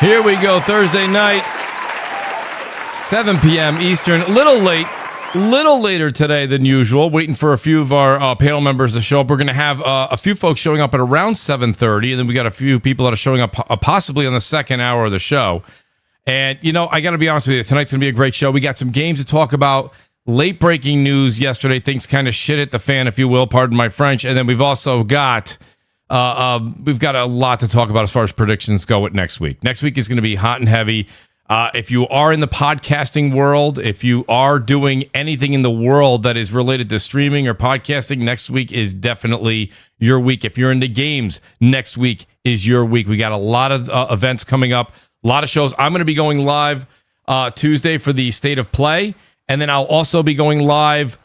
Here we go, Thursday night, 7 p.m. Eastern. Little later today than usual. Waiting for a few of our panel members to show up. We're going to have a few folks showing up at around 7:30, and then we got a few people that are showing up possibly on the second hour of the show. And, you know, I got to be honest with you, tonight's going to be a great show. We got some games to talk about. Late breaking news yesterday. Things kind of shit at the fan, if you will. Pardon my French. And then we've also got... we've got a lot to talk about as far as predictions go with next week. Next week is going to be hot and heavy. If you are in the podcasting world, if you are doing anything in the world that is related to streaming or podcasting, next week is definitely your week. If you're into games, next week is your week. We got a lot of events coming up, a lot of shows. I'm going to be going live Tuesday for the State of Play, and then I'll also be going live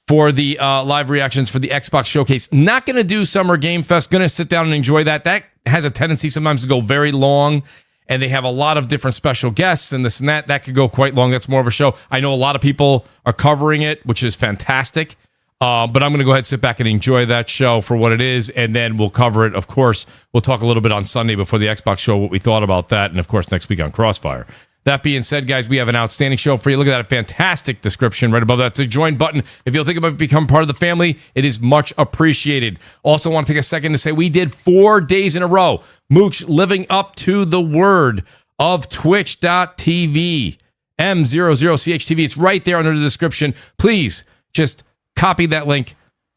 for the live reactions for the Xbox Showcase. Not going to do Summer Game Fest. Going to sit down and enjoy that. That has a tendency sometimes to go very long, and they have a lot of different special guests and this and that. That could go quite long. That's more of a show. I know a lot of people are covering it, which is fantastic. But I'm going to go ahead and sit back and enjoy that show for what it is, and then we'll cover it. Of course, we'll talk a little bit on Sunday before the Xbox show, what we thought about that, and of course, next week on CrossFire. That being said, guys, we have an outstanding show for you. Look at that fantastic description right above that. It's a join button. If you'll think about becoming part of the family, it is much appreciated. Also want to take a second to say we did 4 days in a row. Mooch living up to the word of twitch.tv. M00CHTV. It's right there under the description. Please just copy that link.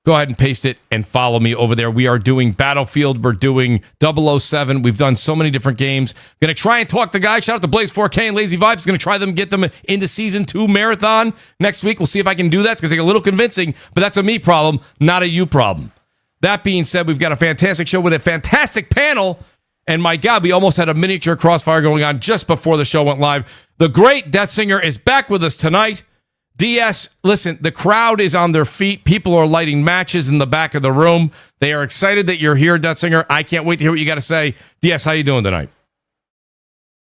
Go ahead and paste it and follow me over there. We are doing Battlefield. We're doing 007. We've done so many different games. Going to try and talk the guys. Shout out to Blaze 4K and Lazy Vibes. Going to try them, get them into Season 2 Marathon next week. We'll see if I can do that. It's going to take a little convincing, but that's a me problem, not a you problem. That being said, we've got a fantastic show with a fantastic panel. And my God, we almost had a miniature Crossfire going on just before the show went live. The great Death Singer is back with us tonight. DS, listen, the crowd is on their feet. People are lighting matches in the back of the room. They are excited that you're here, Death Singer. I can't wait to hear what you got to say. DS, how you doing tonight?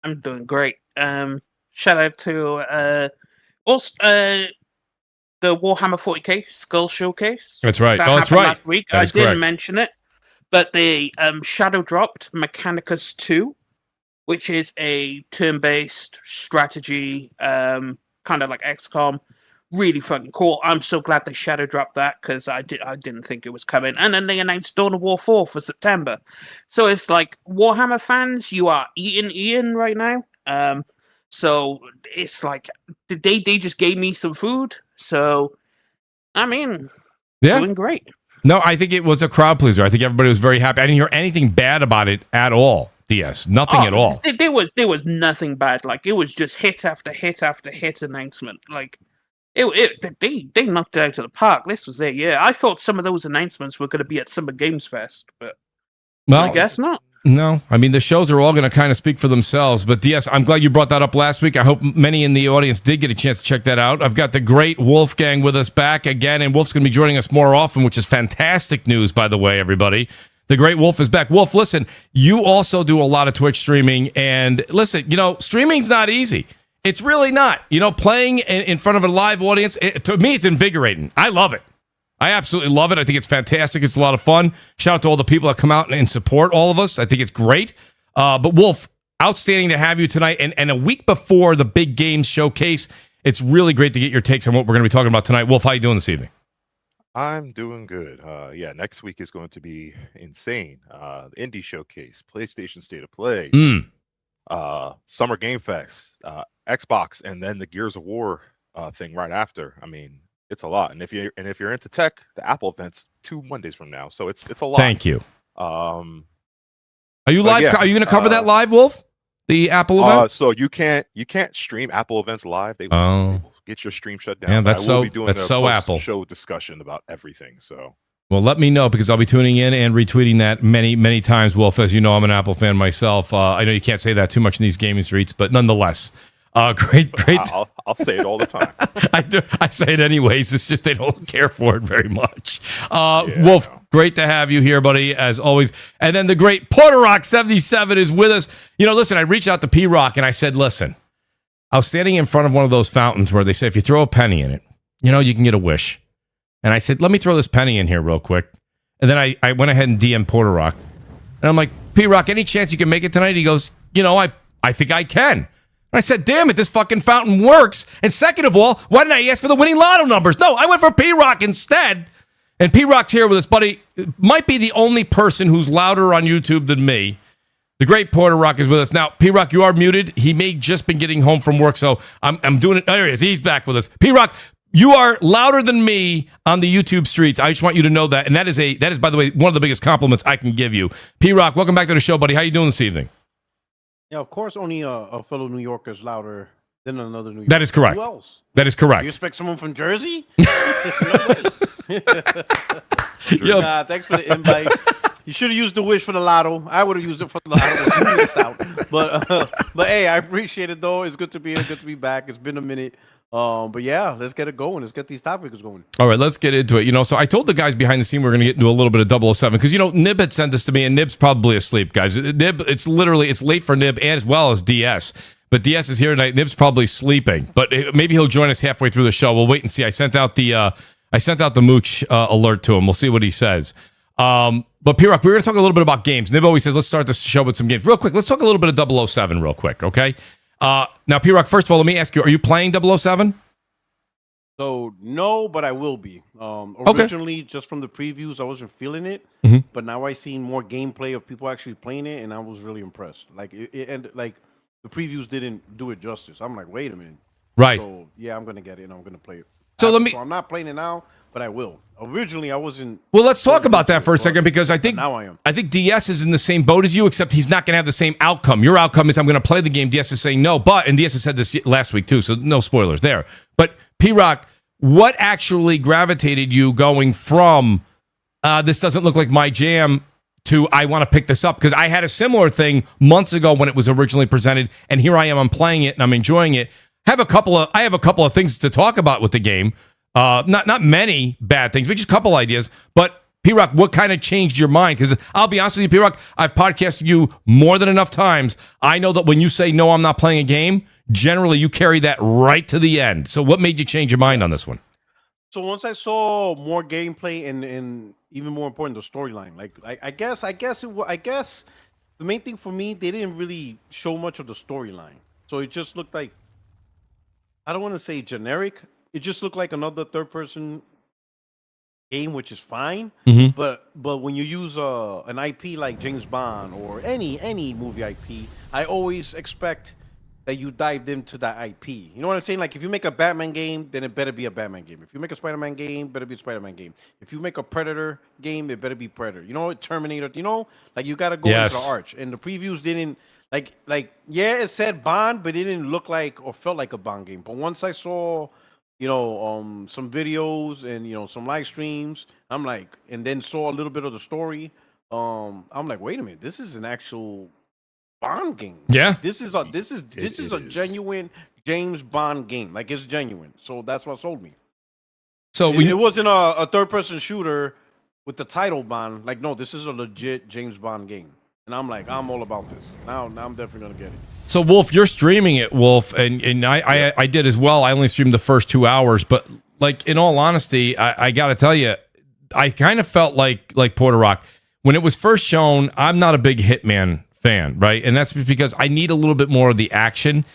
I'm doing great. Shout out to also the Warhammer 40k Skull Showcase. That's right. That That's right. Last week. I didn't mention it, but they shadow dropped Mechanicus 2, which is a turn-based strategy, kind of like XCOM. Really fucking cool. I'm so glad they shadow dropped that because I didn't think it was coming. And then they announced Dawn of War 4 for September. So it's like, Warhammer fans, you are eating Ian right now. So it's like they just gave me some food. So I mean, doing great. No, I think it was a crowd pleaser. I think everybody was very happy. I didn't hear anything bad about it at all. DS, nothing at all. There was nothing bad. Like, it was just hit after hit after hit announcement. Like, they knocked it out of the park. This was their year. I thought some of those announcements were going to be at Summer Games Fest, but I guess not. No, I mean, the shows are all going to kind of speak for themselves. But DS, I'm glad you brought that up last week. I hope many in the audience did get a chance to check that out. I've got the great Wolfgang with us back again, and Wolf's going to be joining us more often, which is fantastic news, by the way, everybody. The great Wolf is back. Wolf, listen, you also do a lot of Twitch streaming, and listen, streaming's not easy. It's really not. Playing in front of a live audience, to me, it's invigorating. I love it. I absolutely love it. I think it's fantastic. It's a lot of fun. Shout out to all the people that come out and support all of us. I think it's great. But Wolf, outstanding to have you tonight. And a week before the big games showcase, it's really great to get your takes on what we're going to be talking about tonight. Wolf, how you doing this evening? I'm doing good. Next week is going to be insane. The Indie Showcase, PlayStation State of Play, Summer Game Fest, Xbox, and then the Gears of War thing right after. I mean, it's a lot. And if you're into tech, the Apple event's 2 Mondays from now, so it's a lot. Thank you. Are you live? Yeah, are you going to cover that live, Wolf? The Apple event? So you can't stream Apple events live. They get your stream shut down. Yeah, that's so Apple show discussion about everything. So, well, let me know because I'll be tuning in and retweeting that many times, Wolf. As you know, I'm an Apple fan myself. I know you can't say that too much in these gaming streets, but nonetheless, great. I'll say it all the time. I say it anyways. It's just they don't care for it very much. Wolf, great to have you here, buddy, as always. And then the great Porter Rock 77 is with us. Listen, I reached out to P Rock and I said, listen. I was standing in front of one of those fountains where they say if you throw a penny in it, you can get a wish. And I said, let me throw this penny in here real quick. And then I went ahead and DM'd Porter Rock. And I'm like, P-Rock, any chance you can make it tonight? He goes, I I think I can. And I said, damn it, this fucking fountain works. And second of all, why didn't I ask for the winning lotto numbers? No, I went for P-Rock instead. And P-Rock's here with us, buddy. Might be the only person who's louder on YouTube than me. The great Porter Rock is with us. Now, P-Rock, you are muted. He may just been getting home from work, so I'm doing it. There he is. He's back with us. P-Rock, you are louder than me on the YouTube streets. I just want you to know that. And that is, by the way, one of the biggest compliments I can give you. P-Rock, welcome back to the show, buddy. How you doing this evening? Yeah, of course, only a fellow New Yorker is louder than another New Yorker. That is correct. Who else? That is correct. You expect someone from Jersey? Yo. Thanks for the invite. You should have used the wish for the lotto. I would have used it for the lotto. You missed out. But hey, I appreciate it though. It's good to be here. Good to be back. It's been a minute. But yeah, let's get it going. Let's get these topics going. All right, let's get into it. So I told the guys behind the scene we're going to get into a little bit of 007 because Nib had sent this to me, and Nib's probably asleep, guys. Nib, it's late for Nib and as well as DS. But DS is here tonight. Nib's probably sleeping, but maybe he'll join us halfway through the show. We'll wait and see. I sent out the Mooch alert to him. We'll see what he says. But P-Rock, we're going to talk a little bit about games. Nib always says, let's start this show with some games. Real quick, let's talk a little bit of 007 real quick, okay? Now, P-Rock, first of all, let me ask you, are you playing 007? So, no, but I will be. Originally, just from the previews, I wasn't feeling it. Mm-hmm. But now I seen more gameplay of people actually playing it, and I was really impressed. And the previews didn't do it justice. I'm like, wait a minute. Right. So, yeah, I'm going to get it, and I'm going to play it. So I'm not playing it now, but I will. Originally, I wasn't. Well, let's talk about that for a second because I think now I am. I think DS is in the same boat as you, except he's not going to have the same outcome. Your outcome is I'm going to play the game. DS is saying no, and DS has said this last week too, so no spoilers there. But P-Rock, what actually gravitated you going from this doesn't look like my jam to I want to pick this up? Because I had a similar thing months ago when it was originally presented, and here I am. I'm playing it and I'm enjoying it. I have a couple of things to talk about with the game. Not many bad things, but just a couple ideas. But P-Rock, what kind of changed your mind? Because I'll be honest with you, P-Rock, I've podcasted you more than enough times. I know that when you say, no, I'm not playing a game, generally you carry that right to the end. So what made you change your mind on this one? So once I saw more gameplay and even more important, the storyline, I guess the main thing for me, they didn't really show much of the storyline. So it just looked like, I don't want to say generic. It just looked like another third-person game, which is fine. Mm-hmm. But when you use an IP like James Bond or any movie IP, I always expect that you dive into that IP. You know what I'm saying? Like if you make a Batman game, then it better be a Batman game. If you make a Spider-Man game, better be a Spider-Man game. If you make a Predator game, it better be Predator. Terminator. Like you got to go into the arch. And the previews didn't. Yeah, it said Bond, but it didn't look like or felt like a Bond game. But once I saw, some videos and some live streams, I'm like, and then saw a little bit of the story, I'm like, wait a minute, this is an actual Bond game. Yeah, this is a genuine James Bond game. Like it's genuine. So that's what sold me. So it wasn't a third-person shooter with the title Bond. Like no, this is a legit James Bond game. And I'm like, I'm all about this. Now I'm definitely gonna get it. So Wolf, you're streaming it, Wolf, and I did as well. I only streamed the first 2 hours, but like in all honesty, I gotta tell you, I kind of felt like Porter Rock when it was first shown. I'm not a big Hitman fan, right? And that's because I need a little bit more of the action.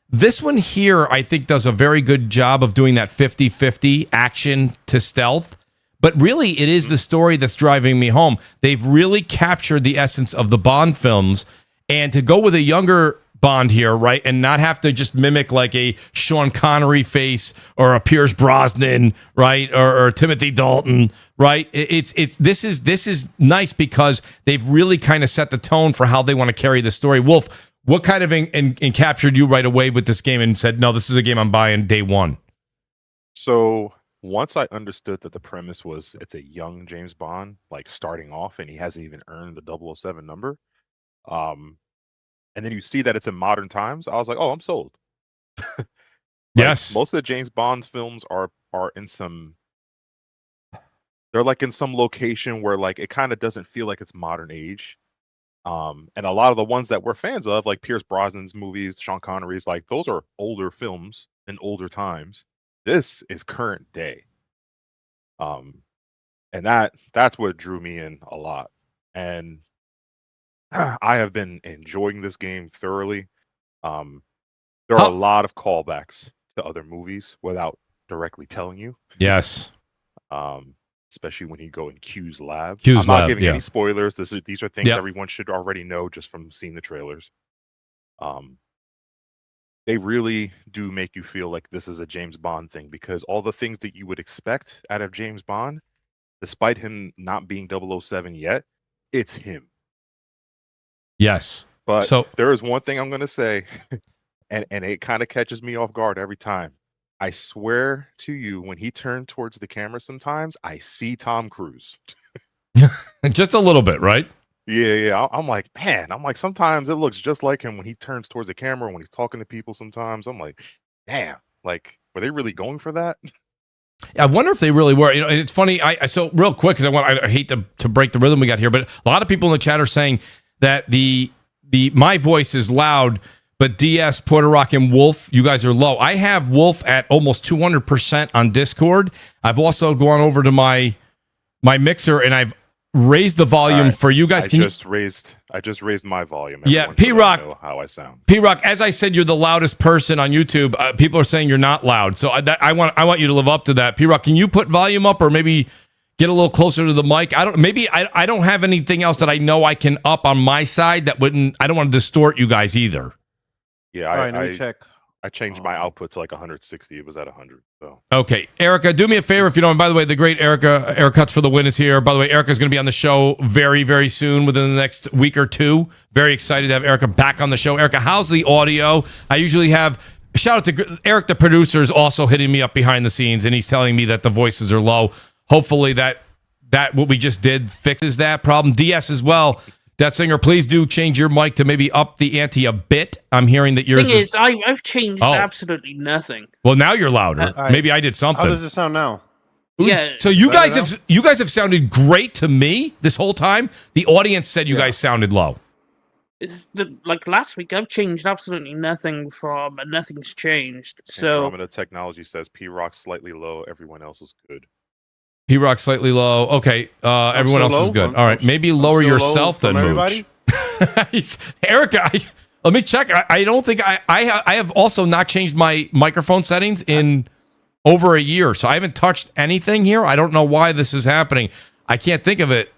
This one here, I think, does a very good job of doing that 50-50 action to stealth. But really, it is the story that's driving me home. They've really captured the essence of the Bond films. And to go with a younger Bond here, right, and not have to just mimic like a Sean Connery face or a Pierce Brosnan, right, or Timothy Dalton, right? This is nice because they've really kind of set the tone for how they want to carry the story. Wolf, what kind of captured you right away with this game and said, no, this is a game I'm buying day one? So once I understood that the premise was it's a young James Bond, like starting off, and he hasn't even earned the 007 number, and then you see that it's in modern times, I was like, oh, I'm sold. Yes. Most of the James Bond films are in some, they're like in some location where like it kind of doesn't feel like it's modern age. And a lot of the ones that we're fans of, like Pierce Brosnan's movies, Sean Connery's, like those are older films in older times. This is current day. And that's what drew me in a lot. And I have been enjoying this game thoroughly. There are a lot of callbacks to other movies without directly telling you. Yes. Especially when you go in Q's lab. Q's I'm not lab, giving yeah. any spoilers. These are things Yep. everyone should already know just from seeing the trailers. They really do make you feel like this is a James Bond thing, because all the things that you would expect out of James Bond, despite him not being 007 yet, it's him. Yes. But So there is one thing I'm going to say, and it kind of catches me off guard every time. I swear to you, when he turned towards the camera sometimes, I see Tom Cruise. just a little bit, right? Yeah. I'm like, man, sometimes it looks just like him when he turns towards the camera, when he's talking to people sometimes. I'm like, damn, like, were they really going for that? I wonder if they really were. You know, and it's funny. So real quick, because I hate to break the rhythm we got here, but a lot of people in the chat are saying that my voice is loud, but DS, Puerto Rock, and Wolf, you guys are low. I have Wolf at almost 200% on Discord. I've also gone over to my mixer and I've raised the volume for you guys. I just raised my volume. Yeah, P-Rock, know how I sound. P-Rock, as I said, you're the loudest person on YouTube. People are saying you're not loud, so I want you to live up to that. P-Rock, can you put volume up or maybe get a little closer to the mic? I don't have anything else that I know I can up on my side that wouldn't. I don't want to distort you guys either. Yeah, All right, let me check. I changed my output to like 160. It was at 100. So okay, Erica, do me a favor if you don't. By the way, the great Erica Cuts for the Win is here. By the way, Erica's going to be on the show very, very soon, within the next week or two. Very excited to have Erica back on the show. Erica, how's the audio? I usually have shout out to Eric, the producer, is also hitting me up behind the scenes, and he's telling me that the voices are low. Hopefully that what we just did fixes that problem. DS as well. That Singer, please do change your mic to maybe up the ante a bit. I'm hearing that yours is I've changed absolutely nothing. Well, now you're louder. Maybe I did something. How does it sound now? Yeah. So you guys have sounded great to me this whole time. The audience said you guys sounded low. It's like last week, I've changed absolutely nothing and nothing's changed. So Andromeda Technology says P-Rock slightly low. Everyone else is good. P-Rock slightly low. Okay, everyone else is good. All right, maybe lower yourself then, Mooch. Erica, let me check. I don't think I have also not changed my microphone settings in over a year, so I haven't touched anything here. I don't know why this is happening. I can't think of it.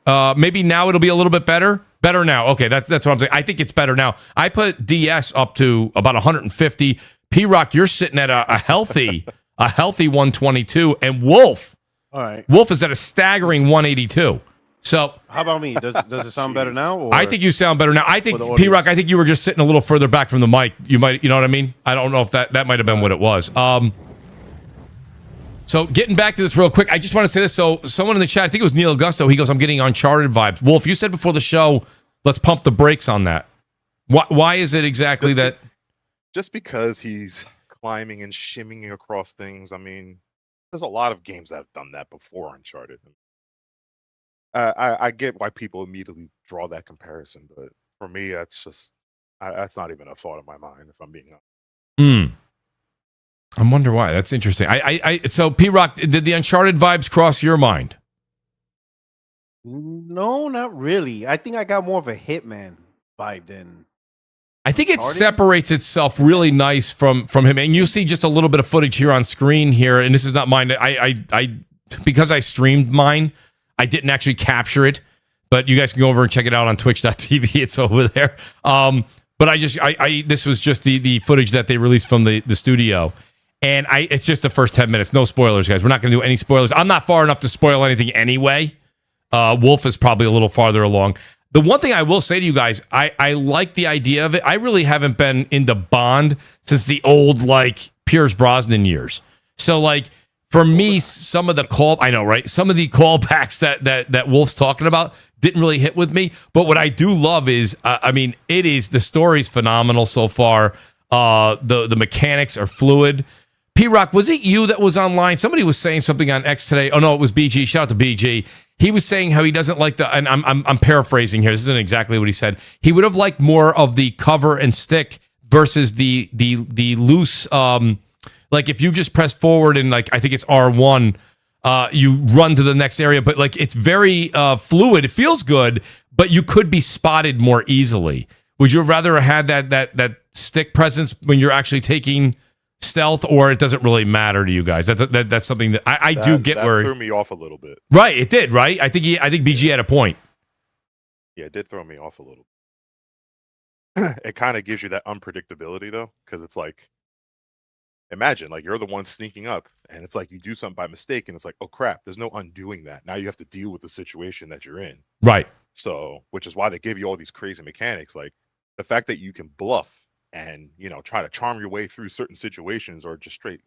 Maybe now it'll be a little bit better. Better now. Okay, that's what I'm saying. I think it's better now. I put DS up to about 150. P-Rock, you're sitting at a healthy 122, and Wolf. All right. Wolf is at a staggering 182. So how about me? Does it sound better now? Or I think you sound better now. I think P-Rock, I think you were just sitting a little further back from the mic. You know what I mean? I don't know if that might have been what it was. So getting back to this real quick, I just want to say this. So someone in the chat, I think it was Neil Augusto, he goes, I'm getting Uncharted vibes. Wolf, you said before the show, let's pump the brakes on that. Why is it exactly that? Just because he's climbing and shimmying across things. I mean, there's a lot of games that have done that before Uncharted. I get why people immediately draw that comparison, but for me, that's not even a thought in my mind, if I'm being honest. I wonder why. That's interesting. So P-Rock, did the Uncharted vibes cross your mind? No, not really. I think I got more of a Hitman vibe than. I think it separates itself really nice from him, and you see just a little bit of footage here on screen here, and this is not mine. I because I streamed mine, I didn't actually capture it, but you guys can go over and check it out on Twitch.tv. It's over there. But this was just the footage that they released from the studio, and it's just the first 10 minutes. No spoilers, guys. We're not going to do any spoilers. I'm not far enough to spoil anything anyway. Wolf is probably a little farther along. The one thing I will say to you guys, I like the idea of it. I really haven't been into Bond since the old, like, Pierce Brosnan years. So, like, for me, some of the some of the callbacks that Wolf's talking about didn't really hit with me. But what I do love is, the story's phenomenal so far. The mechanics are fluid. P-Rock, was it you that was online? Somebody was saying something on X today. Oh, no, it was BG. Shout out to BG. He was saying how he doesn't like and I'm paraphrasing here. This isn't exactly what he said. He would have liked more of the cover and stick versus the loose, like if you just press forward and like, I think it's R1, you run to the next area, but like it's very fluid. It feels good, but you could be spotted more easily. Would you have rather had that stick presence when you're actually taking stealth, or it doesn't really matter to you guys? That's something that I do get that where threw me off a little bit. Right, it did, right? I think BG had a point. Yeah, it did throw me off a little. It kind of gives you that unpredictability though, because it's like, imagine like you're the one sneaking up, and it's like you do something by mistake, and it's like, oh crap, there's no undoing that. Now you have to deal with the situation that you're in. Right. So, which is why they give you all these crazy mechanics, like the fact that you can bluff and try to charm your way through certain situations, or just straight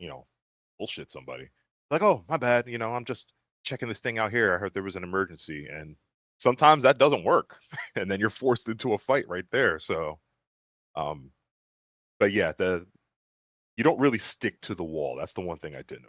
bullshit somebody. Like, oh my bad, I'm just checking this thing out here. I heard there was an emergency, and sometimes that doesn't work, and then you're forced into a fight right there. So, but yeah, you don't really stick to the wall. That's the one thing I did know.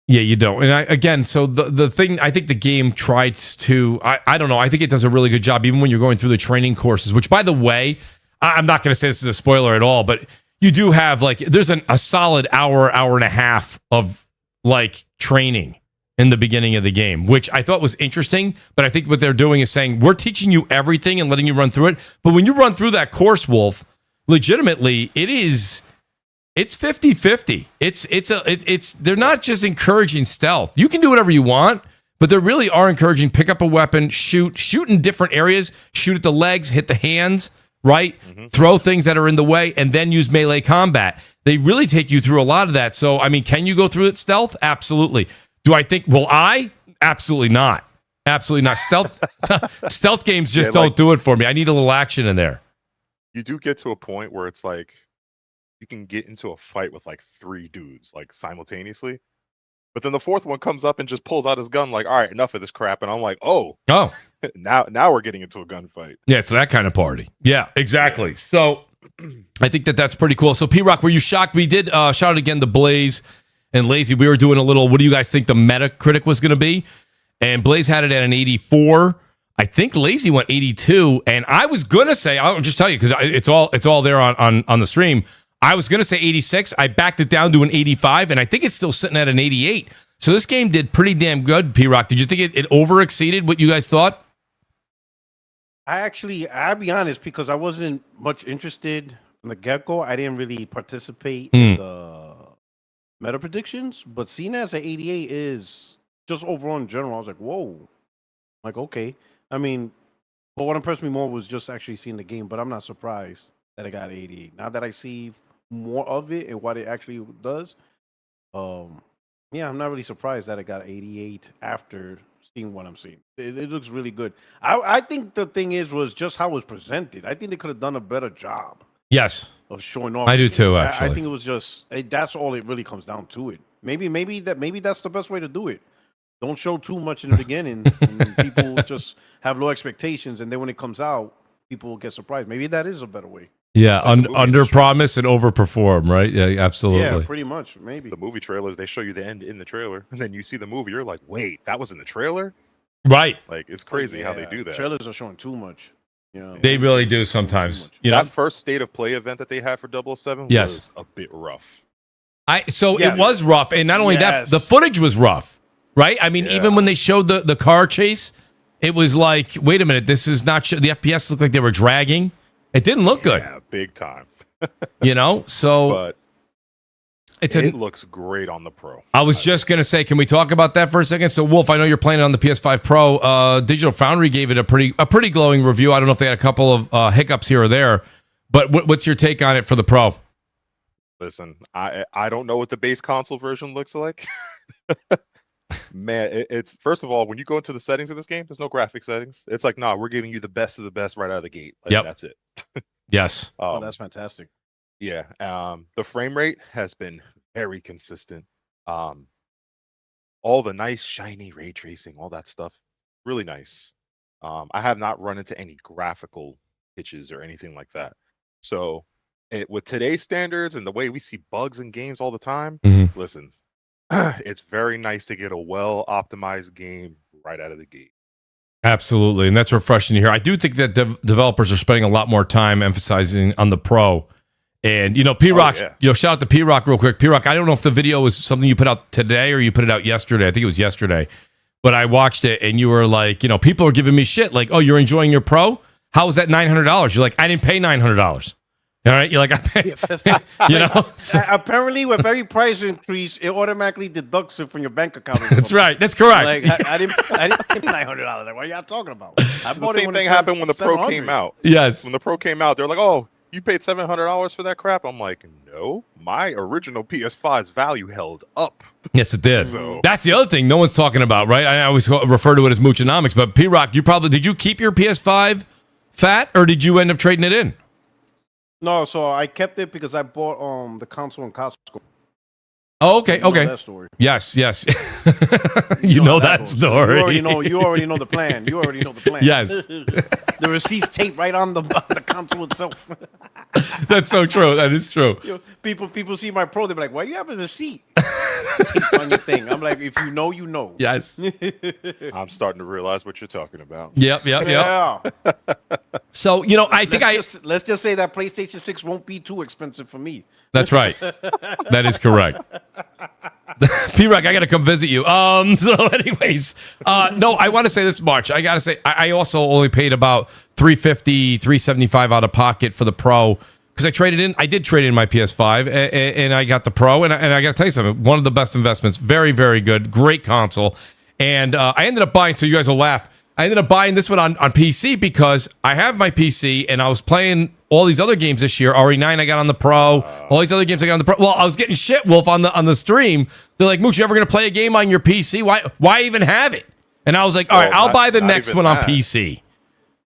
Yeah, you don't. And so the thing, I think the game tries to, I don't know, I think it does a really good job, even when you're going through the training courses, which, by the way, I'm not going to say this is a spoiler at all, but you do have, like, there's a solid hour and a half of, like, training in the beginning of the game, which I thought was interesting. But I think what they're doing is saying, we're teaching you everything and letting you run through it. But when you run through that course, Wolf, legitimately, it's 50-50. It's they're not just encouraging stealth. You can do whatever you want, but they really are encouraging pick up a weapon, shoot in different areas, shoot at the legs, hit the hands, right? Mm-hmm. Throw things that are in the way, and then use melee combat. They really take you through a lot of that. So, I mean, can you go through it stealth? Absolutely. Do I think, will I? Absolutely not. Absolutely not. Stealth games just don't do it for me. I need a little action in there. You do get to a point where it's like, you can get into a fight with like 3 dudes like simultaneously, but then the fourth one comes up and just pulls out his gun like, all right, enough of this crap. And I'm like, oh, now we're getting into a gunfight. Yeah, it's that kind of party. Yeah, exactly. Yeah. So I think that's pretty cool. So P-Rock, were you shocked? We did shout out again to Blaze and Lazy. We were doing a little, what do you guys think the Metacritic was going to be? And Blaze had it at an 84. I think Lazy went 82. And I was going to say, I'll just tell you, because it's all there on the stream. I was going to say 86. I backed it down to an 85, and I think it's still sitting at an 88. So this game did pretty damn good, P-Rock. Did you think it over-exceeded what you guys thought? I'll be honest, because I wasn't much interested from the get-go. I didn't really participate in the meta predictions, but seeing as an 88 is just overall in general, I was like, whoa. Like, okay. I mean, but what impressed me more was just actually seeing the game, but I'm not surprised that I got 88. Now that I see more of it and what it actually does, yeah, I'm not really surprised that I got 88 after seeing what I'm seeing. It looks really good. I think the thing was just how it was presented. I think they could have done a better job. Yes, of showing off. I do too. Actually, I think it was just that's all it really comes down to. It maybe that's the best way to do it. Don't show too much in the beginning, and people just have low expectations, and then when it comes out, people will get surprised. Maybe that is a better way. Yeah, under promise and over perform, right? Yeah, absolutely. Yeah, pretty much. Maybe the movie trailers, they show you the end in the trailer, and then you see the movie, you're like, wait, that was in the trailer? Right. Like, it's crazy how they do that. Trailers are showing too much. They really do sometimes. That first State of Play event that they had for 007 was a bit rough. It was rough, and not only that, the footage was rough, right? I mean, even when they showed the car chase, it was like, wait a minute, this is not the FPS looked like they were dragging. It didn't look good. Yeah, big time. So but it looks great on the Pro. I was just going to say, can we talk about that for a second? So, Wolf, I know you're playing it on the PS5 Pro. Digital Foundry gave it a pretty glowing review. I don't know if they had a couple of hiccups here or there, but what's your take on it for the Pro? Listen, I don't know what the base console version looks like. Man, it's first of all, when you go into the settings of this game, there's no graphic settings. It's like, nah, we're giving you the best of the best right out of the gate. Like, that's it. Yes. That's fantastic. Yeah. The frame rate has been very consistent. All the nice, shiny ray tracing, all that stuff, really nice. I have not run into any graphical hitches or anything like that. So, with today's standards and the way we see bugs in games all the time, listen. It's very nice to get a well-optimized game right out of the gate. Absolutely, and that's refreshing to hear. I do think that developers are spending a lot more time emphasizing on the Pro. And, P-Rock, shout out to P-Rock real quick. P-Rock, I don't know if the video was something you put out today or you put it out yesterday. I think it was yesterday. But I watched it, and you were like, people are giving me shit. Like, oh, you're enjoying your Pro? How was that $900? You're like, I didn't pay $900. All right, you're like, I pay, you know. So- Apparently, with every price increase, it automatically deducts it from your bank account. that's right. That's correct. Like I didn't pay $900. Like, what are y'all talking about? I The bought it same when thing it happened when the Pro 700. came out. Yes. When the Pro came out, they're like, "Oh, you paid $700 for that crap." I'm like, "No, my original PS5's value held up." Yes, it did. So- That's the other thing no one's talking about, right? I always refer to it as Moochonomics, but P-Rock, did you keep your PS5 fat, or did you end up trading it in? No, so I kept it because I bought the console in Costco. Oh, okay, You know okay. that story. Yes. You know that goes. story. You already know the plan. You already know the plan. Yes. The receipt's taped right on the console itself. That's so true. That is true. You know, people see my Pro, they're like, "Why you have a receipt taped on your thing?" I'm like, "If you know, you know." Yes. I'm starting to realize what you're talking about. Yep. Yeah. So, I think let's just say that PlayStation 6 won't be too expensive for me. That's right. That is correct. P-Rock, I got to come visit you. So anyways, no, I want to say this much. I got to say, I also only paid about $350, $375 out of pocket for the Pro because I did trade in my PS5 and I got the Pro. And I got to tell you something, one of the best investments. Very, very good. Great console. And I ended up buying, so you guys will laugh, I ended up buying this one on PC because I have my PC and I was playing all these other games this year. RE9 I got on the Pro. All these other games I got on the Pro. Well, I was getting shit, Wolf, on the stream. They're like, Mooch, you ever going to play a game on your PC? Why even have it? And I was like, all right, I'll buy the next one on PC.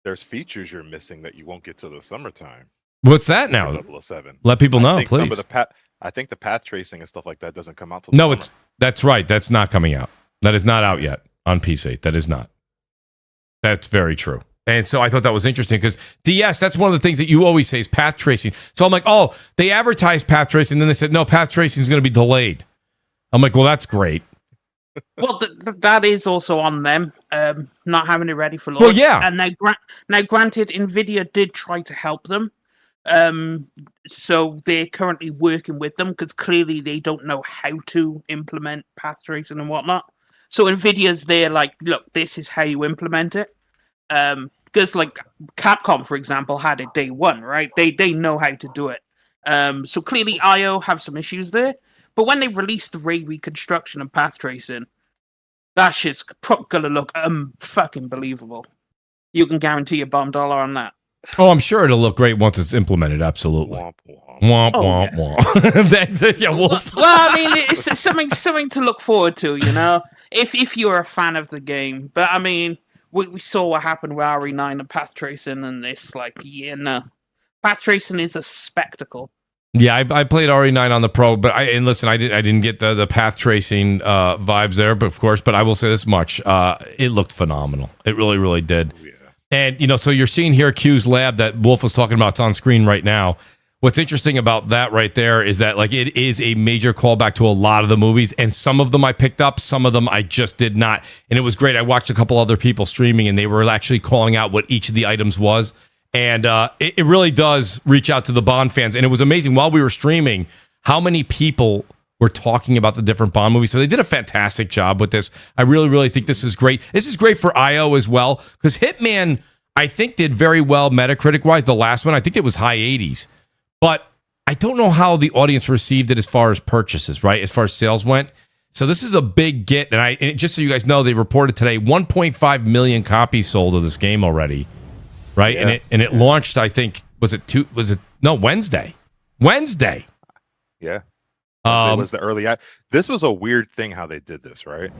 There's features you're missing that you won't get till the summertime. What's that now? 007. Let people know, I think please. Some of I think the path tracing and stuff like that doesn't come out till No, the summer. that's right. That's not coming out. That is not out yet on PC. That is not. That's very true. And so I thought that was interesting because DS, that's one of the things that you always say is path tracing. So I'm like, oh, they advertised path tracing. Then they said, no, path tracing is going to be delayed. I'm like, well, that's great. Well, that is also on them, not having it ready for launch. Well, yeah. And now, granted, NVIDIA did try to help them. So they're currently working with them because clearly they don't know how to implement path tracing and whatnot. So NVIDIA's there like, look, this is how you implement it. Because like Capcom, for example, had it day one, right? They know how to do it. So clearly IO have some issues there. But when they released the ray reconstruction and path tracing, that shit's gonna look fucking believable. You can guarantee a bomb dollar on that. Oh, I'm sure it'll look great once it's implemented. Absolutely. Womp, womp. Womp, Oh, womp, womp. Yeah, Wolf. Well, I mean, it's something to look forward to, if you're a fan of the game. But I mean, we saw what happened with RE9 and path tracing, and it's like, path tracing is a spectacle. Yeah, I played RE9 on the Pro, but I didn't get the path tracing vibes there, but of course, but I will say this much: it looked phenomenal. It really, really did. Oh, yeah. And so you're seeing here Q's lab that Wolf was talking about. It's on screen right now. What's interesting about that right there is that like it is a major callback to a lot of the movies, and some of them I picked up, some of them I just did not, and it was great. I watched a couple other people streaming, and they were actually calling out what each of the items was. And it really does reach out to the Bond fans. And it was amazing while we were streaming how many people were talking about the different Bond movies. So they did a fantastic job with this. I really, really think this is great. This is great for IO as well because Hitman, I think, did very well Metacritic-wise. The last one, I think it was high 80s. But I don't know how the audience received it as far as purchases, right? As far as sales went. So this is a big get. And just so you guys know, they reported today 1.5 million copies sold of this game already. Right, Yeah. and it launched. I think Wednesday. Wednesday. Yeah. It was the early. This was a weird thing how they did this, right?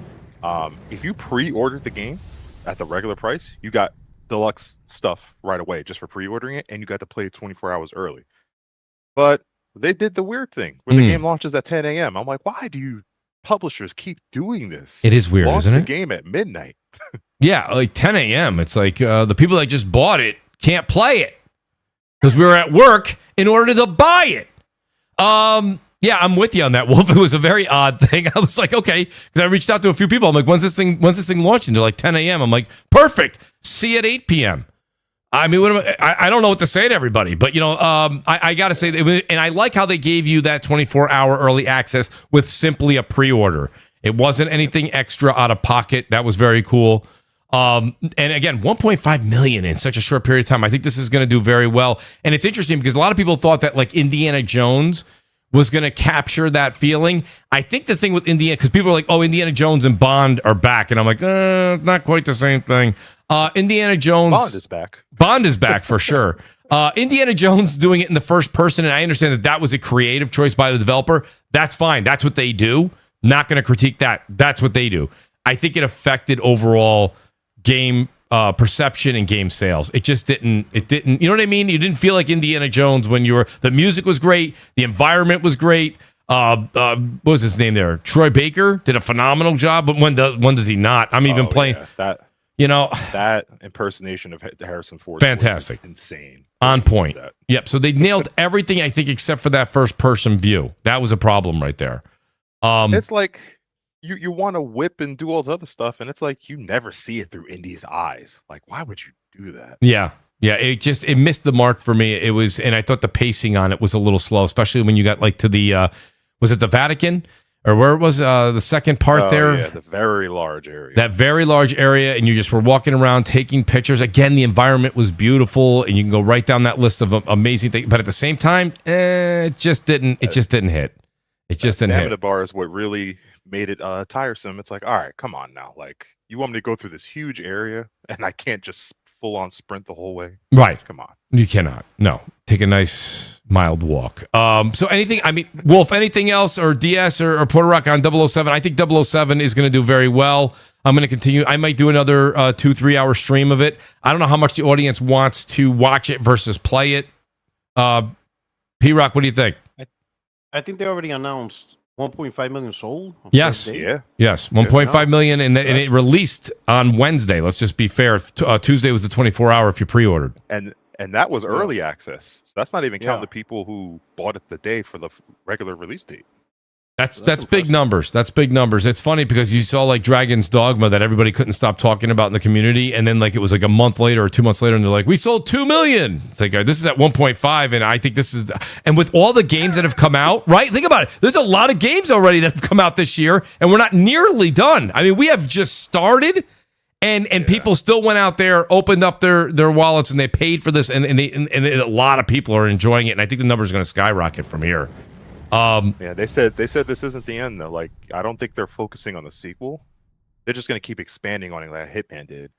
If you pre-ordered the game at the regular price, you got deluxe stuff right away just for pre-ordering it, and you got to play it 24 hours early. But they did the weird thing where the game launches at 10 a.m. I'm like, why do you publishers keep doing this? It is weird, Launch isn't the it? game at midnight. Yeah, like 10 a.m. It's like the people that just bought it can't play it because we were at work in order to buy it. Yeah, I'm with you on that, Wolf. It was a very odd thing. I was like, okay, because I reached out to a few people. I'm like, when's this thing launching? They're like 10 a.m. I'm like, perfect. See you at 8 p.m. I mean, I don't know what to say to everybody, but I got to say, and I like how they gave you that 24-hour early access with simply a pre-order. It wasn't anything extra out of pocket. That was very cool. And again, 1.5 million in such a short period of time. I think this is going to do very well. And it's interesting because a lot of people thought that like Indiana Jones was going to capture that feeling. I think the thing with Indiana, because people are like, oh, Indiana Jones and Bond are back. And I'm like, not quite the same thing. Indiana Jones. Bond is back. Bond is back for sure. Indiana Jones doing it in the first person. And I understand that that was a creative choice by the developer. That's fine. That's what they do. Not going to critique that. That's what they do. I think it affected overall game perception and game sales. It didn't, you know what I mean? You didn't feel like Indiana Jones when the music was great, the environment was great. What was his name there? Troy Baker did a phenomenal job, but when does he not? I'm even playing that. That impersonation of Harrison Ford, fantastic, insane, on point. Yep. So they nailed everything, I think, except for that first person view. That was a problem right there. It's like you want to whip and do all this other stuff, and it's like you never see it through Indy's eyes. Like, why would you do that? Yeah. It missed the mark for me. It was, and I thought the pacing on it was a little slow, especially when you got like to the was it the Vatican or where was the second part there? Yeah, the very large area. That very large area, and you just were walking around taking pictures. Again, the environment was beautiful, and you can go right down that list of amazing things. But at the same time, it just didn't hit. It just didn't hit. Stamina bar is what really made it tiresome. It's like, all right, come on now. Like, you want me to go through this huge area, and I can't just full on sprint the whole way? Right. Come on. You cannot. No. Take a nice mild walk. So anything, I mean, Wolf, anything else or DS or Puerto Rock on 007? I think 007 is going to do very well. I'm going to continue. I might do another 2-3 hour stream of it. I don't know how much the audience wants to watch it versus play it. P-Rock, what do you think? I think they already announced 1.5 million sold. Yes. Yeah. Yes. 1.5 million, and it released on Wednesday. Let's just be fair. Tuesday was the 24-hour if you pre-ordered. And that was early access. So that's not even counting the people who bought it the day for the regular release date. That's big numbers. That's big numbers. It's funny because you saw like Dragon's Dogma that everybody couldn't stop talking about in the community, and then like it was like a month later or 2 months later, and they're like, "We sold 2 million." It's like this is at 1.5, and I think this is. And with all the games that have come out, right? Think about it. There's a lot of games already that have come out this year, and we're not nearly done. I mean, we have just started. And people still went out there, opened up their wallets, and they paid for this, and a lot of people are enjoying it, and I think the numbers are going to skyrocket from here. They said this isn't the end though. Like, I don't think they're focusing on the sequel. They're just going to keep expanding on it like Hitman did.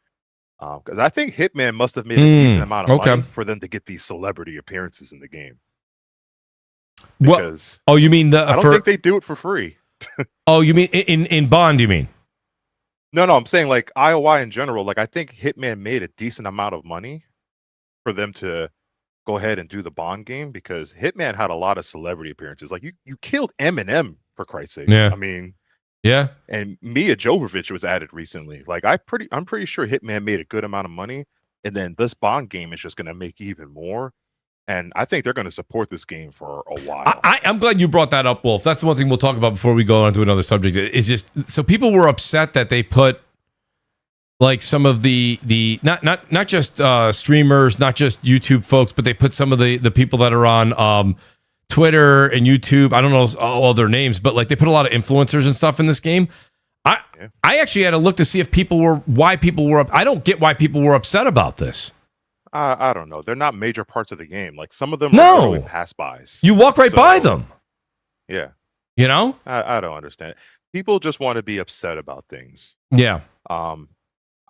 Because I think Hitman must have made a decent amount of money for them to get these celebrity appearances in the game. Because you mean I don't think they do it for free. Oh, you mean in Bond? You mean? No, I'm saying like IOI in general. Like, I think Hitman made a decent amount of money for them to go ahead and do the Bond game, because Hitman had a lot of celebrity appearances. Like, you killed Eminem, for Christ's sake. Yeah. I mean, yeah. And Mia Jovovich was added recently. Like, I'm pretty sure Hitman made a good amount of money, and then this Bond game is just going to make even more. And I think they're going to support this game for a while. I'm glad you brought that up, Wolf. That's the one thing we'll talk about before we go on to another subject. Is just so people were upset that they put like some of the not just streamers, not just YouTube folks, but they put some of the people that are on Twitter and YouTube. I don't know all their names, but like they put a lot of influencers and stuff in this game. I actually had to look to see if why people were up. I don't get why people were upset about this. I don't know. They're not major parts of the game. Like, some of them are literally pass-bys. You walk right by them. Yeah. You know? I don't understand. People just want to be upset about things. Yeah. I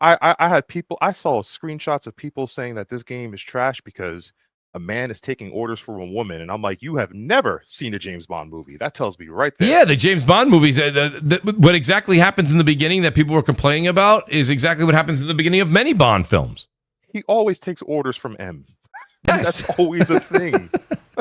saw screenshots of people saying that this game is trash because a man is taking orders from a woman, and I'm like, you have never seen a James Bond movie. That tells me right there. Yeah, the James Bond movies. What exactly happens in the beginning that people were complaining about is exactly what happens in the beginning of many Bond films. He always takes orders from M. Yes. That's always a thing.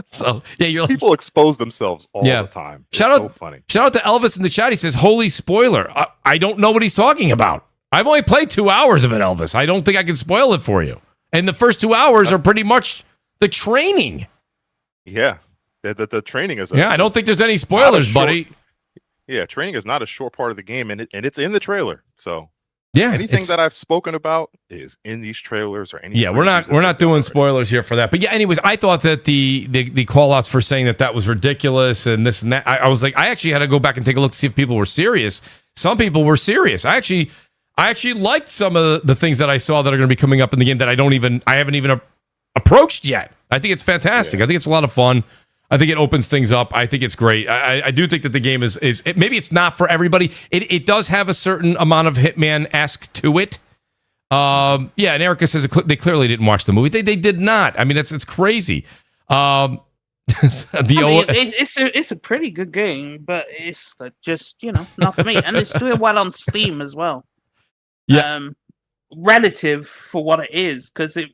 So yeah, you're like, people expose themselves all the time. It's so funny. Shout out to Elvis in the chat. He says, "Holy spoiler! I don't know what he's talking about. I've only played 2 hours of it, Elvis. I don't think I can spoil it for you. And the first 2 hours are pretty much the training. Yeah, the training is. I don't think there's any spoilers, buddy. Yeah, training is not a short part of the game, and it's in the trailer. So yeah, anything that I've spoken about is in these trailers or anything. Yeah, we're not doing spoilers here for that. But yeah, anyways, I thought that the call outs for saying that was ridiculous and this and that. I was like, I actually had to go back and take a look to see if people were serious. Some people were serious. I I actually liked some of the things that I saw that are going to be coming up in the game that I haven't even approached yet. I think it's fantastic. Yeah. I think it's a lot of fun. I think it opens things up. I think it's great. I do think that the game is maybe it's not for everybody. It does have a certain amount of Hitman-esque to it. And Erica says they clearly didn't watch the movie. They did not. I mean, it's crazy. It's a pretty good game, but it's just not for me. And it's doing well on Steam as well. Yeah. Relative for what it is, because it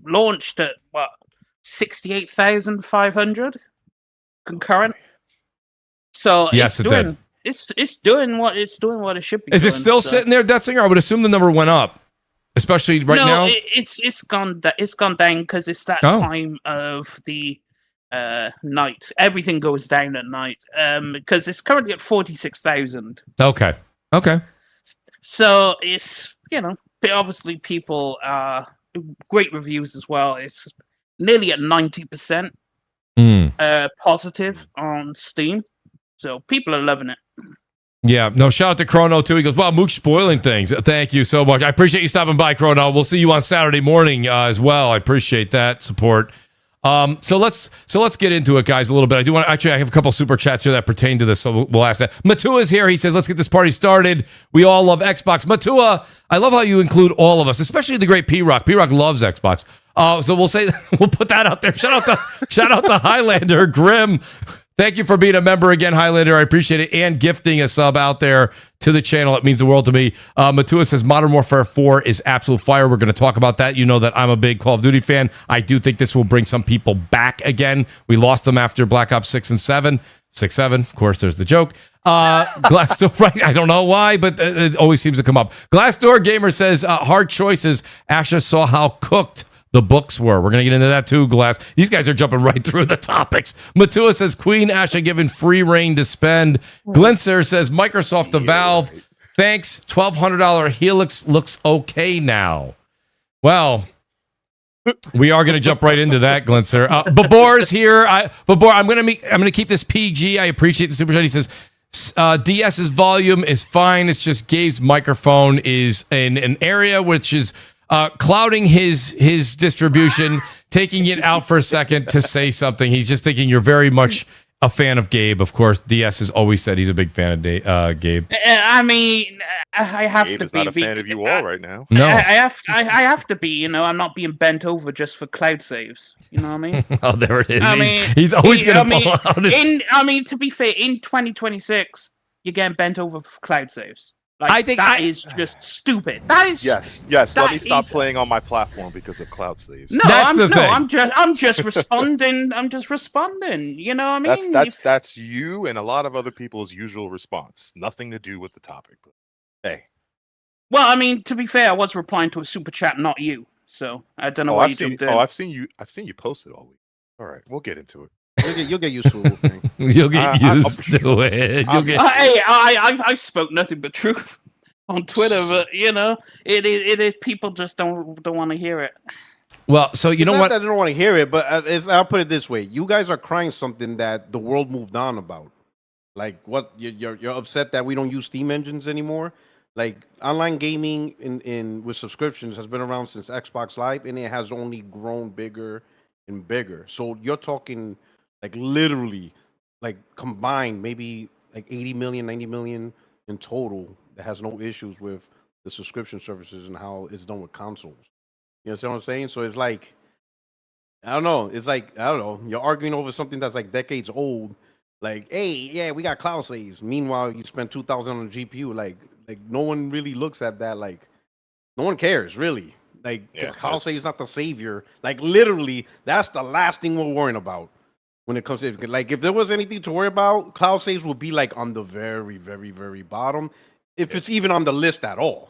launched at 68,500 concurrent. So yes, it did. It's doing what it should be. Is it still sitting there, Detzinger? I would assume the number went up, especially right now. It's gone down because it's that time of the night. Everything goes down at night because it's currently at 46,000. Okay. So it's but obviously people are great reviews as well. It's nearly at 90% positive on Steam, so people are loving it. Yeah, no, shout out to Chrono too. He goes, wow, Mooch spoiling things. Thank you so much. I appreciate you stopping by, Chrono. We'll see you on Saturday morning as well. I appreciate that support. So let's get into it, guys, a little bit. I have a couple super chats here that pertain to this, so we'll ask that. Matua's here. He says, let's get this party started. We all love Xbox. Matua, I love how you include all of us, especially the great P-Rock. P-Rock loves Xbox. So we'll put that out there. Shout out to Highlander Grim. Thank you for being a member again, Highlander. I appreciate it. And gifting a sub out there to the channel. It means the world to me. Matua says Modern Warfare 4 is absolute fire. We're going to talk about that. You know that I'm a big Call of Duty fan. I do think this will bring some people back again. We lost them after Black Ops 6 and 7. 6-7, of course, there's the joke. Glassdoor, right? I don't know why, but it always seems to come up. Glassdoor Gamer says, hard choices. Asha saw how cooked the books were. We're going to get into that too, Glass. These guys are jumping right through the topics. Matua says Queen Asha given free reign to spend. Glenser says Microsoft to Valve. Thanks. $1,200 Helix looks okay now. Well, we are going to jump right into that, Glenser. Babor's here. Babor, I'm going to keep this PG. I appreciate the super chat. He says DS's volume is fine. It's just Gabe's microphone is in an area which is clouding his distribution, taking it out for a second to say something. He's just thinking you're very much a fan of Gabe. Of course, DS has always said he's a big fan of Gabe. I mean, I have Gabe to is be not a fan of you all right now. No, I have to be. I'm not being bent over just for cloud saves. You know what I mean? Oh, there it is. I mean, he's always going to pull out his... to be fair, in 2026, you're getting bent over for cloud saves. Like, I think that is just stupid. That is yes. Let me stop playing on my platform because of cloud saves. No, I'm just responding. I'm just responding. You know what I mean? That's you and a lot of other people's usual response. Nothing to do with the topic. But hey. Well, I mean, to be fair, I was replying to a super chat, not you. So I don't know why you jumped in. I've seen you post it all week. All right, we'll get into it. You'll get used to it. Wolfgang. You'll get used to it. Hey, I spoke nothing but truth on Twitter, but it is people just don't want to hear it. Well, so you know what? I don't want to hear it, but I'll put it this way: you guys are crying something that the world moved on about. Like, what you're upset that we don't use Steam engines anymore. Like, online gaming in with subscriptions has been around since Xbox Live, and it has only grown bigger and bigger. So you're talking. Like, literally, like, combined, maybe like 80 million, 90 million in total that has no issues with the subscription services and how it's done with consoles. You know what I'm saying? So it's like, I don't know. It's like, I don't know. You're arguing over something that's like decades old. Like, hey, yeah, we got cloud saves. Meanwhile, you spend $2,000 on a GPU. Like no one really looks at that. Like, no one cares, really. Like, cloud saves is not the savior. Like, literally, that's the last thing we're worrying about. When it comes to if there was anything to worry about, cloud saves would be like on the very, very, very bottom, if it's even on the list at all.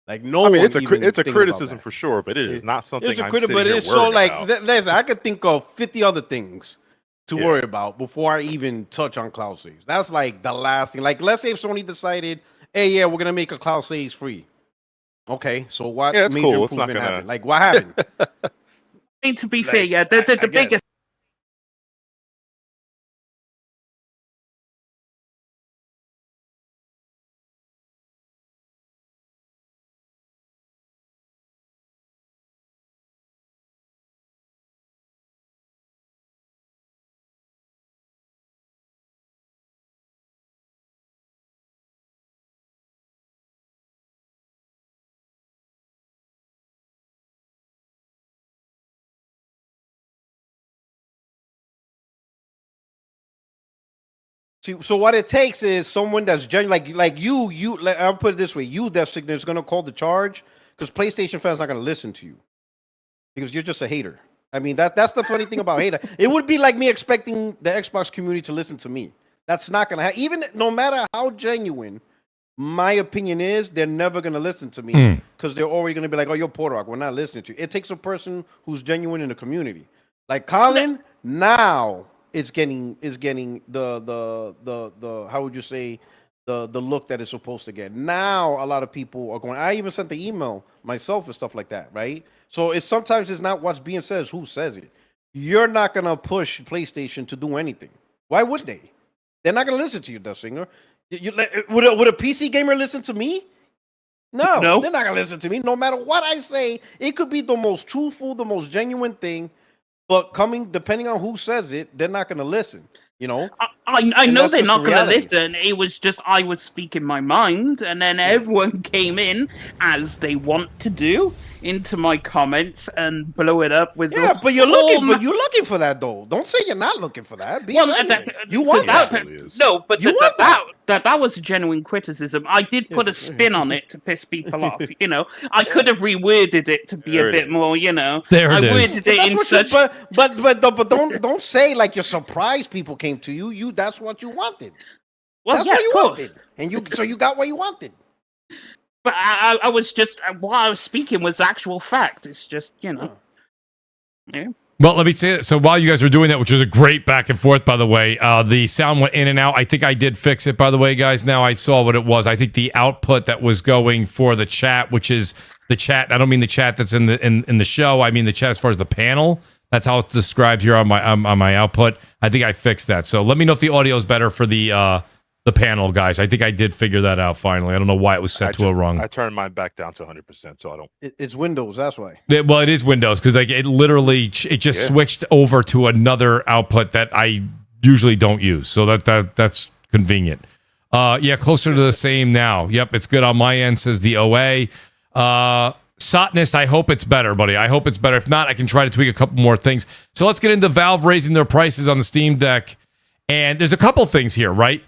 Like it's a criticism for sure, but it is not something. It's a criticism, but it's so like listen, I could think of 50 other things to worry about before I even touch on cloud saves. That's like the last thing. Like, let's say if Sony decided, hey, yeah, we're gonna make a cloud saves free. Okay, so what major improvement happened? Like, what happened? I mean, to be fair, the biggest See, so what it takes is someone that's genuine, like you. I'll put it this way: you, Death Signer, is gonna call the charge because PlayStation fans not gonna listen to you because you're just a hater. I mean, that's the funny thing about hater. It would be like me expecting the Xbox community to listen to me. That's not gonna happen. Even no matter how genuine my opinion is, they're never gonna listen to me because they're already gonna be like, "Oh, you're Portorock. We're not listening to you." It takes a person who's genuine in the community, like Colin. Now it's getting the how would you say the look that it's supposed to get. Now a lot of people are going. I even sent the email myself and stuff like that, right? So it's sometimes it's not what's being said, it's who says it. You're not gonna push PlayStation to do anything. Why would they? They're not gonna listen to you, Death Singer. Would a PC gamer listen to me? No, they're not gonna listen to me. No matter what I say, it could be the most truthful, the most genuine thing, but depending on who says it, they're not gonna listen. You know, I know they're not going to listen. It was just I was speaking my mind, and then everyone came in as they want to do into my comments and blow it up with. Yeah, but you're looking for that though. Don't say you're not looking for that. You want that? No, but that was a genuine criticism. I did put a spin on it to piss people off. You know, I could have reworded it to be a bit more. You know, I worded it in such. But don't say like you're surprised people came to you. That's what you wanted. Well, that's what you wanted, and you got what you wanted. But I was just what I was speaking was actual fact. It's just yeah. Well, let me say it. So while you guys were doing that, which was a great back and forth, by the way, the sound went in and out. I think I did fix it, by the way, guys. Now I saw what it was. I think the output that was going for the chat, which is the chat. I don't mean the chat that's in the show. I mean the chat as far as the panel. That's how it's described here on my output. I think I fixed that. So let me know if the audio is better for the panel, guys. I think I did figure that out finally. I don't know why it was set to a wrong. I turned mine back down to 100%, so I don't. It's Windows, that's why. Well, it is Windows because like it literally switched over to another output that I usually don't use. So that's convenient. Closer to the same now. Yep, it's good on my end. Says the OA. Sotnist, I hope it's better, buddy. I hope it's better. If not, I can try to tweak a couple more things. So let's get into Valve raising their prices on the Steam Deck. And there's a couple things here, right?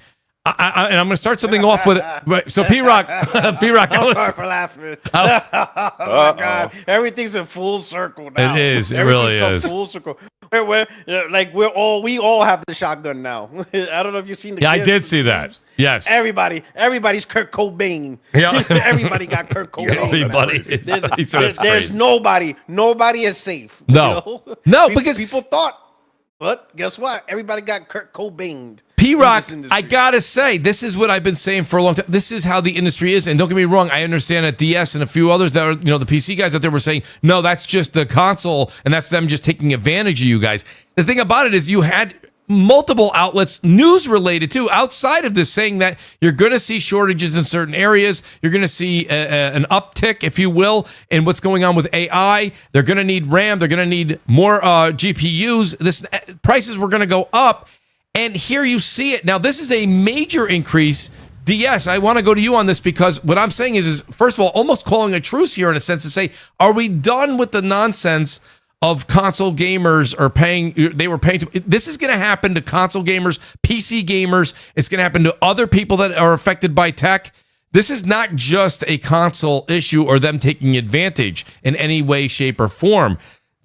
And I'm going to start something off with it. So P-Rock. I'm sorry for laughing. Oh my God. Everything's in full circle now. It is. It really is. Full circle. We all have the shotgun now. I don't know if you've seen the I did see that. Yes. Everybody's Kurt Cobain. Yeah. Everybody got Kurt Cobain. Everybody. There's nobody is safe. No. You know? No, because people thought. But guess what? Everybody got Kurt Cobain. P-Rock, I gotta say, this is what I've been saying for a long time. This is how the industry is. And don't get me wrong, I understand that DS and a few others that are, the PC guys out there were saying, no, that's just the console, and that's them just taking advantage of you guys. The thing about it is you had multiple outlets, news related too, outside of this, saying that you're going to see shortages in certain areas. You're going to see an uptick, if you will, in what's going on with AI. They're going to need RAM. They're going to need more GPUs. Prices were going to go up. And here you see it. Now, this is a major increase. DS, I want to go to you on this because what I'm saying is first of all, almost calling a truce here in a sense to say, are we done with the nonsense of console gamers are paying? They were paying. This is going to happen to console gamers, PC gamers. It's going to happen to other people that are affected by tech. This is not just a console issue or them taking advantage in any way, shape, or form.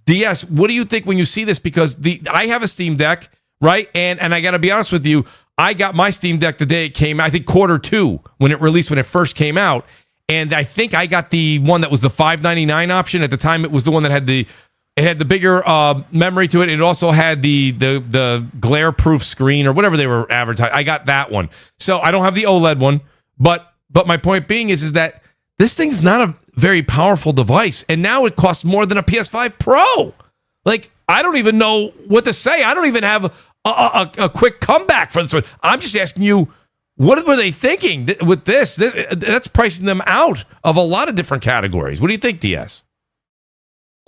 DS, what do you think when you see this? Because I have a Steam Deck. Right. And I got to be honest with you, I got my Steam Deck the day it came out, I think Q2 when it first came out. And I think I got the one that was the $599 option. At the time, it was the one that had the bigger memory to it. It also had the glare proof screen or whatever they were advertising. I got that one. So I don't have the OLED one. But my point being is that this thing's not a very powerful device. And now it costs more than a PS5 Pro. Like, I don't even know what to say. I don't even have a quick comeback for this one. I'm just asking you, what were they thinking with this? That's pricing them out of a lot of different categories. What do you think, DS?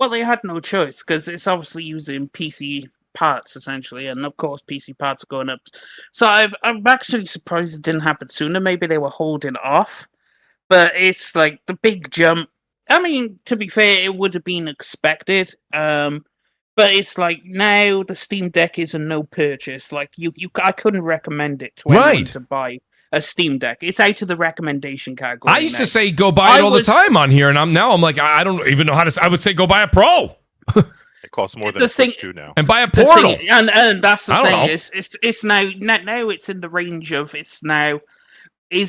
Well, they had no choice because it's obviously using PC parts essentially, and of course, PC parts are going up. So I'm actually surprised it didn't happen sooner. Maybe they were holding off, but it's like the big jump. I mean, to be fair, it would have been expected. But But it's like now the Steam Deck is a no purchase. Like I couldn't recommend it to anyone to buy a Steam Deck. It's out of the recommendation category. I used to say go buy it all the time on here, and I'm like I don't even know how to. I would say go buy a Pro. It costs more than a Switch 2 now. And buy a Portal. And that's the thing. It's now it's in the range of is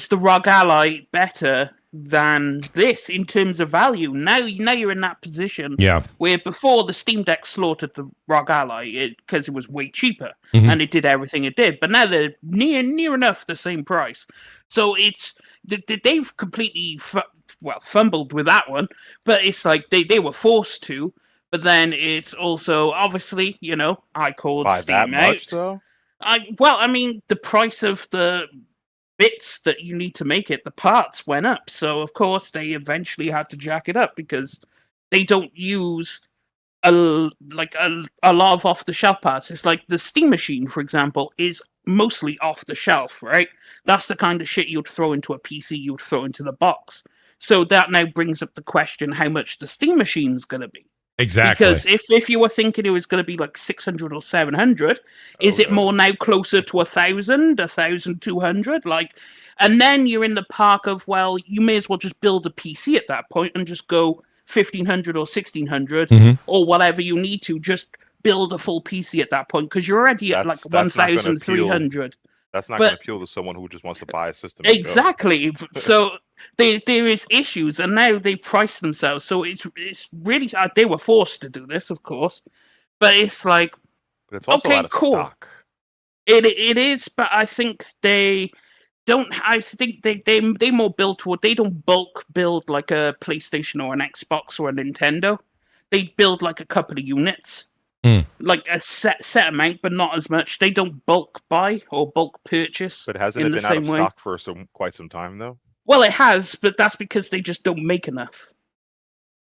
the ROG Ally better than this in terms of value? Now you're in that position where before the Steam Deck slaughtered the ROG Ally because it was way cheaper and it did everything it did, but now they're near enough the same price. So it's they've completely fumbled with that one, but it's like they were forced to. But then it's also obviously I called by Steam that much out. though. I mean the price of the bits that you need to make it, the parts went up, so of course they eventually had to jack it up because they don't use a lot of off the shelf parts. It's like the Steam Machine, for example, is mostly off the shelf, right? That's the kind of shit you'd throw into a PC, you'd throw into the box. So that now brings up the question how much the Steam Machine's going to be. Exactly. Because if you were thinking it was going to be like 600 or 700, is it more now closer to 1,000, 1,200? Like, and then you're in the park of, well, you may as well just build a PC at that point and just go 1,500 or 1,600 or whatever you need to. Just build a full PC at that point because you're already at like 1,300. That's not going to appeal to someone who just wants to buy a system. Exactly. So there is issues, and now they price themselves. So it's really they were forced to do this, of course. But it's like, but it's also out of stock. It is, but I think they don't. I think they more build toward. They don't bulk build like a PlayStation or an Xbox or a Nintendo. They build like a couple of units. Like a set amount, but not as much. They don't bulk buy or bulk purchase. But hasn't it been out of stock for quite some time, though? Well, it has, but that's because they just don't make enough.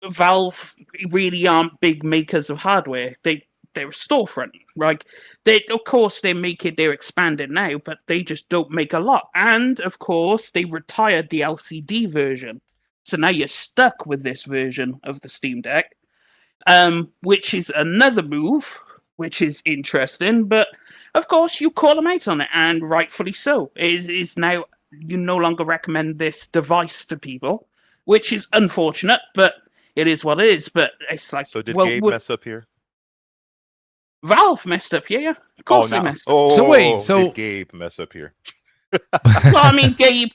Valve really aren't big makers of hardware. They're a storefront. Like of course, they're expanding now, but they just don't make a lot. And of course, they retired the LCD version, so now you're stuck with this version of the Steam Deck. Which is another move, which is interesting, but of course you call them out on it, and rightfully so. It is now you no longer recommend this device to people, which is unfortunate, but it is what it is. But it's like, so did Gabe mess up here? Valve messed up here, yeah. Of course they messed up. Did Gabe mess up here? Well, I mean, Gabe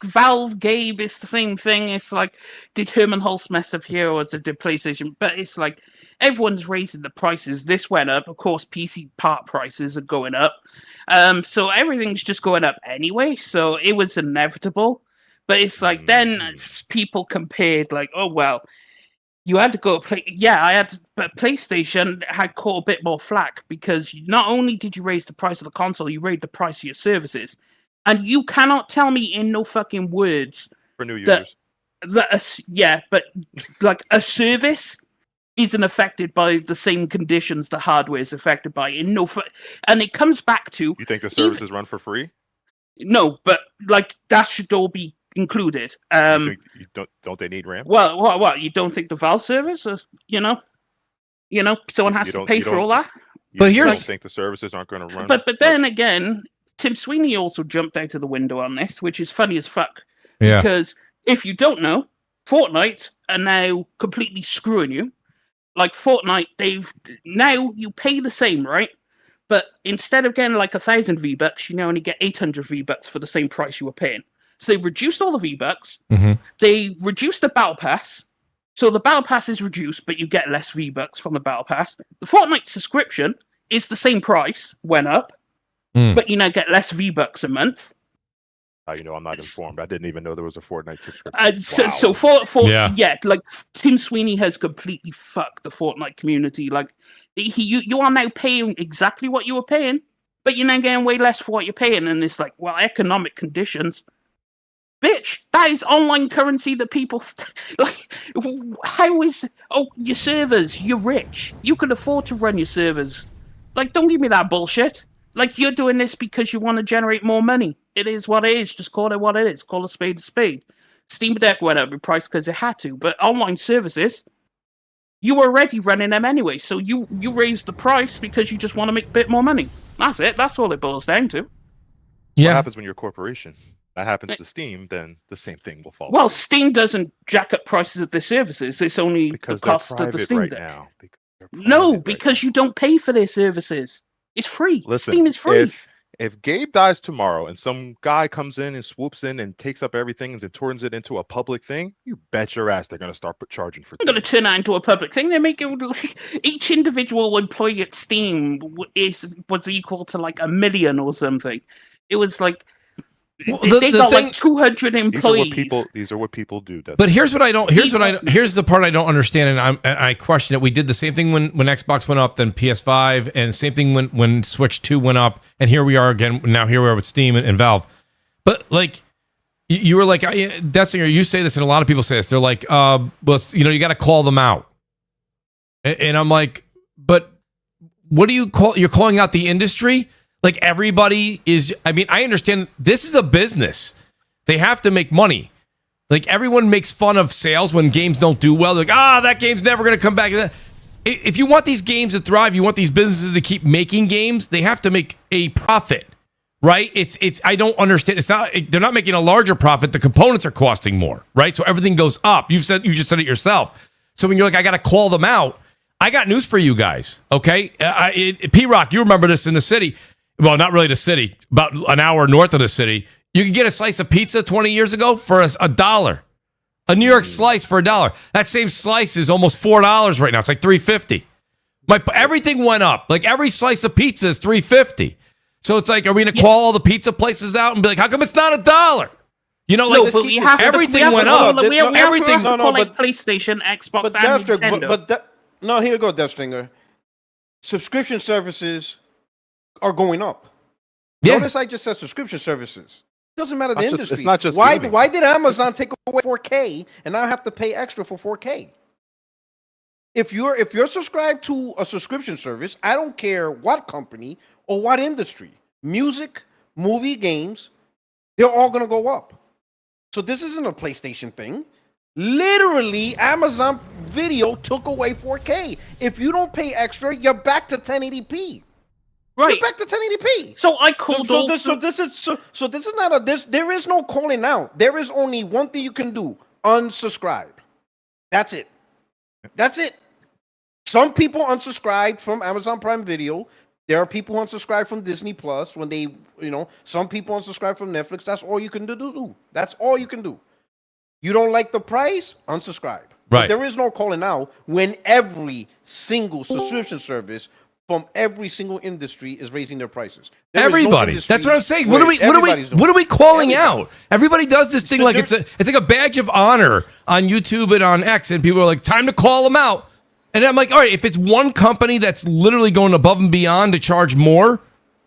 is the same thing. It's like, did Herman Hulst mess up here, or did PlayStation? But it's like, everyone's raising the prices. This went up. Of course, PC part prices are going up. So everything's just going up anyway. So it was inevitable. But it's like, then people compared, like, oh, well, you had to go play. Yeah, but PlayStation had caught a bit more flack because not only did you raise the price of the console, you raised the price of your services. And you cannot tell me in no fucking words for new users but like a service isn't affected by the same conditions the hardware is affected by. And it comes back to, you think the services run for free? No, but like that should all be included. Don't they need RAM? Well, what you don't think the Valve service, someone has to pay for all that? But you don't think the services aren't going to run? But then again, Tim Sweeney also jumped out of the window on this, which is funny as fuck. Yeah. Because if you don't know, Fortnite are now completely screwing you. Like Fortnite, now you pay the same, right? But instead of getting like 1,000 V-Bucks, you now only get 800 V-Bucks for the same price you were paying. So they reduced all the V-Bucks. They reduced the Battle Pass. So the Battle Pass is reduced, but you get less V-Bucks from the Battle Pass. The Fortnite subscription is the same price, went up. But you now get less V-Bucks a month. I'm not informed. I didn't even know there was a Fortnite subscription. Like Tim Sweeney has completely fucked the Fortnite community. Like you are now paying exactly what you were paying, but you're now getting way less for what you're paying. And it's like, well, economic conditions. Bitch, that is online currency that people like. How is your servers? You're rich. You can afford to run your servers. Like, don't give me that bullshit. Like, you're doing this because you want to generate more money. It is what it is. Just call it what it is. Call a spade a spade. Steam Deck went up in price because it had to. But online services, you were already running them anyway. So you raise the price because you just want to make a bit more money. That's it. That's all it boils down to. What Yeah. happens when you're a corporation? That happens to Steam, then the same thing will fall. Well, through. Steam doesn't jack up prices of their services. It's only because the they're cost of the private Steam right Deck. now. Because they're No, private right because now. you don't pay for their services. It's free. Listen, Steam is free. If Gabe dies tomorrow and some guy comes in and swoops in and takes up everything and turns it into a public thing, you bet your ass they're going to start charging for I'm going to things. turn that into a public thing. They make it like each individual employee at Steam was equal to like 1 million or something. It was like Well, they the got thing- like 200 employees. These are what people do. But here's what I don't. Here's the part I don't understand, and I question it. We did the same thing when Xbox went up, then PS5, and same thing when Switch 2 went up, and here we are again. Now here we are with Steam and Valve. But like, you were like, Detsinger, you say this, and a lot of people say this. They're like, well, you got to call them out, and I'm like, but what do you call? You're calling out the industry. Like everybody is, I mean, I understand this is a business. They have to make money. Like everyone makes fun of sales when games don't do well. They're like, that game's never going to come back. If you want these games to thrive, you want these businesses to keep making games, they have to make a profit, right? I don't understand. They're not making a larger profit. The components are costing more, right? So everything goes up. You just said it yourself. So when you're like, I got to call them out, I got news for you guys. Okay. P-Rock, you remember this in the city. Well, not really the city, about an hour north of the city. You could get a slice of pizza 20 years ago for $1. A New York slice for $1. That same slice is almost $4 right now. It's like $3.50. Everything went up. Like every slice of pizza is $3.50. So it's like, are we going to call all the pizza places out and be like, how come it's not $1? You know, like but we have everything went up. Everything Everything. like PlayStation, Xbox, But and Deathstroke, Nintendo. no, here you go, Deathfinger. Subscription services are going up. Yeah. Notice I just said subscription services. Doesn't matter the industry. It's not just why gaming. why did Amazon take away 4K and now I have to pay extra for 4K? If you're subscribed to a subscription service, I don't care what company or what industry, music, movie, games, they're all gonna go up. So this isn't a PlayStation thing. Literally, Amazon Video took away 4K. If you don't pay extra, you're back to 1080p. Right. You're back to 1080p. So I called This is not a there is no calling out. There is only one thing you can do: unsubscribe. That's it. That's it. Some people unsubscribed from Amazon Prime Video. There are people who unsubscribe from Disney Plus when they, some people unsubscribe from Netflix. That's all you can do. That's all you can do. You don't like the price? Unsubscribe. Right. But there is no calling out when every single subscription service from every single industry is raising their prices. There is no Everybody. industry That's what I'm saying. where What everybody's doing are we it. calling Everybody. out? Everybody does this thing So like it's like a badge of honor on YouTube and on X, and people are like, time to call them out. And I'm like, all right, if it's one company that's literally going above and beyond to charge more,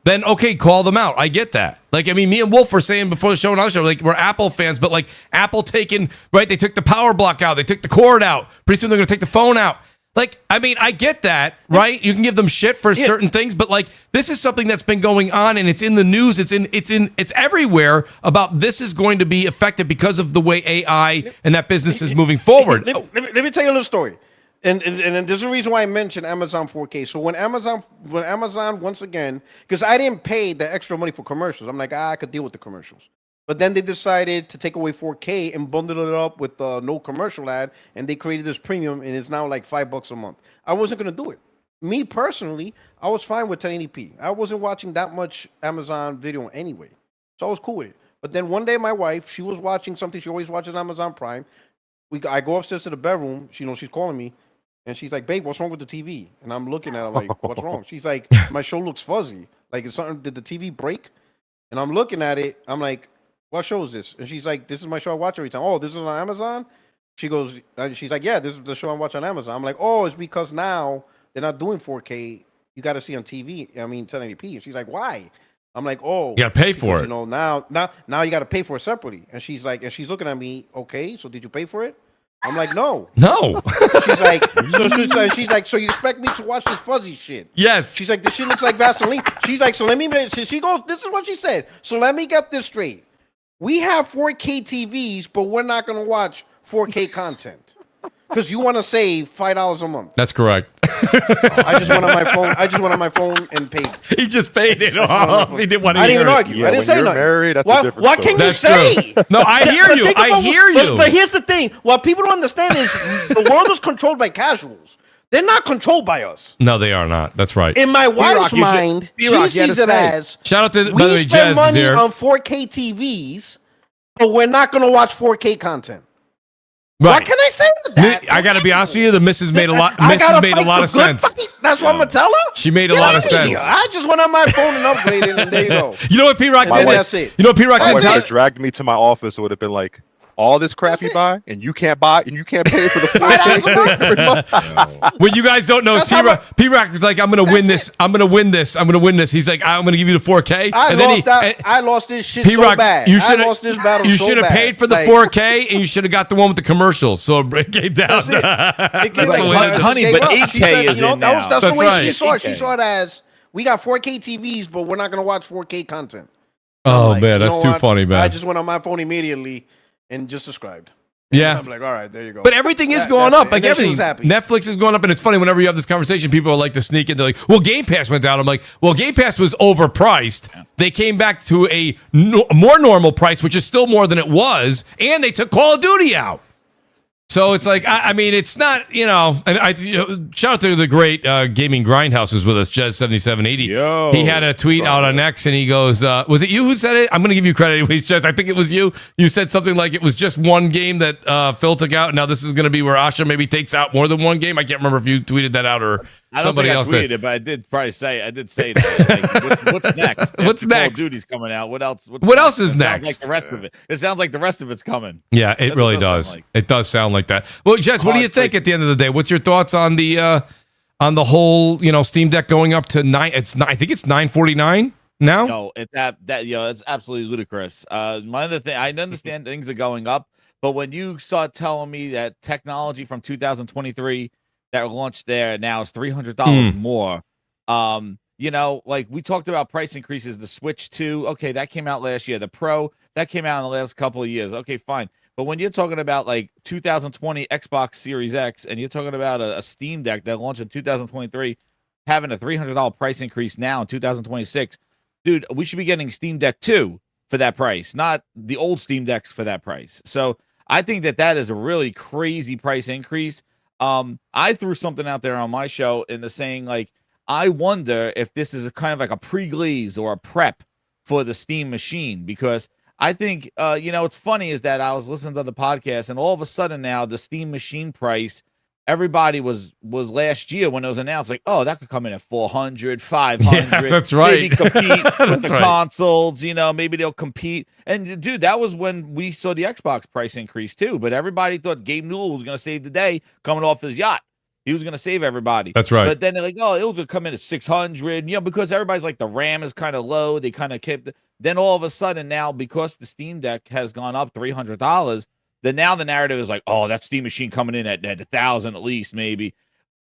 then okay, call them out. I get that. Like, I mean, me and Wolf were saying before the show and our show, like, we're Apple fans, but like Apple they took the power block out, they took the cord out. Pretty soon they're gonna take the phone out. Like, I mean, I get that, right? You can give them shit for certain things, but like, this is something that's been going on, and it's in the news. It's everywhere about this is going to be affected because of the way AI and that business is moving forward. Let me tell you a little story. And there's a reason why I mentioned Amazon 4K. So when Amazon once again, because I didn't pay the extra money for commercials, I'm like, I could deal with the commercials. But then they decided to take away 4K and bundle it up with no commercial ad, and they created this premium, and it's now like $5 a month. I wasn't gonna do it. Me personally, I was fine with 1080p. I wasn't watching that much Amazon Video anyway, so I was cool with it. But then one day, my wife, she was watching something. She always watches Amazon Prime. I go upstairs to the bedroom. She's calling me. And she's like, babe, what's wrong with the TV? And I'm looking at her like, what's wrong? She's like, my show looks fuzzy. Like, did the TV break? And I'm looking at it. I'm like, what show is this? And she's like, this is my show I watch every time. Oh, this is on Amazon? She's like, yeah, this is the show I watch on Amazon. I'm like, oh, it's because now they're not doing 4K. You got to see on TV. 1080p. And she's like, why? I'm like, oh. You got to pay for it. Now you got to pay for it separately. And she's looking at me, okay, so did you pay for it? I'm like, no. No. She's like, so you expect me to watch this fuzzy shit? Yes. She's like, this shit looks like Vaseline. She's like, so let me. She goes, this is what she said. So let me get this straight. We have 4K TVs, but we're not gonna watch 4K content. Because you want to save $5 a month. That's correct. I just went on my phone. I just went on my phone and paid. He just paid it off. He didn't want to I didn't even hear it. argue. Yeah, I didn't when say you're nothing. married, that's a What, different what story. can you That's say? true. No, I hear But you. think I about hear you. But here's the thing: what people don't understand is the world is controlled by casuals. They're not controlled by us. No, they are not. That's right. In my wife's you should- mind, B-Rock, she you had sees to it say. as Shout out to, by the we way, spend Jazz is money here. on 4K TVs, but we're not going to watch 4K content. Right. What can I say to that? I got to be honest with you. The missus made a lot. I gotta Missus made a fight lot for of good sense. fucking- That's what I'm gonna tell her. She made a Get lot out of here. sense. I just went on my phone and upgraded, and there you go. You know what P Rock And did? then that's it. You know what P Rock My did? wife Tell- would have dragged me to my office. It would have been like, all this crap you buy, and you can't buy, and you can't pay for the $4K. What you guys don't know is That's how P Rock is like, I'm gonna win this. I'm gonna win this. I'm gonna win this. He's like, I'm gonna give you the 4K. I lost this shit so P-Rock, bad. you I should lost this battle You so should have bad. paid for the Like, 4K, and you should have got the one with the commercials. So it came down. That's it. It came But like, honey, gave but up. 8K She said, is in That's now. the That's way right. she saw it. 8K. She saw it as, we got 4K TVs, but we're not going to watch 4K content. Oh Like, man, you that's know too what? funny, man. I just went on my phone immediately and just subscribed. Yeah. I'm like, all right, there you go. But everything is That- going that's up. it. Like And then she everything. was happy. Netflix is going up. And it's funny whenever you have this conversation, people are like to sneak in. They're like, well, Game Pass went down. I'm like, well, Game Pass was overpriced. They came back to a more normal price, which is still more than it was. And they took Call of Duty out. So it's like, I mean, it's not, and shout out to the great gaming grindhouse who's with us, Jez7780. Yo. He had a tweet out on X and he goes, was it you who said it? I'm going to give you credit anyways, Jez. I think it was you. You said something like it was just one game that Phil took out. Now this is going to be where Asha maybe takes out more than one game. I can't remember if you tweeted that out or I don't somebody think I else tweeted did. it, but I did say that. Like, what's next? What's After Call of next? Duty's coming out. What else? What else is It sounds next? Like the rest of it. It sounds like the rest of it's coming. Yeah, it That's really what it does does. sound like. It does sound like that. Well, Jess, what do you Hard think place. at the end of the day? What's your thoughts on the whole, Steam Deck going up to I think it's $949 now? No, it's absolutely ludicrous. My other thing, I understand things are going up, but when you start telling me that technology from 2023 that launched there now is $300 more, like we talked about price increases. The Switch 2, okay, that came out last year. The Pro, that came out in the last couple of years. Okay, fine. But when you're talking about like 2020 Xbox Series X and you're talking about a Steam Deck that launched in 2023 having a $300 price increase now in 2026, dude, we should be getting Steam Deck 2 for that price, not the old Steam Decks for that price. So I think that is a really crazy price increase. I threw something out there on my show in the saying, like, I wonder if this is a kind of like a pre-glaze or a prep for the Steam machine, because I think, what's funny is that I was listening to the podcast and all of a sudden now the Steam machine price, everybody was last year when it was announced, like, oh, that could come in at 400, 500. Yeah, that's right. Maybe compete with That's the right. consoles, maybe they'll compete. And dude, that was when we saw the Xbox price increase too. But everybody thought Gabe Newell was going to save the day coming off his yacht. He was going to save everybody. That's right. But then they're like, oh, it'll come in at 600, because everybody's like, the RAM is kind of low. They kind of kept it. Then all of a sudden now, because the Steam Deck has gone up $300, then now the narrative is like, oh, that Steam machine coming in at 1,000 at least, maybe.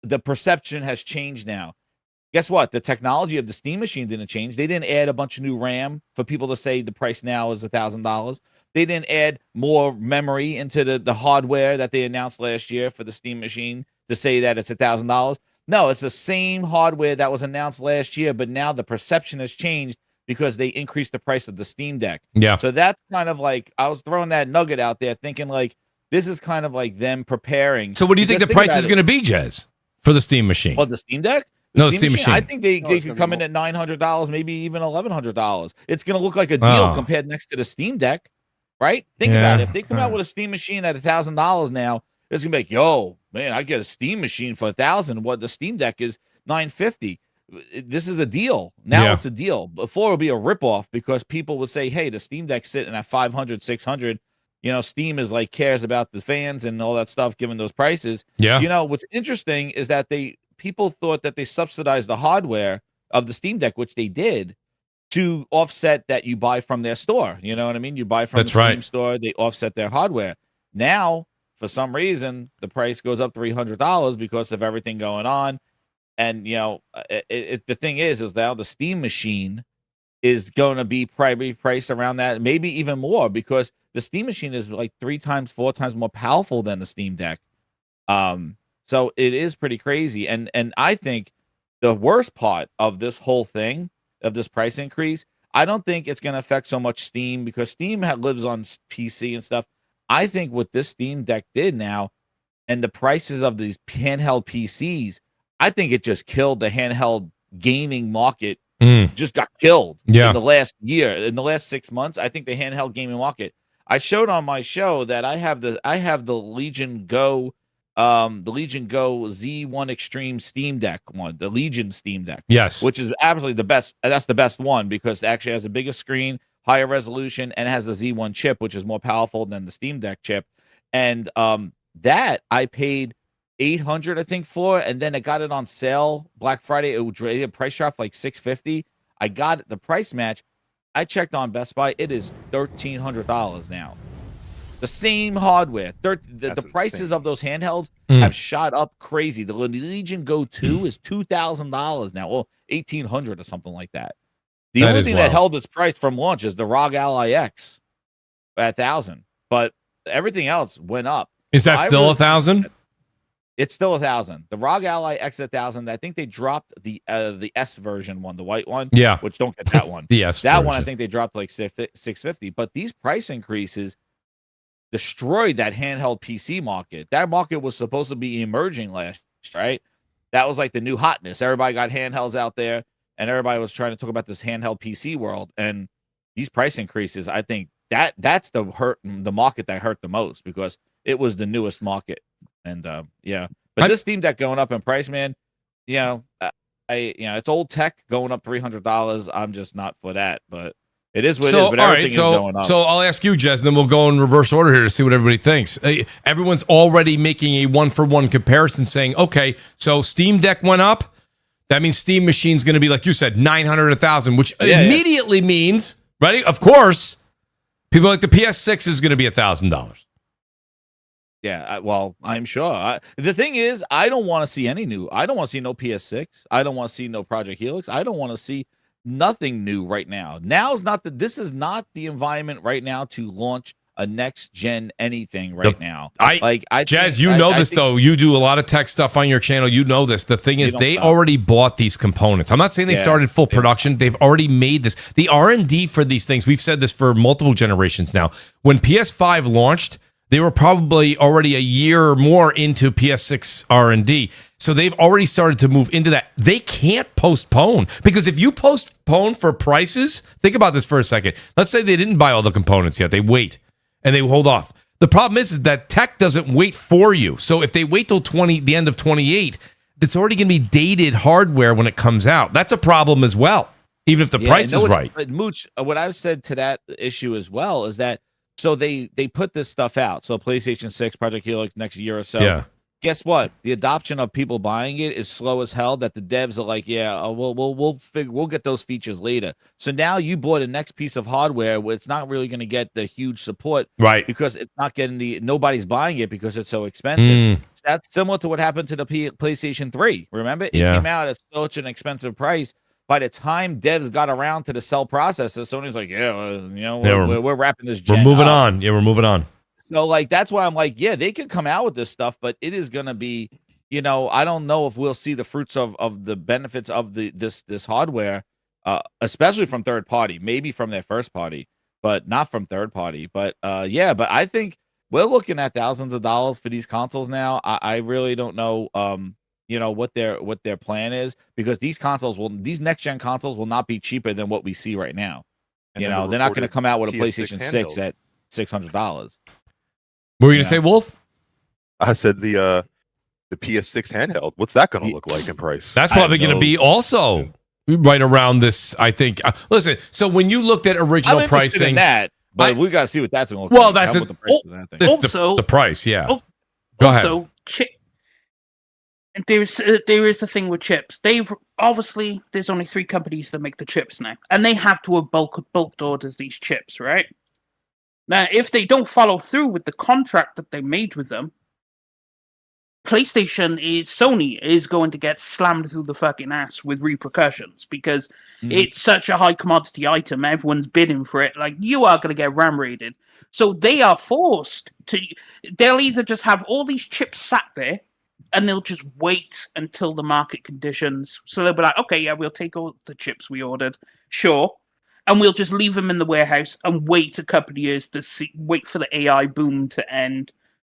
The perception has changed now. Guess what? The technology of the Steam machine didn't change. They didn't add a bunch of new RAM for people to say the price now is $1,000. They didn't add more memory into the hardware that they announced last year for the Steam machine to say that it's $1,000. No, it's the same hardware that was announced last year, but now the perception has changed because they increased the price of the Steam Deck. Yeah. So that's kind of like, I was throwing that nugget out there thinking like, this is kind of like them preparing. So what do you think the price is going to be, Jez, for the Steam machine? Well, the Steam Deck? No, the Steam machine. I think they it's could gonna come be in at $900, maybe even $1,100. It's going to look like a deal compared next to the Steam Deck, right? Think about it. If they come out with a Steam machine at $1,000 now, it's going to be like, yo, man, I get a Steam machine for $1,000. What the Steam Deck is $950. This is a deal. Now it's a deal. Before it would be a ripoff because people would say, hey, the Steam Deck's sitting at 500, 600. Steam is like cares about the fans and all that stuff, given those prices. Yeah. What's interesting is that people thought that they subsidized the hardware of the Steam Deck, which they did, to offset that you buy from their store. You know what I mean? You buy from the Steam store, they offset their hardware. Now, for some reason, the price goes up $300 because of everything going on. And, the thing is now the Steam machine is going to be probably priced around that, maybe even more, because the Steam machine is like 3 times, 4 times more powerful than the Steam Deck. So it is pretty crazy. And I think the worst part of this whole thing, of this price increase, I don't think it's going to affect so much Steam, because Steam lives on PC and stuff. I think what this Steam Deck did now, and the prices of these handheld PCs, I think it just killed the handheld gaming market. Just got killed in the last year. In the last 6 months, I think the handheld gaming market. I showed on my show that I have the Legion Go, Z1 Extreme Steam Deck one, the Legion Steam Deck. Yes, which is absolutely the best. That's the best one because it actually has a bigger screen, higher resolution, and it has the Z1 chip, which is more powerful than the Steam Deck chip. And that I paid $800, I think, for, and then I got it on sale Black Friday. It price drop like $650. I got the price match. I checked on Best Buy. It is $1,300 now. The same hardware. The prices of those handhelds have shot up crazy. The Legion Go 2 is $2,000 now, or $1,800 or something like that. The only thing that held its price from launch is the ROG Ally X at $1,000, but everything else went up. Is that still $1,000? It's still $1,000. The ROG Ally X at $1,000. I think they dropped the S version one, the white one. Yeah, which don't get that one. The S that version. one I think they dropped like $650. But these price increases destroyed that handheld PC market. That market was supposed to be emerging last year, right? That was like the new hotness. Everybody got handhelds out there, and everybody was trying to talk about this handheld PC world. And these price increases, I think that's the market that hurt the most, because it was the newest market. And but this Steam Deck going up in price, man, it's old tech going up $300. I'm just not for that, but it is what it is. But everything is going up. So I'll ask you, Jez, and then we'll go in reverse order here to see what everybody thinks. Everyone's already making a 1-for-1 comparison, saying, okay, so Steam Deck went up. That means Steam Machine's going to be, like you said, $900, $1,000, which immediately means, right? Of course, people like the PS6 is going to be $1,000. Yeah, well, I'm sure. The thing is, I don't want to see any new. I don't want to see no PS6. I don't want to see no Project Helix. I don't want to see nothing new right now. This is not the environment right now to launch a next gen anything right now. Jazz, though. You do a lot of tech stuff on your channel. You know this. The thing is, they already bought these components. I'm not saying they started full production. They've already made this. The R&D for these things, we've said this for multiple generations now. When PS5 launched, they were probably already a year or more into PS6 R&D. So they've already started to move into that. They can't postpone, because if you postpone for prices, think about this for a second. Let's say they didn't buy all the components yet. They wait and they hold off. The problem is that tech doesn't wait for you. So if they wait till the end of 28, it's already going to be dated hardware when it comes out. That's a problem as well, even if the price is right. But Mooch, what I've said to that issue as well is that, so they put this stuff out. So PlayStation 6, Project Helix next year or so. Yeah. Guess what? The adoption of people buying it is slow as hell. That the devs are like, we'll get those features later. So now you bought a next piece of hardware where it's not really going to get the huge support, right? Because it's not getting nobody's buying it because it's so expensive. That's similar to what happened to the PlayStation 3. Remember, it came out at such an expensive price. By the time devs got around to the cell processor, Sony's like, we're wrapping this gen We're moving up. on. Yeah, we're moving on. So, that's why I'm like, they could come out with this stuff, but it is going to be, I don't know if we'll see the fruits of the benefits of this hardware, especially from third party, maybe from their first party, but not from third party. But but I think we're looking at thousands of dollars for these consoles now. I really don't know, what their plan is, because these next gen consoles will not be cheaper than what we see right now. They're not going to come out with a PlayStation 6 at $600. What were you going to say, Wolf? I said the PS6 handheld. What's that going to look like in price? That's probably going to be also right around this, I think. Listen, so when you looked at original pricing, in that, but we got to see what that's going to look like. Well, that's the price, yeah. Go ahead. Also, there is a thing with chips. There's only 3 companies that make the chips now, and they have to have bulk orders these chips, right? Now, if they don't follow through with the contract that they made with them, Sony is going to get slammed through the fucking ass with repercussions, because It's such a high commodity item. Everyone's bidding for it. Like, you are going to get RAM raided. So they are forced to. They'll either just have all these chips sat there, and they'll just wait until the market conditions. So they'll be like, okay, yeah, we'll take all the chips we ordered, sure, and we'll just leave them in the warehouse and wait a couple of years to wait for the AI boom to end.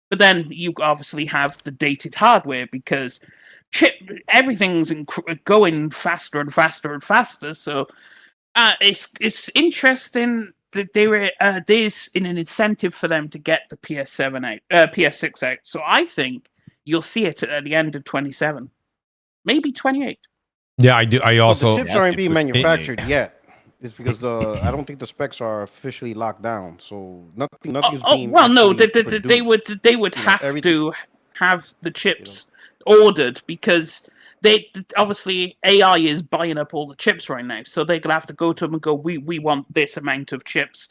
But then you obviously have the dated hardware because everything's going faster and faster and faster. So it's interesting that there's an incentive for them to get the PS6 out. So I think you'll see it at the end of 27, maybe 28. Yeah, I do. I also the chips aren't being manufactured yet. It's because I don't think the specs are officially locked down. So nothing's being. Well, no, they produced. would have to have the chips ordered because they obviously AI is buying up all the chips right now. So they're gonna have to go to them and go, we want this amount of chips,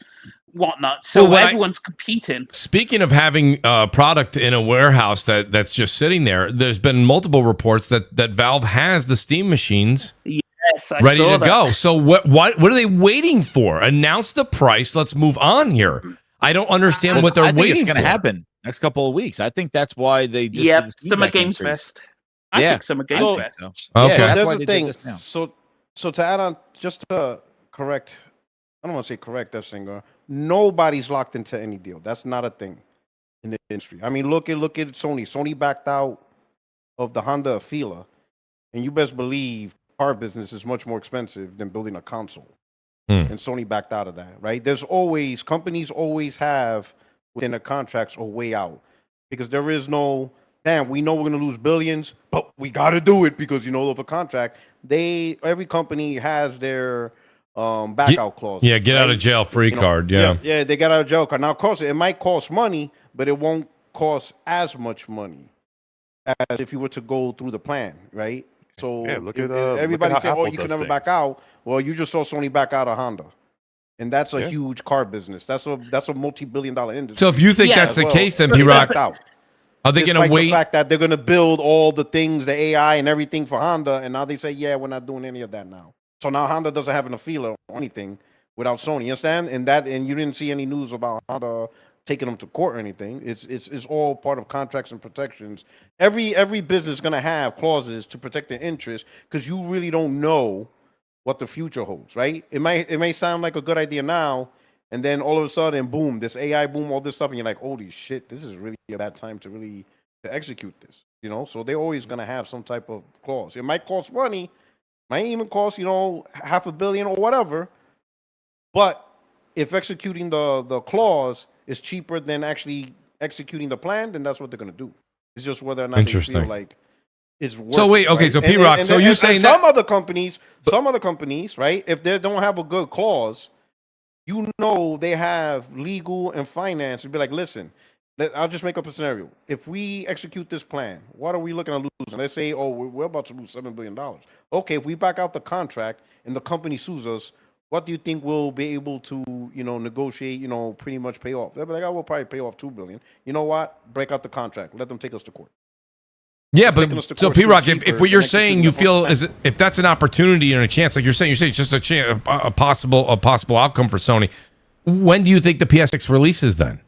whatnot. So everyone's competing. Speaking of having a product in a warehouse that's just sitting there, there's been multiple reports that Valve has the Steam machines ready to go. So what are they waiting for? Announce the price. Let's move on here. I don't understand what they're waiting for. I think it's going to happen next couple of weeks. I think that's why they just Summer Games Fest. I think Summer Games Fest. So. Okay, there's the thing. So to add on, just to correct, I don't want to say correct that singer. Nobody's locked into any deal. That's not a thing in the industry. I mean, look at Sony. Sony backed out of the Honda Afeela, and you best believe car business is much more expensive than building a console. And Sony backed out of that, right? Companies always have within their contracts a way out because there is no, damn, we know we're going to lose billions, but we got to do it because, of a contract. Every company has their back out clause. Yeah, get out of jail free card. Yeah, they get out of jail card. Now, of course, it might cost money, but it won't cost as much money as if you were to go through the plan, right? So everybody say, "Oh, you can never back out." Well, you just saw Sony back out of Honda, and that's a huge car business. That's a multi-billion-dollar industry. So if you think that's the case, then P-Rock, are they going to wait? The fact that they're going to build all the things, the AI and everything for Honda, and now they say, "Yeah, we're not doing any of that now." So now Honda doesn't have an Afeela or anything without Sony. You understand? And you didn't see any news about Honda taking them to court or anything. It's all part of contracts and protections. Every business is going to have clauses to protect their interests because you really don't know what the future holds, right? It may sound like a good idea now, and then all of a sudden, boom, this AI boom, all this stuff, and you're like, holy shit, this is really a bad time to execute this, So they're always going to have some type of clause. It might cost money, might even cost, $500 million or whatever, but if executing the clause is cheaper than actually executing the plan, then that's what they're going to do. It's just whether or not they feel like it's worth. So wait, okay, right? So P-Rock, so you're saying that some other companies, right? If they don't have a good clause, they have legal and finance. It'd be like, listen, I'll just make up a scenario. If we execute this plan, what are we looking at losing? Let's say, we're about to lose $7 billion. Okay, if we back out the contract and the company sues us, what do you think we'll be able to, negotiate, pretty much pay off? They'll be like, we'll probably pay off $2 billion. You know what? Break out the contract. Let them take us to court. Yeah, but so P-Rock, if what you're saying you feel is if that's an opportunity and a chance, like you're saying it's just a chance, a possible outcome for Sony. When do you think the PS6 releases then?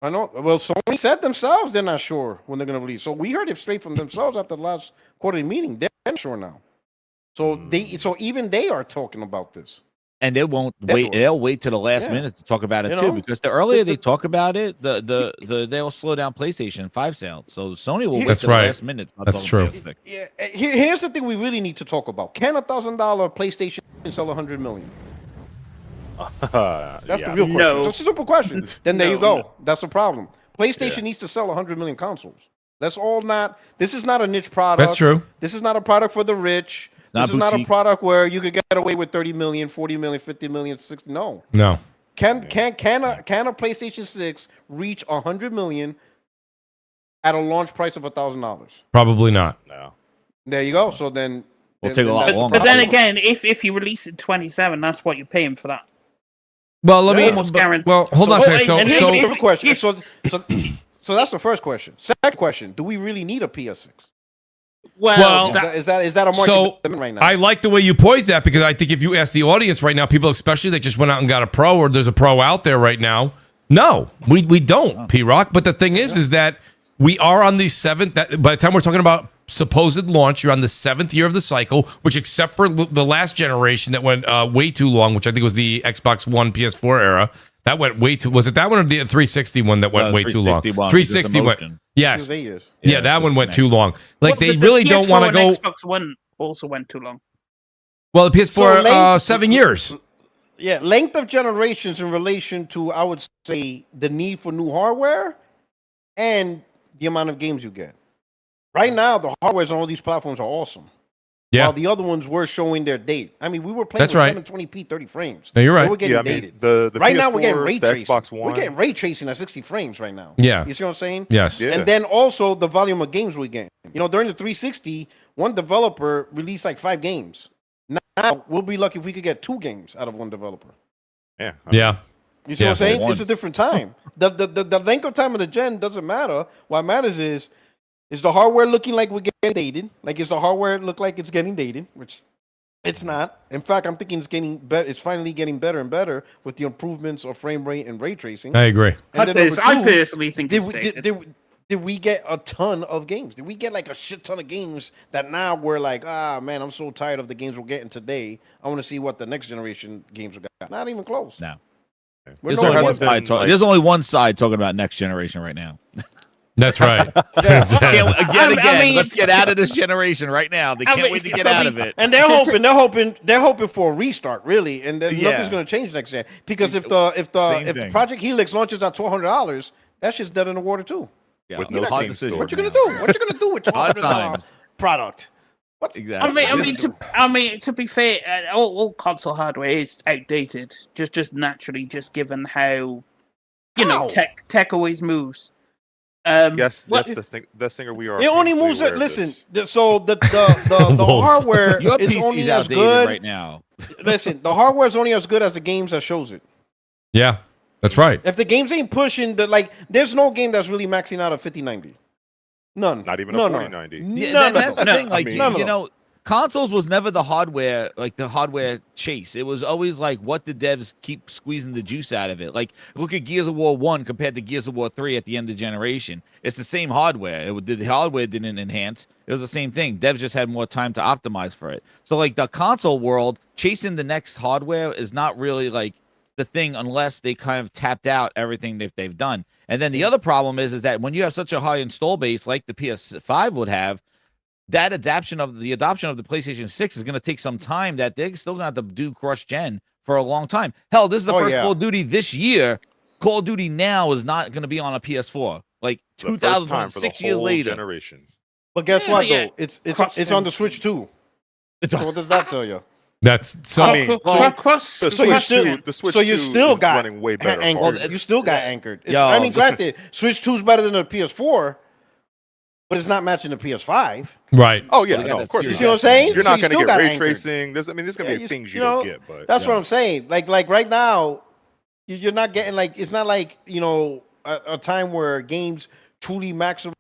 I know. Well, Sony said themselves they're not sure when they're going to release. So we heard it straight from themselves after the last quarterly meeting. They're not sure now. So even they are talking about this. And they won't wait. They'll wait to the last minute to talk about it too, because the earlier they talk about it, they'll slow down PlayStation 5 sales. So Sony will wait to the last minute. That's true. Yeah. Here's the thing we really need to talk about: can $1,000 PlayStation sell 100 million? That's the real question. No. It's a simple question. Then there you go. No. That's the problem. PlayStation needs to sell 100 million consoles. That's all. This is not a niche product. That's true. This is not a product for the rich. This is not a product where you could get away with 30 million, 40 million, 50 million, 60. No. Can a PlayStation 6 reach 100 million at a launch price of $1,000? Probably not. No. There you go. So then we'll take a lot longer. But then again, if you release it 27, that's what you're paying for that. Well, let me. Well, hold on a second. So question. So that's the first question. Second question: do we really need a PS6? Well, Well, Is that a market So right now? I like the way you poised that because I think if you ask the audience right now, people especially that just went out and got a pro or there's a pro out there right now, no, we don't, P-Rock. But the thing is that we are on the 7th. By the time we're talking about supposed launch, you're on the 7th year of the cycle, which except for the last generation that went way too long, which I think was the Xbox One, PS4 era. That went way too. Was it that one or the 360 one that went way too long? 360 went. Yes. Yeah, that one went too long. Like they really don't want to go. Xbox One also went too long. Well, the PS4 So 7 years. Yeah, length of generations in relation to, I would say, the need for new hardware and the amount of games you get. Right now, the hardwares on all these platforms are awesome. Yeah. While the other ones were showing their date. I mean, we were playing That's with right. 720p 30 frames. No, you're right. We're getting Yeah, I mean, dated. the Right PS4, now, we're getting ray the tracing. Xbox One. We're getting ray tracing at 60 frames right now. Yeah. You see what I'm saying? Yes. Yeah. And then also the volume of games we get. You know, during the 360, one developer released like 5 games. Now, we'll be lucky if we could get 2 games out of one developer. Yeah. Yeah. You see Yeah. what I'm saying? One. It's a different time. The length of time of the gen doesn't matter. What matters is the hardware looking like we're getting dated? Like, is the hardware look like it's getting dated? Which it's not. In fact, I'm thinking it's getting better. It's finally getting better and better with the improvements of frame rate and ray tracing. I agree. And then number I two, personally think did it's we, dated. did we get a ton of games? Did we get like a shit ton of games that now we're like, man, I'm so tired of the games we're getting today. I want to see what the next generation games we got. Not even close. No. We're There's nowhere only, near one that. side talk- there's only one side talking about next generation right now. That's right. Again, mean- let's get out of this generation right now. They can't wait to get out of it. And they're hoping for a restart, really, and then nothing's going to change next year. Because if the Project Helix launches at $1,200, that shit's dead in the water too. Yeah, With no no hard Steam decision. store. What you gonna do? What you gonna do with Hard $1,200 times. product? Exactly. I mean, to be fair, all console hardware is outdated. Just naturally, just given how, you know, How? tech always moves. Yes, what- that's the thing we are. It only painfully moves. aware of Listen, this. so the Wolf. hardware Your is PC's only as outdated good. right now. Listen, the hardware is only as good as the games that shows it. Yeah. That's right. If the games ain't pushing there's no game that's really maxing out at 5090. None. Not even a None. 4090. Yeah, None of that's the them. thing. Like, I mean- None of you them. know, consoles was never the hardware chase. It was always like, what the devs keep squeezing the juice out of it. Like, look at Gears of War 1 compared to Gears of War 3 at the end of the generation. It's the same hardware. The hardware didn't enhance. It was the same thing. Devs just had more time to optimize for it. So, like, the console world, chasing the next hardware is not really, like, the thing unless they kind of tapped out everything that they've done. And then the other problem is that when you have such a high install base like the PS5 would have, that adoption of the PlayStation 6 is going to take some time. That they're still going to have to do cross-gen for a long time. Hell, this is the first Call of Duty this year. Call of Duty now is not going to be on a PS4. Like The first time for the 6 years whole later. generation. But guess Yeah, what yeah. though? It's on the Switch too. So what does that tell you? That's so. I mean, cross. So you still, the Switch so you 2 still is got running way better. anchored. hardware. You still got anchored. Yo, I mean, just- granted, Switch 2 is better than the PS4, but it's not matching the PS5. Right. Oh yeah, Well, they got no, that of course. You serious see what I'm saying? You're So not you going to still get got ray anchored. tracing. There's going to be things you you don't know, get, but That's what I'm saying. Like right now, you're not getting it's not like a time where games truly maximize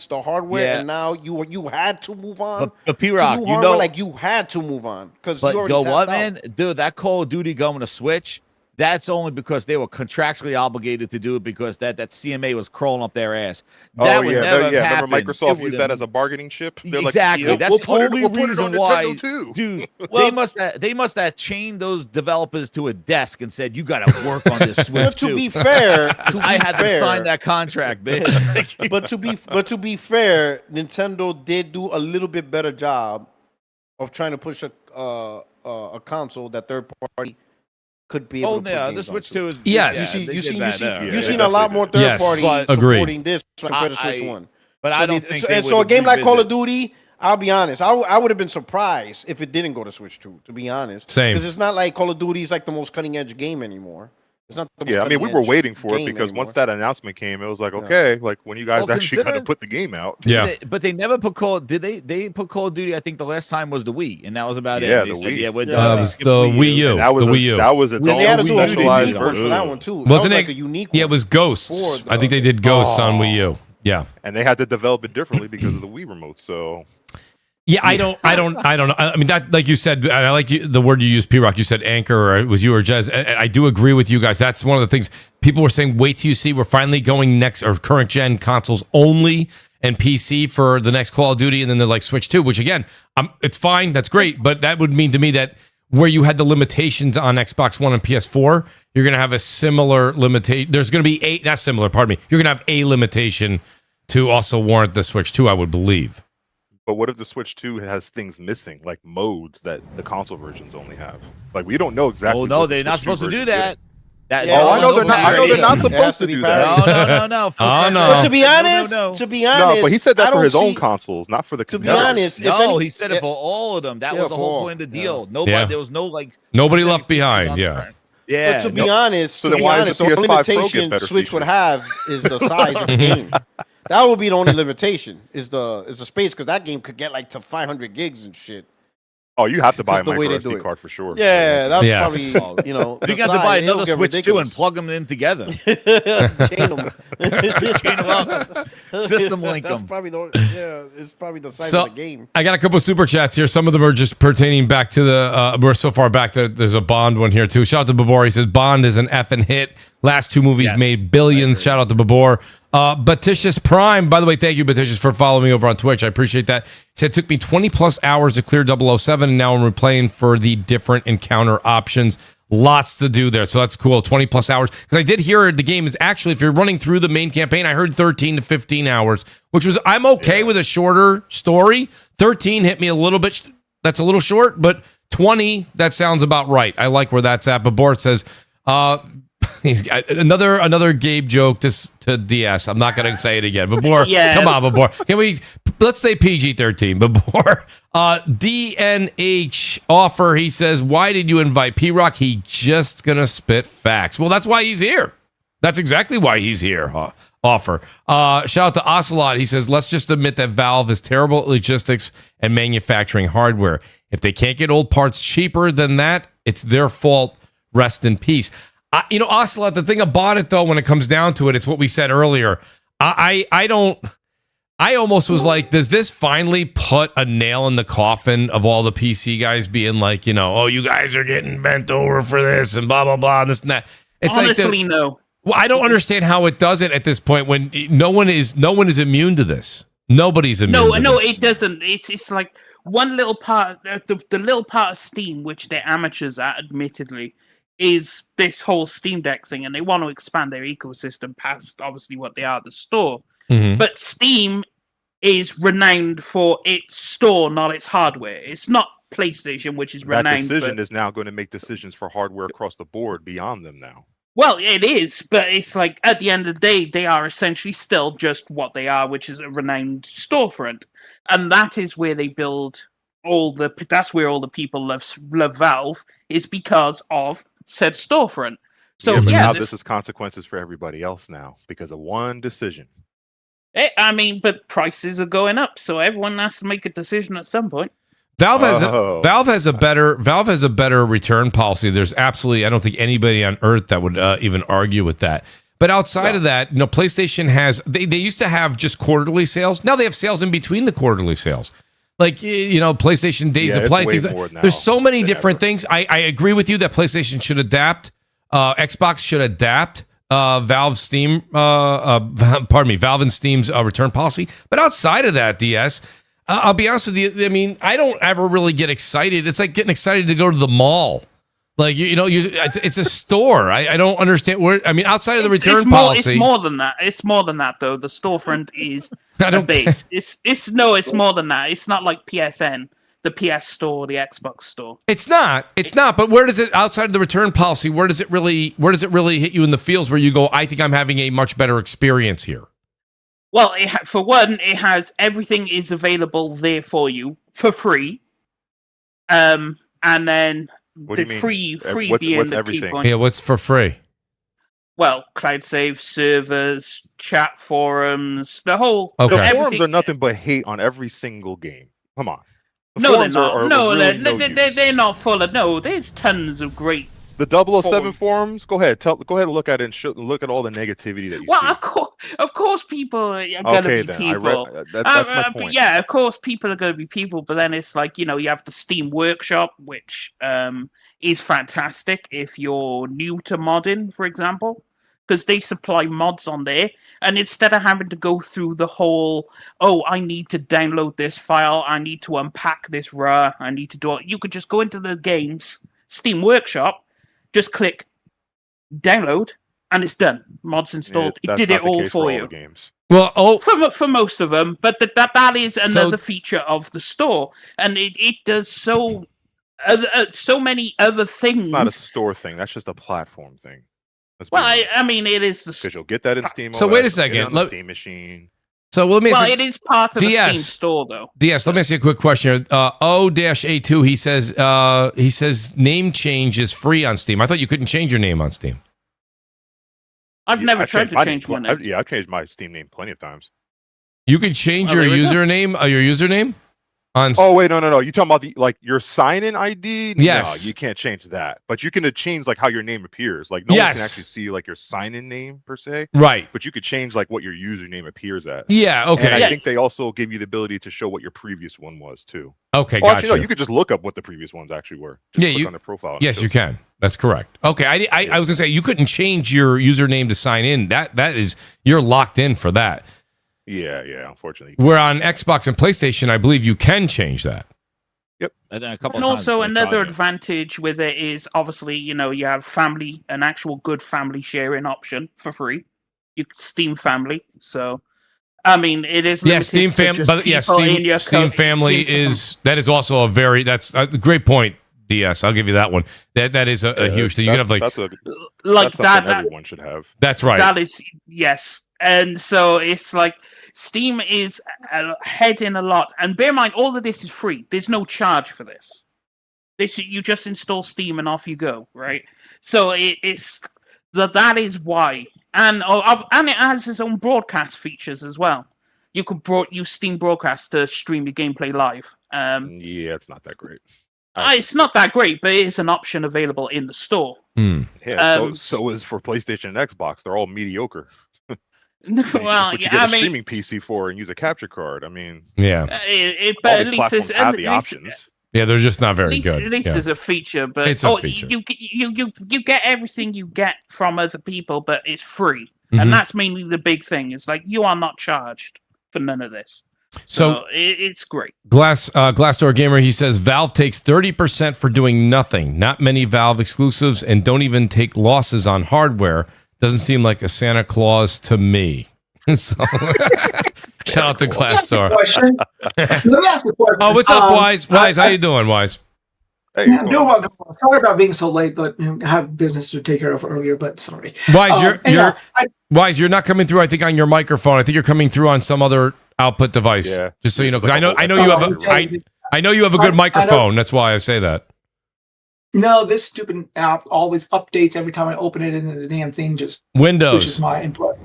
the hardware, Yeah. and now you had to move on. But to P-Rock, new you hardware, know, like you had to move on because but you already go tapped what, out. man? Dude, that Call of Duty going to Switch, that's only because they were contractually obligated to do it because that CMA was crawling up their ass. That would never have Remember happened. Microsoft It used would that have- as a bargaining chip. They're Exactly. Like, That's we'll the put only it, we'll put it reason on why, Nintendo too. dude. Well- they must have chained those developers to a desk and said, "You got to work on this But Switch to too." be fair, I had to sign that contract, bitch. but to be fair, Nintendo did do a little bit better job of trying to push a console that third party could be able Oh to put yeah, games the Switch onto. 2 is. Yes. yeah, You they see, did you that see, there. you've Yeah, seen a lot more third Yes, parties agreed. supporting this compared to Switch One. But So I don't think. and they so a would game like Call of revisit- Duty, I'll be honest, I would have been surprised if it didn't go to Switch 2, to be honest. Same. Because it's not like Call of Duty is like the most cutting edge game anymore. It's not the most Yeah, I mean, we were cutting-edge waiting for it game because anymore. once that announcement came, it was like, okay, like when you guys Well, actually kind of considering- put the game out. Yeah. But they never put Call. Did they? They put Call of Duty. I think the last time was the Wii, and that was about Yeah, it. They the said, Wii. Yeah, we're Yeah. done. It was Skip the Wii U. And that was The Wii U. That was its And they had own to do a specialized unique one for that version. one too. Wasn't that was it? like a unique Yeah, it one was Ghosts. for the- I think they did Ghosts on Wii U. Yeah. And they had to develop it differently because of the Wii remote. So Yeah, I don't know. I mean, that, like you said, I like the word you used, P-Rock. You said anchor, or it was you or Jez. And I do agree with you guys. That's one of the things people were saying. Wait till you see we're finally going next or current gen consoles only and PC for the next Call of Duty, and then they're like Switch 2, which again, it's fine. That's great, but that would mean to me that where you had the limitations on Xbox One and PS4, you're going to have a similar limitation. There's going to be not similar. Pardon me. You're going to have a limitation to also warrant the Switch 2, I would believe. But what if the Switch 2 has things missing, like modes that the console versions only have? Like, we don't know exactly. Oh no, what the they're not Switch 2 supposed to do version's that. I know they're not. I know they're not supposed to do that. No. Oh, no. But to be honest, No, but he said that I for don't his own see- consoles, not for the. To be computers. honest, No, he said it for all of them. That Yeah, was the for whole all. point of the deal. Yeah. Nobody, Yeah. there was no like Nobody specific left behind, features yeah. on certain- Yeah. But to be honest, So then why does the only PS5 Pro get limitation better Switch would features? have is the size of the game. That would be the only limitation. Is the space, because that game could get like to 500 gigs and shit. Oh, you have to buy a Because the way micro they do SD it. card for sure. Yeah, that's Yes. probably You the got to size, buy it'll another get Switch 2 and ridiculous. plug them in together. Chain them. Chain 'em up. System link That's 'em. probably it's probably the size So- of the game. I got a couple of super chats here. Some of them are just pertaining back to the. We're so far back that there's a Bond one here too. Shout out to Babor. He says Bond is an effing hit. Last two movies Yes, made billions. Shout out to Babor. Batitius Prime. By the way, thank you, Batitius, for following me over on Twitch. I appreciate that. He said it took me 20 plus hours to clear 007, and now I'm replaying for the different encounter options. Lots to do there, so that's cool. 20 plus hours, because I did hear the game is actually, if you're running through the main campaign, I heard 13 to 15 hours, which was, I'm okay with a shorter story. 13 hit me a little bit. That's a little short, but 20, that sounds about right. I like where that's at. But Bort says, he's got another Gabe joke to DS. I'm not going to say it again. Babor, Yeah. come on, Babor. Let's say PG-13. Babor, DNH offer. He says, why did you invite P-Rock? He just going to spit facts. Well, that's why he's here. That's exactly why he's here. Offer. Shout out to Ocelot. He says, let's just admit that Valve is terrible at logistics and manufacturing hardware. If they can't get old parts cheaper than that, it's their fault. Rest in peace. Ocelot, the thing about it, though, when it comes down to it, it's what we said earlier. I almost was like, does this finally put a nail in the coffin of all the PC guys being like, oh, you guys are getting bent over for this and blah, blah, blah, and this and that. It's Honestly, no. Well, I don't understand how it does it at this point when no one is immune to this. Nobody's immune to No, this. it doesn't. It's like one little part, the little part of Steam, which they're amateurs at, admittedly, is this whole Steam Deck thing, and they want to expand their ecosystem past, obviously, what they are, the store. Mhm. But Steam is renowned for its store, not its hardware. It's not PlayStation, which is That renowned. decision for... is now going to make decisions for hardware across the board beyond them now. Well, it is, but it's like, at the end of the day, they are essentially still just what they are, which is a renowned storefront. And that is where they build that's where all the people love Valve, is because of said storefront. So, but yeah, now this is consequences for everybody else now because of one decision. but prices are going up, so everyone has to make a decision at some point. Valve has a better return policy. There's absolutely, I don't think anybody on earth that would even argue with that. But outside of that, PlayStation has, they used to have just quarterly sales. Now they have sales in between the quarterly sales. Like, PlayStation Days of Play. There's so many different things. I agree with you that PlayStation should adapt. Xbox should adapt Valve and Steam's return policy. But outside of that, DS, I'll be honest with you. I mean, I don't ever really get excited. It's like getting excited to go to the mall. Like, it's a store. I don't understand where. I mean, outside of the return policy, it's more than that. It's more than that, though. The storefront is I don't a base. It's more than that. It's not like PSN, the PS Store, the Xbox Store. It's not. But where does it, outside of the return policy, where does it really hit you in the feels where you go, I think I'm having a much better experience here? Well, for one, it has everything is available there for you for free. And then What the do you mean? free What's being the everything? key point. Yeah, what's for free? Well, cloud save servers, chat forums, the whole. Okay. The forums everything- are nothing but hate on every single game. Come on. The No, they're forums not. are No, really no use. they're not full of. No, there's tons of great The 007 forums. Go ahead and look at it and look at all the negativity that you Well, see. of course, people are going to be people. That's my point. But yeah, of course, people are going to be people. But then it's like, you know, you have the Steam Workshop, which is fantastic if you're new to modding, for example, because they supply mods on there. And instead of having to go through the whole, oh, I need to download this file, I need to unpack this RAR, I need to do it, you could just go into the game's Steam Workshop, just click download, and it's done. Mods installed. Yeah, it did it all for you. Games. Well, for most of them, but that is another feature of the store, and it does so many other things. It's not a store thing. That's just a platform thing. Well, I mean, it is the because you'll get that in Steam. So OS, wait a second. Steam machine. So let me. Well, it is part of the Steam store, though. DS, let me ask you a quick question. O-A2, he says name change is free on Steam. I thought you couldn't change your name on Steam. I've never tried to change my name. I've changed my Steam name plenty of times. You can change your username. Your username. Oh wait, no. You talking about your sign-in ID? Yes. No, you can't change that. But you can change how your name appears. Like no one can actually see your sign-in name per se. Right. But you could change what your username appears as. Yeah. Okay. And I think they also give you the ability to show what your previous one was too. Okay. Gotcha. Actually, no, you could just look up what the previous ones actually were. Just click on their profile. Yes, you can. That's correct. Okay. I was gonna say you couldn't change your username to sign in. That is you're locked in for that. Yeah. Unfortunately. Where on Xbox and PlayStation, I believe you can change that. Yep. And also another advantage with it is obviously, you know, you have an actual good family sharing option for free. You Steam Family. So, I mean, it is Steam Family. But Steam Family is also that's a great point. DS, I'll give you that one. That is a huge thing. You can have that's that everyone should have. That's right. That is yes, and so it's like Steam is ahead in a lot. And bear in mind, all of this is free. There's no charge for this. You just install Steam and off you go, right? So it's that is why, and it has its own broadcast features as well. You could use Steam Broadcast to stream your gameplay live. Yeah, it's not that great. It's not that great, but it is an option available in the store. Yeah, so is for PlayStation and Xbox. They're all mediocre. Well, you get a streaming PC for and use a capture card. I mean, yeah, but at least it's have the options. Yeah, they're just not very good. At least it's a feature, but it's a feature. You get everything you get from other people, but it's free, and that's mainly the big thing. It's like you are not charged for none of this. So it's great. Glassdoor Gamer, he says Valve takes 30% for doing nothing. Not many Valve exclusives, and don't even take losses on hardware. Doesn't seem like a Santa Claus to me. So, shout out to Glassdoor. Let me ask you a question. Oh, what's up, Wise? Wise, how you doing, Wise? Hey, doing well. Sorry about being so late, but I have business to take care of earlier. But sorry, Wise, Wise, you're not coming through. I think on your microphone. I think you're coming through on some other output device. Yeah. Just so you know, because I know you have a good microphone. That's why I say that. No, this stupid app always updates every time I open it, and the damn thing just Windows. pushes my input.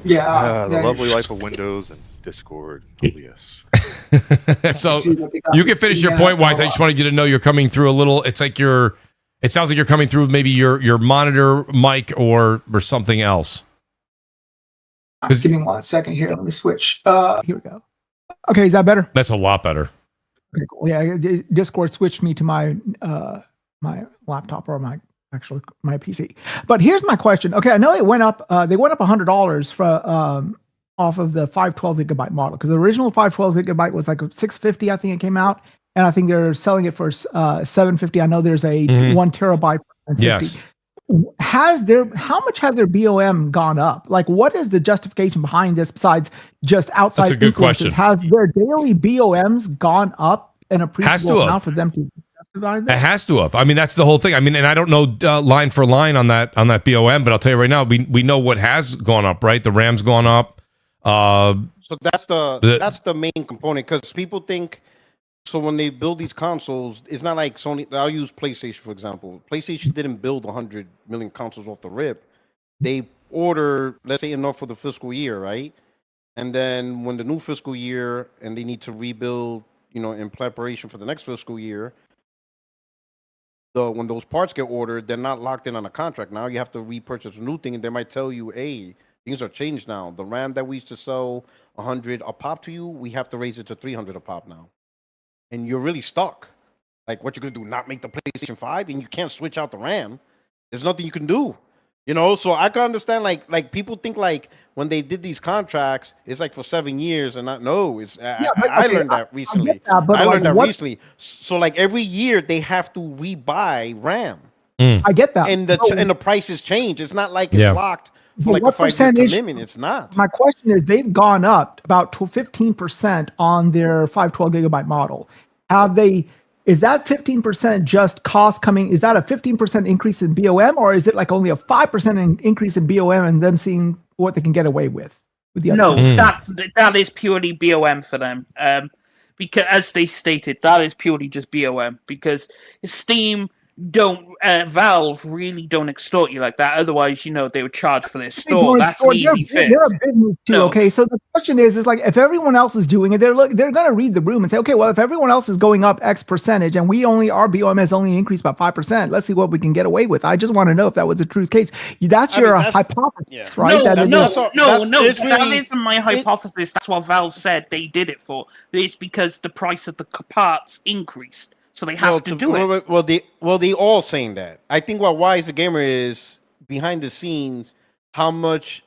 Yeah, the lovely life of Windows and Discord. Yes. So you can finish your point, Wise. I just wanted you to know you're coming through a little. It sounds like you're coming through maybe your monitor mic or something else. Give me 1 second here. Let me switch. Here we go. Okay, is that better? That's a lot better. Okay, cool. Yeah, Discord switched me to my my laptop or my PC. But here's my question. Okay, I know they went up. They went up $100 for off of the 512 gigabyte model, because the original 512 gigabyte was like $650. I think it came out, and I think they're selling it for $750. I know there's a 1 terabyte for $750. Yes. How much has their BOM gone up? Like, what is the justification behind this besides just outside That's a good influences? question. Have their daily BOMs gone up an appreciable amount for them to justify that? It has to have. I mean, that's the whole thing. I mean, and I don't know line for line on that BOM, but I'll tell you right now, we know what has gone up, right? The RAM's gone up. So that's the main component, because people think. So when they build these consoles, it's not like Sony. I'll use PlayStation, for example. PlayStation didn't build 100 million consoles off the rip. They order, let's say, enough for the fiscal year, right? And then when the new fiscal year and they need to rebuild, in preparation for the next fiscal year, when those parts get ordered, they're not locked in on a contract. Now you have to repurchase a new thing, and they might tell you, "Hey, things are changed now. The RAM that we used to sell 100 a pop to you, we have to raise it to 300 a pop now," and you're really stuck. Like, what you're gonna do? Not make the PlayStation 5, and you can't switch out the RAM. There's nothing you can do. You know, so I can understand like people think like when they did these contracts, it's like for 7 years, and not no. It's I learned that recently. I learned that recently. So like every year they have to rebuy RAM. I get that, and the prices change. It's not like it's locked for like a 5-year commitment. It's not. My question is, they've gone up about 15% on their 512 gigabyte model. Have they? Is that 15% just cost coming? Is that a 15% increase in BOM, or is it like only a 5% increase in BOM and them seeing what they can get away with the other that is purely BOM for them. Because as they stated, that is purely just BOM because Steam Valve really don't extort you like that. Otherwise, they would charge for their store. That's an easy fix. They're a big move too. No. Okay, so the question is like if everyone else is doing it, they're going to read the room and say, okay, well, if everyone else is going up X percentage and our BOM has only increased by 5%, let's see what we can get away with. I just want to know if that was a true case. That's your hypothesis, right? That isn't my hypothesis. That's what Valve said they did it for. It's because the price of the parts increased. So they have to do it. Well, they all saying that. I think what Wise the Gamer is behind the scenes, how much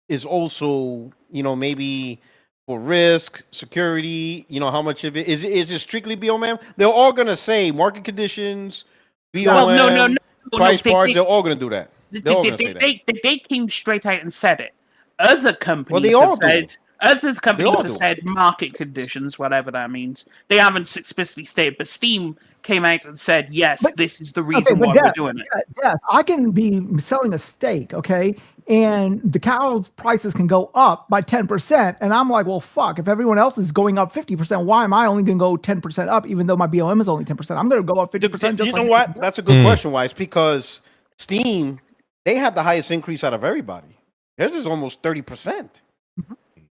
is also, maybe for risk, security, how much of it is it strictly BOM? They're all gonna say market conditions, BOM, price parts. They're all gonna do that. They came straight out and said it. Other companies have said. Other companies have said market conditions, whatever that means. They haven't explicitly stated, but Steam came out and said, yes, this is the reason why we're doing it. Yeah, I can be selling a steak, okay, and the cow prices can go up by 10%, and I'm like, well, fuck, if everyone else is going up 50%, why am I only going to go 10% up, even though my BOM is only 10%? I'm going to go up 50%. You know what? That's a good question, Wise, because Steam, they had the highest increase out of everybody. Theirs is almost 30%.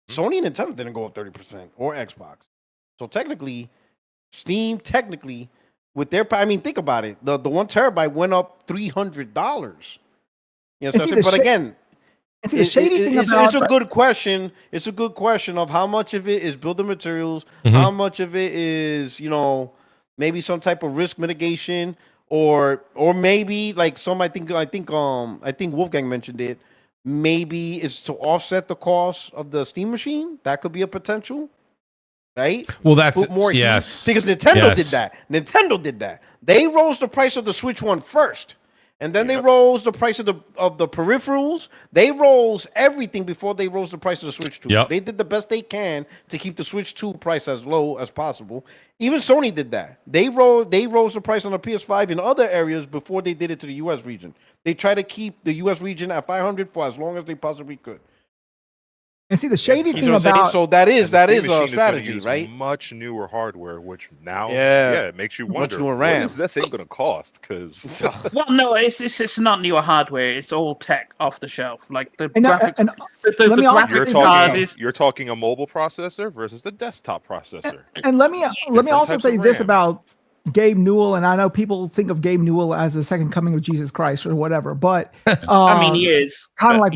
Sony and Nintendo didn't go up 30%, or Xbox. So technically, Steam, with their, think about it. The 1 terabyte went up $300. But again, it's a good question. It's a good question of how much of it is building materials, how much of it is, maybe some type of risk mitigation, or maybe like I think Wolfgang mentioned it. Maybe is to offset the cost of the Steam machine. That could be a potential, right? Well, that's yes. Because Nintendo did that. Nintendo did that. They rose the price of the Switch One first, and then they rose the price of the peripherals. They rose everything before they rose the price of the Switch 2. Yep. They did the best they can to keep the Switch 2 price as low as possible. Even Sony did that. They rose the price on the PS5 in other areas before they did it to the US region. They try to keep the US region at 500 for as long as they possibly could. And see the shady thing about that is a strategy, right? Much newer hardware, which now it makes you wonder what is that thing going to cost? Because well, no, it's not newer hardware. It's all tech off the shelf. Like the graphics. The graphics card is. You're talking a mobile processor versus the desktop processor. And let me also say this about Gabe Newell, and I know people think of Gabe Newell as the second coming of Jesus Christ or whatever, but I mean, he is kind of like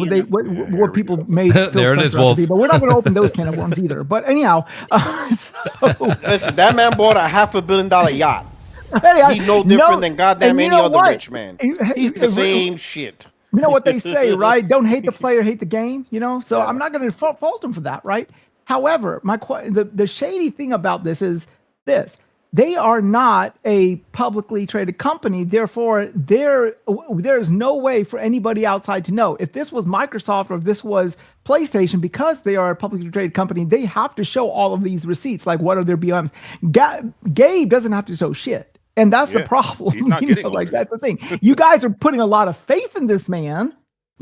what people made. There it is, Wolf. But we're not going to open those can of worms either. But anyhow, listen, that man bought a $500 million yacht. He's no different than goddamn any other rich man. He's the same shit. You know what they say, right? Don't hate the player, hate the game. So I'm not going to fault him for that, right? However, the shady thing about this is this. They are not a publicly traded company. Therefore, there is no way for anybody outside to know. If this was Microsoft or if this was PlayStation, because they are a publicly traded company, they have to show all of these receipts. Like, what are their BOMs? Gabe doesn't have to show shit. And that's the problem. He's not getting that's the thing. You guys are putting a lot of faith in this man,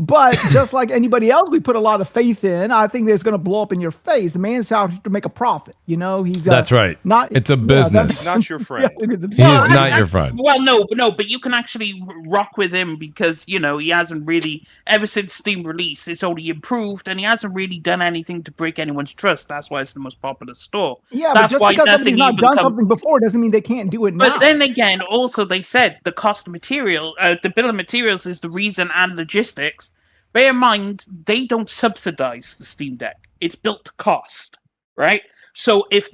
But just like anybody else, we put a lot of faith in. I think it's going to blow up in your face. The man's out here to make a profit. You know, he's That's right. It's a business. He's not your friend. He is not your friend. Well, no, but you can actually rock with him because, you know, he hasn't really, ever since Steam release, it's only improved and he hasn't really done anything to break anyone's trust. That's why it's the most popular store. Yeah, That's but just why because somebody's not even done something before doesn't mean they can't do it now. But then again, also they said the cost of material, the bill of materials is the reason and logistics. Bear in mind, they don't subsidize the Steam Deck. It's built to cost, right? So if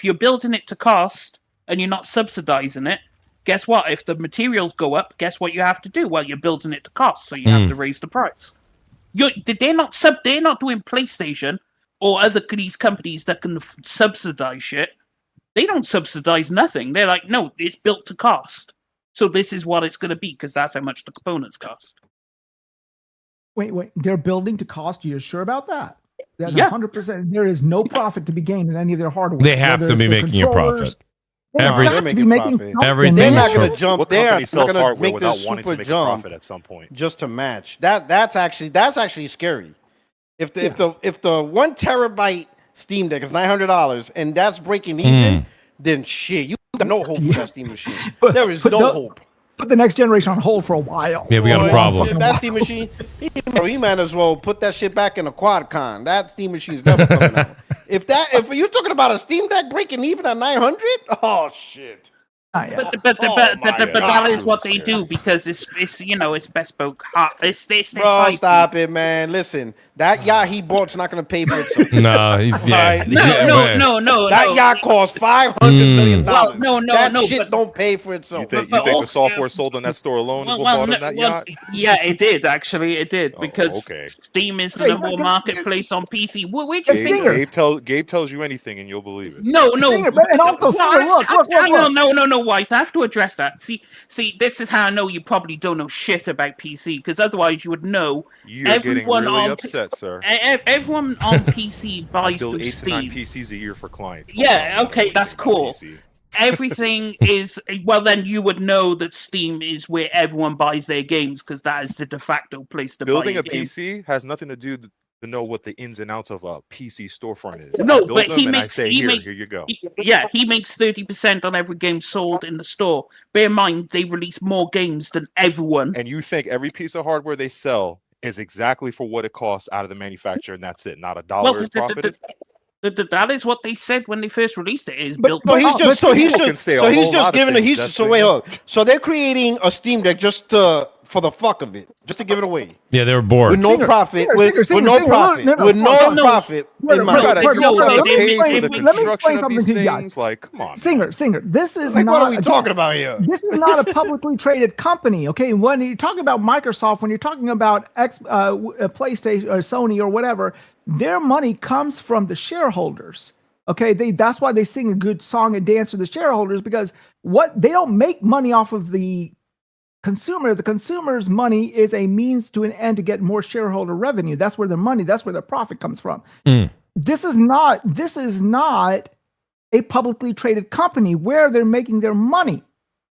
you're building it to cost and you're not subsidizing it, guess what? If the materials go up, guess what you have to do? Well, you're building it to cost, so you have to raise the price. They're not doing PlayStation or other these companies that can subsidize shit. They don't subsidize nothing. They're like, no, it's built to cost. So this is what it's going to be because that's how much the components cost. Wait, they're building to cost? You're sure about that? That's Yeah. 100%. There is no profit to be gained in any of their hardware. They have Whether to it's be their making a controllers, profit. they Every- have They're to be making making profit. something. Everything They're is not for- going to jump What there. company They're sells going to hardware make without this wanting to super make a jump profit at some point? just to match. That's actually scary. If the 1 terabyte Steam Deck is $900 and that's breaking even, then shit, you got no hope for that Steam machine. But- There is but no the- hope. Put the next generation on hold for a while. Yeah, we got a Boy, problem. If that Steam machine, he might as well put that shit back in a QuadCon. That Steam machine's never coming out. If you're talking about a Steam Deck breaking even at 900, oh shit. Yeah. But Oh my that God. is what they do because it's you know it's bespoke. It's their Bro, side stop piece. it, man. Listen, that yacht he bought's not gonna pay for itself. No, he's yeah. Right. No. That yacht cost $500 million. Well, no, that no, shit but- don't pay for You itself. think, But the also- software sold on that store alone is what bought him that yacht? yeah, it did actually. It did Oh, because okay. Steam is the Hey, number one but- marketplace on PC. Which Hey, is Singer. Gabe tells you anything and you'll believe it. no. Singer, but- and also, Singer, look. No, White. I have to address that. See, this is how I know you probably don't know shit about PC because otherwise you would know. You're getting Everyone really on- upset, sir. Everyone on PC I buys still through 8 to 9 Steam. PCs a year for clients. Yeah, Don't okay, know that's anything about cool. PC. Everything is well. Then you would know that Steam is where everyone buys their games because that is the de facto place to Building buy a game. PC has nothing to do to know what the ins and outs of a PC storefront is. No, I build but them he and I makes- say, he here make- you go. Yeah, he makes 30% on every game sold in the store. Bear in mind, they release more games than everyone. And you think every piece of hardware they sell is exactly for what it costs out of the manufacturer, and that's it. Not a dollar is profited. That is what they said when they first released it. Is But- built. but to he's cost. just- People can say a whole lot of giving things, he's that's so the- wait, hold. So they're creating a Steam Deck just for the fuck of it, just to give it away. Yeah, they were bored. With no Singer, profit, Singer, with Singer, no Singer, profit, no, with no no, profit no, in no, You mind. gotta, no, you no, gotta no, pay for the let me explain construction of something these to you guys. things. Like, come on, man. Singer, this is Like, not. what are we talking about here? This is not a publicly traded company, okay? When you're talking about Microsoft, when you're talking about PlayStation or Sony or whatever, their money comes from the shareholders. Okay, that's why they sing a good song and dance to the shareholders because they don't make money off of the consumer. The consumer's money is a means to an end to get more shareholder revenue. That's where their money, that's where their profit comes from. This is not a publicly traded company where they're making their money.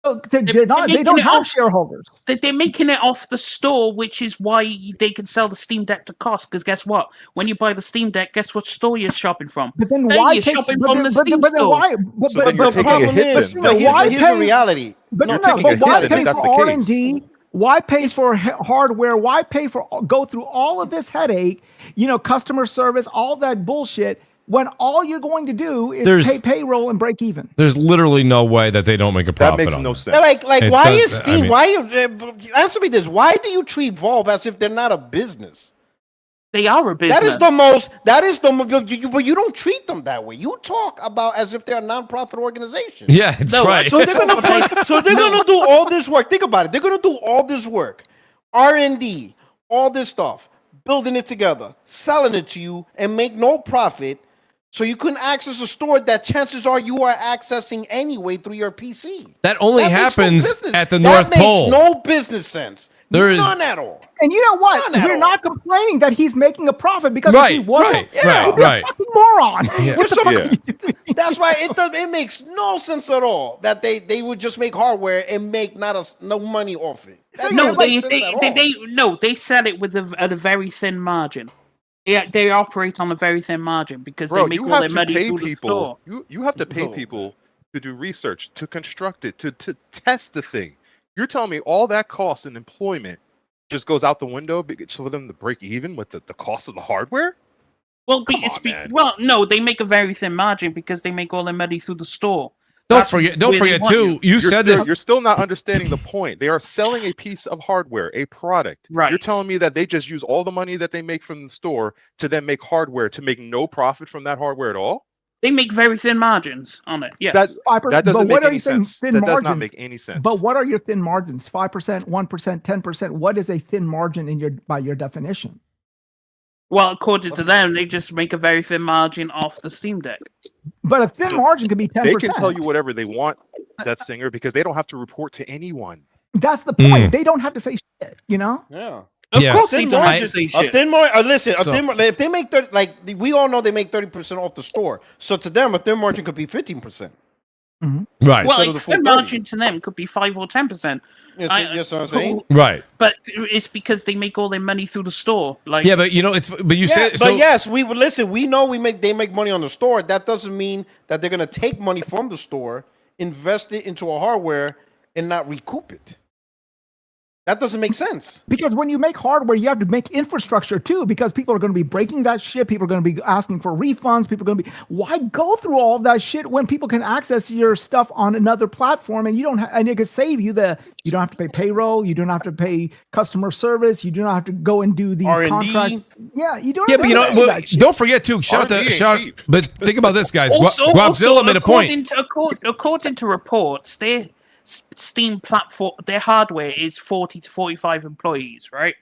So they don't have shareholders. They're making it off the store, which is why they can sell the Steam Deck to cost. Because guess what? When you buy the Steam Deck, guess what store you're shopping from? But then Hey, why you're take shopping but from then- the but then- Steam but then store. why? So then you're The taking a problem hit is, then. but here's why the reality. But You're no, taking but a why hit pay if that's for the case. R&D? Why pay for hardware? Why pay for go through all of this headache? Customer service, all that bullshit. When all you're going to do is pay payroll and break even. There's literally no way that they don't make a That profit makes on no it. sense. Like It why does- is I Steam? mean- Why answer me this? Why do you treat Valve as if they're not a business? They are a business. That is the most. That is the. But you don't treat them that way. You talk about as if they're a non-profit organization. Yeah, it's No, right. So they're gonna do all this work. Think about it. They're gonna do all this work, R&D, all this stuff, building it together, selling it to you, and make no profit. So you couldn't access a store that chances are you are accessing anyway through your PC. That only That makes no happens business- at the that North makes Pole. no business sense. There is none at all. And you know what? None at We're all. not complaining that he's making a profit because if he wasn't, he'd be a fucking moron. Yeah. What the fuck Yeah. are you doing? That's why it makes no sense at all that they would just make hardware and make no money off it. That No, doesn't make sense at all. they sell it with at a very thin margin. Yeah, they operate on a very thin margin because Bro, they make you all have their to money pay through the people. store. You have to pay No. people to do research, to construct it, to test the thing. You're telling me all that cost and employment just goes out the window for them to break even with the cost of the hardware? Well, Come on, man. no, they make a very thin margin because they make all their money through the store. Don't That's forget where they want too. You You're said still, this. You're still not understanding the point. They are selling a piece of hardware, a product. Right. You're telling me that they just use all the money that they make from the store to then make hardware to make no profit from that hardware at all? They make very thin margins on it. Yes. That 5%. that But doesn't what make are any you saying? sense. Thin That margins. does not make any sense. But what are your thin margins? 5%, 1%, 10%. What is a thin margin by your definition? Well, according to them, they just make a very thin margin off the Steam Deck. But a thin margin could be 10%. They can tell you whatever they want, that singer, because they don't have to report to anyone. That's the point. They don't have to say shit, you know? Yeah. Of Yeah. course, they Thin don't have to margin- say A shit. thin margin. Listen, So- if they make 30, like we all know, they make 30% off the store. So to them, a thin margin could be 15%. Right. Well, instead of a the thin 430. margin to them could be 5 or 10%. Yes, what I'm saying. Right. But it's because they make all their money through the store. Like, Yeah, but you know, but you Yeah, said but so. yes, we would listen. We know they make money on the store. That doesn't mean that they're gonna take money from the store, invest it into a hardware, and not recoup it. That doesn't make sense. Because when you make hardware, you have to make infrastructure too, because people are going to be breaking that shit. People are going to be asking for refunds. People are going to be, why go through all of that shit when people can access your stuff on another platform and you don't have, and it could save you you don't have to pay payroll. You don't have to pay customer service. You do not have to go and do these R&D. contracts. Yeah, you don't Yeah, have but to you do know, any of well, that shit. don't forget too. Shout R&D ain't out. cheap. But think about this, guys. Also, Guapzilla made a point. According to reports, their Steam platform, their hardware is 40 to 45 employees, right?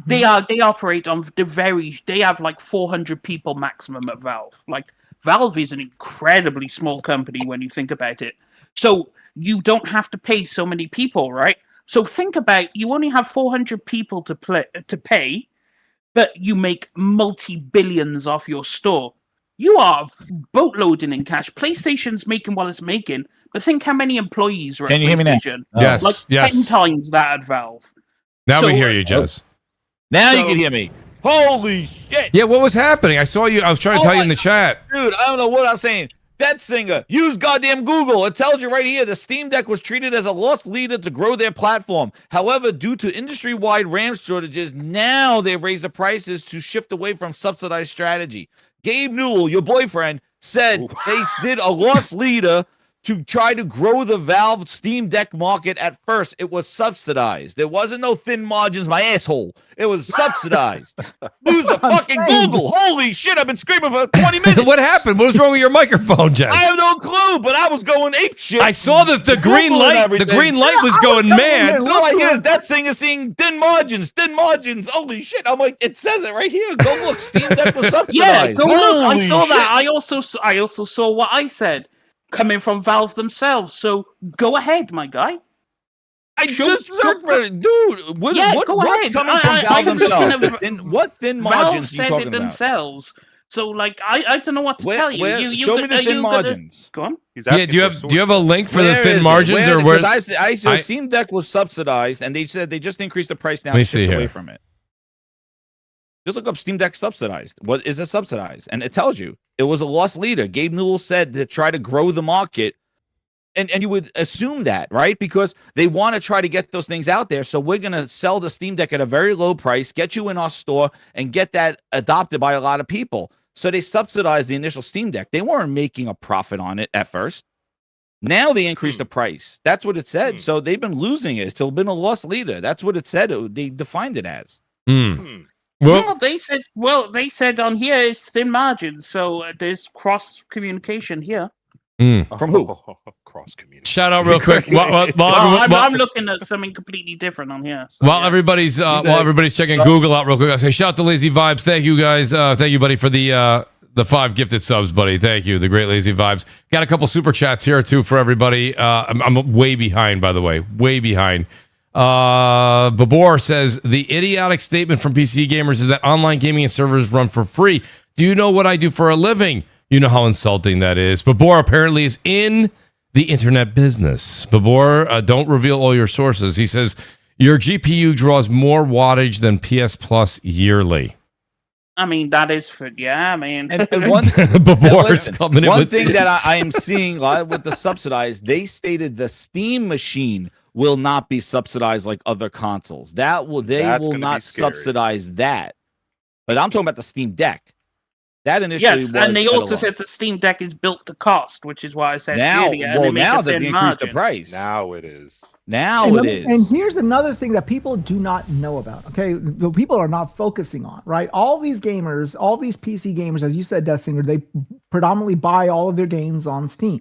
They operate on they have like 400 people maximum at Valve. Like, Valve is an incredibly small company when you think about it. So you don't have to pay so many people, right? So think about, you only have 400 people to pay, but you make multi-billions off your store. You are boatloading in cash. PlayStation's making what it's making, but think how many employees are at Can you hear me now? PlayStation. Yes. Like 10 yes. times that at Valve. Now we So- hear you, Jez. Now you So- can hear me. Holy shit. Yeah, what was happening? I saw you. I was trying to Oh tell you my in the chat. Dude, I don't know what I was saying. That singer, use goddamn Google. It tells you right here the Steam Deck was treated as a loss leader to grow their platform. However, due to industry-wide RAM shortages, now they've raised the prices to shift away from subsidized strategy. Gabe Newell, your boyfriend, said they did a loss leader to try to grow the Valve Steam Deck market at first. It was subsidized. There wasn't no thin margins, my asshole. It was subsidized. Use the what I'm fucking saying. Google. Holy shit, I've been screaming for 20 minutes. What happened? What was wrong with your microphone, Jez? I have no clue, but I was going ape shit. I saw the green Googling light. The everything. green light was I was going coming in mad. here All I hear is listening. that thing is seeing thin margins. Holy shit. I'm like, it says it right here. Go look. Steam Deck was subsidized. Yeah, go look. I Holy saw shit. that. I also saw what I said coming from Valve themselves. So go ahead, my guy. I just looked for it. Dude, what, Yeah, what's go ahead. coming from Valve I'm looking themselves? at- What thin Valve margins are you said talking it about? themselves. So, like, I don't know what to tell you. You show me could- the are thin you gonna- margins. Go on. He's Yeah, asking do you for a have source. a link for the Where thin is it? margins or where? Because I saw I- Steam Deck was subsidized, and they said they just increased the price now Let me to see shift here. away from it. Just look up Steam Deck subsidized. What is it subsidized? And it tells you it was a loss leader. Gabe Newell said to try to grow the market. And you would assume that, right? Because they want to try to get those things out there. So we're going to sell the Steam Deck at a very low price, get you in our store, and get that adopted by a lot of people. So they subsidized the initial Steam Deck. They weren't making a profit on it at first. Now they increased the price. That's what it said. So they've been losing it. It's been a loss leader. That's what it said. They defined it as. Hmm. Well, They said on here it's thin margins, so there's cross communication here. From who? Cross community. shout out real quick. I'm looking at something completely different on here. So, While yeah. everybody's checking Google out real quick, I'll say shout out to Lazy Vibes. Thank you guys. Thank you, buddy, for the 5 gifted subs, buddy. Thank you. The great Lazy Vibes. Got a couple super chats here too for everybody. I'm way behind, by the way. Way behind. Babor says the idiotic statement from PC gamers is that online gaming and servers run for free. Do you know what I do for a living? You know how insulting that is. Babor apparently is in the internet business. Babor, don't reveal all your sources. He says your GPU draws more wattage than PS Plus yearly. I mean, that is for And one, Babor's coming in one with thing six. that I am seeing with the subsidized, they stated the Steam machine will not be subsidized like other consoles. They That's will gonna not be scary. subsidize that. But I'm talking about the Steam Deck. That initially yes, was and they at a also loss. said the Steam Deck is built to cost, which is why I said now, earlier. and well, they make now a that thin they increased the margin. price. Now it is. Now And it let me- is. And here's another thing that people do not know about. Okay, the people are not focusing on, right? All these gamers, all these PC gamers, as you said, Death Singer, they predominantly buy all of their games on Steam.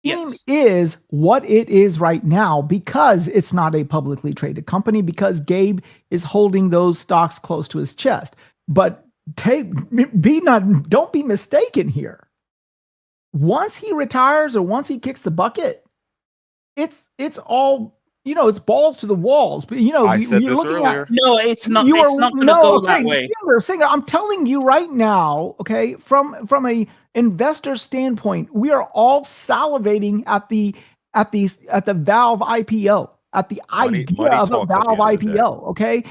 Steam Yes. is what it is right now because it's not a publicly traded company, because Gabe is holding those stocks close to his chest. But don't be mistaken here. Once he retires or once he kicks the bucket, it's all, it's balls to the walls. But I said you're this looking earlier. at No, it's not. you It's are not going to go that okay, way. Singer, I'm telling you right now, okay, from a investor standpoint, we are all salivating at the Valve IPO, at the Money idea of a talks at the Valve end of the day. IPO. Okay,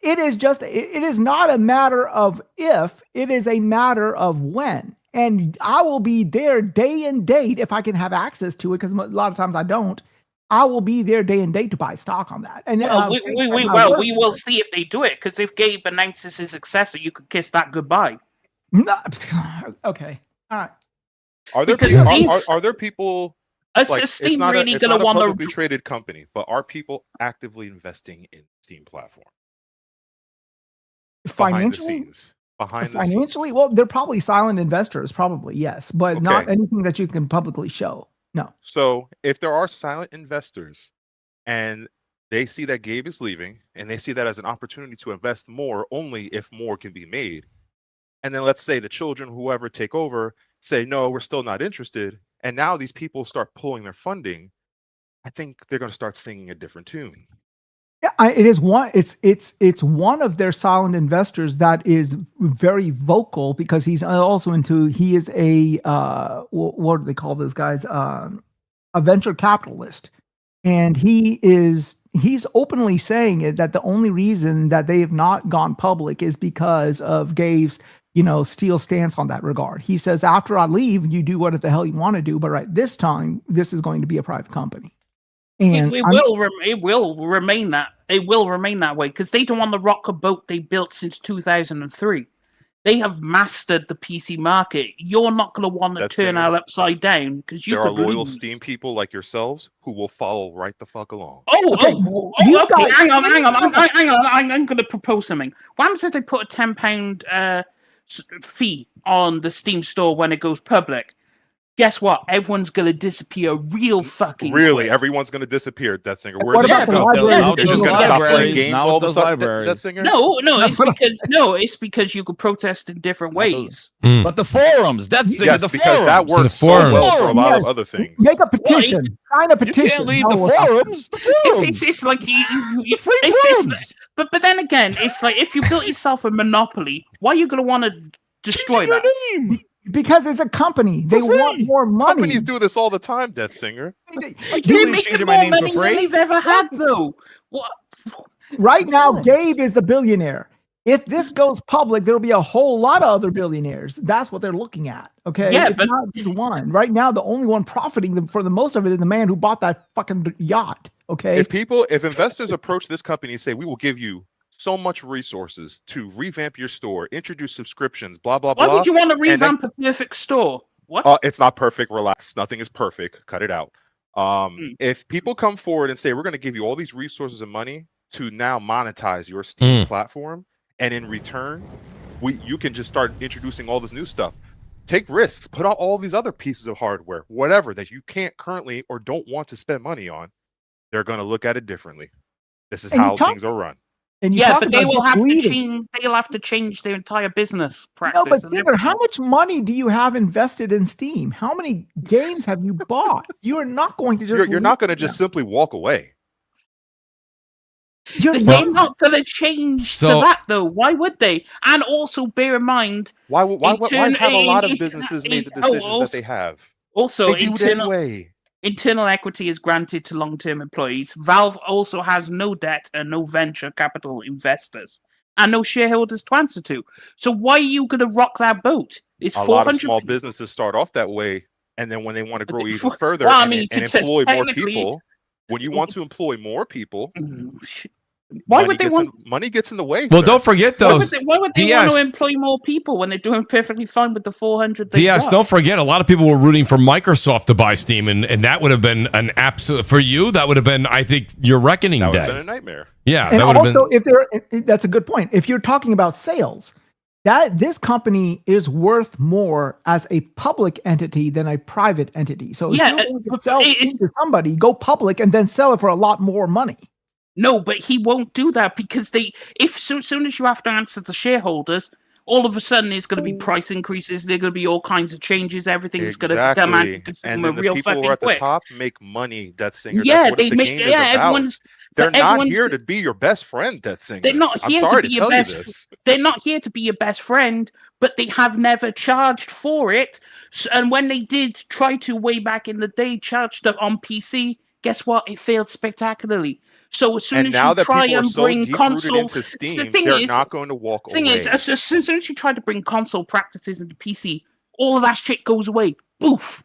it is not a matter of if, it is a matter of when. And I will be there day and date if I can have access to it, because a lot of times I don't. I will be there day and date to buy stock on that. And Well, take we my word we for will it. see if they do it. Because if Gabe announces his successor, you could kiss that goodbye. No, okay, all right. Are there Because people, Steam's- are there people Is like Steam it's not really a going to want publicly to? traded company, but are people actively investing in Steam platform behind the Financially, scenes? Behind the financially, scenes. well, they're probably silent investors, probably yes, but not Okay. anything that you can publicly show. No. So if there are silent investors and they see that Gabe is leaving and they see that as an opportunity to invest more only if more can be made, and then let's say the children, whoever take over, say, no, we're still not interested, and now these people start pulling their funding, I think they're going to start singing a different tune. Yeah, it is one. It's one of their silent investors that is very vocal, because he's also he is a what do they call those guys? A venture capitalist, and he's openly saying it, that the only reason that they have not gone public is because of Gabe's steel stance on that regard. He says, after I leave, you do what the hell you want to do, but right this time, this is going to be a private company. And It will remain that. It will remain that way because they don't want to rock a boat they built since 2003. They have mastered the PC market. You're not going to want to That's turn it. it upside down because you There are could loyal lose. Steam people like yourselves who will follow right the fuck along. Okay, you Okay. guys- Hang on. I'm going to propose something. What happens if they put a £10 fee on the Steam store when it goes public? Guess what? Everyone's going to disappear real fucking Really, quick. everyone's going to disappear, Death Singer. What about the libraries? They're just going to stop playing games Not all with of a those sudden, libraries. Death Singer? No, That's what it's because you could protest in different Not those- ways. But the forums, that's Yes, the because forums. that works The so forums. well for a lot Yes. of other things. Make a petition. Sign a You petition. can't leave Tell the what happens. forums. The forums. It's like you Free it's- forums. but then again, it's like if you built yourself a monopoly, why are you going to want to destroy Changing that? your name. Because it's a company. They For free. want more money. Companies do this all the time, Death Singer. I They're can't leave making changing more my name money for than free. they've ever had, though. What? Right now, forums. Gabe is the billionaire. If this goes public, there'll be a whole lot of other billionaires. That's what they're looking at. Okay. Yeah, it's but- not just one. Right now, the only one profiting for the most of it is the man who bought that fucking yacht. Okay. If investors approach this company and say, we will give you so much resources to revamp your store, introduce subscriptions, blah, blah, Why blah. would you want to then- revamp a perfect store? What? It's not perfect. Relax. Nothing is perfect. Cut it out. If people come forward and say, we're going to give you all these resources and money to now monetize your Steam platform, and in return, you can just start introducing all this new stuff. Take risks. Put out all these other pieces of hardware, whatever that you can't currently or don't want to spend money on. They're going to look at it differently. This is And you how talk- things are run. and you Yeah, talk but they about will have to misleading. change. They'll have to change their entire business No, practice. but and Singer, everything. how much money do you have invested in Steam? How many games have you bought? You are not going to just. You're not going to leave just them. simply walk away. They're not going to change to that, though. Why would they? And also, bear in mind, why have a lot of businesses made the decisions that they have? Also, they do it anyway. Internal equity is granted to long-term employees. Valve also has no debt and no venture capital investors and no shareholders to answer to. So why are you going to rock that boat? It's a lot of small businesses start off that way, and then when they want to grow even further and employ more people, when you want to employ more people, why would they want money gets in the way? Well, don't forget those. Why would they want to employ more people when they're doing perfectly fine with the 400? DS, don't forget, a lot of people were rooting for Microsoft to buy Steam, and that would have been an absolute for you. That would have been, I think, your reckoning day. That would have been a nightmare. Yeah, and that would also, have been. That's a good point. If you're talking about sales, this company is worth more as a public entity than a private entity. So if you're going to sell Steam to somebody, go public and then sell it for a lot more money. No, but he won't do that because soon as you have to answer to shareholders, all of a sudden there's going to be price increases. There's going to be all kinds of changes. Everything's going to come out and then the people who are at the top make money. That's Singer. Yeah, they make. They're not here to be your best friend. That's Singer. They're not here to be your best. They're not here to be your best friend, but they have never charged for it. And when they did try to way back in the day, charged it on PC. Guess what? It failed spectacularly. So as soon as you try and bring console, into Steam, they're not going to walk away. The thing is, as soon as you try to bring console practices into PC, all of that shit goes away. Boof.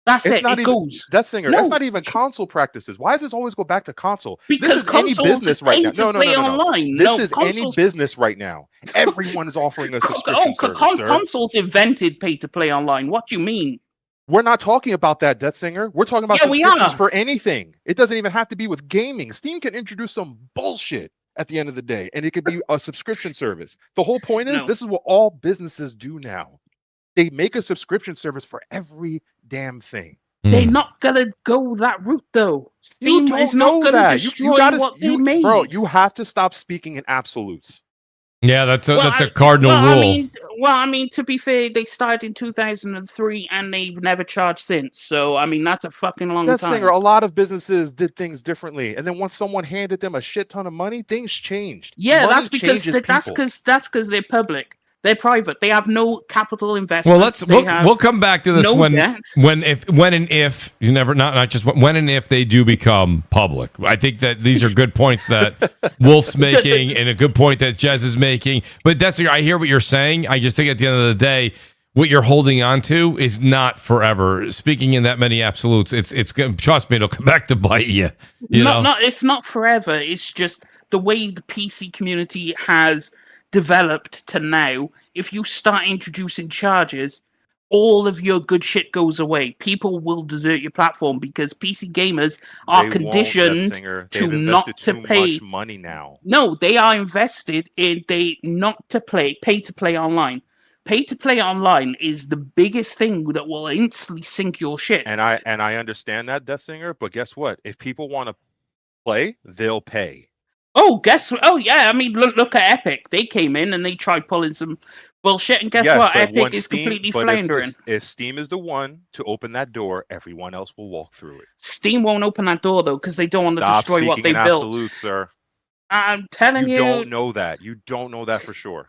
That's it. It goes. That's Singer. That's not even console practices. Why does this always go back to console? Because this is any business right now. No. Online. This is any business right now. Everyone is offering a subscription service. Consoles invented pay to play online. What do you mean? We're not talking about that, Death Singer. We're talking about subscriptions for anything. It doesn't even have to be with gaming. Steam can introduce some bullshit at the end of the day, and it could be a subscription service. The whole point is, this is what all businesses do now. They make a subscription service for every damn thing. They're not gonna go that route, though. Steam is not gonna destroy what they made. Bro, you have to stop speaking in absolutes. Yeah, that's a cardinal rule. I mean, to be fair, they started in 2003 and they've never charged since. So, I mean, that's a fucking long time. Singer, a lot of businesses did things differently, and then once someone handed them a shit ton of money, things changed. Yeah, that's because they're public. They're private. They have no capital investment. Well, we'll come back to this when and if you never not just when and if they do become public. I think that these are good points that Wolf's making and a good point that Jez is making. But that's I hear what you're saying. I just think at the end of the day, what you're holding on to is not forever. Speaking in that many absolutes, it's trust me, it'll come back to bite you. It's not forever. It's just the way the PC community has developed to now. If you start introducing charges, all of your good shit goes away. People will desert your platform because PC gamers are conditioned to not to pay much money now. No, they are invested in pay to play online. Pay to play online is the biggest thing that will instantly sink your shit. And I understand that, Death Singer, but guess what? If people want to play, they'll pay. Oh, yeah. I mean, look at Epic. They came in and they tried pulling some bullshit, and guess what? Epic is completely floundering. If Steam is the one to open that door, everyone else will walk through it. Steam won't open that door though, because they don't want to destroy what they built. Absolute, sir. I'm telling you. You don't know that. You don't know that for sure.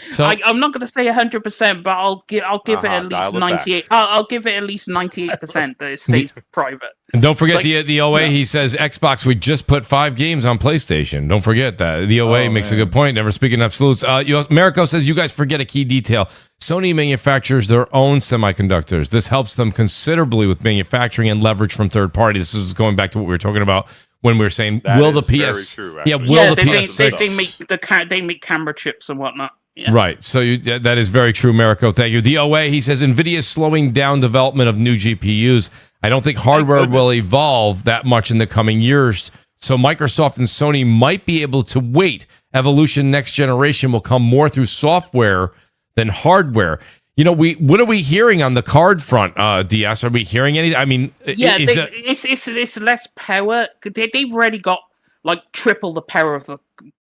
So I'm not going to say 100%, but I'll give it at least 98. I'll give it at least 98% that it stays private. And don't forget the OA. He says Xbox. We just put 5 games on PlayStation. Don't forget that. The OA makes a good point. Never speaking absolutes. Mariko says you guys forget a key detail. Sony manufactures their own semiconductors. This helps them considerably with manufacturing and leverage from third parties. This is going back to what we were talking about when we were saying, will the PS? True, the PS6? They make camera chips and whatnot. Yeah. Right. So that is very true, Mariko. Thank you. The OA, he says, NVIDIA is slowing down development of new GPUs. I don't think hardware will evolve that much in the coming years. So Microsoft and Sony might be able to wait. Evolution next generation will come more through software than hardware. What are we hearing on the card front, DS? Are we hearing anything? I mean, it's less power. They've already got like triple the power of the.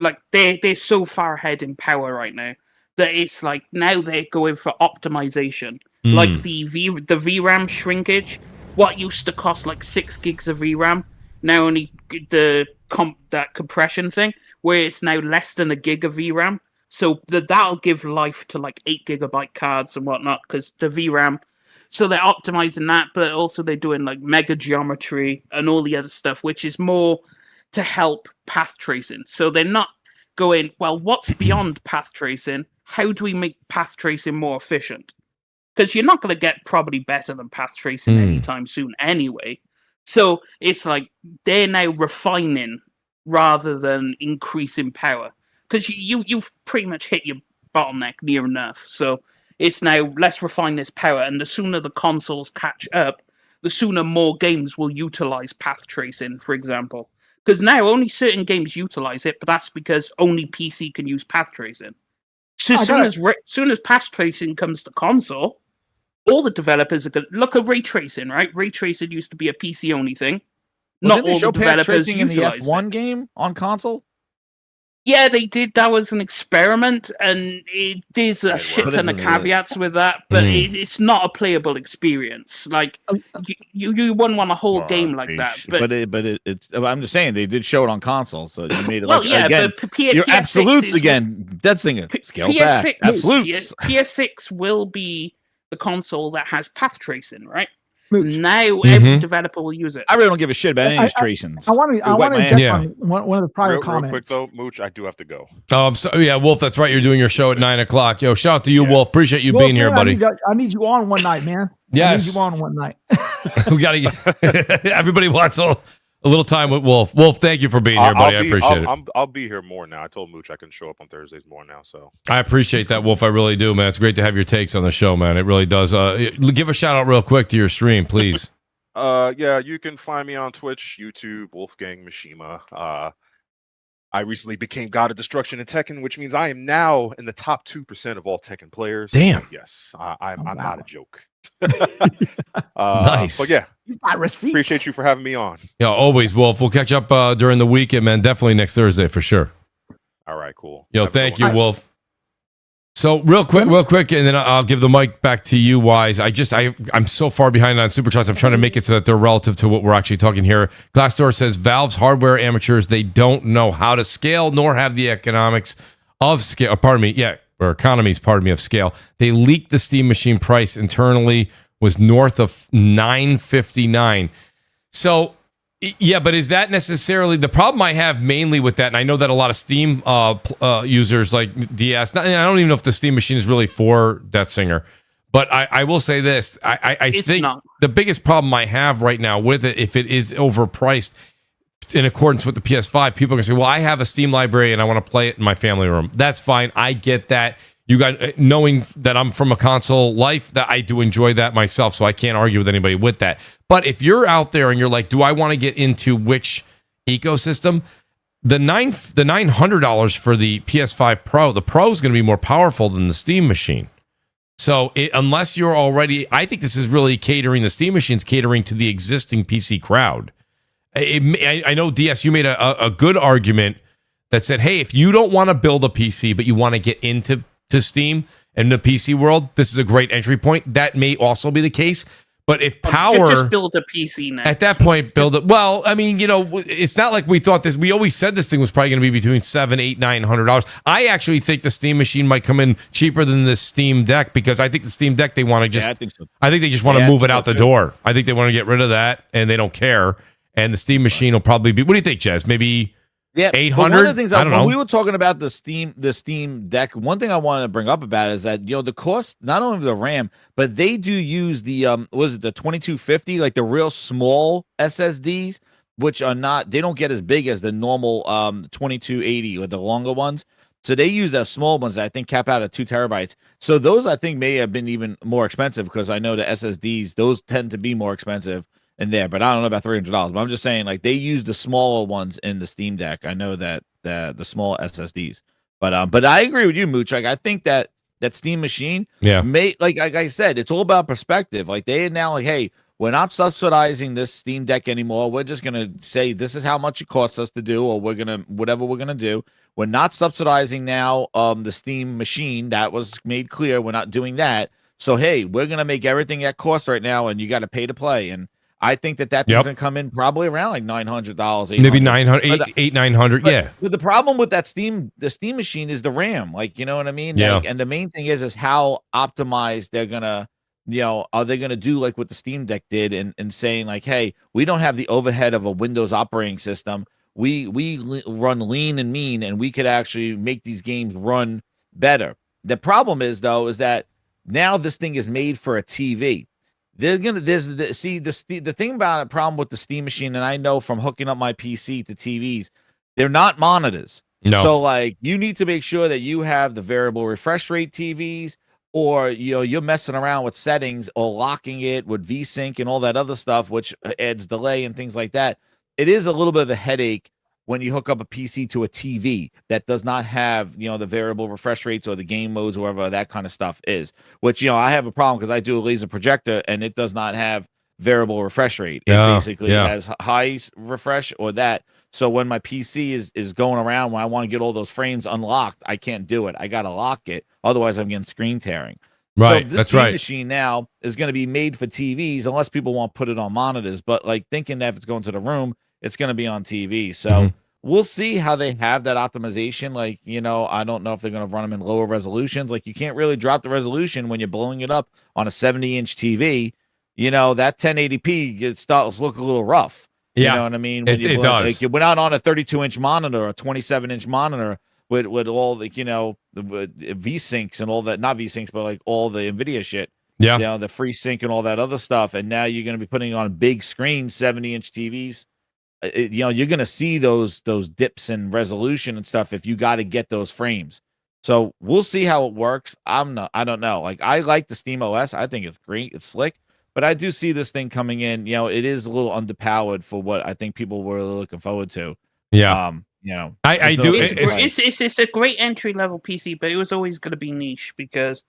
Like they're so far ahead in power right now that it's like now they're going for optimization. Like the VRAM shrinkage, what used to cost like 6 gigs of VRAM now only that compression thing, where it's now less than a gig of VRAM. So that'll give life to like 8 GB cards and whatnot, because the VRAM. So they're optimizing that, but also they're doing like mega geometry and all the other stuff, which is more to help path tracing. So they're not going, well, what's beyond path tracing? How do we make path tracing more efficient? Because you're not going to get probably better than path tracing anytime soon anyway. So it's like they're now refining rather than increasing power. Because you've pretty much hit your bottleneck near enough. So it's now let's refine this power. And the sooner the consoles catch up, the sooner more games will utilize path tracing, for example. Because now only certain games utilize it, but that's because only PC can use path tracing. So as soon as path tracing comes to console, all the developers are going to look at ray tracing, right? Ray tracing used to be a PC only thing. Well, Not all the developers in the utilized F1 it. game on console. Yeah, they did. That was an experiment, and there's a shit ton of caveats with that, but it's not a playable experience. Like you wouldn't want a whole game like that. But it's. I'm just saying they did show it on console, so you made it. Well, like, yeah, again, but your absolutes again. Dead singer. Scale back. Absolutes. PS6 will be the console that has path tracing, right? Mooch. Now every developer will use it. I really don't give a shit about any of these tracings. I want to jump on one of the prior comments. Real quick though, Mooch, I do have to go. Oh, I'm sorry. Yeah, Wolf, that's right. You're doing your show at 9:00. Yo, shout out to you, Wolf. Appreciate you being here, buddy. I need you on one night, man. Yes. I need you on one night. We got to get everybody wants a little time with Wolf. Wolf, thank you for being here, buddy. I appreciate it. I'll be here more now. I told Mooch I can show up on Thursdays more now. So I appreciate that, Wolf. I really do, man. It's great to have your takes on the show, man. It really does. Give a shout out real quick to your stream, please. Yeah, you can find me on Twitch, YouTube, Wolfgang Mishima. I recently became God of Destruction in Tekken, which means I am now in the top 2% of all Tekken players. Damn. Yes, I'm not a joke. Nice. But yeah, receipts. Appreciate you for having me on. Yeah, always, Wolf. We'll catch up during the weekend, man. Definitely next Thursday for sure. All right, cool. Yo, thank you, Wolf. So real quick, and then I'll give the mic back to you, Wise. I'm so far behind on Supercharts. I'm trying to make it so that they're relative to what we're actually talking here. Glassdoor says Valve's hardware amateurs, they don't know how to scale nor have the economics of scale. Economies, of scale. They leaked the Steam Machine price internally was north of $959. So yeah, but is that necessarily the problem I have mainly with that? And I know that a lot of Steam users like DS, I don't even know if the Steam Machine is really for Death Singer, but I will say this. I think the biggest problem I have right now with it, if it is overpriced in accordance with the PS5, people are going to say, well, I have a Steam library and I want to play it in my family room. That's fine. I get that. You got knowing that I'm from a console life, that I do enjoy that myself, so I can't argue with anybody with that. But if you're out there and you're like, do I want to get into which ecosystem? The $900 for the PS5 Pro, the Pro is going to be more powerful than the Steam Machine. So unless you're already, I think this is really catering, the Steam Machine's catering to the existing PC crowd. I know, DS, you made a good argument that said, hey, if you don't want to build a PC, but you want to get into Steam and the PC world, this is a great entry point. That may also be the case. But if power, just build a PC now. At that point, build it. Well, I mean, it's not like we thought this. We always said this thing was probably going to be between $700, $800, $900. I actually think the Steam Machine might come in cheaper than the Steam Deck, because I think the Steam Deck they want to just. Yeah, I think they just want to move it out the door. I think they want to get rid of that, and they don't care. And the Steam Machine will probably be. What do you think, Jez? Maybe. Yeah, 800. One of the things I don't know. When we were talking about the Steam Deck, one thing I wanted to bring up about it is that the cost, not only of the RAM, but they do use the the 2250, like the real small SSDs, which are not, they don't get as big as the normal 2280 or the longer ones. So they use the small ones that I think cap out at 2 terabytes. So those I think may have been even more expensive, because I know the SSDs, those tend to be more expensive in there, but I don't know about $300. But I'm just saying, like, they use the smaller ones in the Steam Deck. I know that the small SSDs, but I agree with you, Mooch. Like, I think that Steam Machine, may like I said, it's all about perspective. Like, they now, like, hey, we're not subsidizing this Steam Deck anymore. We're just gonna say this is how much it costs us to do, or we're gonna whatever we're gonna do. We're not subsidizing now the Steam Machine. That was made clear. We're not doing that. So hey, we're gonna make everything at cost right now, and you got to pay to play. And I think that thing's Yep. gonna come in probably around like $900, Maybe 800. 900, yeah. But the problem with the Steam machine is the RAM. Like, you know what I mean? Yeah. Like, and the main thing is how optimized they're gonna, are they gonna do like what the Steam Deck did and saying like, hey, we don't have the overhead of a Windows operating system. We run lean and mean, and we could actually make these games run better. The problem is though, is that now this thing is made for a TV. The thing about a problem with the Steam machine, and I know from hooking up my PC to TVs, they're not monitors. No. So like you need to make sure that you have the variable refresh rate TVs, or you're messing around with settings or locking it with VSync and all that other stuff, which adds delay and things like that. It is a little bit of a headache when you hook up a PC to a TV that does not have, the variable refresh rates or the game modes, or whatever that kind of stuff is, which, I have a problem because I do a laser projector and it does not have variable refresh rate. It basically has high refresh or that. So when my PC is going around, when I want to get all those frames unlocked, I can't do it. I got to lock it. Otherwise I'm getting screen tearing. Right. So this That's Steam right. machine now is going to be made for TVs unless people want to put it on monitors. But like thinking that if it's going to the room, it's going to be on TV. So we'll see how they have that optimization. Like, I don't know if they're going to run them in lower resolutions. Like you can't really drop the resolution when you're blowing it up on a 70-inch TV. That 1080p it starts to look a little rough. Yeah. You know what I mean? It does. Like you went out on a 32-inch monitor or a 27-inch monitor with all the, the V-Syncs and all that, not V-Syncs, but like all the NVIDIA shit. Yeah. The free sync and all that other stuff. And now you're going to be putting on big screen 70-inch TVs. You're going to see those dips in resolution and stuff if you got to get those frames. So we'll see how it works. I don't know. Like I like the Steam OS. I think it's great. It's slick, but I do see this thing coming in. It is a little underpowered for what I think people were looking forward to. Yeah. I do. It's a great entry level PC, but it was always going to be niche because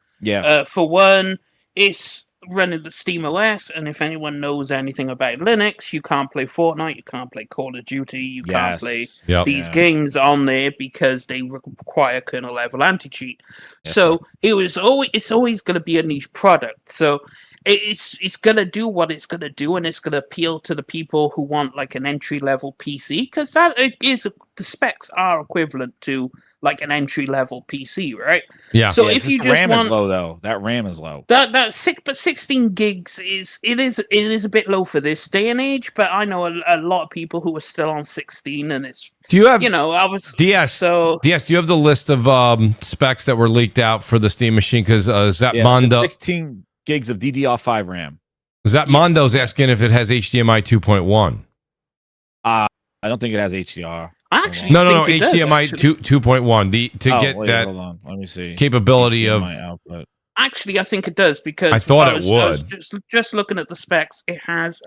for one, it's running the Steam OS, and if anyone knows anything about Linux, you can't play Fortnite, you can't play Call of Duty, you can't play these games on there because they require kernel level anti-cheat. So it's always going to be a niche product. So it's going to do what it's going to do, and it's going to appeal to the people who want like an entry level PC, because the specs are equivalent to like an entry level PC, right? Yeah. So if you just RAM want, is low though, that RAM is low. But 16 gigs is a bit low for this day and age. But I know a lot of people who are still on 16, and it's do you have I was DS? So DS, do you have the list of specs that were leaked out for the Steam machine? Because Mondo 16 gigs of DDR5 RAM. Mondo's asking if it has HDMI 2.1. I don't think it has HDR. Actually, No, think it does, HDMI actually. 2.1. That hold on. Let me see. capability of my output. Actually, I think it does, because I thought I was just looking at the specs. It has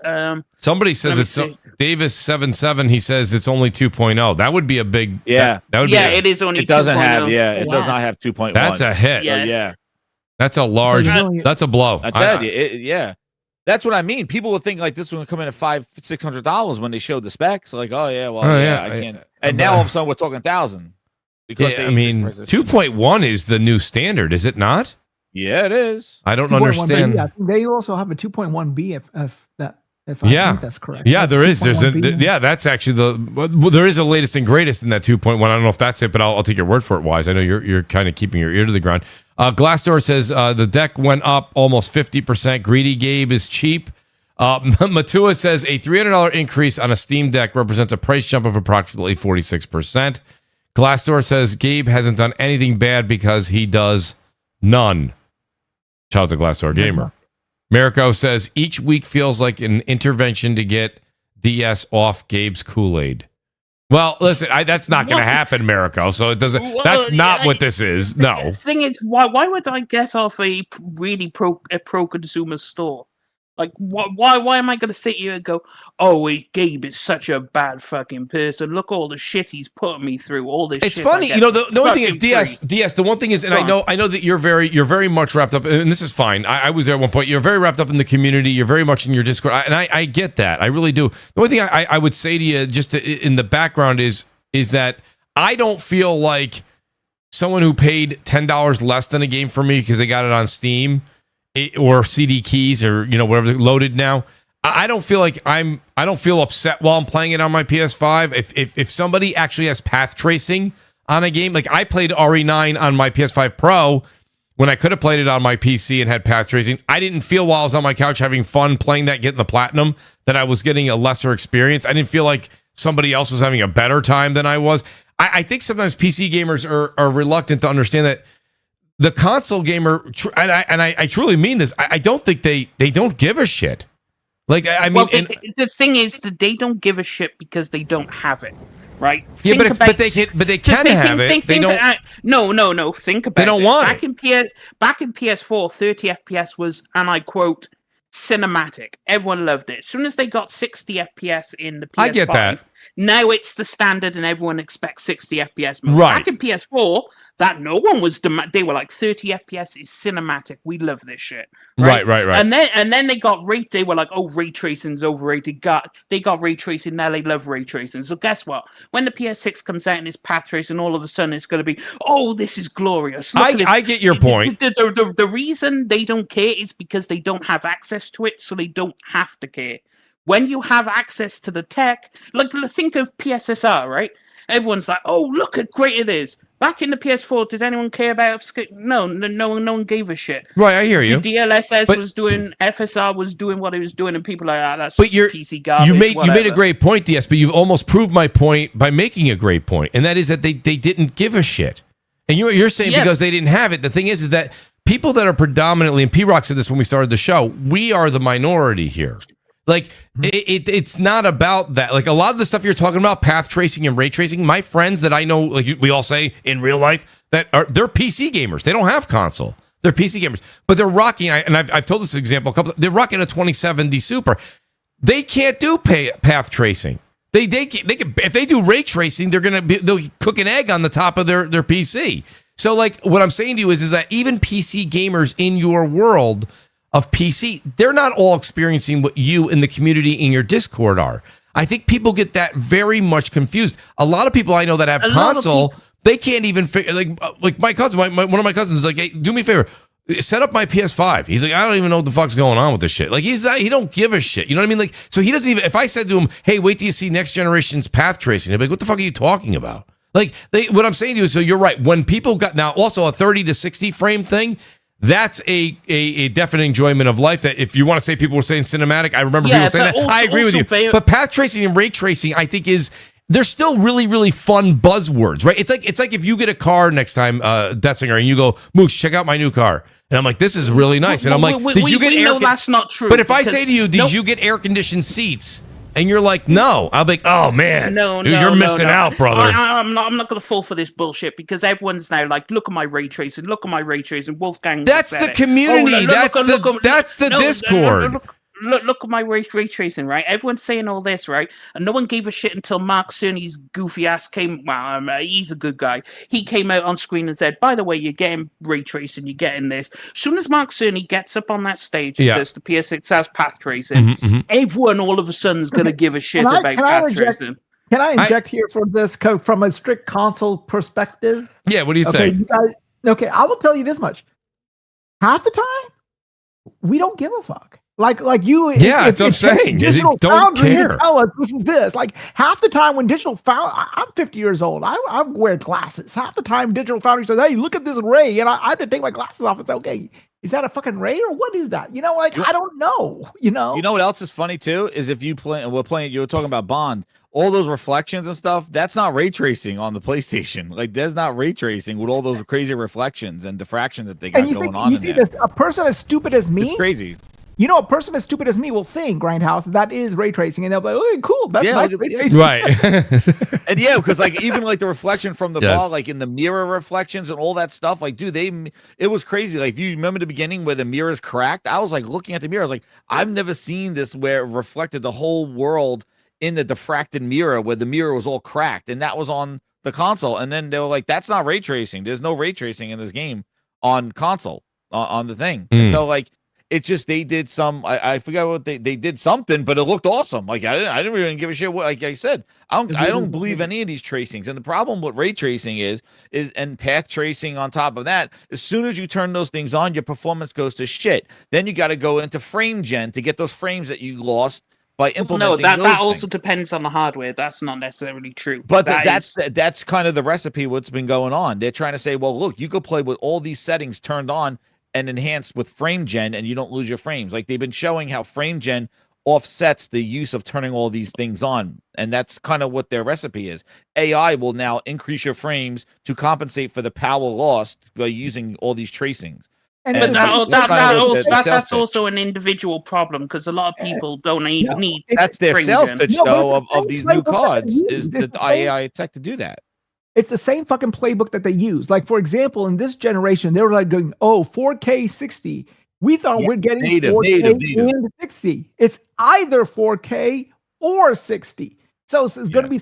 somebody says it's Davis77. He says it's only 2.0. That would be a big that would be it is only. It doesn't 2.0. have it does not have 2.1. That's a hit. Yeah. That's a large. That's a blow. I tell you, that's what I mean. People would think like this one would come in at $500-$600 when they showed the specs. Like, I can't. And now all of a sudden we're talking 1,000. Because 2.1 is the new standard, is it not? Yeah, it is. I don't understand. Yeah, they also have a 2.1B if I think that's correct. Yeah, there is. There's B. that's actually there is a latest and greatest in that 2.1. I don't know if that's it, but I'll take your word for it, Wise. I know you're kind of keeping your ear to the ground. Glassdoor says the deck went up almost 50%. Greedy Gabe is cheap. Matua says a $300 increase on a Steam Deck represents a price jump of approximately 46%. Glassdoor says Gabe hasn't done anything bad because he does none. Shout out to Glassdoor Gamer. Mariko says each week feels like an intervention to get DS off Gabe's Kool-Aid. Well, listen, that's not going to happen, Mariko. So it doesn't. That's not what this is. No. The thing is, why would I get off a really pro consumer store? Like, why am I going to sit here and go, Gabe is such a bad fucking person. Look all the shit he's put me through. All this. It's funny, the only thing is DS. The one thing is, and I know that you're very much wrapped up, and this is fine. I was there at one point. You're very wrapped up in the community. You're very much in your Discord, and I get that. I really do. The only thing I would say to you, just in the background, is that I don't feel like someone who paid $10 less than a game for me because they got it on Steam or CD keys or whatever loaded now. I don't feel like I don't feel upset while I'm playing it on my PS5. If somebody actually has path tracing on a game, like I played RE9 on my PS5 Pro when I could have played it on my PC and had path tracing, I didn't feel while I was on my couch having fun playing that, getting the platinum, that I was getting a lesser experience. I didn't feel like somebody else was having a better time than I was. I think sometimes PC gamers are reluctant to understand that the console gamer, and I truly mean this, I don't think they don't give a shit. Like, I mean, well, the thing is that they don't give a shit because they don't have it, right? Yeah, but they can have it. They don't. No. Think about it. They don't want it. Back in PS4, 30 FPS was, and I quote, cinematic. Everyone loved it. As soon as they got 60 FPS in the PS5, I get that. Now it's the standard, and everyone expects 60 FPS. Right. Back in PS4, that no one was. They were like 30 FPS is cinematic. We love this shit. Right. And then they got They were like, oh, ray tracing's overrated. They got ray tracing. Now they love ray tracing. So guess what? When the PS6 comes out and it's path tracing, all of a sudden it's going to be, oh, this is glorious. I get your point. The reason they don't care is because they don't have access to it, so they don't have to care. When you have access to the tech, like think of PSSR, right? Everyone's like, "Oh, look how great it is." Back in the PS4, did anyone care about upscaling? No one gave a shit. Right, I hear you. The DLSS was doing, FSR was doing what it was doing, and people are like, "That's PC garbage." You made a great point, DS, but you've almost proved my point by making a great point, and that is that they didn't give a shit. And you're saying because they didn't have it. The thing is that people that are predominantly, and P-Rock said this when we started the show, we are the minority here. Like, it's not about that. Like, a lot of the stuff you're talking about, path tracing and ray tracing, my friends that I know, like we all say in real life, they're PC gamers. They don't have console. They're PC gamers. But they're rocking, and I've told this example they're rocking a 2070 Super. They can't do path tracing. They can, if they do ray tracing, they'll cook an egg on the top of their PC. So, like, what I'm saying to you is that even PC gamers in your world of PC, they're not all experiencing what you in the community in your Discord are. I think people get that very much confused. A lot of people I know that have console, they can't even figure, like my cousin, one of my cousins is like, hey, do me a favor, set up my PS5. He's like, I don't even know what the fuck's going on with this shit. Like, he don't give a shit. You know what I mean? Like, so he doesn't even, if I said to him, hey, wait till you see next generation's path tracing, he'd be like, what the fuck are you talking about? Like, what I'm saying to you is, so you're right. When people got, now also a 30 to 60 frame thing, that's a definite enjoyment of life. That if you want to say people were saying cinematic, I remember people saying that. Also, I agree with you. But path tracing and ray tracing, I think they're still really, really fun buzzwords, right? It's like if you get a car next time, Detzinger, and you go, Mooch, check out my new car. And I'm like, this is really nice. And I'm like, did you get air? No, that's not true. But if I say to you, did you get air conditioned seats? And you're like, no. I'll be like, oh man, you're missing out, brother. I'm not going to fall for this bullshit because everyone's now like, look at my ray tracing, Wolfgang. That's the community. That's the Discord. Look at my ray tracing, right? Everyone's saying all this, right? And no one gave a shit until Mark Cerny's goofy ass came. Well, he's a good guy. He came out on screen and said, by the way, you're getting ray tracing, you're getting this. As soon as Mark Cerny gets up on that stage and says the PS6 has path tracing, everyone all of a sudden is going to give a shit about path tracing. Can I inject here for this from a strict console perspective? Yeah, what do you think? You guys, I will tell you this much. Half the time, we don't give a fuck. Like you, that's what I'm saying. They don't care. Tell us this is this. Like half the time when Digital Foundry, I'm 50 years old. I wear glasses. Half the time Digital Foundry says, "Hey, look at this ray," and I have to take my glasses off and say, "Okay, is that a fucking ray or what is that?" I don't know. You know what else is funny too is if you play, you were talking about Bond. All those reflections and stuff, that's not ray tracing on the PlayStation. Like, there's not ray tracing with all those crazy reflections and diffraction that they got going on. You see this? A person as stupid as me. It's crazy. A person as stupid as me will think, Grindhouse, that is ray tracing, and they'll be like, "Oh, cool, that's nice ray tracing." Right. And because like even like the reflection from the ball, like in the mirror reflections and all that stuff, like dude, it was crazy. Like if you remember the beginning where the mirror's cracked, I was like looking at the mirror, I was like, I've never seen this where it reflected the whole world in the diffracted mirror where the mirror was all cracked, and that was on the console. And then they were like, that's not ray tracing. There's no ray tracing in this game on console on the thing. So like It's just they did some. I forgot what they did something, but it looked awesome. Like I didn't really give a shit. What, like I said, I don't believe any of these tracings. And the problem with ray tracing is and path tracing on top of that. As soon as you turn those things on, your performance goes to shit. Then you got to go into frame gen to get those frames that you lost by implementing. No, that those also things. depends on the hardware. That's not necessarily true. But That that's kind of the recipe. What's been going on? They're trying to say, well, look, you could play with all these settings turned on and enhanced with frame gen, and you don't lose your frames. Like they've been showing how frame gen offsets the use of turning all these things on, and that's kind of what their recipe is. AI will now increase your frames to compensate for the power lost by using all these tracings. And But it's- that's also an individual problem because a lot of people don't need. That's their frame sales gen. pitch, No, but though, it's the of same these new playbook that they cards use. is It's the the same- AI tech to do that. It's the same fucking playbook that they use. Like, for example, in this generation, they were like going, 4K 60. We thought we're getting native, 4K native. and 60. It's either 4K or 60. So it's going to be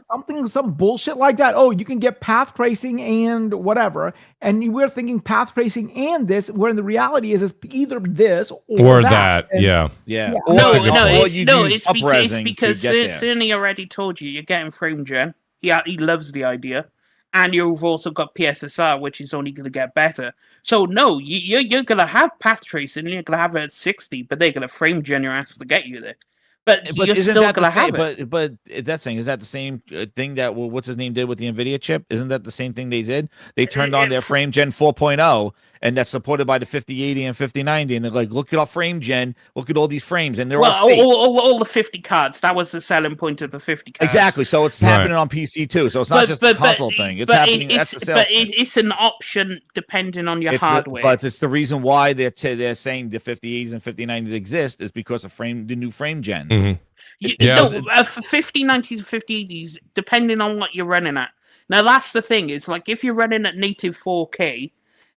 some bullshit like that. Oh, you can get path tracing and whatever. And we're thinking path tracing and this, where the reality is it's either this Or that. And- Yeah. Yeah. Yeah. That's a good point. It's because Cerny already told you you're getting frame gen. He loves the idea, and you've also got PSSR, which is only going to get better. So no, you're going to have path tracing, you're going to have it at 60, but they're going to frame gen your ass to get you there. But you're isn't still that going the to have same? it. But that's saying, is that the same thing that what's his name did with the Nvidia chip? Isn't that the same thing they did? They turned on their frame gen 4.0, and that's supported by the 5080 and 5090, and they're like, look at our frame gen, look at all these frames, and they're all fake. all the 50 cards. That was the selling point of the 50 cards. Exactly. So it's happening on PC too. So it's not just a console thing. It's happening. That's the sales. But it's an option depending on your hardware. But it's the reason why they're saying the 5080s and 5090s exist is because of the new frame gens. Mhm. So for 5090s and 5080s, depending on what you're running at. Now that's the thing is like if you're running at native 4K,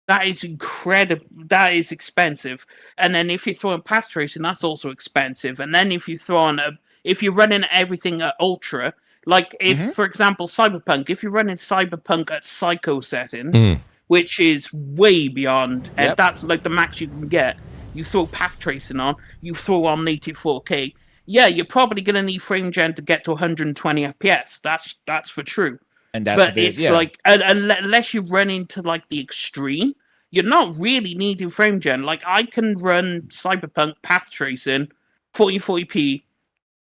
that is incredible. That is expensive. And then if you're throwing path tracing, that's also expensive. And then if you throw on if you're running everything at ultra, like if for example Cyberpunk, if you're running Cyberpunk at psycho settings, which is way beyond, and that's like the max you can get. You throw path tracing on, you throw on native 4K. Yeah, you're probably going to need frame gen to get to 120 FPS. That's for true. And that's but it's like unless you run into like the extreme, you're not really needing frame gen. Like I can run Cyberpunk path tracing, 1440p,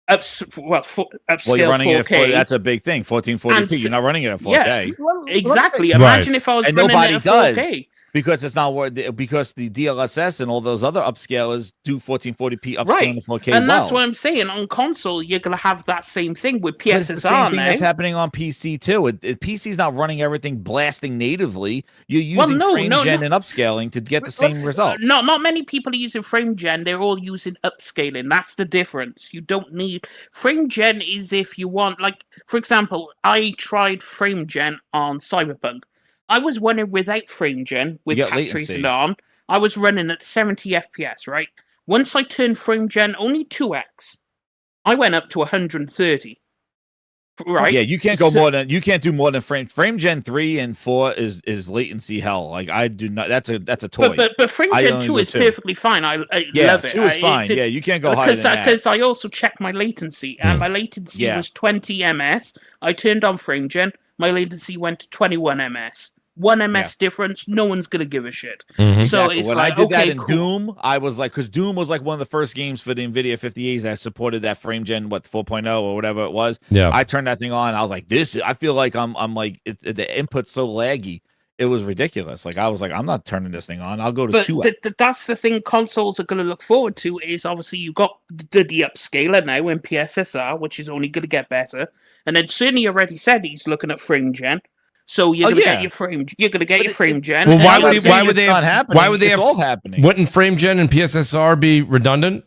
upscale you're running 4K. it at that's a big thing. 1440p. You're not running it at 4K. Yeah, exactly. Imagine if I was running nobody it at 4K. Because it's not because the DLSS and all those other upscalers do 1440p upscaling to 4K. And that's what I'm saying. On console, you're gonna have that same thing with PSSR. It's the same thing that's happening on PC too. PC's not running everything blasting natively. You're using frame gen and upscaling to get the same results. Not many people are using frame gen. They're all using upscaling. That's the difference. You don't need frame gen. Is if you want, like, for example, I tried frame gen on Cyberpunk. I was running without frame gen with path tracing on. I was running at 70 FPS, right? Once I turned frame gen only 2x, I went up to 130. Right? Yeah, you can't go more than do more than frame gen 3 and 4 is latency hell. Like I do not. That's a toy. But frame gen 2 is perfectly fine. I love it. 2 is fine. Yeah, you can't go higher than that. Because I also checked my latency, and my latency was 20 ms. I turned on frame gen. My latency went to 21 ms. 1 ms difference, no one's gonna give a shit. So it's when like, I did that in cool. Doom, I was like, because Doom was like one of the first games for the NVIDIA 5080s that supported that frame gen 4.0 or whatever it was. Yeah, I turned that thing on. I was like, I feel like I'm like the input's so laggy. It was ridiculous. Like I was like, I'm not turning this thing on. I'll go to 2. That's the thing consoles are going to look forward to is obviously you got the upscaler now in PSSR, which is only going to get better. And then Cerny already said he's looking at frame gen. So you're gonna get your frame. You're gonna get your frame gen. Well, why would they have all happening? Wouldn't frame gen and PSSR be redundant?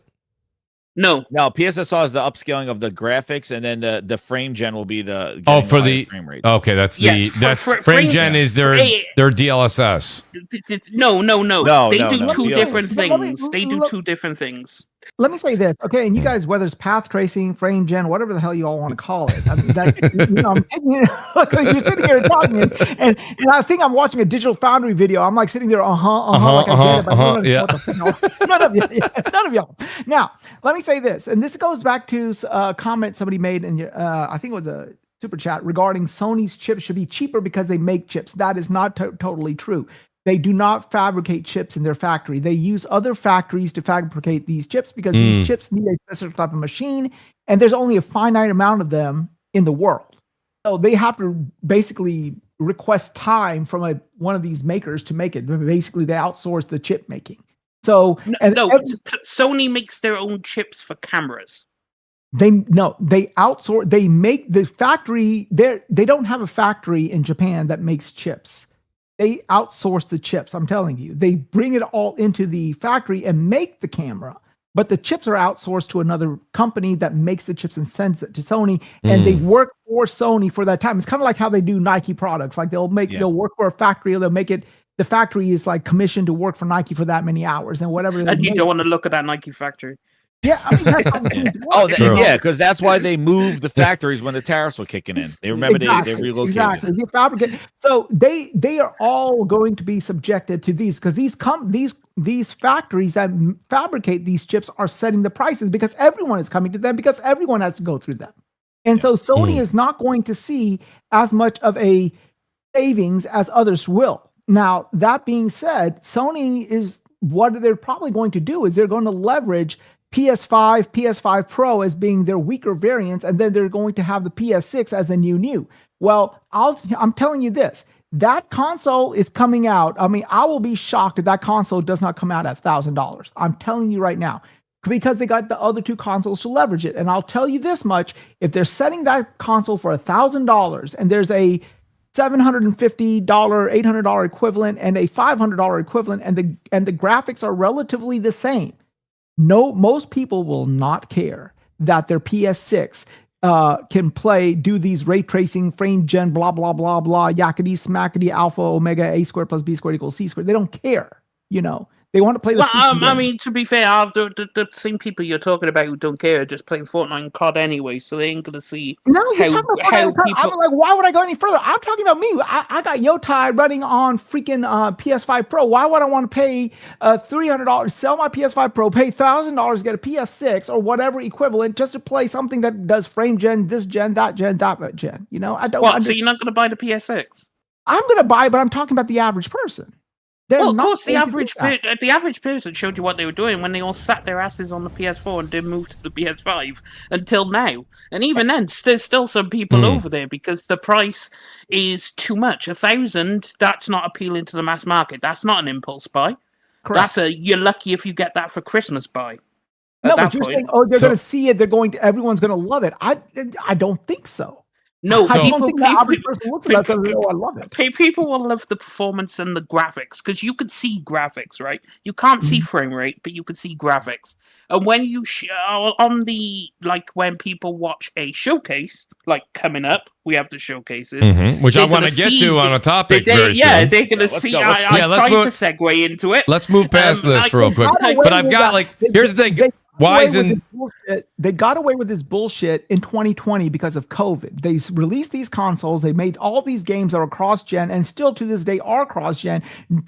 No, PSSR is the upscaling of the graphics, and then the frame gen will be the for the frame rate. Okay, that's frame gen is their DLSS. No. No, They do two DLSS. different things. They do two different things. let me say this, okay? And you guys, whether it's path tracing, frame gen, whatever the hell you all want to call it, I mean, that, I'm taking it, like, you're sitting here talking, and I think I'm watching a Digital Foundry video. I'm like sitting there, like I get it, but none of y'all. Now, let me say this, and this goes back to a comment somebody made in your, I think it was a super chat regarding Sony's chips should be cheaper because they make chips. That is not totally true. They do not fabricate chips in their factory. They use other factories to fabricate these chips because these chips need a specific type of machine, and there's only a finite amount of them in the world. So they have to basically request time from one of these makers to make it. Basically, they outsource the chip making. So Sony makes their own chips for cameras. They outsource. They make the factory. They don't have a factory in Japan that makes chips. They outsource the chips. I'm telling you, they bring it all into the factory and make the camera, but the chips are outsourced to another company that makes the chips and sends it to Sony, and they work for Sony for that time. It's kind of like how they do Nike products. Like they'll work for a factory, or they'll make it. The factory is like commissioned to work for Nike for that many hours, and whatever. And you don't want to look at that Nike factory. Yeah, I mean, that's how yeah, because that's why they moved the factories when the tariffs were kicking in. They remember they relocated. Exactly. They fabricate. So they are all going to be subjected to these because these factories that fabricate these chips are setting the prices because everyone is coming to them because everyone has to go through them. And so Sony is not going to see as much of a savings as others will. Now, that being said, Sony is what they're probably going to do is they're going to leverage PS5, PS5 Pro as being their weaker variants, and then they're going to have the PS6 as the new. Well, I'm telling you this, that console is coming out. I mean, I will be shocked if that console does not come out at $1,000. I'm telling you right now, because they got the other two consoles to leverage it. And I'll tell you this much, if they're setting that console for $1,000 and there's a $750, $800 equivalent and a $500 equivalent, and the graphics are relatively the same, most people will not care that their PS6 can do these ray tracing, frame gen, blah, blah, blah, blah, yakety, smackety, alpha, omega, a squared plus b squared equals c squared. They don't care, They want to play the Well, I mean, to be fair, the same people you're talking about who don't care are just playing Fortnite and COD anyway, so they ain't going to see how people... I'm like, why would I go any further? I'm talking about me. I got Yotai running on freaking PS5 Pro. Why would I want to pay $300, sell my PS5 Pro, pay $1,000 to get a PS6 or whatever equivalent just to play something that does frame gen, this gen, that gen, that gen? I don't. So you're not going to buy the PS6? I'm going to buy, but I'm talking about the average person. Well, of course, the average person showed you what they were doing when they all sat their asses on the PS4 and didn't move to the PS5 until now. And even then, there's still some people over there because the price is too much. $1,000, that's not appealing to the mass market. That's not an impulse buy. Correct. That's you're lucky if you get that for Christmas buy. No, but you're saying, they're going to see it. Everyone's going to love it. I don't think so. No, I don't think the average person looks at that and says, I love it. People will love the performance and the graphics because you could see graphics, right? You can't see frame rate, but you could see graphics. And when you when people watch a showcase, like coming up, we have the showcases, which I want to get to on a topic very soon. They're going to see. I tried to segue into it. Let's move past this real quick. But I've got here's the thing. They got away with this bullshit in 2020 because of COVID. They released these consoles. They made all these games that are cross-gen and still to this day are cross-gen.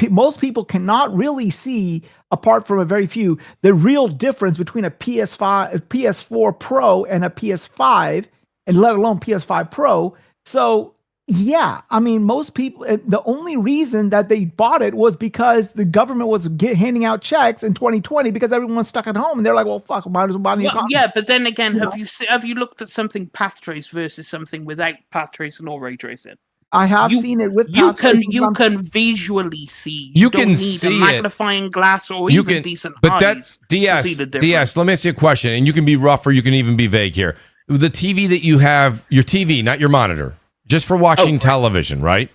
Most people cannot really see, apart from a very few, the real difference between a PS4 Pro and a PS5, and let alone PS5 Pro. So yeah, I mean, most people, the only reason that they bought it was because the government was handing out checks in 2020 because everyone was stuck at home, and they're like, well, fuck, might as well buy a new console. Yeah, but then again, have you looked at something path trace versus something without path tracing or ray tracing? I have seen it with you can visually see. You can see a magnifying glass or even decent eyes. But that's DS. Let me ask you a question, and you can be rough or you can even be vague here. The TV that you have, your TV, not your monitor. Just for watching television, right?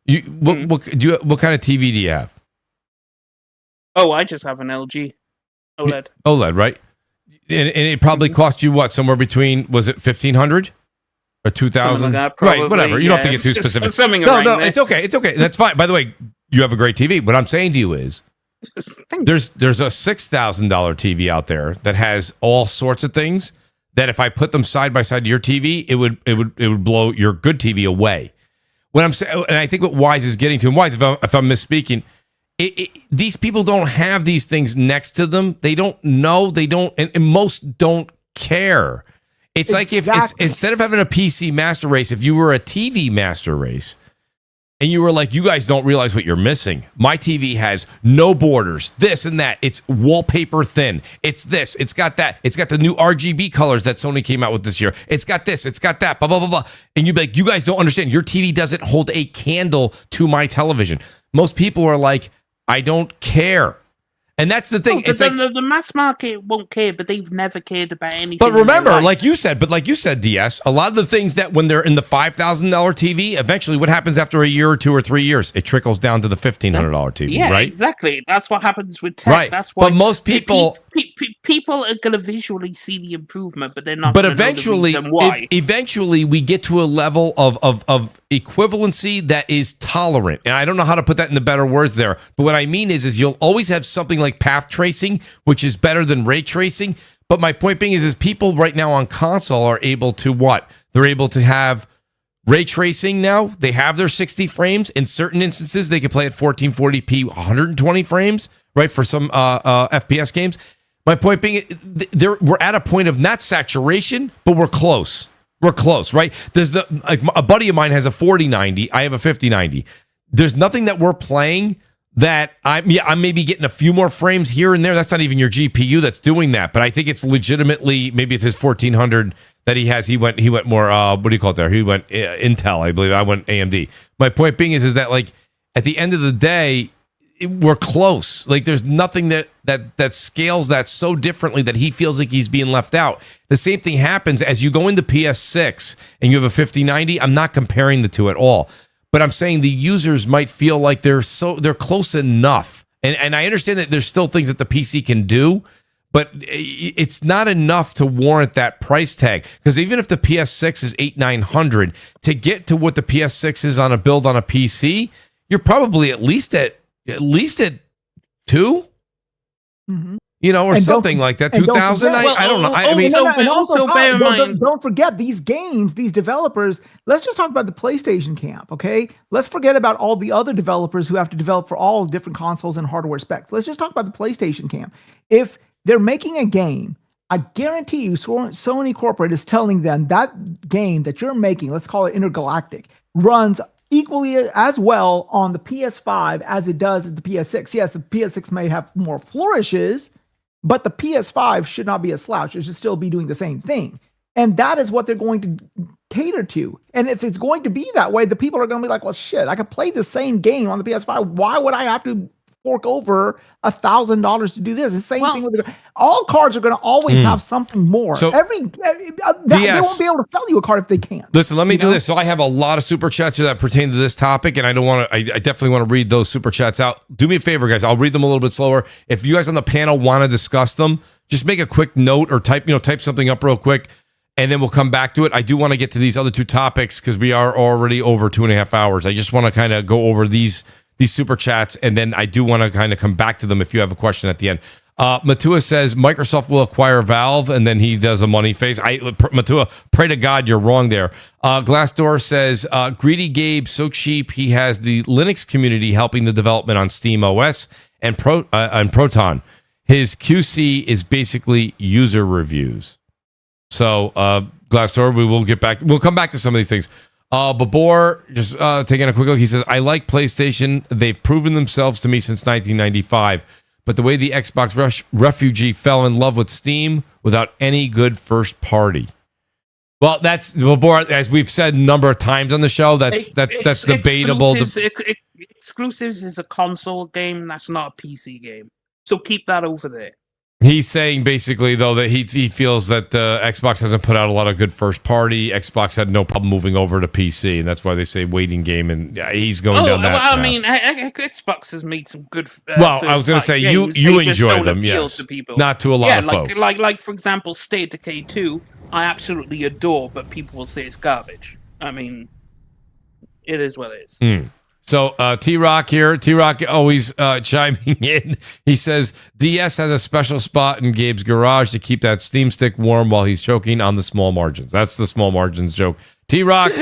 What kind of TV do you have? Oh, I just have an LG OLED. OLED, right? And it probably cost you what? Somewhere between, was it $1,500 or $2,000? Like right, whatever. You don't have to get too specific. No, it's okay. It's okay. That's fine. By the way, you have a great TV. What I'm saying to you is, Thanks. There's a $6,000 TV out there that has all sorts of things that if I put them side by side to your TV, it would blow your good TV away. What I'm saying, and I think what Wise is getting to, and Wise, if I'm misspeaking, these people don't have these things next to them. They don't know. They don't, and most don't care. It's like if it's instead of having a PC master race, if you were a TV master race, and you were like, you guys don't realize what you're missing. My TV has no borders, this and that. It's wallpaper thin. It's this. It's got that. It's got the new RGB colors that Sony came out with this year. It's got this. It's got that. Blah, blah, blah, blah. And you'd be like, you guys don't understand. Your TV doesn't hold a candle to my television. Most people are like, I don't care. And that's the thing. It's like the mass market won't care, but they've never cared about anything. But remember, like you said, DS, a lot of the things that when they're in the $5,000 TV, eventually what happens after a year or 2 or 3 years? It trickles down to the $1,500 TV, yeah, right? Exactly. That's what happens with tech. Right. That's why but most people... People are going to visually see the improvement, but they're not. But eventually, eventually we get to a level of equivalency that is tolerant. And I don't know how to put that in the better words there. But what I mean is you'll always have something like path tracing, which is better than ray tracing. But my point being is people right now on console are able to what? They're able to have ray tracing now. They have their 60 frames. In certain instances, they can play at 1440p, 120 frames, right? For some FPS games. My point being, we're at a point of not saturation, but we're close. We're close, right? There's a buddy of mine has a 4090. I have a 5090. There's nothing that we're playing that I'm maybe getting a few more frames here and there. That's not even your GPU that's doing that. But I think it's legitimately, maybe it's his 1400 that he has. He went more, what do you call it there? He went Intel, I believe. I went AMD. My point being is that like at the end of the day, we're close. Like there's nothing that scales that so differently that he feels like he's being left out. The same thing happens as you go into PS6 and you have a 5090. I'm not comparing the two at all, but I'm saying the users might feel like they're close enough. And I understand that there's still things that the PC can do, but it's not enough to warrant that price tag. Because even if the PS6 is $800-900, to get to what the PS6 is on a build on a PC, you're probably at least at 2, you know, or and something like that. 2,000. I don't know. I mean, and also bear in mind, don't forget these games, these developers. Let's just talk about the PlayStation camp, okay? Let's forget about all the other developers who have to develop for all different consoles and hardware specs. Let's just talk about the PlayStation camp. If they're making a game, I guarantee you, Sony Corporate is telling them that game that you're making, let's call it Intergalactic, runs equally as well on the PS5 as it does at the PS6. Yes, the PS6 may have more flourishes, but the PS5 should not be a slouch. It should still be doing the same thing. And that is what they're going to cater to. And if it's going to be that way, the people are going to be like, well, shit, I could play the same game on the PS5. Why would I have to fork over $1,000 to do this? The same thing with all cards are going to always have something more. So they won't be able to sell you a card if they can't. Listen, let me do this. So I have a lot of super chats here that pertain to this topic, and I definitely want to read those super chats out. Do me a favor, guys. I'll read them a little bit slower. If you guys on the panel want to discuss them, just make a quick note or type something up real quick, and then we'll come back to it. I do want to get to these other two topics because we are already over 2.5 hours. I just want to kind of go over these super chats, and then I do want to kind of come back to them if you have a question at the end. Matua says Microsoft will acquire Valve, and then he does a money face. Matua, pray to God you're wrong there. Glassdoor says Greedy Gabe, so cheap he has the Linux community helping the development on Steam OS and Proton. His QC is basically user reviews. So Glassdoor, we'll come back to some of these things. Babor, just taking a quick look, he says, I like PlayStation. They've proven themselves to me since 1995. But the way the Xbox refugee fell in love with Steam without any good first party. Well, that's, Babor, as we've said a number of times on the show, that's debatable. Exclusives is a console game. That's not a PC game. So keep that over there. He's saying basically, though, that he feels that Xbox hasn't put out a lot of good first party. Xbox had no problem moving over to PC, and that's why they say waiting game, and he's going down that path. I mean, Xbox has made some good well, I was going to say, you enjoy them, yes. To people. Not to a lot of folks. Like, for example, State of Decay 2, I absolutely adore, but people will say it's garbage. I mean, it is what it is. So T-Rock here. T-Rock always chiming in. He says, DS has a special spot in Gabe's garage to keep that Steam stick warm while he's choking on the small margins. That's the small margins joke. T-Rock,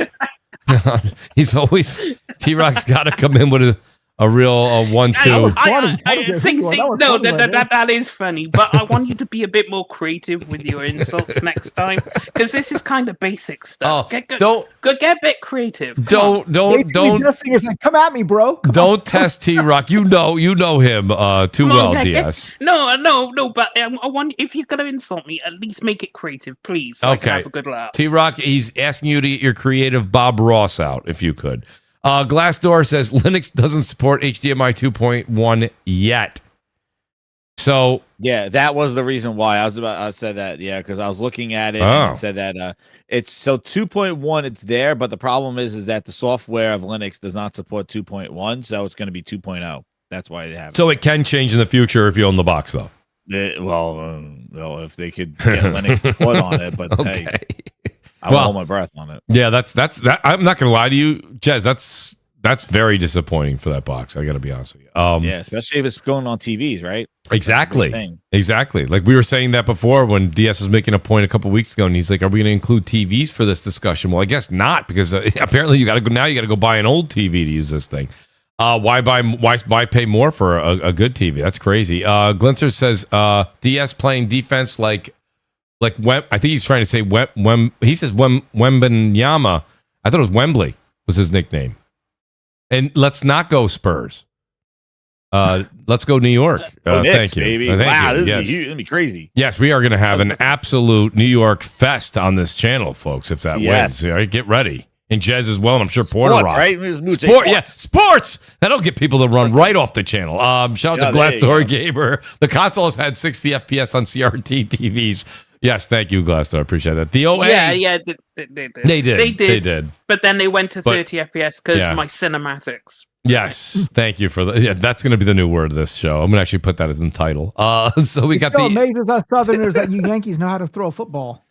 he's always... T-Rock's got to come in with a real 1-2. That is funny, but I want you to be a bit more creative with your insults next time, because this is kind of basic stuff. Get a bit creative. Don't. Come at me, bro. Don't test T-Rock. You know him too well, DS. No. But I want, if you're gonna insult me, at least make it creative, please. So I can have a good laugh. T-Rock, he's asking you to get your creative Bob Ross out, if you could. Glassdoor says Linux doesn't support HDMI 2.1 yet. So yeah, that was the reason why I said that. Yeah, because I was looking at it and it said that it's so 2.1. It's there, but the problem is that the software of Linux does not support 2.1, so it's going to be 2.0. That's why it happens. So it can change in the future if you own the box, though. Well, if they could get Linux to put on it, but hey. I will hold my breath on it. Yeah, that's that. I'm not gonna lie to you, Jez. That's very disappointing for that box. I got to be honest with you. Yeah, especially if it's going on TVs, right? Exactly. Like we were saying that before when DS was making a point a couple weeks ago, and he's like, "Are we going to include TVs for this discussion?" Well, I guess not, because apparently you got to go now. You got to go buy an old TV to use this thing. Why pay more for a good TV? That's crazy. Glinter says DS playing defense like I think he's trying to say he says Wembanyama. I thought it was Wembley was his nickname. And let's not go Spurs. Let's go New York. Knicks, thank you. Baby. Wow, this is gonna be crazy. Yes, we are going to have an absolute New York fest on this channel, folks. If that wins, all right, get ready. And Jez as well, and I'm sure Porter Sports, Rock. Right? Sports. That'll get people to run right off the channel. Shout out to Glassdoor Gamer. The console has had 60 FPS on CRT TVs. Yes, thank you, Glassdoor. I appreciate that. The OA. Yeah, they did. But then they went to 30 FPS because my cinematics. Yes, thank you for that. Yeah, that's going to be the new word of this show. I'm going to actually put that as the title. So we got amazes us Southerners that you Yankees know how to throw a football.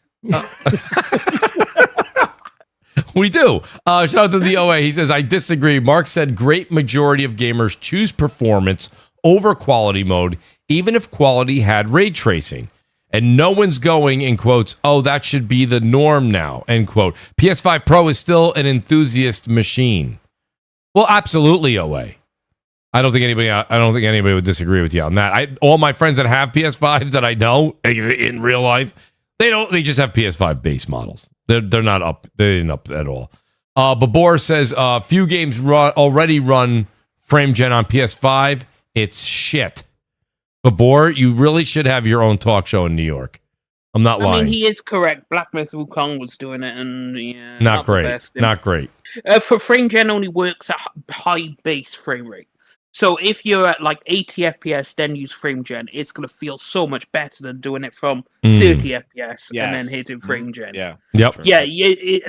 We do. Shout out to the OA. He says, I disagree. Mark said great majority of gamers choose performance over quality mode, even if quality had ray tracing. And no one's going, in quotes, oh, that should be the norm now, end quote. PS5 Pro is still an enthusiast machine. Well, absolutely, OA. I don't think anybody would disagree with you on that. All my friends that have PS5s that I know in real life, they just have PS5 base models. They're not up. They ain't up at all. Babor says few games already run frame gen on PS5. It's shit. Babor, you really should have your own talk show in New York. I'm not lying. I mean, he is correct. Black Myth Wukong was doing it, and not great. Not great. For frame gen, only works at high base frame rate. So if you're at like 80 FPS, then use frame gen. It's gonna feel so much better than doing it from 30 FPS and then hitting frame gen. Yeah. Yep. Yeah.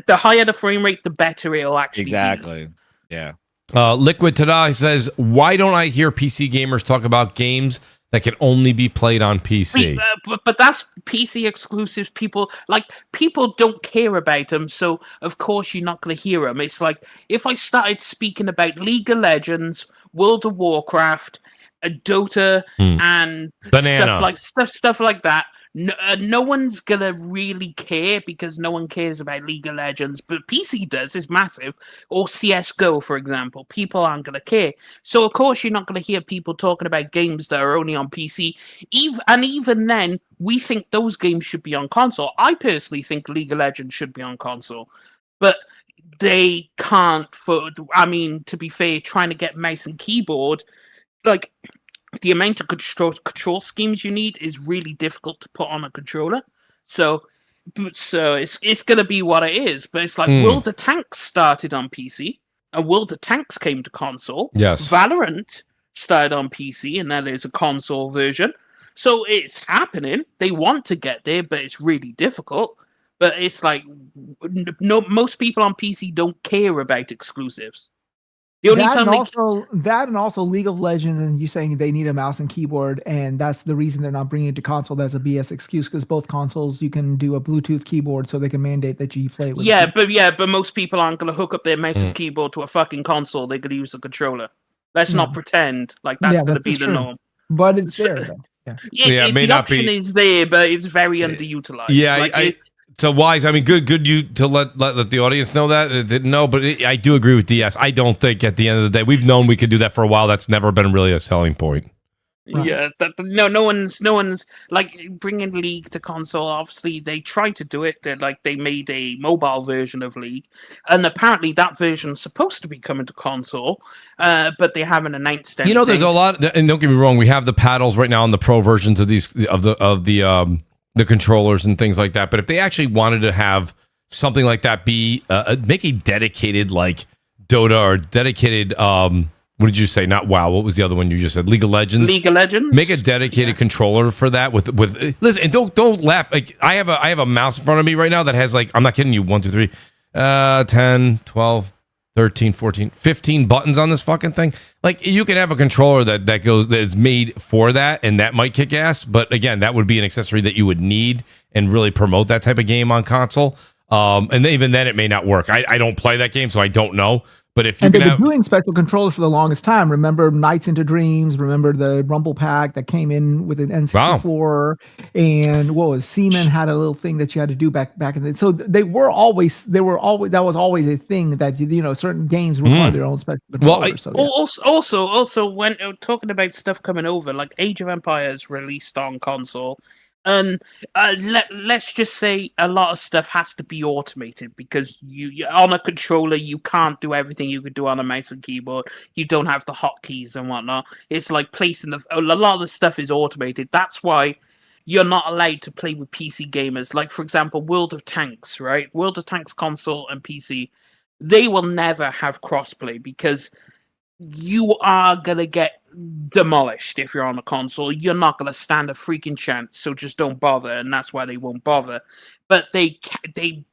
The higher the frame rate, the better it'll actually be. Yeah. Liquid Tada says, why don't I hear PC gamers talk about games that can only be played on PC? But that's PC exclusives. People don't care about them, so of course you're not going to hear them. It's like if I started speaking about League of Legends, World of Warcraft, Dota, and stuff like that. No one's gonna really care because no one cares about League of Legends, but PC does. It's massive. Or CS:GO, for example, people aren't gonna care. So of course you're not gonna hear people talking about games that are only on PC. Even then, we think those games should be on console. I personally think League of Legends should be on console, but they can't. To be fair, trying to get mouse and keyboard, like. The amount of control schemes you need is really difficult to put on a controller. So it's going to be what it is. But it's like World of Tanks started on PC, and World of Tanks came to console. Yes. Valorant started on PC, and now there's a console version. So it's happening. They want to get there, but it's really difficult. But it's like most people on PC don't care about exclusives. The only that time and also League of Legends, and you saying they need a mouse and keyboard, and that's the reason they're not bringing it to console. That's a BS excuse because both consoles you can do a Bluetooth keyboard, so they can mandate that you play with. but most people aren't going to hook up their mouse and keyboard to a fucking console. They're going to use the controller. Let's not pretend like that's going to be the norm. But it's there though. It may the not option is there, but it's very underutilized. Yeah, so Wise, I mean, good you to let the audience know that. Didn't know, but I do agree with DS. I don't think at the end of the day, we've known we could do that for a while. That's never been really a selling point. Yeah, no one's like bringing League to console. Obviously, they tried to do it. They made a mobile version of League, and apparently that version's supposed to be coming to console, but they haven't announced anything. There's a lot, and don't get me wrong, we have the paddles right now on the pro versions of these of the controllers and things like that. But if they actually wanted to have something like that be make a dedicated like Dota or dedicated what did you say? Not WoW. What was the other one you just said? League of Legends. League of Legends. Make a dedicated controller for that. With listen, and don't laugh. Like I have a mouse in front of me right now that has like, I'm not kidding you, 1, 2, 3, 10, 12, 13, 14, 15 buttons on this fucking thing. Like you can have a controller that is made for that, and that might kick ass. But again, that would be an accessory that you would need and really promote that type of game on console. And even then, it may not work. I don't play that game, so I don't know. But if you they've been doing special controllers for the longest time. Remember Nights into Dreams? Remember the Rumble Pack that came in with an N64? Wow. And what was Seaman had a little thing that you had to do back in the. So that was always a thing that certain games require their own special controllers. Also, when talking about stuff coming over, like Age of Empires released on console. And let's just say a lot of stuff has to be automated because you on a controller you can't do everything you could do on a mouse and keyboard. You don't have the hotkeys and whatnot. It's like placing a lot of the stuff is automated. That's why you're not allowed to play with PC gamers. Like for example, World of Tanks, right? World of Tanks console and PC, they will never have crossplay because you are gonna get demolished if you're on a console. You're not gonna stand a freaking chance, so just don't bother, and that's why they won't bother. But they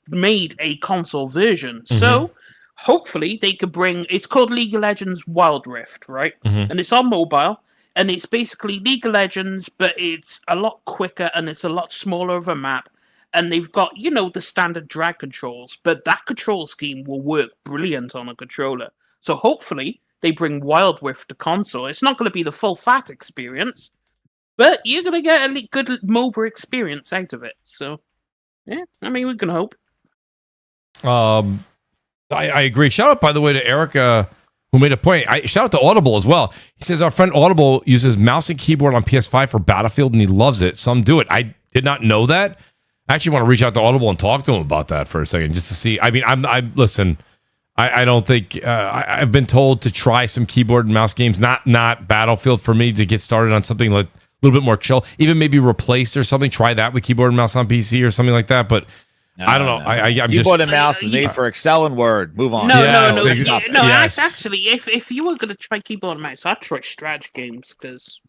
made a console version, so hopefully they could bring. It's called League of Legends Wild Rift, right? And it's on mobile, and it's basically League of Legends, but it's a lot quicker and it's a lot smaller of a map. And they've got the standard drag controls, but that control scheme will work brilliant on a controller. So hopefully they bring Wild Rift to console. It's not going to be the full fat experience, but you're going to get a good MOBA experience out of it. So, yeah, I mean, we can hope. I agree. Shout out, by the way, to Erica, who made a point. Shout out to Audible as well. He says our friend Audible uses mouse and keyboard on PS5 for Battlefield, and he loves it. Some do it. I did not know that. I actually want to reach out to Audible and talk to him about that for a second, just to see. I mean, listen. I don't think I've been told to try some keyboard and mouse games, not Battlefield for me to get started on something like a little bit more chill. Even maybe Replace or something. Try that with keyboard and mouse on PC or something like that. But I don't know. I'm keyboard and mouse is made for Excel and Word. Move on. Actually, if you were going to try keyboard and mouse, I'd try strategy games because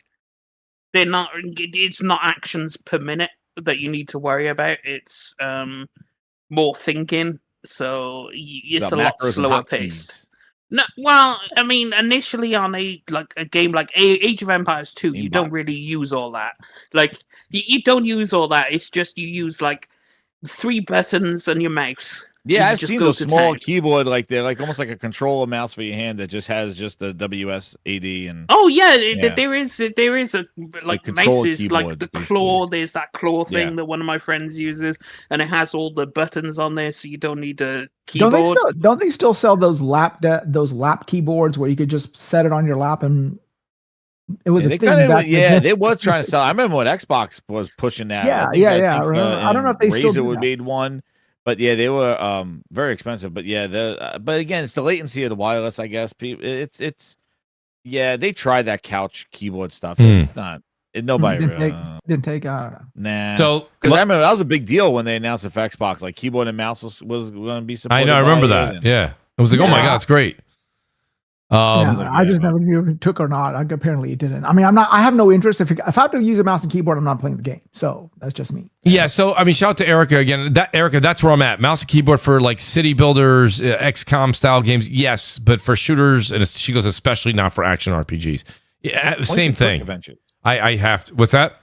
they're not. It's not actions per minute that you need to worry about. It's more thinking. So it's a lot slower paced. No, well, I mean, initially on a game like Age of Empires 2, you don't really use all that. Like you don't use all that. It's just you use like 3 buttons and your mouse. Yeah, I've seen those small keyboard, like they're like almost like a controller mouse for your hand that just has just the WSAD and. Oh yeah. There is a like mouses like the claw. There's that claw thing that one of my friends uses, and it has all the buttons on there, so you don't need a keyboard. Don't they still sell those lap keyboards where you could just set it on your lap and? It was a thing. They were trying to sell. I remember when Xbox was pushing that. Yeah. I don't know if they still do that. Made one. But yeah, they were very expensive. But yeah, but again, it's the latency of the wireless, I guess. It's they tried that couch keyboard stuff. It's not. Nobody didn't take out. Nah. So because I remember that was a big deal when they announced it for Xbox, like keyboard and mouse was going to be supported. I know. I remember that. Yeah, it was like, oh my god, it's great. Yeah, I just never knew if it took or not. Apparently it didn't. I mean, I have no interest. If I have to use a mouse and keyboard, I'm not playing the game. So that's just me. Yeah. So, I mean, shout out to Erica again. Erica, that's where I'm at. Mouse and keyboard for like city builders, XCOM style games. Yes. But for shooters, and she goes, especially not for action RPGs. Yeah. Same thing. I have to. What's that?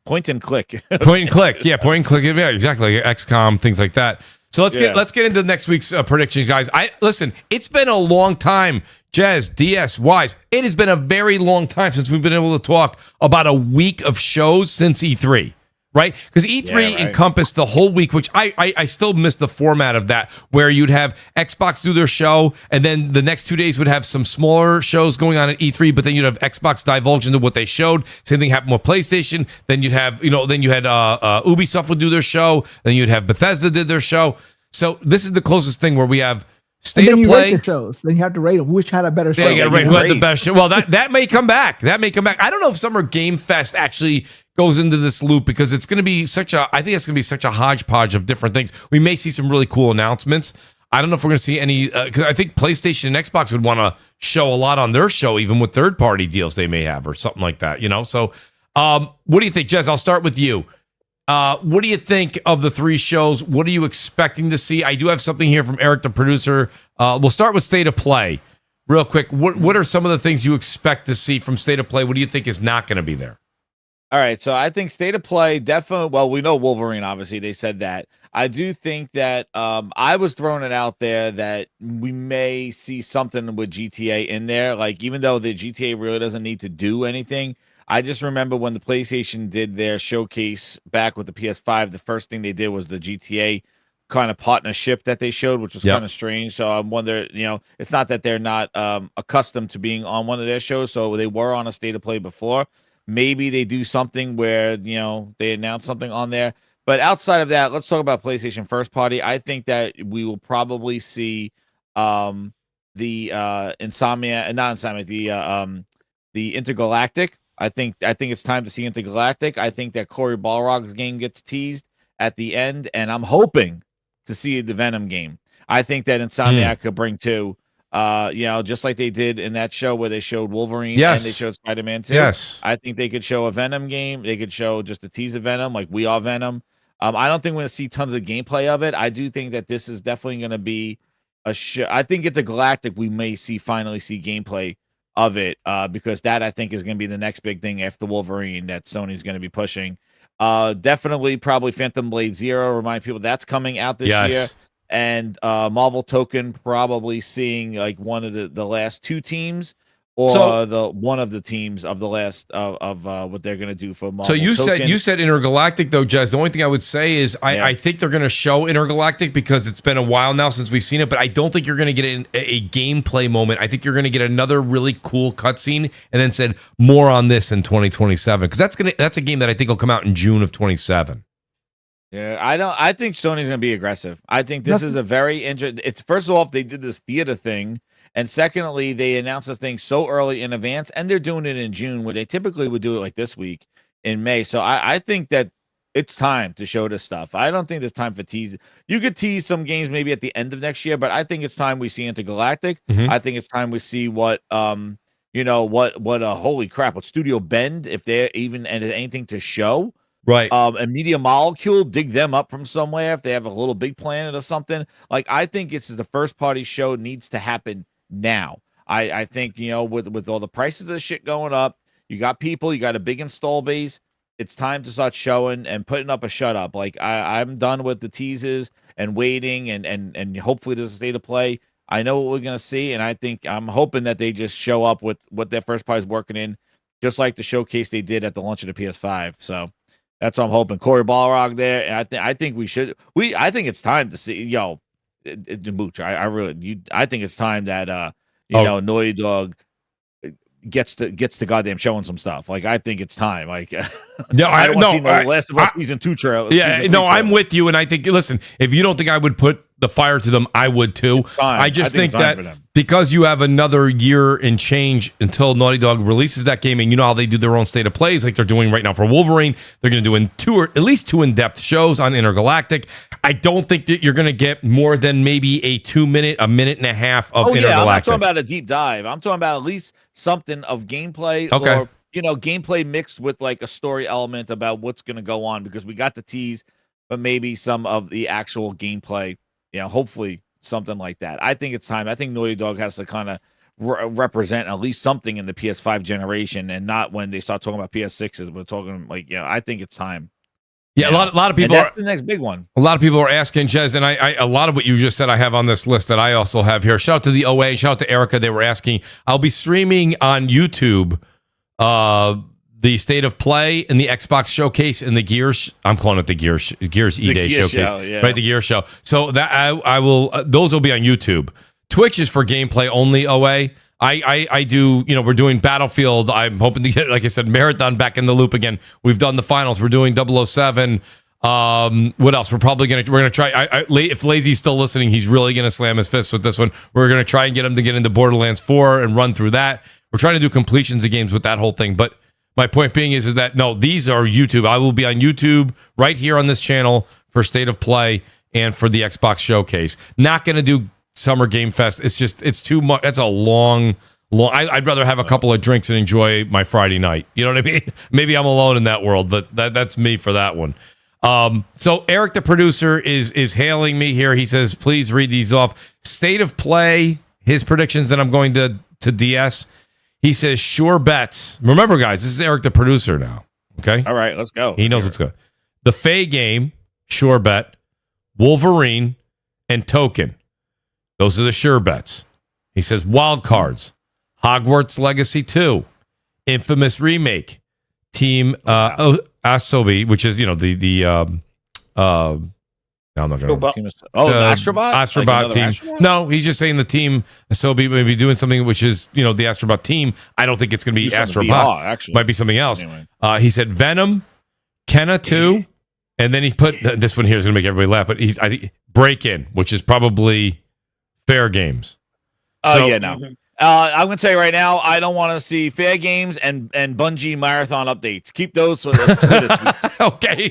Point and click. Point and click. Yeah. Point and click. Yeah, exactly. XCOM, things like that. So let's get into next week's predictions, guys. Listen, it's been a long time, Jez, DS, Wise. It has been a very long time since we've been able to talk about a week of shows since E3, right? Because E3 encompassed the whole week, which I still miss the format of that, where you'd have Xbox do their show, and then the next 2 days would have some smaller shows going on at E3, but then you'd have Xbox divulge into what they showed. Same thing happened with PlayStation. Then you'd have, then you had Ubisoft would do their show, then you'd have Bethesda did their show. So this is the closest thing where we have State of Play. Rate the shows. Then you have to rate which had a better show. Yeah, you got to rate who had the best show. Well, that may come back. That may come back. I don't know if Summer Game Fest actually goes into this loop because it's going to be I think it's going to be such a hodgepodge of different things. We may see some really cool announcements. I don't know if we're going to see any, because I think PlayStation and Xbox would want to show a lot on their show, even with third-party deals they may have or something like that, So what do you think, Jez? I'll start with you. What do you think of the three shows? What are you expecting to see? I do have something here from Eric, the producer. We'll start with State of Play real quick. What are some of the things you expect to see from State of Play? What do you think is not going to be there? All right, so I think State of Play definitely. Well, we know Wolverine. Obviously, they said that. I do think that I was throwing it out there that we may see something with GTA in there. Like, even though the GTA really doesn't need to do anything, I just remember when the PlayStation did their showcase back with the PS5, the first thing they did was the GTA kind of partnership that they showed, which was kind of strange. So I'm wondering, it's not that they're not accustomed to being on one of their shows. So they were on a State of Play before. Maybe they do something where, they announce something on there. But outside of that, let's talk about PlayStation first party. I think that we will probably see the Intergalactic. I think it's time to see Intergalactic. I think that Cory Balrog's game gets teased at the end, and I'm hoping to see the Venom game. I think that Insomniac could bring two, just like they did in that show where they showed Wolverine and they showed Spider-Man 2. Yes. I think they could show a Venom game. They could show just a tease of Venom, like We Are Venom. I don't think we're going to see tons of gameplay of it. I do think that this is definitely going to be a show. I think at the Galactic, we may finally see gameplay of it, because that I think is going to be the next big thing after Wolverine that Sony's going to be pushing. Definitely, probably Phantom Blade Zero. Remind people that's coming out this year, and Marvel Token probably seeing like one of the last two teams, or one of the teams of the last of what they're going to do for Marvel. So you said Intergalactic though, Jez. The only thing I would say is I think they're going to show Intergalactic because it's been a while now since we've seen it, but I don't think you're going to get a gameplay moment. I think you're going to get another really cool cutscene and then said more on this in 2027 because that's a game that I think will come out in June of 27. Yeah, I think Sony's going to be aggressive. I think this is a very interesting. It's first of all, if they did this theater thing. And secondly, they announced the thing so early in advance, and they're doing it in June, where they typically would do it like this week in May. So I think that it's time to show this stuff. I don't think there's time for tease. You could tease some games maybe at the end of next year, but I think it's time we see Intergalactic. I think it's time we see what holy crap, what Studio Bend, if they're even anything to show. Right. And Media Molecule, dig them up from somewhere if they have a little big planet or something. Like, I think it's the first party show needs to happen now. I think, with all the prices of shit going up, you got people, you got a big install base. It's time to start showing and putting up a shut up. Like, I'm done with the teases and waiting and hopefully there's a State of Play. I know what we're gonna see, and I'm hoping that they just show up with what their first party's working in, just like the showcase they did at the launch of the PS5. So that's what I'm hoping. Cory Balrog there. And I think I think it's time to see Mooch. I think it's time that Naughty Dog gets the goddamn showing some stuff. Like, I think it's time. Like, no, I don't want to see the Last of Us season 2 trailer. Yeah, I'm with you, and I think listen, if you don't think I would put the fire to them, I would too. Fine. I just think it's fine that for them. because you have another year and change until Naughty Dog releases that game, and you know how they do their own state of plays, like they're doing right now for Wolverine. They're going to do at least 2 in-depth shows on Intergalactic. I don't think that you're going to get more than maybe a minute and a half of Intergalactic. I'm not talking about a deep dive. I'm talking about at least something of gameplay, or gameplay mixed with like a story element about what's going to go on, because we got the tease, but maybe some of the actual gameplay. Hopefully something like that. I think it's time. I think Naughty Dog has to kind of represent at least something in the PS5 generation, and not when they start talking about PS6s. We're talking like, I think it's time. Yeah, a lot of people. And that's the next big one. A lot of people are asking, Jez, and I a lot of what you just said I have on this list that I also have here. Shout out to the OA, shout out to Erica. They were asking. I'll be streaming on YouTube the State of Play and the Xbox Showcase and the Gears. I'm calling it the Gears E-Day Showcase, right? The Gears Show. So that I will. Those will be on YouTube. Twitch is for gameplay only. OA. I do. We're doing Battlefield. I'm hoping to get, like I said, Marathon back in the loop again. We've done the finals. We're doing 007. What else? We're gonna try. If Lazy's still listening, he's really gonna slam his fist with this one. We're gonna try and get him to get into Borderlands 4 and run through that. We're trying to do completions of games with that whole thing, but. My point being is that, no, these are YouTube. I will be on YouTube right here on this channel for State of Play and for the Xbox Showcase. Not going to do Summer Game Fest. It's too much. That's a long. I'd rather have a couple of drinks and enjoy my Friday night. You know what I mean? Maybe I'm alone in that world, but that's me for that one. So Eric, the producer, is hailing me here. He says, please read these off. State of Play, his predictions that I'm going to DS. He says, sure bets. Remember, guys, this is Eric, the producer now. Okay? All right, let's go. He knows what's good. The Faye game, sure bet. Wolverine and Token. Those are the sure bets. He says, wild cards. Hogwarts Legacy 2. Infamous Remake. Team Asobi, which is, no, I'm not going to. Astrobot? Astrobot like team. Astrobot? No, he's just saying the team. So may be doing something which is, the Astrobot team. I don't think it's going to be Astrobot. VR, actually. Might be something else. Anyway. He said Venom, Kenna 2, and then he put this one here is going to make everybody laugh. But I think Break In, which is probably Fair Games. No. I'm going to tell you right now, I don't want to see Fair Games and Bungie marathon updates. Keep those for the Okay.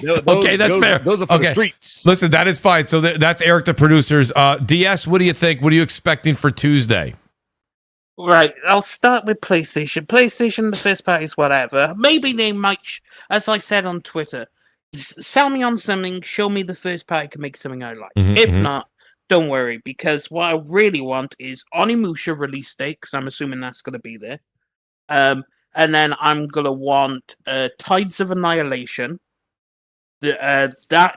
That's fair. Those are for the streets. Listen, that is fine. So that's Eric, the producers. DS, what do you think? What are you expecting for Tuesday? Right, I'll start with PlayStation. PlayStation, the first party's whatever. Maybe they might, as I said on Twitter, sell me on something, show me the first party can make something I like. If not, don't worry, because what I really want is Onimusha release date, because I'm assuming that's going to be there. And then I'm going to want Tides of Annihilation. That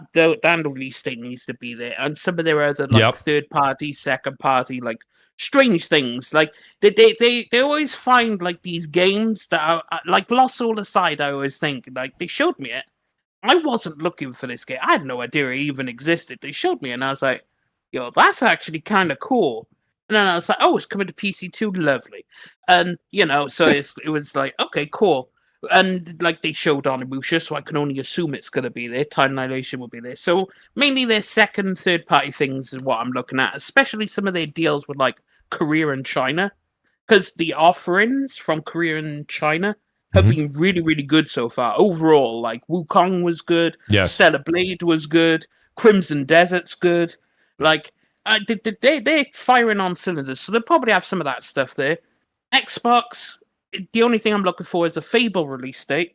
release date needs to be there. And some of their other third party, second party, like strange things. Like they always find like these games that are like Lost All Aside. I always think like they showed me it. I wasn't looking for this game. I had no idea it even existed. They showed me, and I was like, yo, that's actually kind of cool. And then I was like, oh, it's coming to PC too, lovely. And, so it was like, okay, cool. And, like, they showed Onimusha, so I can only assume it's going to be there. Time Annihilation will be there. So, mainly their second, third-party things is what I'm looking at, especially some of their deals with, like, Korea and China. Because the offerings from Korea and China have been really, really good so far. Overall, like, Wukong was good. Yes. Stellar Blade was good. Crimson Desert's good. Like, they're firing on cylinders, so they'll probably have some of that stuff there. Xbox, the only thing I'm looking for is a Fable release date.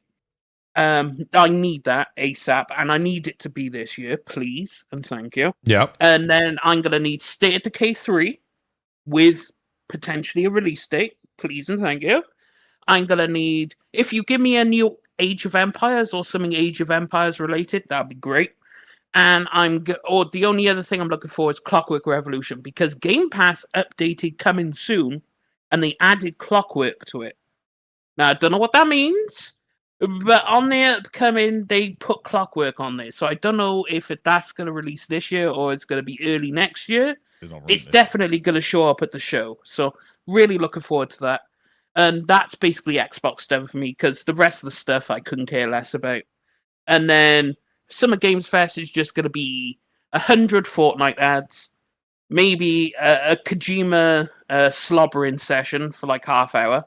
I need that ASAP, and I need it to be this year, please, and thank you. Yep. And then I'm going to need State of Decay 3 with potentially a release date, please and thank you. I'm going to need, if you give me a new Age of Empires or something Age of Empires related, that'd be great. And the only other thing I'm looking for is Clockwork Revolution, because Game Pass updated coming soon, and they added Clockwork to it. Now, I don't know what that means, but on the upcoming, they put Clockwork on there. So I don't know if that's going to release this year or it's going to be early next year. It's definitely going to show up at the show. So really looking forward to that. And that's basically Xbox done for me, because the rest of the stuff I couldn't care less about. And then Summer Games Fest is just going to be 100 Fortnite ads, maybe a Kojima slobbering session for like half hour,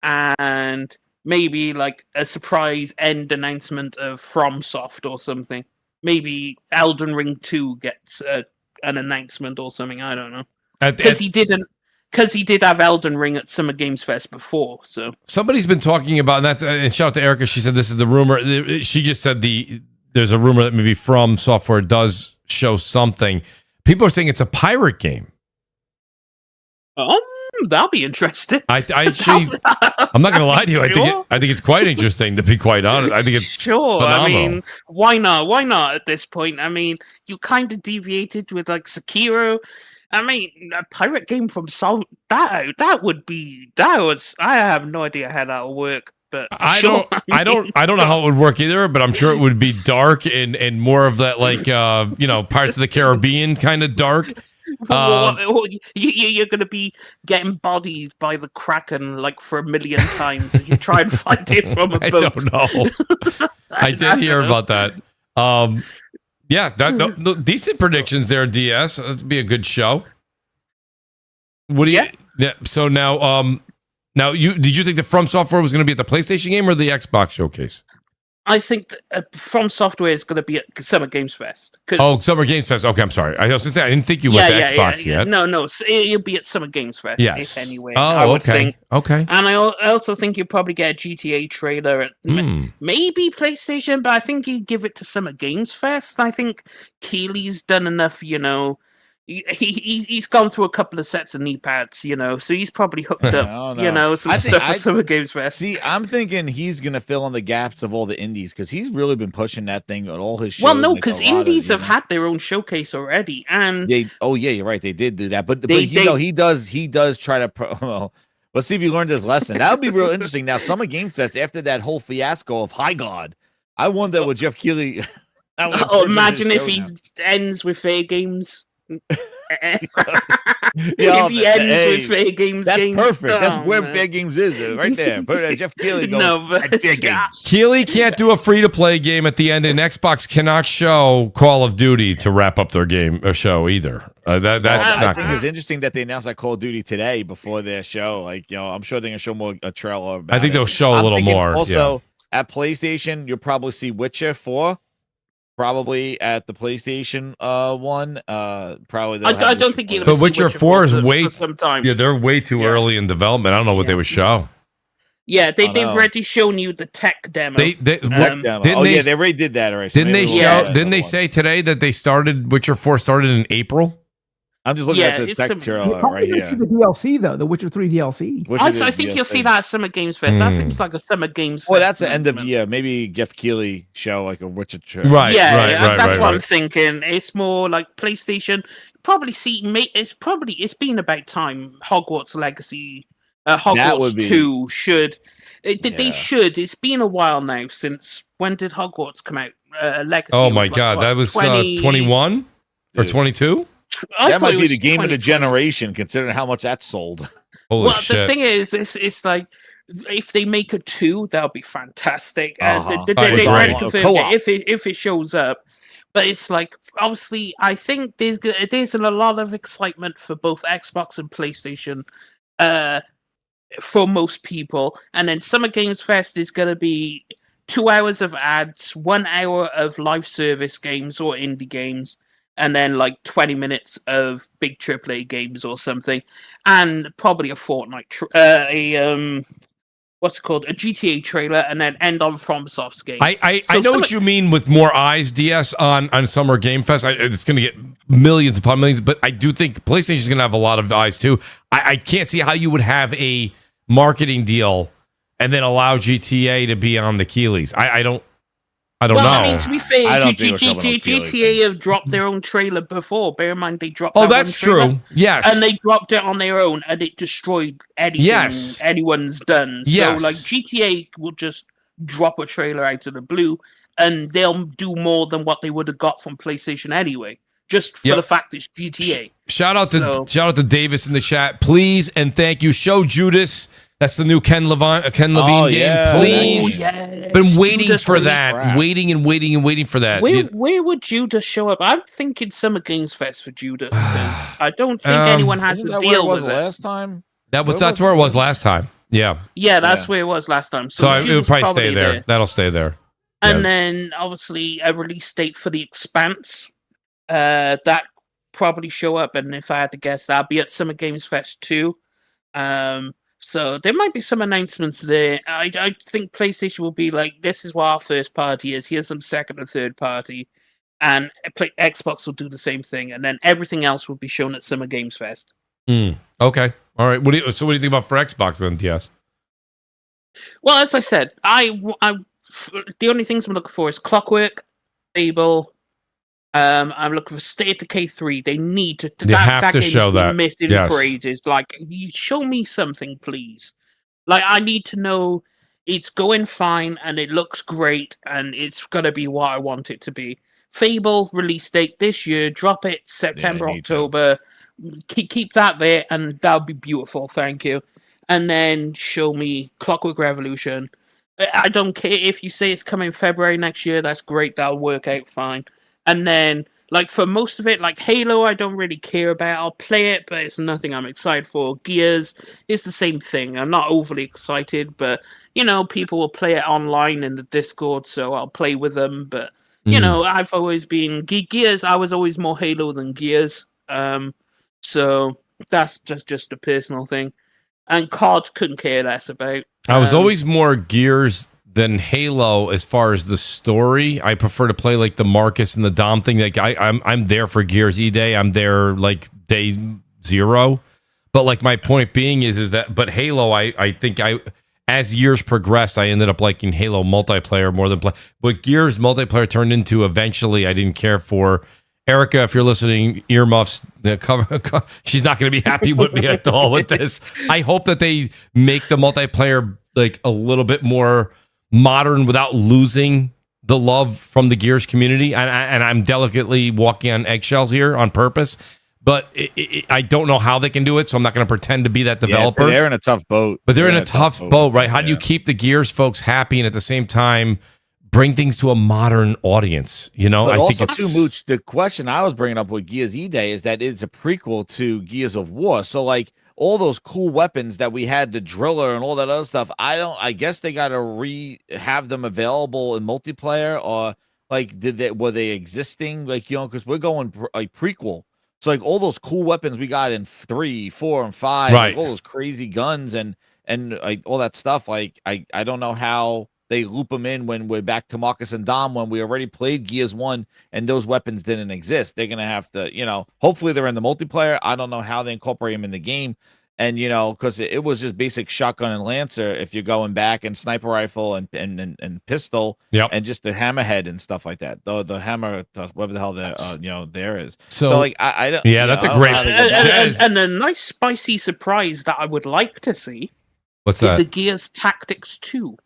and maybe like a surprise end announcement of FromSoft or something. Maybe Elden Ring 2 gets an announcement or something. I don't know, because he did have Elden Ring at Summer Games Fest before. So somebody's been talking about that, and shout out to Erica. She said this is the rumor. She just said there's a rumor that maybe From Software does show something. People are saying it's a pirate game. That'll be interesting. I actually, I'm not going to lie to you. I think it's quite interesting, to be quite honest. I think it's sure. phenomenal. I mean, why not? Why not at this point? I mean, you kind of deviated with like Sekiro. I mean, a pirate game from I have no idea how that'll work. But I don't know how it would work either, but I'm sure it would be dark and more of that, like Pirates of the Caribbean kind of dark. You're going to be getting bodied by the Kraken like for 1 million times as you try and find it from a boat. I don't know. I did hear about that. Yeah, decent predictions there, DS. That'd be a good show. What do you? Yeah. So now, did you think the From Software was going to be at the PlayStation game or the Xbox showcase? I think that, From Software is going to be at Summer Games Fest. Summer Games Fest. Okay, I'm sorry. I was going to say I didn't think you went to Xbox yet. No, it'll be at Summer Games Fest. Yes. If anyway. Oh, I would think. Okay. And I also think you'll probably get a GTA trailer at maybe PlayStation, but I think you give it to Summer Games Fest. I think Keely's done enough, He's gone through a couple of sets of knee pads, so he's probably hooked up, some stuff for Summer Games Fest. See, I'm thinking he's going to fill in the gaps of all the indies because he's really been pushing that thing at all his shows. Well, no, because indies have had their own showcase already, and you're right, they did do that, but he does try to. Well, let's see if you learned his lesson. That would be real interesting. Now, Summer Games Fest after that whole fiasco of High God, I wonder what Jeff Keighley. Imagine if he ends with Fair Games. If he ends with Fair Games, that's perfect. That's where Fair Games is, right there. But Jeff Keighley goes at Fair Games. Keighley can't do a free-to-play game at the end, and Xbox cannot show Call of Duty to wrap up their game or show either. That's not. I think it's interesting that they announced that Call of Duty today before their show. I'm sure they're gonna show more a trailer. I think they'll show a little more. Also, at PlayStation, you'll probably see Witcher 4. Probably at the PlayStation one. Probably. I don't think you're. But Witcher 4 is way some time. Yeah, they're way too early in development. I don't know what they would show. Yeah, they've already shown you the tech demo. They already did that already. Didn't they show? Didn't they say today that they started Witcher 4 started in April? I'm just looking at the tech trailer right here. See the DLC though, the Witcher 3 DLC. I think you'll see that at Summer Games Fest. That seems like a Summer Games Fest. Well, that's the end of year. Maybe Jeff Keighley show like a Witcher trailer. Right. That's what I'm thinking. It's more like PlayStation. Probably it's been about time. Hogwarts Legacy, Hogwarts 2 should. They should. It's been a while now since when did Hogwarts come out? Legacy. Oh my God, that was 21 or 22. That might be the game of the generation, considering how much that sold. Holy shit. The thing is, it's like if they make a 2, that'll be fantastic. They already confirmed it if it shows up. But it's like obviously, I think there's a lot of excitement for both Xbox and PlayStation. For most people, and then Summer Games Fest is going to be 2 hours of ads, 1 hour of live service games or indie games. And then like 20 minutes of big AAA games or something, and probably a Fortnite, what's it called, a GTA trailer, and then end on FromSoft's game. I know what you mean with more eyes, DS on Summer Game Fest. It's going to get millions upon millions, but I do think PlayStation's going to have a lot of eyes too. I can't see how you would have a marketing deal and then allow GTA to be on the Keighley's. I don't know. I mean, to be fair, GTA have dropped their own trailer before. Bear in mind, they dropped. Oh, that's true. Yes, and they dropped it on their own, and it destroyed anything anyone's done. Yes. So, like GTA will just drop a trailer out of the blue, and they'll do more than what they would have got from PlayStation anyway, just for the fact it's GTA. Shout out to Davis in the chat, please and thank you. Show Judas That's the new Ken Levine game. yeah. Please. Oh, yeah. Been waiting Judas for really that. crap. Waiting and waiting and waiting for that. Where would Judas show up? I'm thinking Summer Games Fest for Judas because I don't think anyone has Isn't to that where it deal was with it. last time? That's where it was last time. Yeah. Yeah, that's Yeah. where it was last time. So it would Judas probably stay there. That'll stay there. And Yeah. then obviously a release date for The Expanse. That probably show up, and if I had to guess, that'd be at Summer Games Fest 2. So there might be some announcements there. I think PlayStation will be like, this is what our first party is. Here's some second and third party. And Xbox will do the same thing. And then everything else will be shown at Summer Games Fest. Okay. All right. What do you think about for Xbox then, TS? Well, as I said, the only things I'm looking for is Clockwork, Fable. I'm looking for State of Decay 3. They need to. They have to game's show been that. missing Yes. for ages. Like, you show me something, please. Like, I need to know it's going fine and it looks great and it's gonna be what I want it to be. Fable release date this year. Drop it September, need to. October. Keep that there, and that'll be beautiful. Thank you. And then show me Clockwork Revolution. I don't care if you say it's coming February next year. That's great. That'll work out fine. And then, like, for most of it, like Halo, I don't really care about. I'll play it, but it's nothing I'm excited for. Gears is the same thing. I'm not overly excited, but, you know, people will play it online in the Discord, so I'll play with them. But, you know, I've always been... Gears, I was always more Halo than Gears. So that's just a personal thing. And COD couldn't care less about. I was always more Gears than Halo as far as the story. I prefer to play like the Marcus and the Dom thing. Like I'm there for Gears E-Day. I'm there like day 0. But like my point being is that Halo, I think as years progressed, I ended up liking Halo multiplayer more than what Gears multiplayer turned into eventually. I didn't care for. Erica, if you're listening, earmuffs. She's not going to be happy with me at all with this. I hope that they make the multiplayer like a little bit more modern without losing the love from the Gears community. And I'm delicately walking on eggshells here on purpose. But I don't know how they can do it, so I'm not going to pretend to be that developer. Yeah, they're in a tough boat. But they're in a tough boat, right? How do you keep the Gears folks happy and at the same time bring things to a modern audience? You know, But I also think it's too, Mooch, the question I was bringing up with Gears E-Day is that it's a prequel to Gears of War. So like all those cool weapons that we had, the driller and all that other stuff, I guess they got to have them available in multiplayer, or like were they existing? Like, you know, because we're going like prequel. So like all those cool weapons we got in 3, 4, and 5, Right. like all those crazy guns and like all that stuff. Like I don't know how they loop them in when we're back to Marcus and Dom, when we already played Gears 1 and those weapons didn't exist. They're going to have to, you know, hopefully they're in the multiplayer. I don't know how they incorporate them in the game. And, you know, because it was just basic shotgun and lancer if you're going back, and sniper rifle and pistol, Yep. and just the hammerhead and stuff like that. The hammer, whatever the hell there is. So like I don't. yeah, that's a great- Jez. And a nice spicy surprise that I would like to see what's is a that? Gears Tactics 2.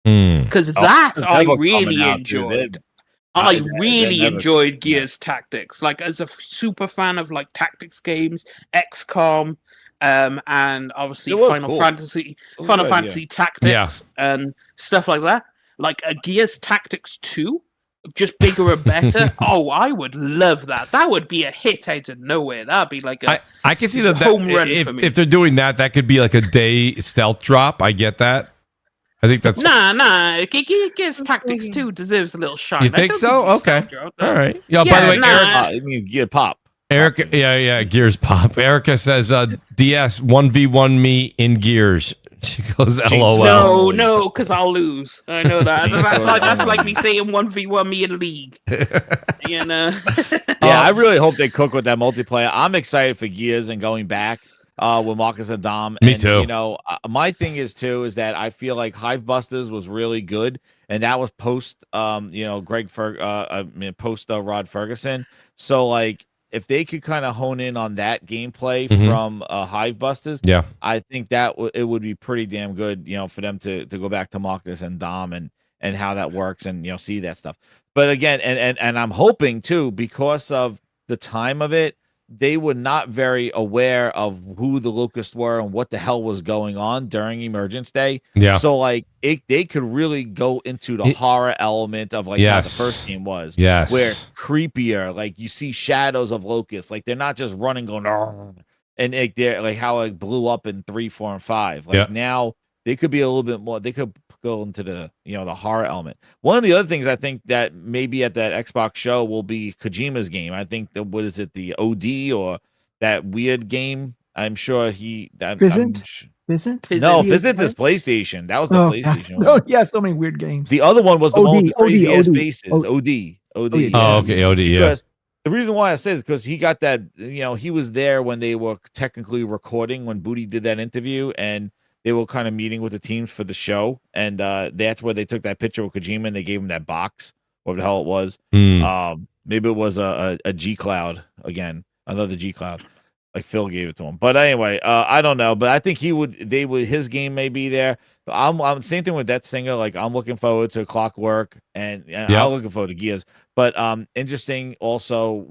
Hmm. Because Oh, that it's I never really coming out, dude. enjoyed. They're I never really coming enjoyed out. Gears Tactics. Like, as a super fan of like tactics games, XCOM, and obviously It was Final cool. Fantasy, was Final good, yeah. Fantasy Tactics, and stuff like that. Like a Gears Tactics 2, just bigger and better. Oh, I would love that. That would be a hit out of nowhere. That'd be like a I can see that home run for me. if they're doing that, that could be like a day stealth drop. I get that. I think that's Nah. Gears Tactics 2 deserves a little shine. You That think doesn't so? need Okay. stuff, Joe. all right. Yeah. By Yeah, the way, nah. It means Gear Pop. Erica, yeah, Gears pop. Erica says, "DS 1v1 me in Gears." She goes, "LOL." No, because I'll lose. I know that. That's like me saying 1v1 me in League. You know. Yeah, I really hope they cook with that multiplayer. I'm excited for Gears and going back with Marcus and Dom. Me and, too. You know, my thing is that I feel like Hive Busters was really good, and that was post, post Rod Ferguson. So like, if they could kind of hone in on that gameplay from Hive Busters, Yeah. I think that it would be pretty damn good, you know, for them to go back to Marcus and Dom and how that works, and, you know, see that stuff. But again, and I'm hoping too, because of the time of it, they were not very aware of who the locusts were and what the hell was going on during Emergence Day. Yeah. So like they could really go into the horror element of like how the first game was. Yes. Where creepier, like you see shadows of locusts, like they're not just running going and they're like how it blew up in 3, 4, and 5. Like now they could be a little bit more. They could go into the the horror element. One of the other things I think that maybe at that Xbox show will be Kojima's game. I think that what is it, the OD or that weird game? I'm sure he that Vincent? No, Visit this PlayStation. That was the PlayStation one. Oh yeah, so many weird games. The other one was the one with the crazy ass faces. OD. Oh, okay, OD. Yeah. Because the reason why I said is because he got that. He was there when they were technically recording when Booty did that interview, and they were kind of meeting with the teams for the show, and that's where they took that picture with Kojima and they gave him that box, whatever the hell it was. Maybe it was a G Cloud again, another G Cloud, like Phil gave it to him. But anyway, I don't know, but I think his game may be there. I'm same thing with that singer. Like I'm looking forward to Clockwork, and I'm looking forward to Gears. But interesting also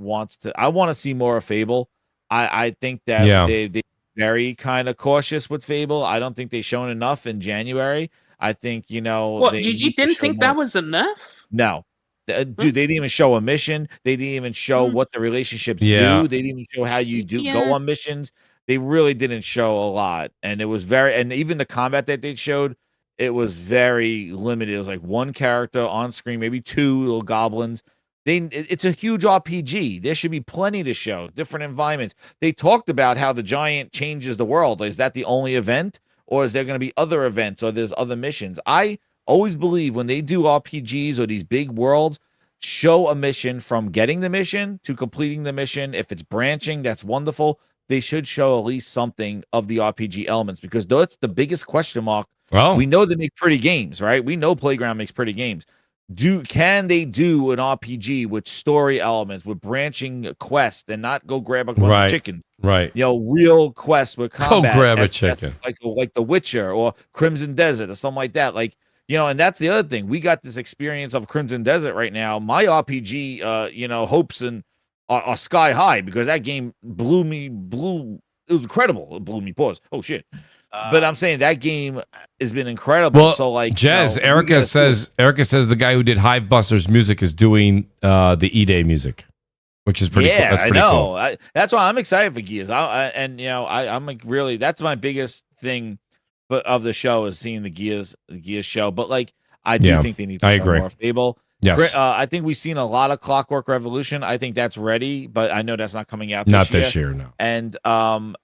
I want to see more of Fable. I think that they very kind of cautious with Fable. I don't think they've shown enough in January. I think, What, you didn't think that was enough? No. Dude, they didn't even show a mission. They didn't even show what the relationships do. They didn't even show how you go on missions. They really didn't show a lot. And it was and even the combat that they showed, it was very limited. It was like one character on screen, maybe 2 little goblins. It's a huge RPG. There should be plenty to show, different environments. They talked about how the giant changes the world. Is that the only event, or is there going to be other events, or there's other missions? I always believe when they do RPGs or these big worlds, show a mission from getting the mission to completing the mission. If it's branching, that's wonderful. They should show at least something of the RPG elements, because that's the biggest question mark. Well, we know they make pretty games, right? We know Playground makes pretty games. Can they do an RPG with story elements, with branching quests, and not go grab a bunch of chicken? Right. Real quests with combat. Go grab a chicken. Like The Witcher or Crimson Desert or something like that. Like, and that's the other thing. We got this experience of Crimson Desert right now. My RPG, hopes are sky high, because that game blew. It was incredible. It blew me. Pause. Oh shit. But I'm saying that game has been incredible. Well, so like, Jez, Erica says the guy who did Hive Busters music is doing the E-Day music, which is pretty cool. That's pretty cool. That's why I'm excited for Gears. I'm like, really, that's my biggest thing of the show, is seeing the Gears show. But like, I do think they need to show more Fable. Yes. I think we've seen a lot of Clockwork Revolution. I think that's ready, but I know that's not coming out this year, no. And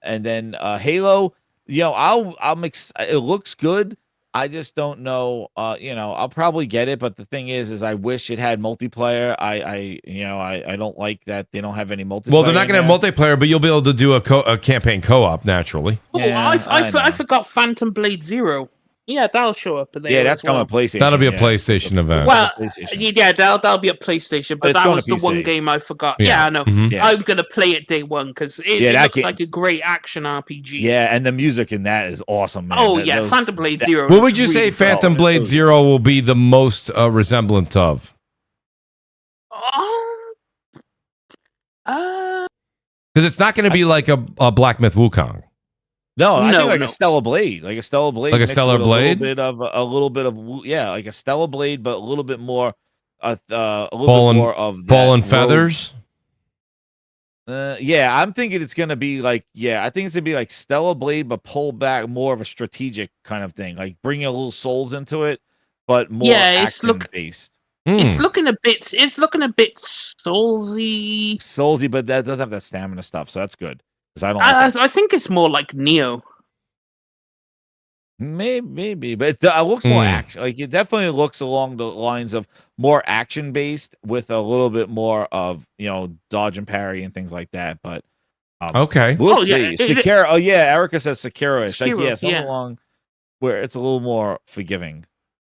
then Halo, it looks good. I just don't know. I'll probably get it, but the thing is I wish it had multiplayer. I don't like that they don't have any multiplayer. Well, they're not going to have multiplayer, but you'll be able to do a campaign co-op naturally. Oh, yeah, I forgot Phantom Blade Zero. Yeah, that'll show up. Yeah, that's coming to PlayStation. That'll be a PlayStation event. Well, that'll be a PlayStation, but that was the one game I forgot. Yeah, I know. Mm-hmm. Yeah. I'm gonna play it day one because it looks like a great action RPG. Yeah, and the music in that is awesome, man. Oh, Phantom Blade Zero. What would you say Phantom Blade Zero will be the most resemblant of? Because it's not going to be like a Black Myth Wukong. No, I think like a Stellar Blade, like a Stellar Blade, like a Stellar Blade, a little bit of like a Stellar Blade, but a little bit more, a little bit more of Fallen Feathers. I'm thinking it's gonna be like, I think it's gonna be like Stellar Blade, but pull back more of a strategic kind of thing, like bringing a little souls into it, but more action based. It's looking a bit soulsy, but that doesn't have that stamina stuff, so that's good. I think it's more like Neo. Maybe, but it looks more action. Like it definitely looks along the lines of more action based with a little bit more of dodge and parry and things like that. But okay, we'll see. Sekiro. Erica says Sekiro-ish. Something along where it's a little more forgiving.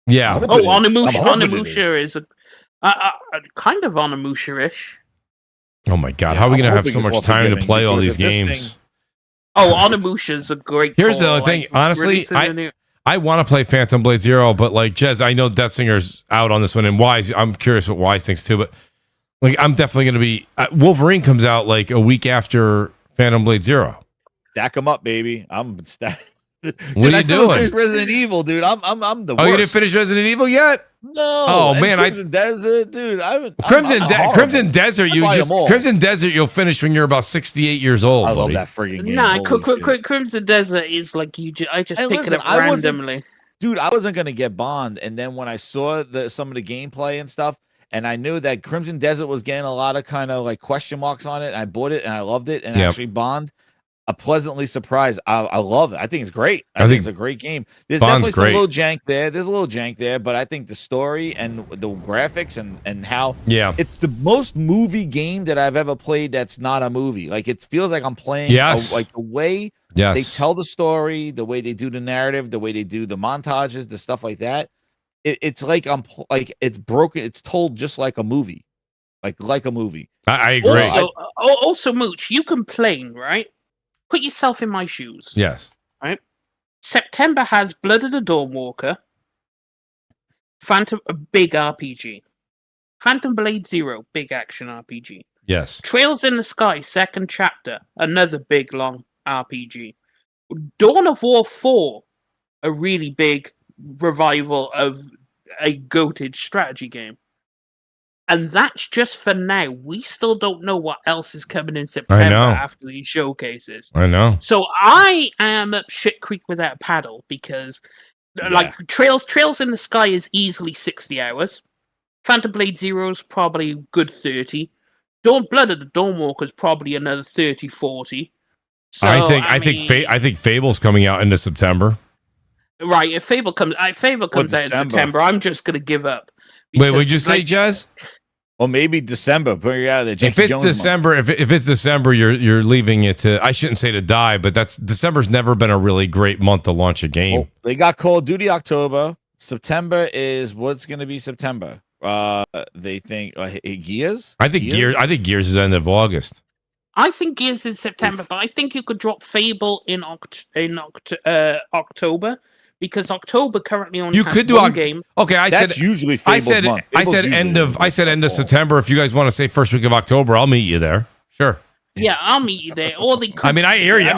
Yeah. Onimusha is a kind of Onimusha-ish. Oh my god, how are we going to have so much time to play all these games? Onimusha is a great Here's the other thing. Honestly, I want to play Phantom Blade Zero, but like Jez, I know Death Singer's out on this one, and Wise, I'm curious what Wise thinks too, but Like I'm definitely gonna be. Wolverine comes out like a week after Phantom Blade Zero. Stack them up, baby. I'm stack. What are you doing? Resident Evil, dude. I'm the worst. Oh, you didn't finish Resident Evil yet? No. Oh and man, Crimson Desert, dude. Crimson Desert. Crimson Desert. You'll finish when you're about 68 years old. I love buddy. that friggin' game. Nah, Holy shit. Crimson Desert is like I just And pick listen, it up I wasn't- randomly. Dude, I wasn't gonna get Bond, and then when I saw some of the gameplay and stuff, and I knew that Crimson Desert was getting a lot of kind of like question marks on it, and I bought it and I loved it, and Yep. actually Bond, a pleasantly surprised. I love it. I think it's great. I think it's a great game. There's Bond's definitely some great. little jank there. There's a little jank there, but I think the story and the graphics and how it's the most movie game that I've ever played. That's not a movie. Like it feels like I'm playing. Like the way. Yes. They tell the story, the way they do the narrative, the way they do the montages, the stuff like that. It's like it's broken. It's told just like a movie, like a movie. I agree. Also, Mooch, you complain, right? Put yourself in my shoes. Yes. Right. September has Blood of the Dawnwalker, Phantom, a big RPG, Phantom Blade Zero, big action RPG. Yes. Trails in the Sky, second chapter, another big long RPG. Dawn of War 4, a really big revival of a goated strategy game. And that's just for now. We still don't know what else is coming in September after these showcases. I know. So I am up shit creek without a paddle because like Trails in the Sky is easily 60 hours. Phantom Blade Zero is probably good 30. Blood of the Dawnwalker is probably another 30, 40. So, I think Fable's coming out into September. Right, if Fable comes out in September, I'm just gonna give up. Wait, would you say, Jez? Well, maybe December. Put it out of there. If it's December, if it's December, you're leaving it to. I shouldn't say to die, but December's never been a really great month to launch a game. Well, they got Call of Duty October. September is what's going to be September. They think Gears. I think Gears is end of August. I think Gears is September, but I think you could drop Fable in October. Because October currently only has one game. Okay, That's usually Fable's month. I said end of September. If you guys want to say first week of October, I'll meet you there. Sure. Yeah, I'll meet you there. Or they could, I mean, I hear you.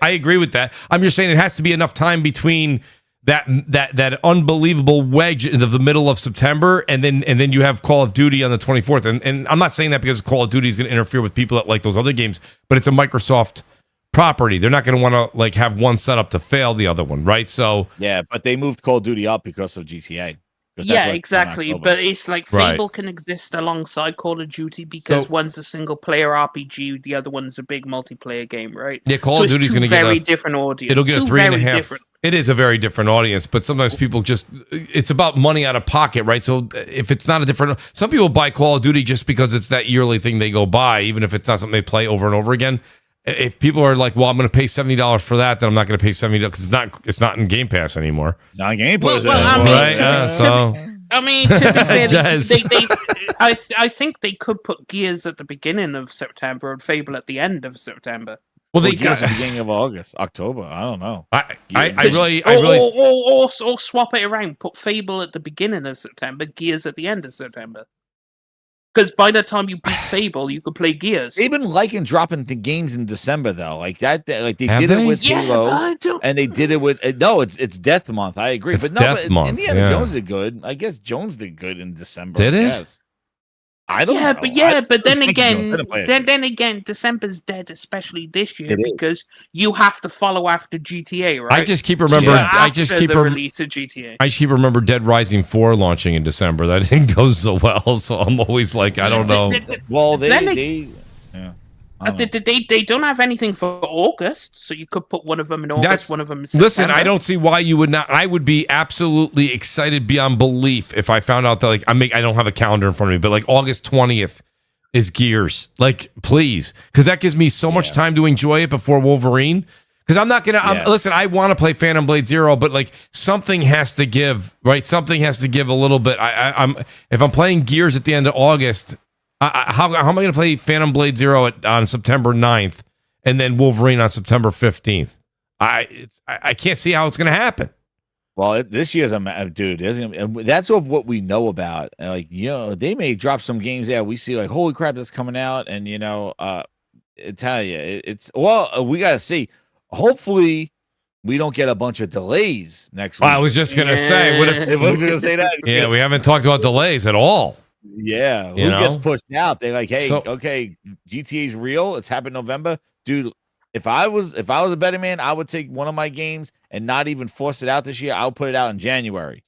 I agree with that. I'm just saying it has to be enough time between that unbelievable wedge in the middle of September, and then you have Call of Duty on the 24th. And I'm not saying that because Call of Duty is going to interfere with people that like those other games, but it's a Microsoft property. They're not going to want to like have one set up to fail the other one, right? So yeah, but they moved Call of Duty up because of GTA. Yeah, exactly. But it's like Fable can exist alongside Call of Duty because one's a single player RPG, the other one's a big multiplayer game, right? Yeah, Call of Duty's going to get very different audience. It'll get a 3.5. It is a very different audience, but sometimes people it's about money out of pocket, right? So if it's not a different, some people buy Call of Duty just because it's that yearly thing they go buy, even if it's not something they play over and over again. If people are like, well, I'm going to pay $70 for that, then I'm not going to pay $70 because it's not in Game Pass anymore. It's not in Game Pass. I mean, to be fair, I think they could put Gears at the beginning of September and Fable at the end of September. Well, they Gears at the beginning of October. I don't know. Or swap it around. Put Fable at the beginning of September, Gears at the end of September. Because by the time you beat Fable, you could play Gears. They've been liking dropping the games in December though, like that. Like they did it with Halo, and they did it with it's Death Month. I agree, it's but no, Death Month. Indiana Jones did good. I guess Jones did good in December. Did it? Yes. I don't know. But then again, December's dead, especially this year because you have to follow after GTA, right? I just keep remember. I just keep release of GTA. I just keep remember Dead Rising 4 launching in December. That didn't go so well, so I'm always like, I don't know. Well, they don't have anything for August, so you could put one of them in August, one of them in September. Listen, I don't see why you would not. I would be absolutely excited beyond belief if I found out that like I don't have a calendar in front of me, but like August 20th is Gears. Like, please, because that gives me so much time to enjoy it before Wolverine. Because I'm not gonna listen. I want to play Phantom Blade Zero, but like something has to give, right? Something has to give a little bit. If I'm playing Gears at the end of August. How am I going to play Phantom Blade Zero on September 9th and then Wolverine on September 15th? I can't see how it's going to happen. Well, this year's a dude. That's of what we know about. And like, they may drop some games there. We see like, holy crap, that's coming out, and I tell you, we got to see. Hopefully, we don't get a bunch of delays next week. I was just gonna say, what if? I was gonna say that. Yeah, we haven't talked about delays at all. Yeah, who gets pushed out? They're like, hey, okay, GTA's real. It's happened November, dude. If I was a betting man, I would take one of my games and not even force it out this year. I'll put it out in January.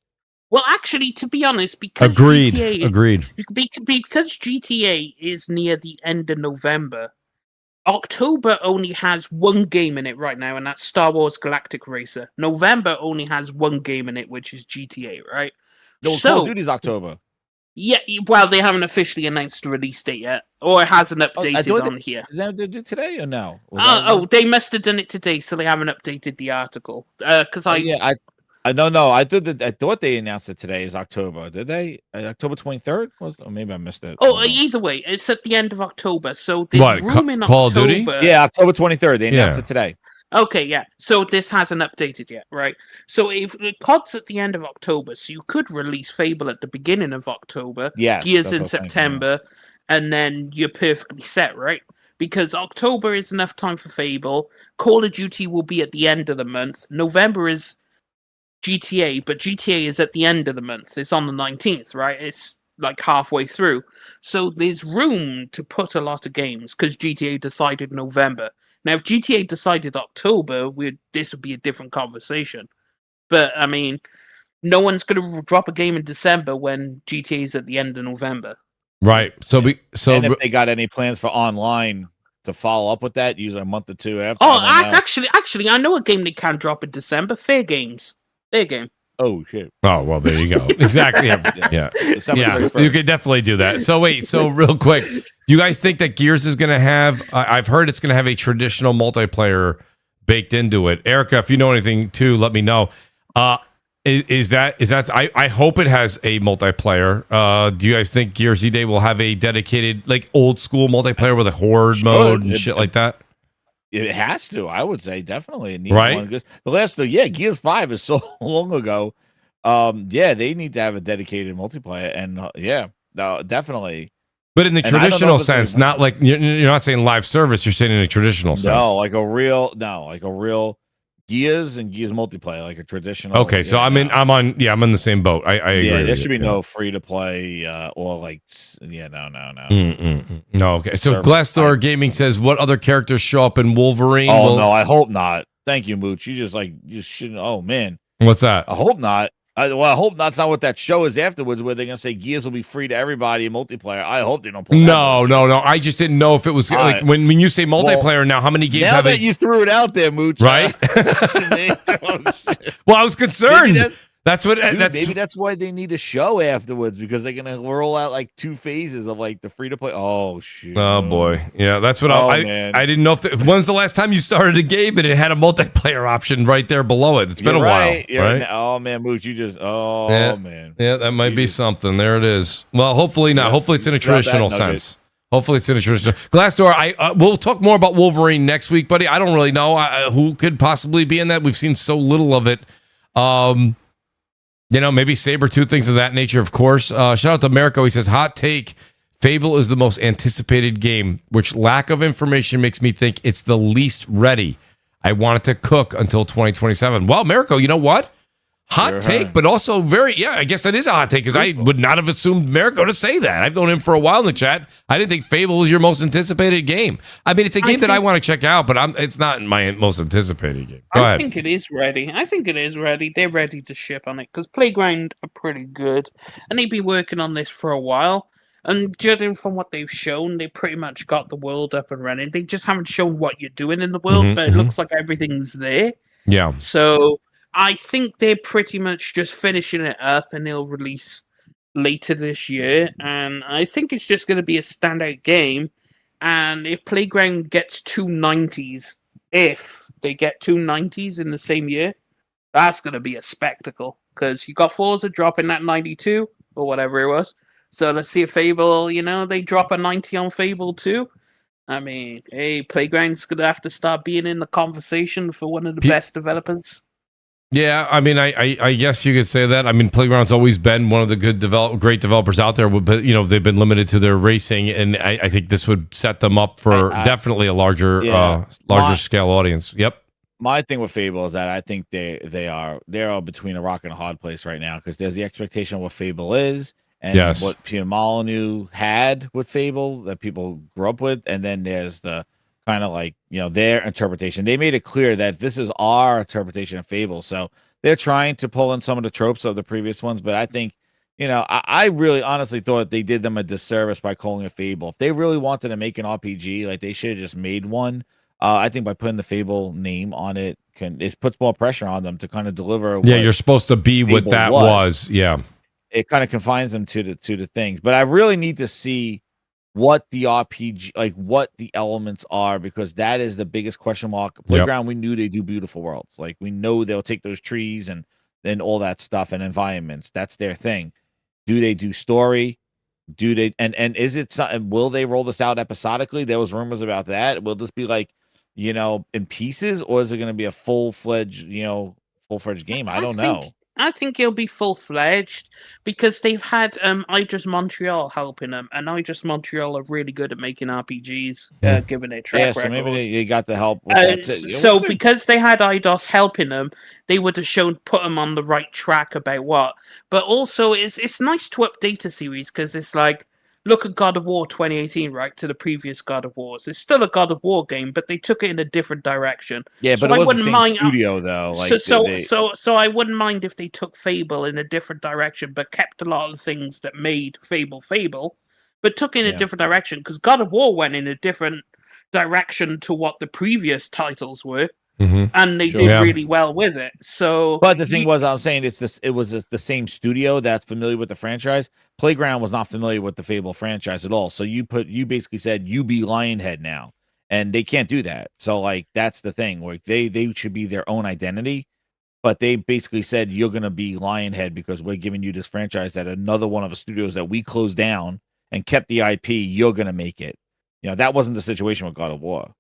Well, actually, to be honest, because agreed, because GTA is near the end of November, October only has one game in it right now, and that's Star Wars Galactic Racer. November only has one game in it, which is GTA, right? No, Call of Duty's October. Yeah, well, they haven't officially announced the release date yet, or it hasn't updated on here. Is that did today or no? They must have done it today, so they haven't updated the article. Because I thought they announced it today is October. Did they? October 23rd? Or maybe I missed it. Either way, it's at the end of October. So there's room in Call October. of Duty? Yeah, October 23rd. They announced it today. Okay, yeah. So this hasn't updated yet, right? So if the COD's at the end of October, so you could release Fable at the beginning of October, Gears in September, and then you're perfectly set, right? Because October is enough time for Fable. Call of Duty will be at the end of the month. November is GTA, but GTA is at the end of the month. It's on the 19th, right? It's like halfway through. So there's room to put a lot of games because GTA decided November. Now, if GTA decided October, this would be a different conversation. But, I mean, no one's going to drop a game in December when GTA is at the end of November. Right. So if they got any plans for online to follow up with that, usually a month or two after. Actually, I know a game they can drop in December. Fair Games. Fair Game. Oh, shit. Oh, well, there you go. Exactly. Yeah. You could definitely do that. So real quick, do you guys think that Gears is going to have, I've heard it's going to have a traditional multiplayer baked into it. Erica, if you know anything too, let me know. Is that I hope it has a multiplayer. Do you guys think Gears Day will have a dedicated, like, old school multiplayer with a horde mode and shit like that? It has to, I would say, definitely. It needs one, because Gears 5 is so long ago. They need to have a dedicated multiplayer, and definitely. But in the traditional sense, not like you're not saying live service. You're saying in a traditional sense. No, like a real Gears and Gears multiplayer, like a traditional. Okay, so I'm in the same boat. I agree. Yeah, there should be no free to play or like no. Okay, so Glassdoor Gaming says, what other characters show up in Wolverine? Oh no, I hope not. Thank you, Mooch. You just shouldn't. Oh man, what's that? I hope not. I hope that's not what that show is afterwards, where they're gonna say Gears will be free to everybody in multiplayer. I hope they don't. No. I just didn't know if it was like when you say multiplayer. Now, how many games have that you threw it out there, Mooch? Right. Well, I was concerned. Maybe that's why they need a show afterwards, because they're gonna roll out like 2 phases of like the free to play. Oh shoot! Oh boy, yeah, that's what I didn't know if when's the last time you started a game and it had a multiplayer option right there below it. It's been a while, right? Oh man, Mooch, man, yeah, that might be something. There it is. Well, hopefully not. Hopefully it's in a traditional sense. Hopefully it's in a traditional. Glassdoor, we'll talk more about Wolverine next week, buddy. I don't really know who could possibly be in that. We've seen so little of it. Maybe Sabretooth, things of that nature, of course. Shout out to Americo. He says, hot take, Fable is the most anticipated game, which lack of information makes me think it's the least ready. I want it to cook until 2027. Well, Americo, you know what? Hot take, but also I guess that is a hot take, because I would not have assumed Americo to say that. I've known him for a while in the chat. I didn't think Fable was your most anticipated game. I mean, it's a game that I want to check out, but it's not my most anticipated game. Go ahead. I think it is ready. They're ready to ship on it, because Playground are pretty good, and they've been working on this for a while. And judging from what they've shown, they pretty much got the world up and running. They just haven't shown what you're doing in the world, but it looks like everything's there. Yeah. So I think they're pretty much just finishing it up, and they'll release later this year. And I think it's just going to be a standout game. And if Playground gets 2 90s, if they get 2 90s in the same year, that's going to be a spectacle. Because you got Forza dropping that 92 or whatever it was. So let's see if Fable, they drop a 90 on Fable too. I mean, hey, Playground's going to have to start being in the conversation for one of the best developers. Yeah, I mean, I guess you could say that. I mean, Playground's always been one of the great developers out there, but they've been limited to their racing, and I think this would set them up for definitely a larger scale audience. Yep. My thing with Fable is that I think they're between a rock and a hard place right now, because there's the expectation of what Fable is and what Peter Molyneux had with Fable that people grew up with, and then there's the kind of like, their interpretation. They made it clear that this is our interpretation of Fable, so they're trying to pull in some of the tropes of the previous ones. But I think, I really honestly thought they did them a disservice by calling it Fable. If they really wanted to make an RPG, like, they should have just made one. I think by putting the Fable name on it, it puts more pressure on them to kind of deliver. Yeah, you're supposed to be what that was. Yeah, it kind of confines them to the things. But I really need to see what the RPG, like what the elements are, because that is the biggest question mark. Playground, we knew they do beautiful worlds. Like, we know they'll take those trees and then all that stuff and environments. That's their thing. Do they do story? Do they and is it something? Will they roll this out episodically? There was rumors about that. Will this be like, in pieces, or is it going to be a full-fledged game? I don't know. I think it'll be full-fledged, because they've had iDress Montreal helping them, and iDress Montreal are really good at making RPGs, given their track record. So maybe they got the help with that too. So because they had iDOS helping them, they would have put them on the right track about what. But also, it's nice to update a series, because it's like, look at God of War 2018, right, to the previous God of Wars. It's still a God of War game, but they took it in a different direction. Yeah, but it was the same studio, though. Like, so I wouldn't mind if they took Fable in a different direction, but kept a lot of things that made Fable, but took it in a different direction, because God of War went in a different direction to what the previous titles were. And they did really well with it. So, but the thing was, I was saying it was the same studio that's familiar with the franchise. Playground was not familiar with the Fable franchise at all. So you basically said, you be Lionhead now, and they can't do that. So, like, that's the thing. Like, they should be their own identity, but they basically said, you're gonna be Lionhead because we're giving you this franchise that another one of the studios that we closed down and kept the IP. You're gonna make it. That wasn't the situation with God of War.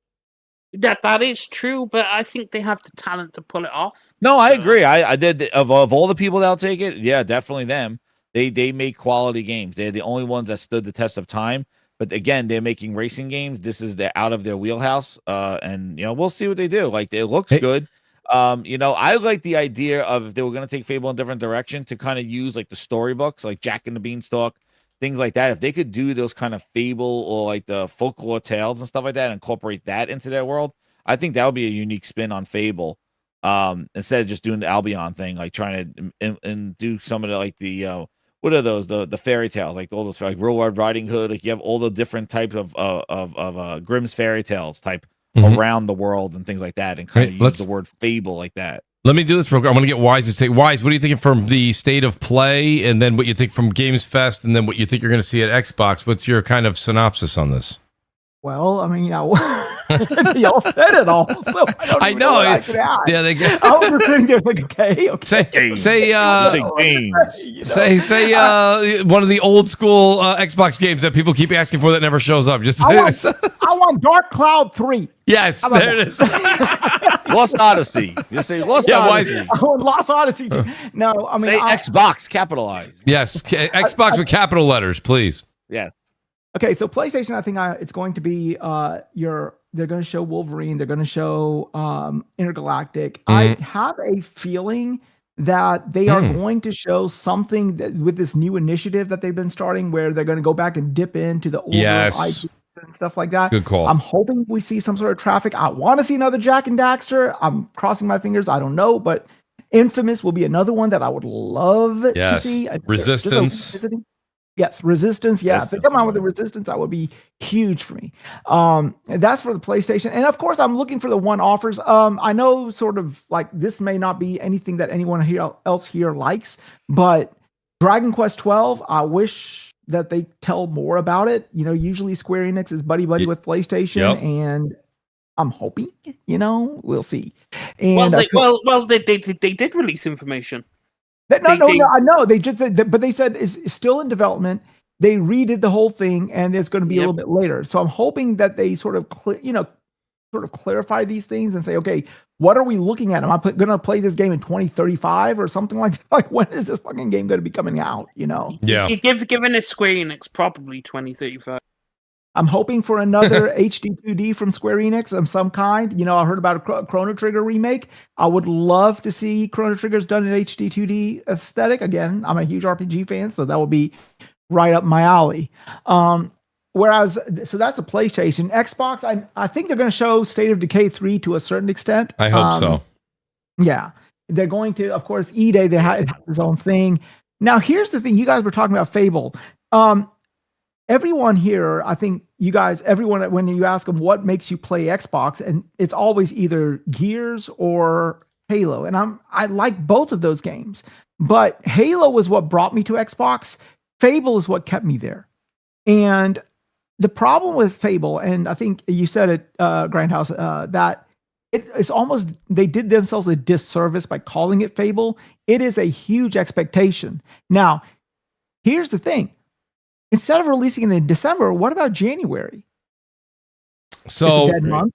That is true, but I think they have the talent to pull it off. No, I agree. I did of all the people that'll take it. Yeah, definitely them. They make quality games. They're the only ones that stood the test of time. But again, they're making racing games. This is out of their wheelhouse. And we'll see what they do. Like, it looks good. I like the idea of, if they were going to take Fable in a different direction, to kind of use like the storybooks, like Jack and the Beanstalk, things like that. If they could do those kind of Fable or like the folklore tales and stuff like that, and incorporate that into their world, I think that would be a unique spin on Fable. Instead of just doing the Albion thing, like trying to and do some of the, like, the what are those, the fairy tales, like all those, like Real Red Riding Hood. Like, you have all the different types of Grimm's fairy tales type around the world and things like that, and kind of use the word Fable like that. Let me do this real quick. I'm going to get Wise to say, Wise, what are you thinking from the state of play, and then what you think from Games Fest, and then what you think you're going to see at Xbox? What's your kind of synopsis on this? Well, I mean, y'all said it all, so I know. I could add. Yeah, they get. I was sitting there thinking, okay. Say one of the old school Xbox games that people keep asking for that never shows up. Just I want Dark Cloud 3. Yes, there it is. Lost Odyssey. Just say Lost Odyssey. I want Lost Odyssey. No, I mean, say Xbox capitalized. Yes, Xbox with capital letters, please. Yes. Okay, so PlayStation, I think it's going to be they're going to show Wolverine, they're going to show Intergalactic. I have a feeling that they are going to show something with this new initiative that they've been starting, where they're going to go back and dip into the older IP and stuff like that. Good call. I'm hoping we see some sort of traffic. I want to see another Jack and Daxter. I'm crossing my fingers. I don't know, but Infamous will be another one that I would love to see. Resistance. Yes, Resistance. Yeah, if they come out with the Resistance, that would be huge for me. That's for the PlayStation. And of course, I'm looking for the one offers. I know sort of like this may not be anything that anyone else here likes, but Dragon Quest 12, I wish that they tell more about it. Usually Square Enix is buddy with PlayStation, and I'm hoping, we'll see. And they did release information. I know they just, but they said it's still in development. They redid the whole thing, and it's going to be a little bit later. So I'm hoping that they sort of, sort of clarify these things and say, okay, what are we looking at? Am I going to play this game in 2035 or something like that? Like, when is this fucking game going to be coming out? You know? Yeah. Given a Square Enix, probably 2035. I'm hoping for another HD 2D from Square Enix of some kind. You know, I heard about a Chrono Trigger remake. I would love to see Chrono Triggers done in HD 2D aesthetic. Again, I'm a huge RPG fan, so that would be right up my alley. Whereas, so that's a PlayStation. Xbox, I think they're going to show State of Decay 3 to a certain extent. I hope so. Yeah. They're going to, of course, E-Day, it has its own thing. Now, here's the thing. You guys were talking about Fable. Everyone here, I think you guys, everyone, when you ask them what makes you play Xbox, and it's always either Gears or Halo. And I like both of those games. But Halo was what brought me to Xbox. Fable is what kept me there. And the problem with Fable, and I think you said it, Grindhouse, that it's almost, they did themselves a disservice by calling it Fable. It is a huge expectation. Now, here's the thing. Instead of releasing it in December, what about January? So, is it a dead month?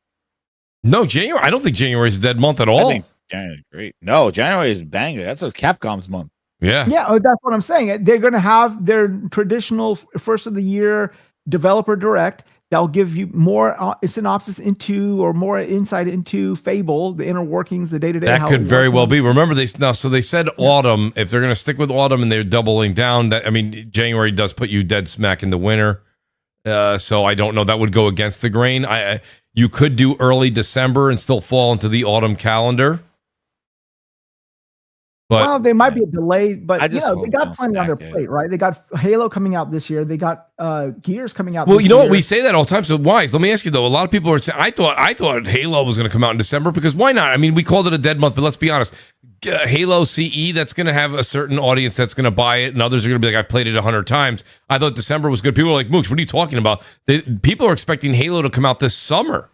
No, January. I don't think January is a dead month at all. I think January is great. No, January is banger. That's a Capcom's month. Yeah. Yeah, that's what I'm saying. They're going to have their traditional first of the year developer direct. They'll give you more synopsis into, or more insight into Fable, the inner workings, the day-to-day. That could very well be. Remember, they said autumn. If they're going to stick with autumn and they're doubling down, that, I mean, January does put you dead smack in the winter. So I don't know. That would go against the grain. You could do early December and still fall into the autumn calendar. But, well, there might be a delay, but they got plenty on their plate, right? They got Halo coming out this year. They got Gears coming out. Well, this you know year. what, we say that all the time. So Wise, let me ask you though. A lot of people are saying, I thought Halo was going to come out in December, because why not? I mean, we called it a dead month, but let's be honest. Halo CE, that's going to have a certain audience that's going to buy it, and others are going to be like, I've played it 100 times. I thought December was good. People are like, Mooch, what are you talking about? People are expecting Halo to come out this summer.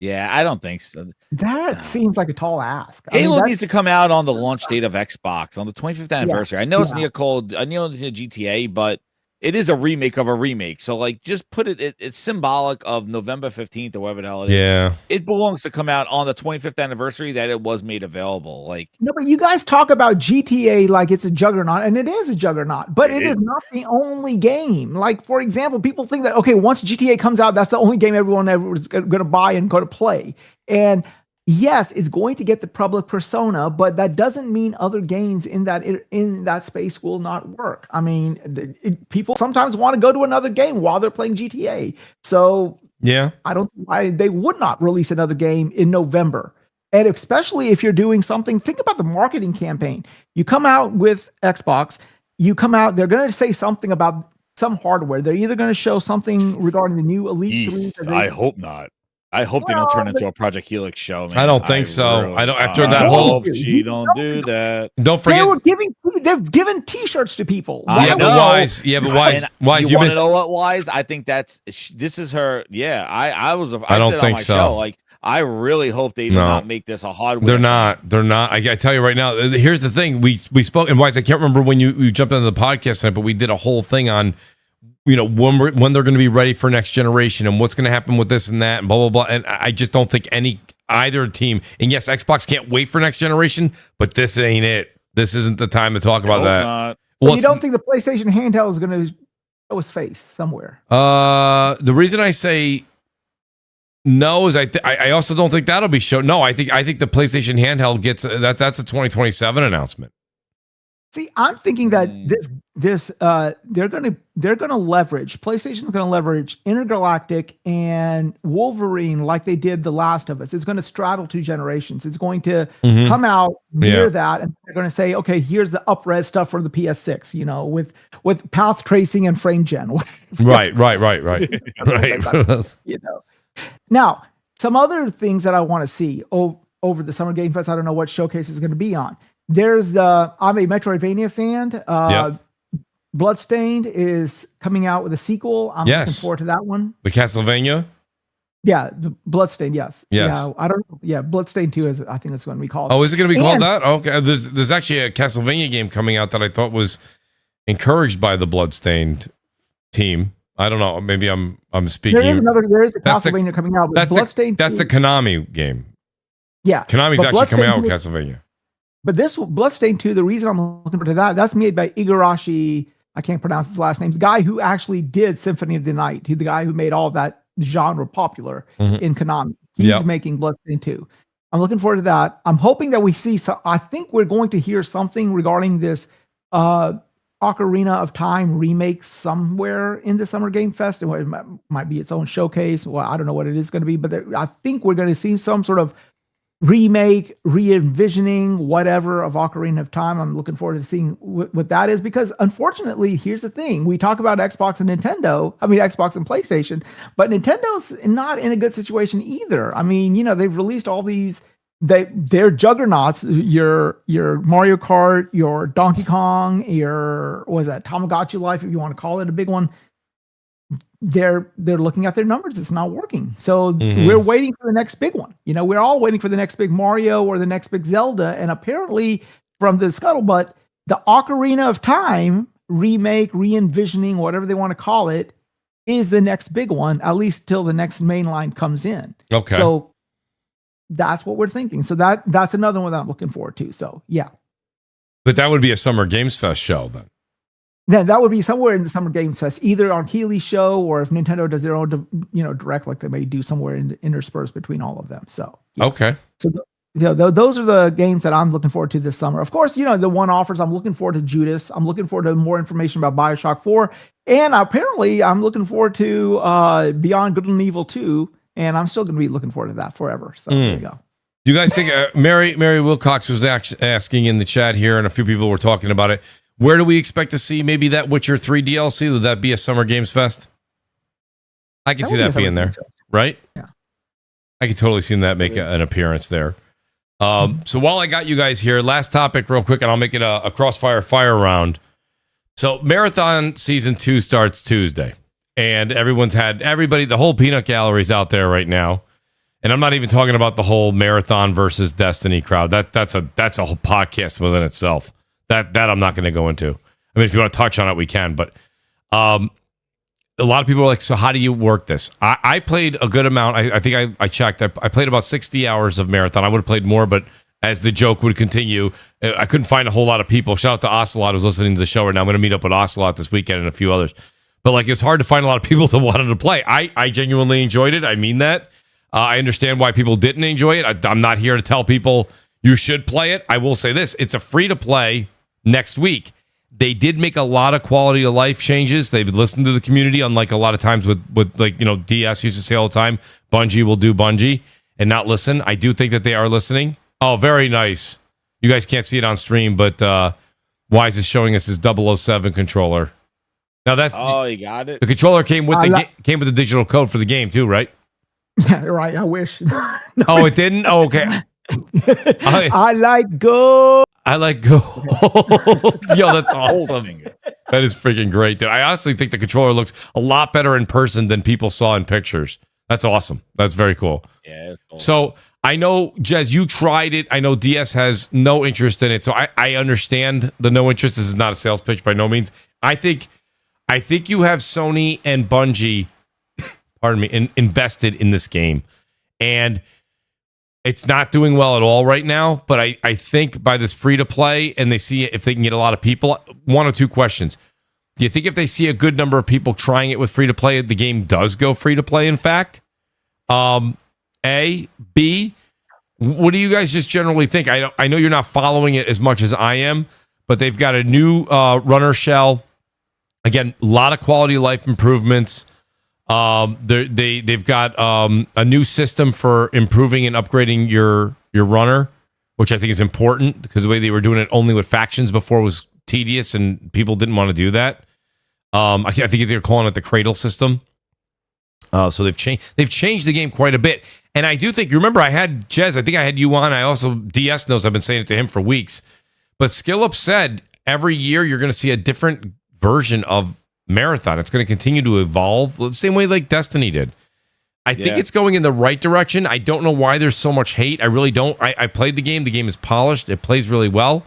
Yeah, I don't think so. That seems like a tall ask. Halo needs to come out on the launch date of Xbox on the 25th anniversary. I know it's near GTA, but it is a remake of a remake. So, like, just put it. It's symbolic of November 15th or whatever the hell it is. Yeah, it belongs to come out on the 25th anniversary that it was made available. Like, no, but you guys talk about GTA like it's a juggernaut, and it is a juggernaut, but it is not the only game. Like, for example, people think that, okay, once GTA comes out, that's the only game everyone ever is going to buy and go to play. And yes, it's going to get the public persona, but that doesn't mean other games in that space will not work. I mean, people sometimes want to go to another game while they're playing GTA. So yeah, I don't see why they would not release another game in November. And especially if you're doing something, think about the marketing campaign. You come out with Xbox, they're going to say something about some hardware. They're either going to show something regarding the new Elite 3. I hope not. I hope they don't turn into a Project Helix show, man. I don't think so. Really, I don't. After that whole, don't do that. Don't forget, they're giving T-shirts to people. But Wise. Yeah, but Wise. You want to know what, Wise? I think this is her. Yeah, I don't think so. Show, like, I really hope they do not make this a hardware. They're not. I tell you right now. Here's the thing. We spoke, and Wise, I can't remember when you jumped into the podcast tonight, but we did a whole thing on, when they're going to be ready for next generation and what's going to happen with this and that and blah, blah, blah. And I just don't think either team, and yes, Xbox can't wait for next generation, but this ain't it. This isn't the time to talk about that. Well, you don't think the PlayStation handheld is going to show his face somewhere? The reason I say no is I also don't think that'll be shown. No, I think the PlayStation handheld gets that's a 2027 announcement. See, I'm thinking that they're gonna leverage, PlayStation's gonna leverage Intergalactic and Wolverine like they did The Last of Us. It's gonna straddle two generations. It's going to come out near that, and they're gonna say, okay, here's the up-res stuff for the PS6, with path tracing and frame gen. Right. Now, some other things that I want to see over the Summer Game Fest. I don't know what showcase is going to be on. I'm a Metroidvania fan. Bloodstained is coming out with a sequel. I'm looking forward to that one. The Castlevania? Yeah, the Bloodstained, yes. Yes. Yeah, I don't know. Yeah, Bloodstained 2 is, I think it's going to be called. Oh, is it going to be called that? Okay. There's actually a Castlevania game coming out that I thought was encouraged by the Bloodstained team. I don't know. Maybe I'm speaking. There is a That's the- Castlevania coming out. But That's Bloodstained that's the 2 Konami game. Yeah. Konami's but actually coming out with Bloodstained Castlevania. But this Bloodstained 2, the reason I'm looking for that, that's made by Igarashi. I can't pronounce his last name. The guy who actually did Symphony of the Night. He's the guy who made all of that genre popular in Konami. He's making Bloodstained 2. I'm looking forward to that. I'm hoping that we see I think we're going to hear something regarding this Ocarina of Time remake somewhere in the Summer Game Fest. It might be its own showcase. Well, I don't know what it is going to be, but I think we're going to see some sort of remake, re-envisioning, whatever of Ocarina of Time. I'm looking forward to seeing what that is, because unfortunately, here's the thing. We talk about Xbox and Xbox and PlayStation, but Nintendo's not in a good situation either. I mean, they've released all these, they're juggernauts, your Mario Kart, your Donkey Kong, your, what was that, Tamagotchi Life, if you want to call it a big one. They're looking at their numbers. It's not working. So we're waiting for the next big one. We're all waiting for the next big Mario or the next big Zelda. And apparently from the scuttlebutt, the Ocarina of Time remake, re-envisioning, whatever they want to call it, is the next big one, at least till the next main line comes in. Okay. So that's what we're thinking. So that's another one that I'm looking forward to. So yeah. But that would be a Summer Games Fest show then. Then that would be somewhere in the Summer Games Fest, either on Keighley's show, or if Nintendo does their own, direct, like they may do somewhere interspersed between all of them. So yeah. Okay. So those are the games that I'm looking forward to this summer. Of course, the one offers. I'm looking forward to Judas. I'm looking forward to more information about BioShock 4, and apparently I'm looking forward to Beyond Good and Evil 2, and I'm still going to be looking forward to that forever. So there you go. Do you guys think Mary Wilcox was asking in the chat here, and a few people were talking about it? Where do we expect to see maybe that Witcher 3 DLC? Would that be a Summer Games Fest? I can see that being there, right? Yeah. I could totally see that make an appearance there. So while I got you guys here, last topic real quick, and I'll make it a Crossfire fire round. So Marathon Season 2 starts Tuesday, and the whole peanut gallery's out there right now. And I'm not even talking about the whole Marathon versus Destiny crowd. That's a whole podcast within itself. That I'm not going to go into. I mean, if you want to touch on it, we can. But a lot of people are like, so how do you work this? I played a good amount. I think I checked. I played about 60 hours of Marathon. I would have played more, but as the joke would continue, I couldn't find a whole lot of people. Shout out to Ocelot, who's listening to the show right now. I'm going to meet up with Ocelot this weekend and a few others. But it's hard to find a lot of people that wanted to play. I genuinely enjoyed it. I mean that. I understand why people didn't enjoy it. I'm not here to tell people you should play it. I will say this. It's a free-to-play next week. They did make a lot of quality of life changes. They've listened to the community, unlike a lot of times with DS used to say all the time, Bungie will do Bungie and not listen. I do think that they are listening. Oh, very nice. You guys can't see it on stream, but Wise is showing us his 007 controller. Now you got it. The controller came with the digital code for the game too, right? Yeah, right. I wish. No, oh, it didn't? Oh, okay. I like gold. I like gold. Yo, that's awesome. That is freaking great, dude. I honestly think the controller looks a lot better in person than people saw in pictures. That's awesome. That's very cool. Yeah. Cool. So I know, Jez, you tried it. I know DS has no interest in it. So I understand the no interest. This is not a sales pitch by no means. I think you have Sony and Bungie, pardon me, invested in this game. And it's not doing well at all right now, but I think by this free-to-play, and they see if they can get a lot of people, one or two questions. Do you think if they see a good number of people trying it with free-to-play, the game does go free-to-play, in fact? A. B, what do you guys just generally think? I know you're not following it as much as I am, but they've got a new runner shell. Again, a lot of quality of life improvements. They've got a new system for improving and upgrading your runner, which I think is important because the way they were doing it only with factions before was tedious and people didn't want to do that. I think they're calling it the cradle system. So they've changed the game quite a bit. And I do think, you remember I had Jez, I think I had you on. I also, DS knows I've been saying it to him for weeks. But SkillUp said every year you're going to see a different version of Marathon. It's going to continue to evolve the same way like Destiny did. I think it's going in the right direction. I don't know why there's so much hate. I really don't. I played the game. The game is polished. It plays really well.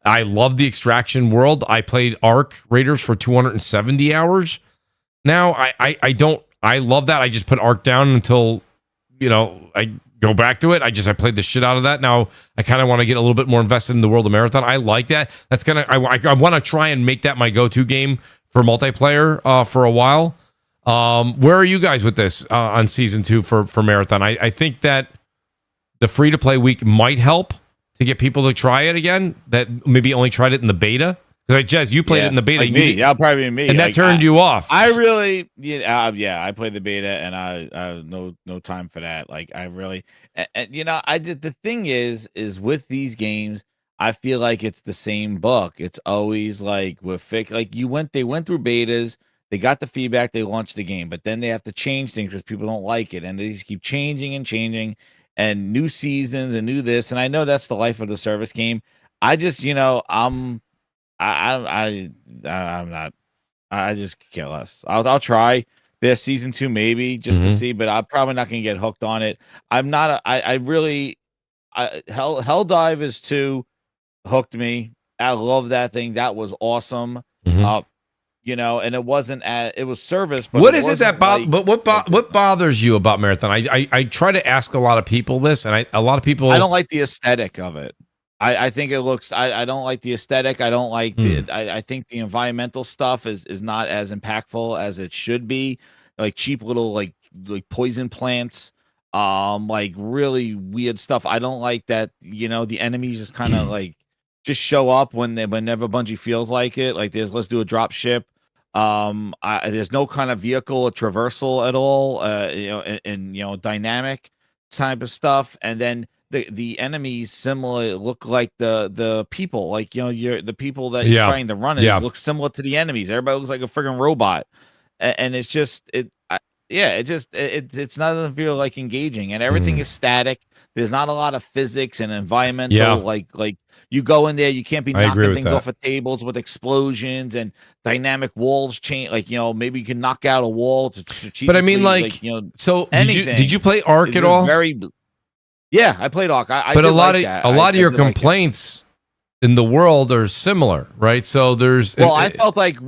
I love the extraction world. I played Ark Raiders for 270 hours. now. I don't. I love that. I just put Arc down until I go back to it. I played the shit out of that. Now I kind of want to get a little bit more invested in the world of Marathon. I like that. That's I want to try and make that my go-to game for multiplayer for a while. Where are you guys with this on season 2 for Marathon? I think that the free-to-play week might help to get people to try it again that maybe only tried it in the beta. Because Jez, you played it in the beta. Like me. Yeah, probably me. And that turned you off. I really, I played the beta, and I no time for that. Like I really, and the thing is with these games, I feel like it's the same book. It's always like they went through betas, they got the feedback, they launched the game, but then they have to change things because people don't like it, and they just keep changing and changing, and new seasons and new this, and I know that's the life of the service game. I just, I'm not. I just care less. I'll try this season 2 maybe just to see, but I'm probably not gonna get hooked on it. I'm not. Helldivers 2 hooked me. I love that thing. That was awesome. And it wasn't. It was service. But what is it that what bothers you about Marathon? I try to ask a lot of people this, and a lot of people. I don't like the aesthetic of it. I think it looks. I don't like the aesthetic. I don't like the. I think the environmental stuff is not as impactful as it should be. Like cheap little like poison plants. Like really weird stuff. I don't like that. The enemies just kind of just show up whenever Bungie feels like it. Like let's do a drop ship. There's no kind of vehicle or traversal at all. And dynamic type of stuff. And then the enemies similar look like the people, the people that you're trying to run look similar to the enemies. Everybody looks like a friggin' robot, and it's just it doesn't feel like engaging, and everything is static. There's not a lot of physics and environmental like you go in there, you can't be knocking things off of tables with explosions and dynamic walls change. Maybe you can knock out a wall to. But I mean, so did you play Arc at all? Yeah, I played Arc. But a lot of your complaints in the world are similar, right? So there's. Well, I felt like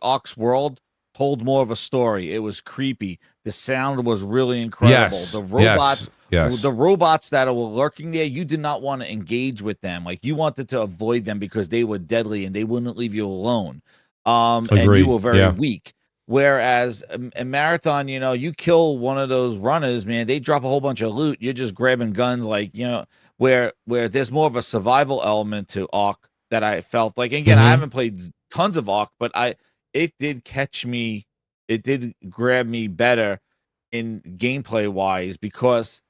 Arc's world told more of a story. It was creepy. The sound was really incredible. Yes, the robots, yes. The robots that were lurking there, you did not want to engage with them. Like you wanted to avoid them because they were deadly and they wouldn't leave you alone. And you were very weak. Whereas in Marathon, you kill one of those runners, man, they drop a whole bunch of loot. You're just grabbing guns, where there's more of a survival element to Arc that I felt like. Again, I haven't played tons of Arc, but it did catch me. It did grab me better in gameplay wise because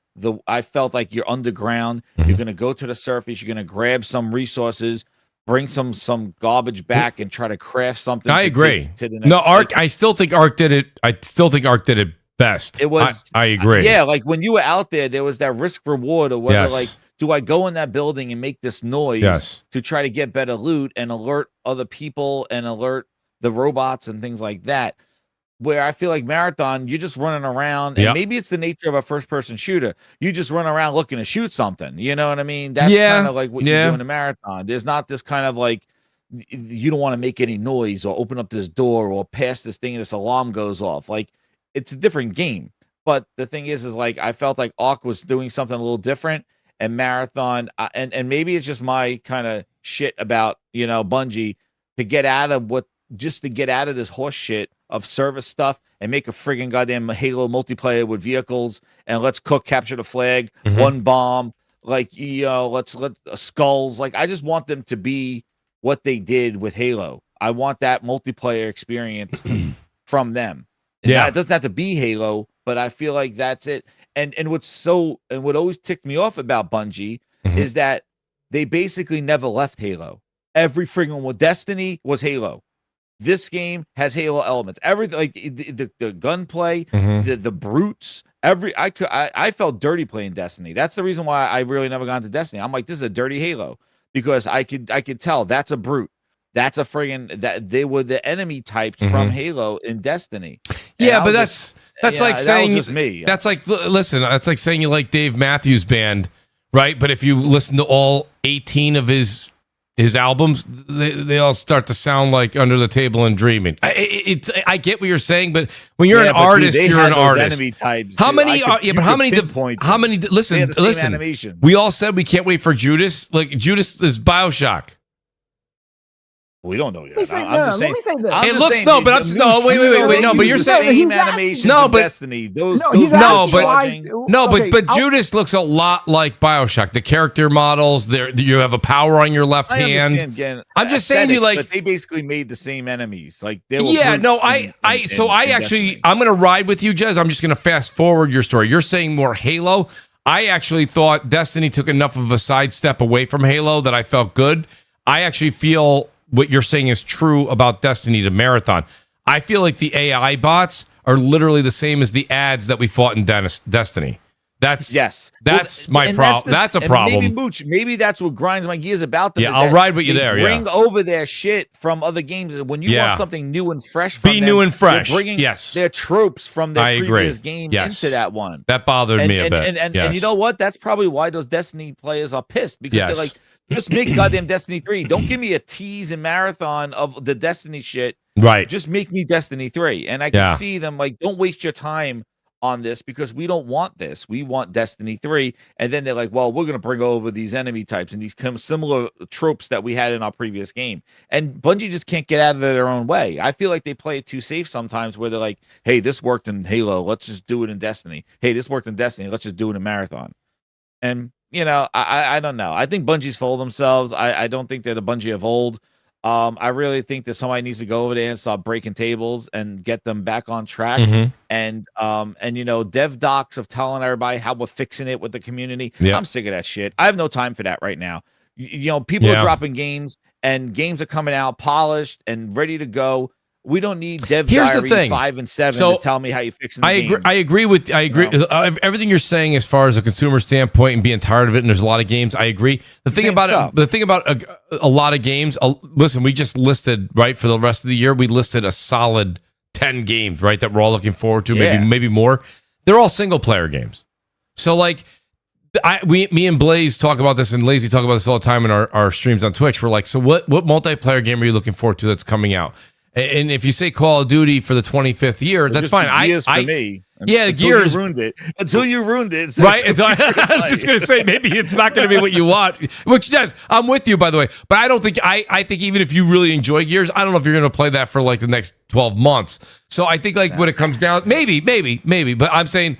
I felt like you're underground. You're gonna go to the surface. You're gonna grab some resources. Bring some garbage back and try to craft something. I agree. Arc. I still think Arc did it. I still think Arc did it best. It was. I agree. Yeah, like when you were out there was that risk reward of whether do I go in that building and make this noise to try to get better loot and alert other people and alert the robots and things like that. Where I feel like Marathon, you're just running around, and maybe it's the nature of a first-person shooter. You just run around looking to shoot something. You know what I mean? That's kind of like what you do in a Marathon. There's not this kind of you don't want to make any noise or open up this door or pass this thing and this alarm goes off. Like it's a different game. But the thing is I felt like Arc was doing something a little different, and Marathon, and maybe it's just my kind of shit about Bungie to get out of this horse shit of service stuff and make a friggin' goddamn Halo multiplayer with vehicles and let's capture the flag, one bomb, let's skulls. I just want them to be what they did with Halo. I want that multiplayer experience from them. And it doesn't have to be Halo, but I feel like that's it. And what always ticked me off about Bungie is that they basically never left Halo. Every friggin' Destiny was Halo. This game has Halo elements. Everything the gunplay, the brutes. I felt dirty playing Destiny. That's the reason why I really never got into Destiny. I'm like, this is a dirty Halo because I could tell that's a brute. That's a friggin' that they were the enemy types from Halo in Destiny. Yeah, but that's like saying just me. That's like that's like saying you like Dave Matthews Band, right? But if you listen to all 18 of his his albums, they all start to sound like Under the Table and Dreaming. I get what you're saying, but when you're an artist, you're an artist. Enemy types, how dude. many are? Yeah, but how many? Listen. Animation. We all said we can't wait for Judas. Like Judas is BioShock. We don't know yet. Let me say this. It looks no, but I'm no. Wait. No, but you're saying same animation. No, but Destiny. Those. But Judas looks a lot like BioShock. The character models. There, you have a power on your left hand. Again, I'm just saying, you like. But they basically made the same enemies. Like they were. Yeah. No. I'm gonna ride with you, Jez. I'm just gonna fast forward your story. You're saying more Halo. I actually thought Destiny took enough of a sidestep away from Halo that I felt good. I actually feel what you're saying is true about Destiny to Marathon. I feel like the AI bots are literally the same as the ads that we fought in Destiny. That's my problem. That's a problem. Maybe Mooch, maybe that's what grinds my gears about them. Yeah, I'll ride with you there. Bring over their shit from other games. When you want something new and fresh, from them, new and fresh. Bringing yes, their tropes from their previous game into that one. That bothered me a bit. And you know what? That's probably why those Destiny players are pissed because they're like, just make goddamn Destiny 3. Don't give me a tease and marathon of the Destiny shit. Right. Just make me Destiny 3. And I can see them like, don't waste your time on this because we don't want this. We want Destiny 3. And then they're like, well, we're going to bring over these enemy types and these similar tropes that we had in our previous game. And Bungie just can't get out of their own way. I feel like they play it too safe sometimes where they're like, hey, this worked in Halo. Let's just do it in Destiny. Hey, this worked in Destiny. Let's just do it in Marathon. And you know, I don't know. I think Bungie's full of themselves. I don't think they're the Bungie of old. I really think that somebody needs to go over there and start breaking tables and get them back on track. Mm-hmm. And you know, dev docs of telling everybody how we're fixing it with the community. Yeah. I'm sick of that shit. I have no time for that right now. You know, people are dropping games and games are coming out polished and ready to go. We don't need Dev Diary 5 and 7 to tell me how you're fixing the game. I agree. Everything you're saying as far as a consumer standpoint and being tired of it. And there's a lot of games. I agree. The thing about a lot of games. Listen, we just listed for the rest of the year. We listed a solid 10 games that we're all looking forward to. Maybe more. They're all single player games. So like. Me and Blaze talk about this, and Lazy talk about this all the time in our streams on Twitch. We're like, so what multiplayer game are you looking forward to that's coming out? And if you say Call of Duty for the 25th year, that's fine. For me. Gears ruined it. Until you ruined it, so right? I was just gonna say maybe it's not gonna be what you want, which does. I'm with you, by the way, but I don't think I think even if you really enjoy Gears, I don't know if you're gonna play that for like the next 12 months. So I think when it comes down, maybe, but I'm saying.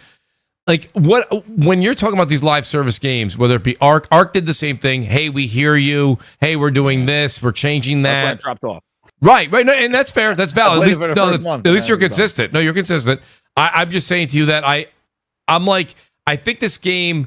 Like when you're talking about these live service games, whether it be Ark did the same thing. Hey, we hear you. Hey, we're doing this. We're changing that. That's why it dropped off. Right. No, and that's fair. That's valid. At least you're consistent. No, you're consistent. I'm just saying to you that I'm like, I think this game,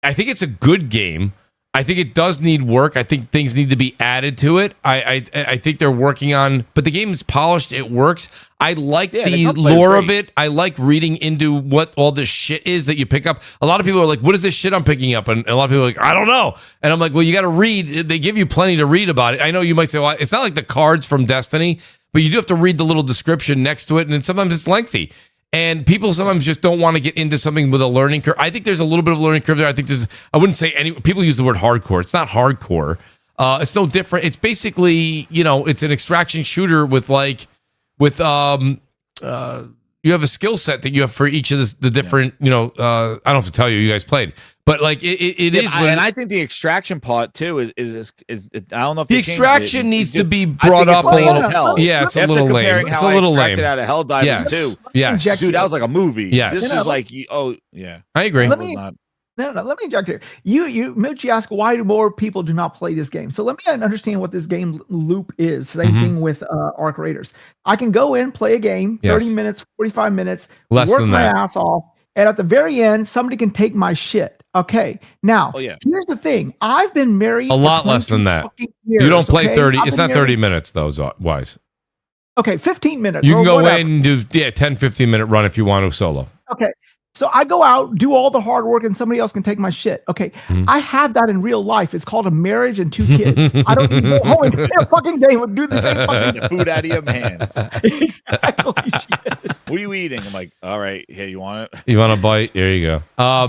I think it's a good game. I think it does need work. I think things need to be added to it. I think they're working on, but the game is polished. It works. I like the lore of it. I like reading into what all this shit is that you pick up. A lot of people are like, what is this shit I'm picking up? And a lot of people are like, I don't know. And I'm like, well, you got to read. They give you plenty to read about it. I know you might say, well, it's not like the cards from Destiny, but you do have to read the little description next to it. And then sometimes it's lengthy. And people sometimes just don't want to get into something with a learning curve. I think there's a little bit of a learning curve there. I think I wouldn't say people use the word hardcore. It's not hardcore. It's no different. It's basically, it's an extraction shooter with you have a skill set that you have for each of the different, I don't have to tell you, you guys played, but like it is. And I think the extraction part too is I don't know if the extraction needs to be brought up a little. Yeah, it's a little lame. It's a little lame. Out of Helldivers too. Yes, dude, that was like a movie. Yes, this is like I agree. Let me inject here. Mooch, you ask why do more people do not play this game? So let me understand what this game loop is. Same thing with Arc Raiders. I can go in, play a game, 30 minutes, 45 minutes, work my ass off, and at the very end, somebody can take my shit. Okay. Now, here's the thing. I've been married a lot less than that. Years, you don't play 30. It's not 30 minutes though, Wise. Okay, 15 minutes. You can go in and do 10, 15 minute run if you want to solo. Okay. So I go out, do all the hard work, and somebody else can take my shit. Okay, I have that in real life. It's called a marriage and 2 kids. I don't even go home and play a fucking game and do the same fucking food out of your hands. Exactly. What are you eating? I'm like, all right, here, you want it? You want a bite? Here you go.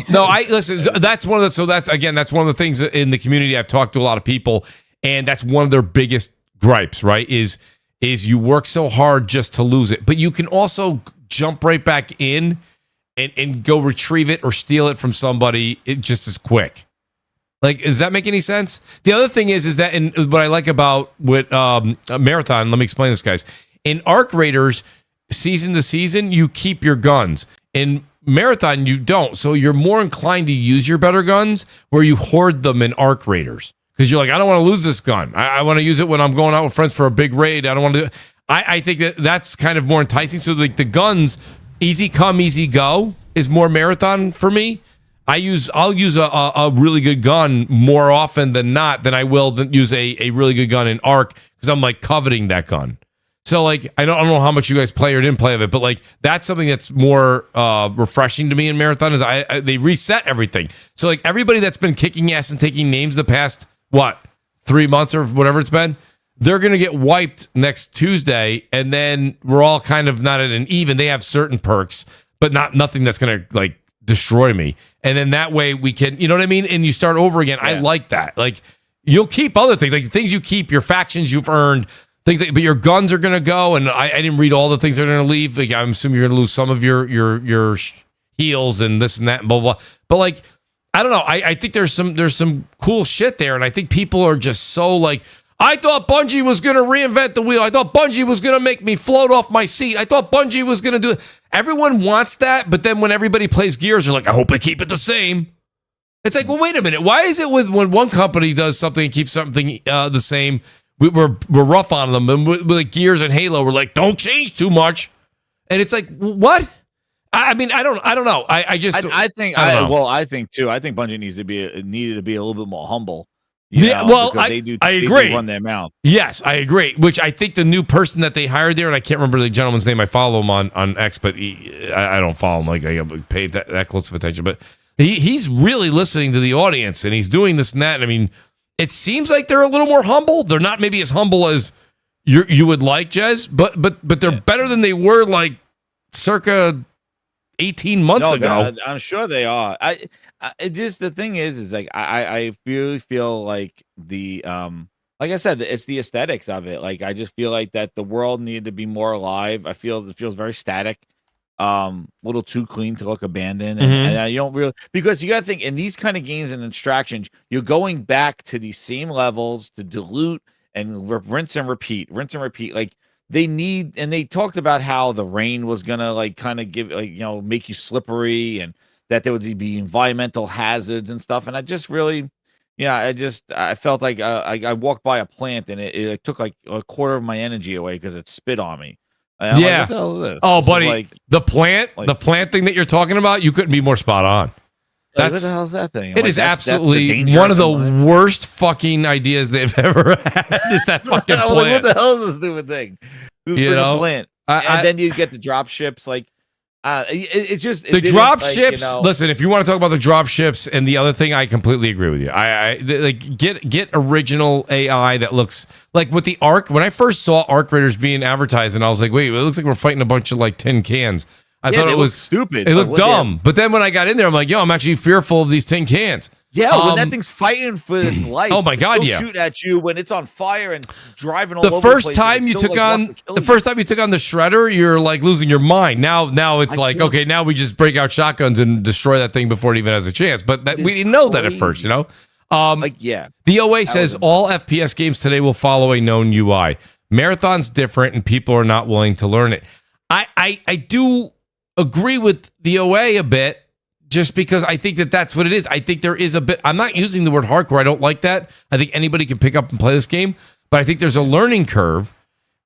No, listen. That's one of the. So that's one of the things that in the community. I've talked to a lot of people, And that's one of their biggest gripes, right? Is you work so hard just to lose it. But you can also jump right back in and go retrieve it or steal it from somebody just as quick. Like, does that make any sense? The other thing is that what I like about with Marathon, let me explain this, guys. In Arc Raiders, season to season, you keep your guns. In Marathon, you don't. So you're more inclined to use your better guns where you hoard them in Arc Raiders. Because you're like, I don't want to lose this gun. I want to use it when I'm going out with friends for a big raid. I don't want to. I think that's kind of more enticing. So like the guns, easy come, easy go is more Marathon for me. I'll use a really good gun more often than not than I will use a really good gun in Arc because I'm like coveting that gun. So like I don't know how much you guys play or didn't play of it, but like that's something that's more refreshing to me in Marathon is they reset everything. So like everybody that's been kicking ass and taking names the past 3 months or whatever it's been, they're gonna get wiped next Tuesday, and then we're all kind of not at an even. They have certain perks, but nothing that's gonna like destroy me. And then that way we can, you know what I mean? And you start over again. Yeah. I like that. Like you'll keep other things, like things you keep, your factions you've earned, things but your guns are going to go. And I didn't read all the things that are going to leave. Like I'm assuming you're going to lose some of your heals and this and that and blah, blah, blah. But like, I don't know. I think there's some cool shit there. And I think people are just so like, I thought Bungie was going to reinvent the wheel. I thought Bungie was going to make me float off my seat. I thought Bungie was going to do it. Everyone wants that, but then when everybody plays Gears, they're like, I hope they keep it the same. It's like, well, wait a minute. Why is it when one company does something and keeps something the same, we're rough on them, and with like Gears and Halo, we're like, don't change too much, and it's like, what? I mean, I don't know. I think Bungie needed to be a little bit more humble. Yeah, well, I agree. They do run their mouth. Yes, I agree. Which I think the new person that they hired there, and I can't remember the gentleman's name. I follow him on X, but I don't follow him. Like I paid that close of attention. But he's really listening to the audience, and he's doing this and that. And I mean, it seems like they're a little more humble. They're not maybe as humble as you would like, Jez, but they're better than they were like circa 18 months ago. I'm sure they are. The thing is like I feel like the like I said, it's the aesthetics of it. Like I just feel like that the world needed to be more alive. I feel it feels very static, little too clean to look abandoned, and you don't really, because you got to think in these kind of games and distractions, you're going back to these same levels to dilute and rinse and repeat. Like they need, and they talked about how the rain was gonna like kind of give like make you slippery and that there would be environmental hazards and stuff. And I just really, I felt like I walked by a plant and it took like a quarter of my energy away because it spit on me. Like, what the hell is this? Oh, buddy, the plant thing that you're talking about, you couldn't be more spot on. What the hell is that thing? It is absolutely one of the worst fucking ideas they've ever had. Is that fucking plant? What the hell is this stupid thing? Plant. And then you get the drop ships like. The drop ships. Listen, if you want to talk about the drop ships and the other thing, I completely agree with you. I like get original AI that looks like with the Arc. When I first saw Arc Raiders being advertised, and I was like, wait, it looks like we're fighting a bunch of like tin cans. I thought it was stupid. It looked dumb. But then when I got in there, I'm like, I'm actually fearful of these tin cans. Yeah, when that thing's fighting for its life. Oh my god, shoot at you when it's on fire and driving all over the place. The first time you took on the shredder, you're like losing your mind. Now it's like, okay, now we just break out shotguns and destroy that thing before it even has a chance. But we didn't know that at first, The OA says all FPS games today will follow a known UI. Marathon's different and people are not willing to learn it. I do agree with the OA a bit. Just because I think that's what it is. I think there is a bit. I'm not using the word hardcore. I don't like that. I think anybody can pick up and play this game. But I think there's a learning curve.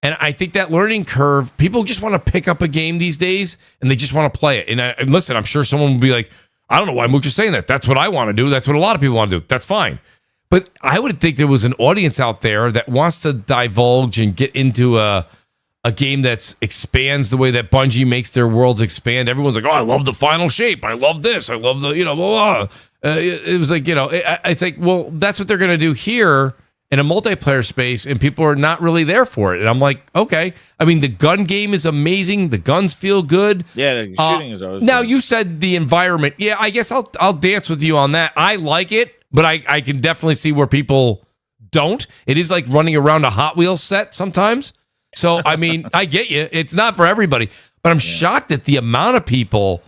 And I think that learning curve, people just want to pick up a game these days and they just want to play it. And listen, I'm sure someone will be like, I don't know why Mooch is saying that. That's what I want to do. That's what a lot of people want to do. That's fine. But I would think there was an audience out there that wants to divulge and get into a game that expands the way that Bungie makes their worlds expand. Everyone's like, oh, I love the final shape. I love this. I love the, blah, blah. It was like, it's like, well, that's what they're going to do here in a multiplayer space, and people are not really there for it. And I'm like, okay. I mean, the gun game is amazing. The guns feel good. Yeah, the shooting is always now, good. You said the environment. Yeah, I guess I'll dance with you on that. I like it, but I can definitely see where people don't. It is like running around a Hot Wheels set sometimes. So, I mean, I get you. It's not for everybody. But I'm shocked at the amount of people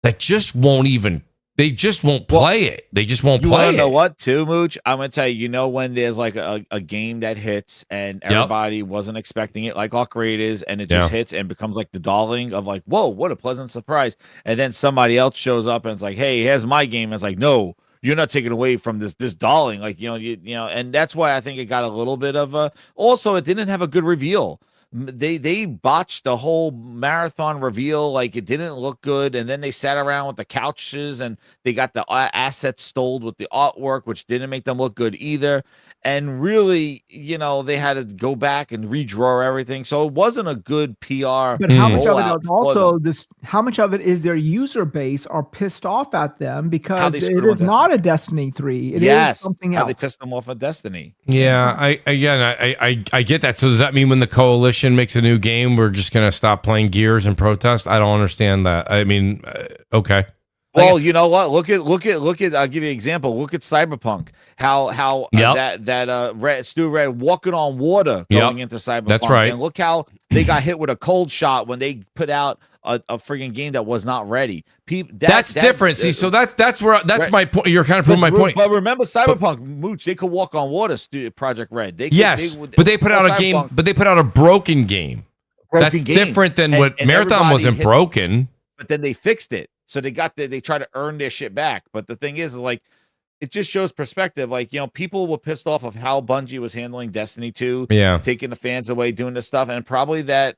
that just won't play it. They just won't play it. You know what, too, Mooch? I'm going to tell you, when there's like a game that hits and everybody wasn't expecting it, like Arcade is, and it just hits and becomes like the darling of like, whoa, what a pleasant surprise. And then somebody else shows up and it's like, hey, here's my game. And it's like, no, you're not taking away from this darling. Like, and that's why I think it got a little bit of also, it didn't have a good reveal. They botched the whole marathon reveal. Like, it didn't look good, and then they sat around with the couches and they got the assets stoled with the artwork, which didn't make them look good either. And really, they had to go back and redraw everything, so it wasn't a good PR. But how much of it is also this? How much of it is their user base are pissed off at them because it is not a Destiny 3. It is something else. They pissed them off at Destiny. Yeah, I get that. So does that mean when the Coalition makes a new game, we're just gonna stop playing Gears and protest? I don't understand that. I mean, okay. Well, you know what? Look at. I'll give you an example. Look at Cyberpunk. How Stu Red walking on water going into Cyberpunk. That's right. And look how they got hit with a cold shot when they put out a friggin' game that was not ready. That's different. See, so that's my point. You're kind of proving my point. But remember, Cyberpunk, Mooch, they could walk on water. Project Red. But they put out a game. But they put out a broken game. That's different than what Marathon wasn't broken. But then they fixed it. So they try to earn their shit back. But the thing is like, it just shows perspective. Like, people were pissed off of how Bungie was handling Destiny 2, taking the fans away, doing this stuff. And probably that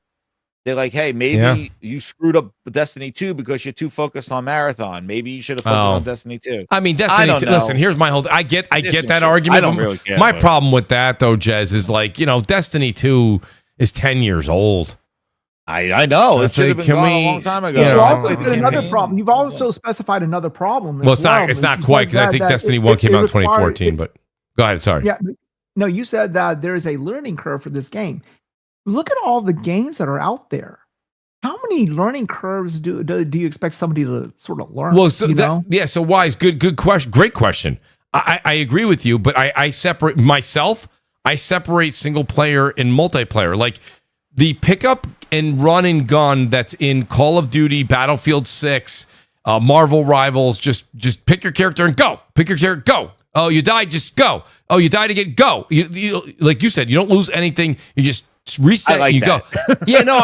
they're like, hey, maybe you screwed up Destiny 2 because you're too focused on Marathon. Maybe you should have focused on Destiny 2. I mean, Destiny 2, listen, here's my whole, I get that argument. I don't really care. My problem with that though, Jez, is like, Destiny 2 is 10 years old. I know. It should have been gone a long time ago. You've also said another problem. You've also specified another problem. Well, it's not quite, because I think Destiny 1 came out in 2014, but go ahead. Sorry. Yeah. No, you said that there is a learning curve for this game. Look at all the games that are out there. How many learning curves do you expect somebody to sort of learn? Well, so Wise, good question. Great question. I agree with you, but I separate myself. I separate single player and multiplayer. Like, the pickup and run and gun that's in Call of Duty, Battlefield 6, Marvel Rivals, just pick your character and go. Pick your character, go. Oh, you died, just go. Oh, you died again, go. You like you said, you don't lose anything. You just reset and you go. Yeah, no,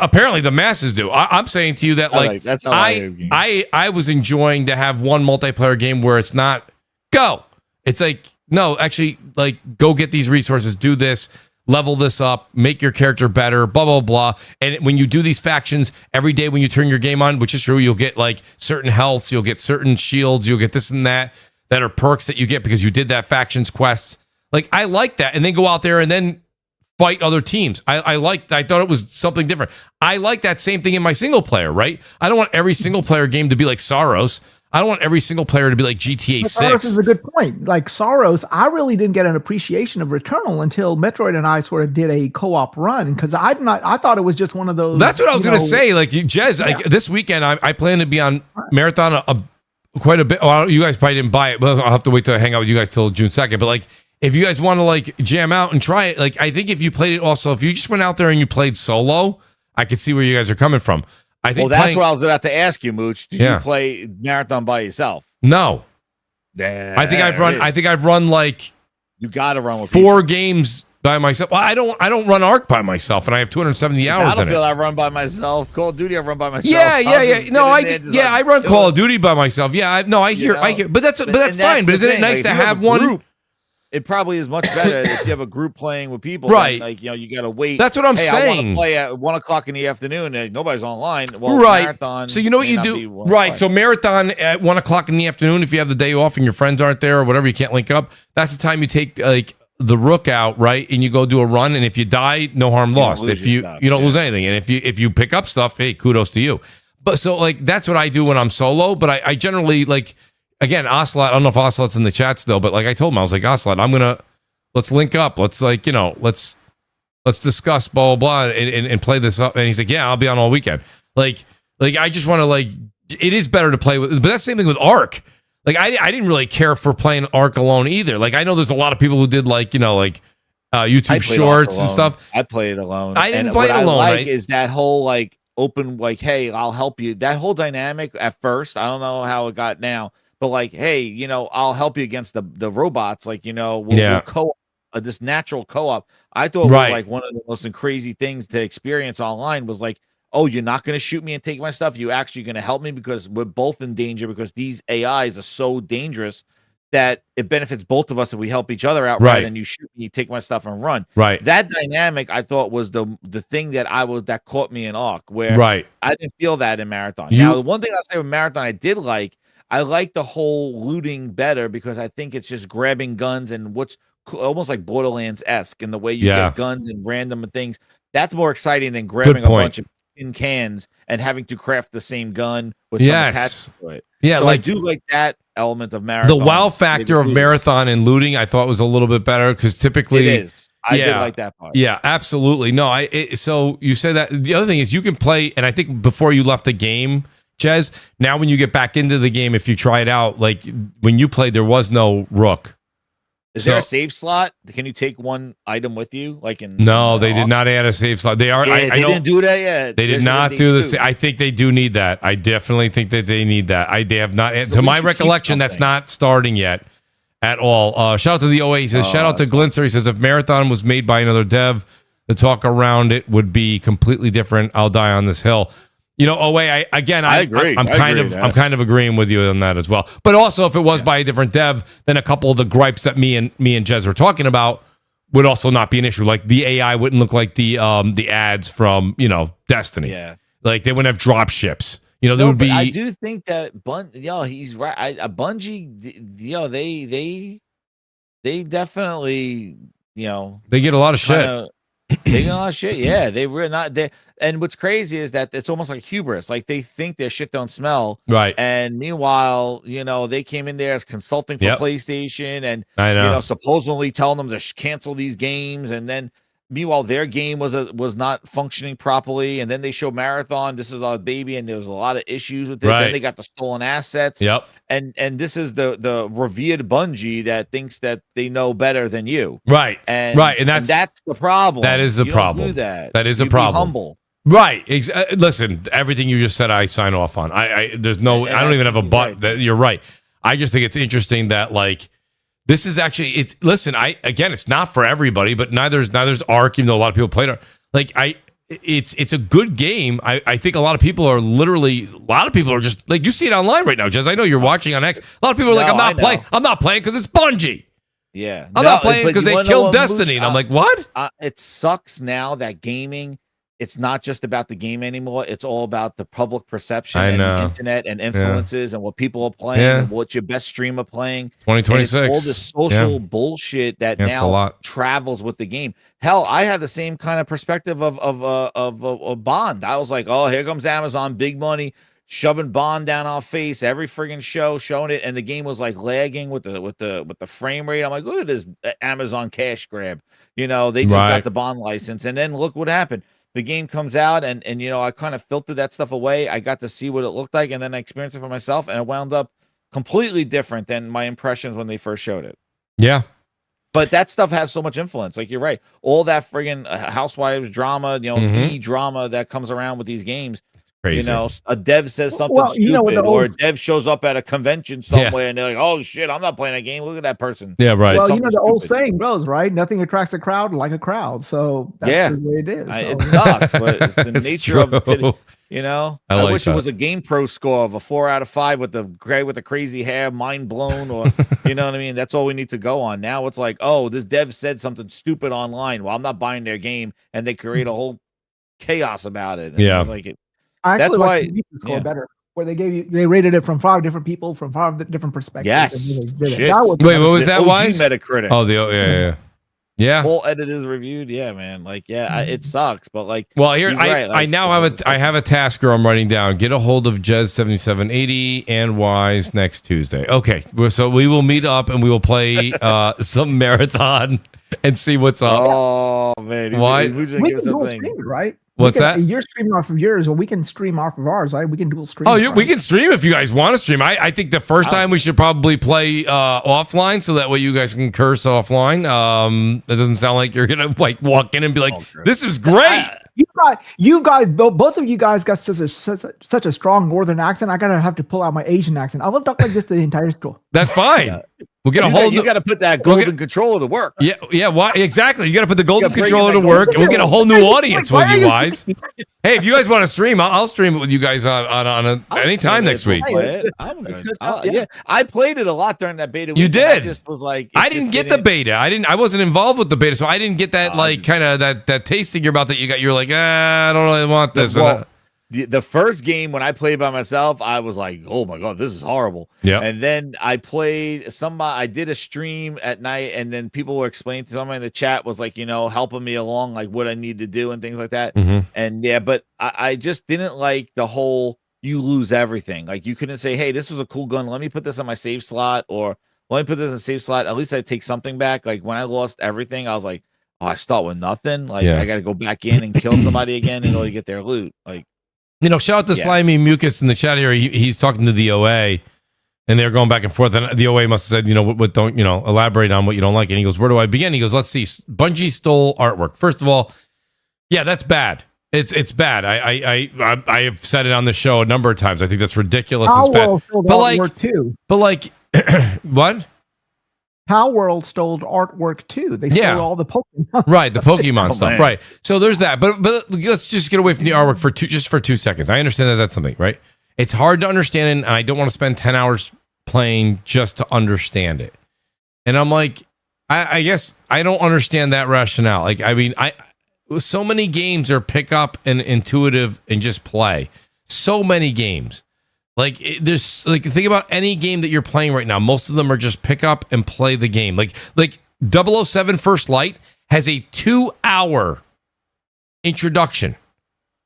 apparently the masses do. I'm saying to you that I was enjoying to have one multiplayer game where it's not go. It's like, no, actually, like, go get these resources, do this, level this up, make your character better, blah, blah, blah. And when you do these factions every day, when you turn your game on, which is true, you'll get like certain healths, you'll get certain shields, you'll get this and that are perks that you get because you did that factions quest. Like, I like that. And then go out there and then fight other teams. I thought it was something different. I like that same thing in my single player, right? I don't want every single player game to be like Soros. I don't want every single player to be like GTA 6. Soros is a good point. Like Soros, I really didn't get an appreciation of Returnal until Metroid and I sort of did a co-op run, because I thought it was just one of those. That's what I was going to say. Like, Jez, this weekend I plan to be on Marathon quite a bit. Well, you guys probably didn't buy it, but I'll have to wait to hang out with you guys till June 2nd. But like, if you guys want to like jam out and try it, like, I think if you played it also, if you just went out there and you played solo, I could see where you guys are coming from. I think that's what I was about to ask you, Mooch. Did you play Marathon by yourself? No. I think I've run like, you got to run with 4 games by myself. Well, I don't run Ark by myself, and I have 270 hours in it. Battlefield, I run by myself. Call of Duty, I run by myself. Yeah. No, I run Call of Duty by myself. Yeah, I hear. But that's fine. But isn't it nice to have one? Group, it probably is much better if you have a group playing with people. Right. Like, you got to wait. That's what I'm saying. I want to play at 1:00 in the afternoon and nobody's online. Well, right. Marathon, so you know what you do? Right. So Marathon at 1:00 in the afternoon, if you have the day off and your friends aren't there or whatever, you can't link up. That's the time you take like the Rook out, right? And you go do a run. And if you die, no harm lost. If you don't lose anything. And if you pick up stuff, hey, kudos to you. But so like, that's what I do when I'm solo. But I generally like, again, Ocelot, I don't know if Ocelot's in the chat still, but like I told him, I was like, Ocelot, let's link up. Let's like, let's discuss blah, blah, blah, and play this up. And he's like, yeah, I'll be on all weekend. Like I just want to like, it is better to play with, but that's the same thing with Ark. Like I didn't really care for playing Ark alone either. Like I know there's a lot of people who did like YouTube shorts and stuff. I played it alone. I didn't And play it what alone. I like is that whole like open, like, hey, I'll help you. That whole dynamic at first, I don't know how it got now, but like, hey, I'll help you against the robots. Like, we'll co-op this natural co-op. I thought was like one of the most crazy things to experience online was like, oh, you're not going to shoot me and take my stuff. You're actually going to help me because we're both in danger because these AIs are so dangerous that it benefits both of us if we help each other out rather than you shoot me, you take my stuff and run. Right. That dynamic I thought was the thing that caught me in Ark, where I didn't feel that in Marathon. Now, the one thing I'll say with Marathon I like the whole looting better because I think it's just grabbing guns and what's almost like Borderlands-esque in the way you get guns and random things. That's more exciting than grabbing a bunch of tin cans and having to craft the same gun with some attachment to it. Yeah, so I do like that element of Marathon. The wow factor of Marathon and looting, I thought was a little bit better because typically it is. I did like that part. Yeah, absolutely. No, so you said that. The other thing is you can play, and I think before you left the game, Jez, now when you get back into the game, if you try it out, like when you played, there was no Rook. Is there a save slot? Can you take one item with you? Like no, they did not add a save slot. They are. Yeah, they didn't do that yet. They did not do this. I think they do need that. I definitely think that they need that. They have not. So to my recollection, that's not starting yet at all. Shout out to the OA. He says, shout out to Glinster. He says, if Marathon was made by another dev, the talk around it would be completely different. I'll die on this hill. OA, I agree. I'm kind of agreeing with you on that as well. But also, if it was by a different dev, then a couple of the gripes that me and Jez were talking about would also not be an issue. Like the AI wouldn't look like the ads from Destiny. Yeah, like they wouldn't have drop ships. There would be. I do think that he's right. Bungie, they definitely they get a lot of shit. Taking a lot of shit. Yeah, they were not there. And what's crazy is that it's almost like hubris. Like they think their shit don't smell. Right. And meanwhile, they came in there as consulting for PlayStation and I know. Supposedly telling them to cancel these games. And then meanwhile, their game was not functioning properly. And then they show Marathon, this is our baby, and there was a lot of issues with it. Right. Then they got the stolen assets. Yep. And this is the revered Bungie that thinks that they know better than you. Right. And that's the problem. That is the you problem. Don't do that. That is a You problem. Be humble. Right. Listen, everything you just said, I sign off on. There's no. I don't even have a but. That you're right. I just think it's interesting that like this is actually. It's listen. It's not for everybody, but neither's Ark. Even though a lot of people played it. Like it's a good game. I think a lot of people are just like you see it online right now, Jez. I know you're watching on X. A lot of people are like, I'm not playing. I'm not playing because it's Bungie. Yeah, I'm not playing because they killed Destiny. And I'm like, what? It sucks now that gaming. It's not just about the game anymore. It's all about the public perception and the internet and influences and what people are playing and what your best streamer playing. 2026. All the social bullshit that now travels with the game. Hell, I had the same kind of perspective of Bond. I was like, oh, here comes Amazon, big money, shoving Bond down our face every friggin' show, showing it, and the game was like lagging with the frame rate. I'm like, look at this Amazon cash grab. They just got the Bond license, and then look what happened. The game comes out and I kind of filtered that stuff away. I got to see what it looked like, and then I experienced it for myself, and it wound up completely different than my impressions when they first showed it. Yeah. But that stuff has so much influence. Like, you're right. All that friggin' housewives drama, the drama that comes around with these games. Crazy. A dev says something stupid, or a dev shows up at a convention somewhere and they're like, oh shit, I'm not playing a game. Look at that person. Yeah, right. Well, the old saying goes, right? Nothing attracts a crowd like a crowd. So that's the way it is. It sucks, but it's the nature of it. I wish it was a Game Pro score of a 4 out of 5 with the guy with the crazy hair, mind blown, or you know what I mean? That's all we need to go on. Now it's like, oh, this dev said something stupid online. Well, I'm not buying their game, and they create a whole chaos about it. And like it. I actually like the score better, where they rated it from 5 different people from 5 different perspectives. Yes. Wait, what was that? Wise Metacritic. Oh, yeah. Full editors reviewed. Yeah, man. Like, it sucks, but like. Well, here I now have a tasker I'm writing down. Get a hold of Jez 7780 and Wise next Tuesday. Okay, so we will meet up and we will play some Marathon. and see what's up. Oh man, Why? We can dual stream it, right? What's that? You're streaming off of yours, or we can stream off of ours, right? We can dual stream. Oh, we can stream if you guys want to stream. I think the first time we should probably play offline, so that way you guys can curse offline. It doesn't sound like you're gonna like walk in and be like, "This is great." You guys, both of you guys got such a strong Northern accent. I gotta have to pull out my Asian accent. I will talk like this the entire school. That's fine. We'll get a whole. You got to put that golden controller to work. Yeah. Why exactly? You got to put the golden controller to work, and we'll get a whole new audience with you guys. Hey, if you guys want to stream, I'll stream it with you guys on any time next week. I'm good. Yeah, I played it a lot during that beta. You did. I just was like, I didn't get the beta. I wasn't involved with the beta, so I didn't get that kind of that taste in your mouth that you got. You're like, I don't really want this. Well, the first game when I played by myself, I was like, "Oh my god, this is horrible." Yeah. And then I played I did a stream at night, and then people were explaining to somebody in the chat was like, helping me along, like what I need to do and things like that. Mm-hmm. And yeah, but I just didn't like the whole you lose everything. Like you couldn't say, "Hey, this is a cool gun. Let me put this on my save slot," or "Let me put this in a save slot. At least I take something back." Like when I lost everything, I was like, "Oh, I start with nothing. Like I got to go back in and kill somebody again in order to get their loot." Like. Shout out to Slimy Mucus in the chat here. He's talking to the OA, and they're going back and forth. And the OA must have said, what don't, elaborate on what you don't like. And he goes, where do I begin? He goes, let's see. Bungie stole artwork. First of all, yeah, that's bad. It's bad. I have said it on the show a number of times. I think that's ridiculous. It's bad. But like, what? Pal World stole artwork too. They stole all the Pokemon. Right, the Pokemon stuff. Man. Right. So there's that. But let's just get away from the artwork for 2 seconds. I understand that that's something, right? It's hard to understand, and I don't want to spend 10 hours playing just to understand it. And I'm like, I guess I don't understand that rationale. Like, I mean, so many games are pick up and intuitive and just play. So many games. Like there's think about any game that you're playing right now. Most of them are just pick up and play the game. Like 007 First Light has a 2-hour introduction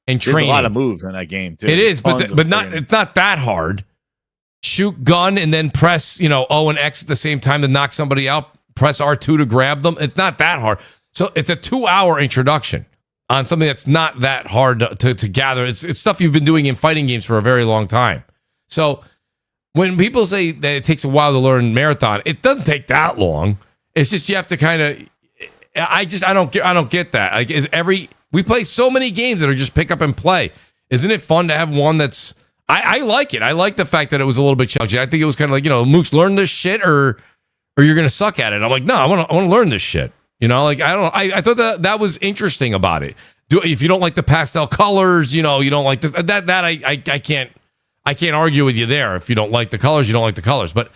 and training. There's a lot of moves in that game too. It is, but it's not that hard. Shoot gun and then press O and X at the same time to knock somebody out. Press R2 to grab them. It's not that hard. So it's a 2-hour introduction on something that's not that hard to gather. It's stuff you've been doing in fighting games for a very long time. So when people say that it takes a while to learn Marathon, it doesn't take that long. It's just you have to kind of. I don't get that. Like we play so many games that are just pick up and play. Isn't it fun to have one that's? I like it. I like the fact that it was a little bit challenging. I think it was kind of like Mooch, learn this shit or you're gonna suck at it. I'm like, no, I want to learn this shit. Like I don't know. I thought that was interesting about it. If you don't like the pastel colors, you don't like this. That I can't argue with you there. If you don't like the colors, you don't like the colors. But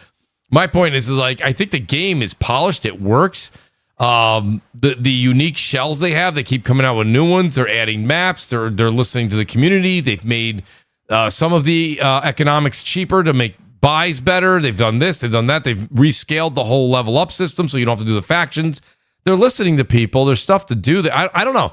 my point is like I think the game is polished. It works. The unique shells they have, they keep coming out with new ones. They're adding maps. They're listening to the community. They've made some of the economics cheaper to make buys better. They've done this. They've done that. They've rescaled the whole level up system so you don't have to do the factions. They're listening to people. There's stuff to do. That I don't know.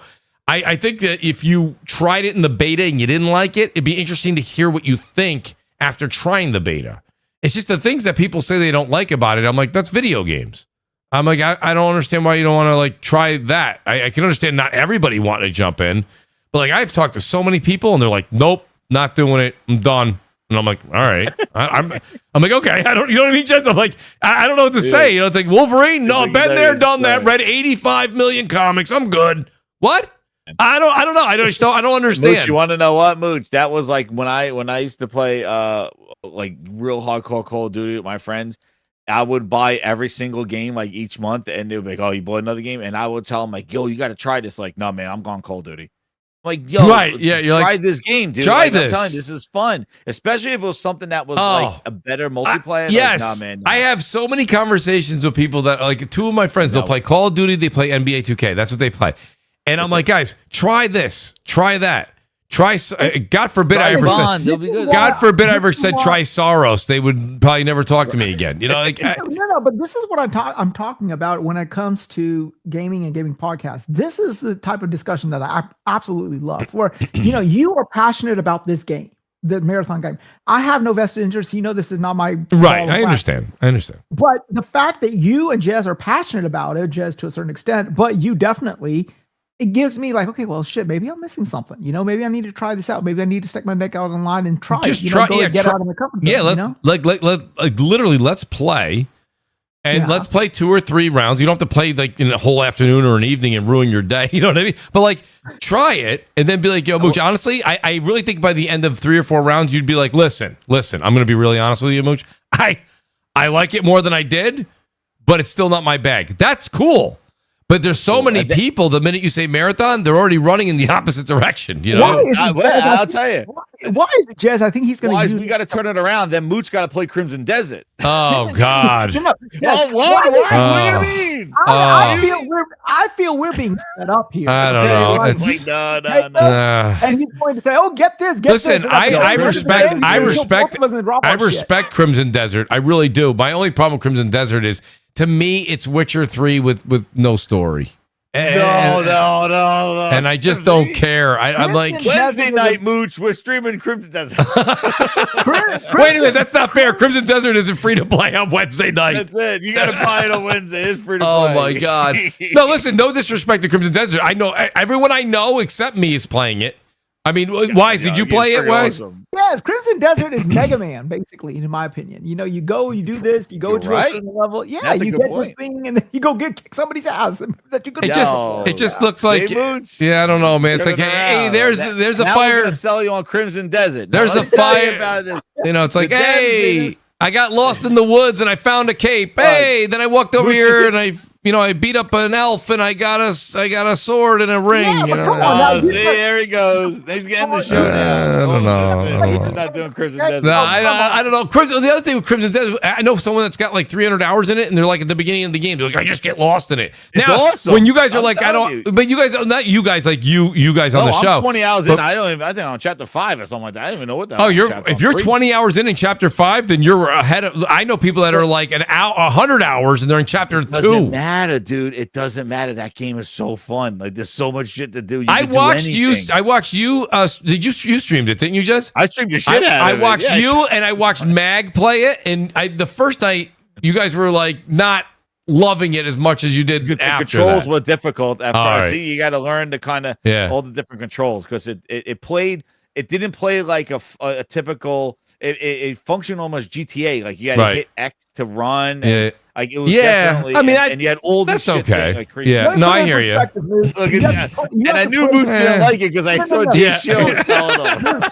I think that if you tried it in the beta and you didn't like it, it'd be interesting to hear what you think after trying the beta. It's just the things that people say they don't like about it. I'm like, that's video games. I'm like, I don't understand why you don't want to like try that. I can understand not everybody wanting to jump in, but like I've talked to so many people and they're like, nope, not doing it. I'm done. And I'm like, all right. I'm like, okay. I don't, you know what I mean, Jess? I'm like, I don't know what to say. It's like Wolverine. No, I've been there, done that. Read 85 million comics. I'm good. What? I don't know. I don't understand. Mooch, you want to know what, Mooch? That was like when I used to play like real hardcore Call of Duty with my friends. I would buy every single game like each month, and they would be like, "Oh, you bought another game?" And I would tell them like, "Yo, you got to try this." Like, "No, man, I'm going Call of Duty." I'm like, "Yo, right? Yeah, you're try like, this game, dude. Try like, this. I'm telling you, this is fun, especially if it was something that was like a better multiplayer." Yes, like, nah, man, nah. I have so many conversations with people that like two of my friends. They'll play Call of Duty. They play NBA 2K. That's what they play. And I'm like, guys, try this, try that, try. God forbid I ever said. God forbid I ever said try Soros. They would probably never talk to me again. Like no. But this is what I'm talking about when it comes to gaming and gaming podcasts. This is the type of discussion that I absolutely love. Where you are passionate about this game. the marathon game. I have no vested interest. You know, this is not my Right. I understand. But the fact that you and Jez are passionate about it, Jez to a certain extent, but you definitely, it gives me like, okay, well, shit, maybe I'm missing something. You know, maybe I need to try this out. Maybe I need to stick my neck out online and try Just it. try, Get out of my comfort zone. Yeah, let's you know? like literally let's play. And let's play 2 or 3 rounds. You don't have to play like in a whole afternoon or an evening and ruin your day. You know what I mean? But like, try it and then be like, yo, Mooch, honestly, I really think by the end of 3 or 4 rounds, you'd be like, listen, I'm going to be really honest with you, Mooch. I like it more than I did, but it's still not my bag. That's cool. But there's so many people, the minute you say marathon, they're already running in the opposite direction. You know? I'll tell you. Why is it, Jez? I think he's going to use... We got to turn it around. Then Mooch got to play Crimson Desert. Oh, God. What do you mean? I feel we're being set up here. I don't know. Like, no. And he's going to say, "Oh, get this, get Listen, this." I respect Crimson Desert. I really do. My only problem with Crimson Desert is, to me, it's Witcher 3 with no story. No. And I just don't care. I'm like, Wednesday night, Mooch, we're streaming Crimson Desert. wait a minute, that's not fair. Crimson Desert isn't free to play on Wednesday night. That's it. You got to buy it on Wednesday. It's free to play. Oh my God. No, listen, no disrespect to Crimson Desert. I know everyone I know except me is playing it. I mean, Wise, did you play it, Wise? Awesome. Yes, Crimson Desert is Mega Man, basically, in my opinion. You know, you go, you do this, you go to a certain level. Yeah, That's you get this thing, and then you go kick somebody's ass that you could. It just looks like, yeah, I don't know, man. It's like, hey, there's a fire. We're gonna sell you on Crimson Desert. There's a fire. About this. You know, it's like, hey, I got lost in the woods and I found a cape. Hey, then I walked over here and I beat up an elf and I got a sword and a ring. Yeah, you know? come on, see, there he goes. He's getting the show now. I don't know. He's not doing Crimson Desert. No, I don't know. The other thing with Crimson Desert, I know someone that's got like 300 hours in it, and they're like at the beginning of the game, they're like, I just get lost in it. It's now, awesome. when you guys are like, I don't, but you guys, not you guys, like you guys on the show. I'm 20 hours in. I think I'm on chapter 5 or something like that. I don't even know what that. Oh, if you're 20 hours in chapter 5, then you're ahead of. I know people that are like 100 hours and they're in chapter 2. Doesn't matter, dude. It doesn't matter. That game is so fun. Like there's so much shit to do. I watched you. Did you streamed it? Didn't you just? I streamed the shit out of it. I watched you and I watched Mag play it, and the first night you guys were like not loving it as much as you did the after controls that. were difficult at first. Right. See, you got to learn to kind of all the different controls because it didn't play like a typical. It functioned almost GTA. Like you had to hit X to run. And, like it was definitely. I mean, and you had all these. That's okay. Like crazy. Yeah, no, I hear you. Look at that. And I knew Mooch didn't like it because I saw Jay's show telling him. Mooch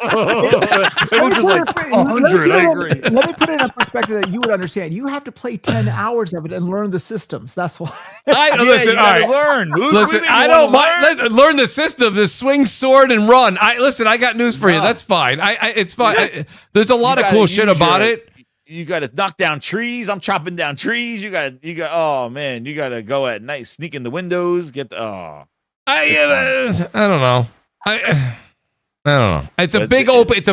was like 100. I agree. Let me put it in a perspective that you would understand. You have to play 10 hours of it and learn the systems. That's why. Listen, all right. Learn. Listen, I don't mind. Learn the system. The swing sword and run. I got news for you. That's fine. It's fine. There's a lot of cool shit about it. You got to knock down trees. I'm chopping down trees. You got. Oh man, you got to go at night, sneak in the windows. I don't know. I don't know. It's a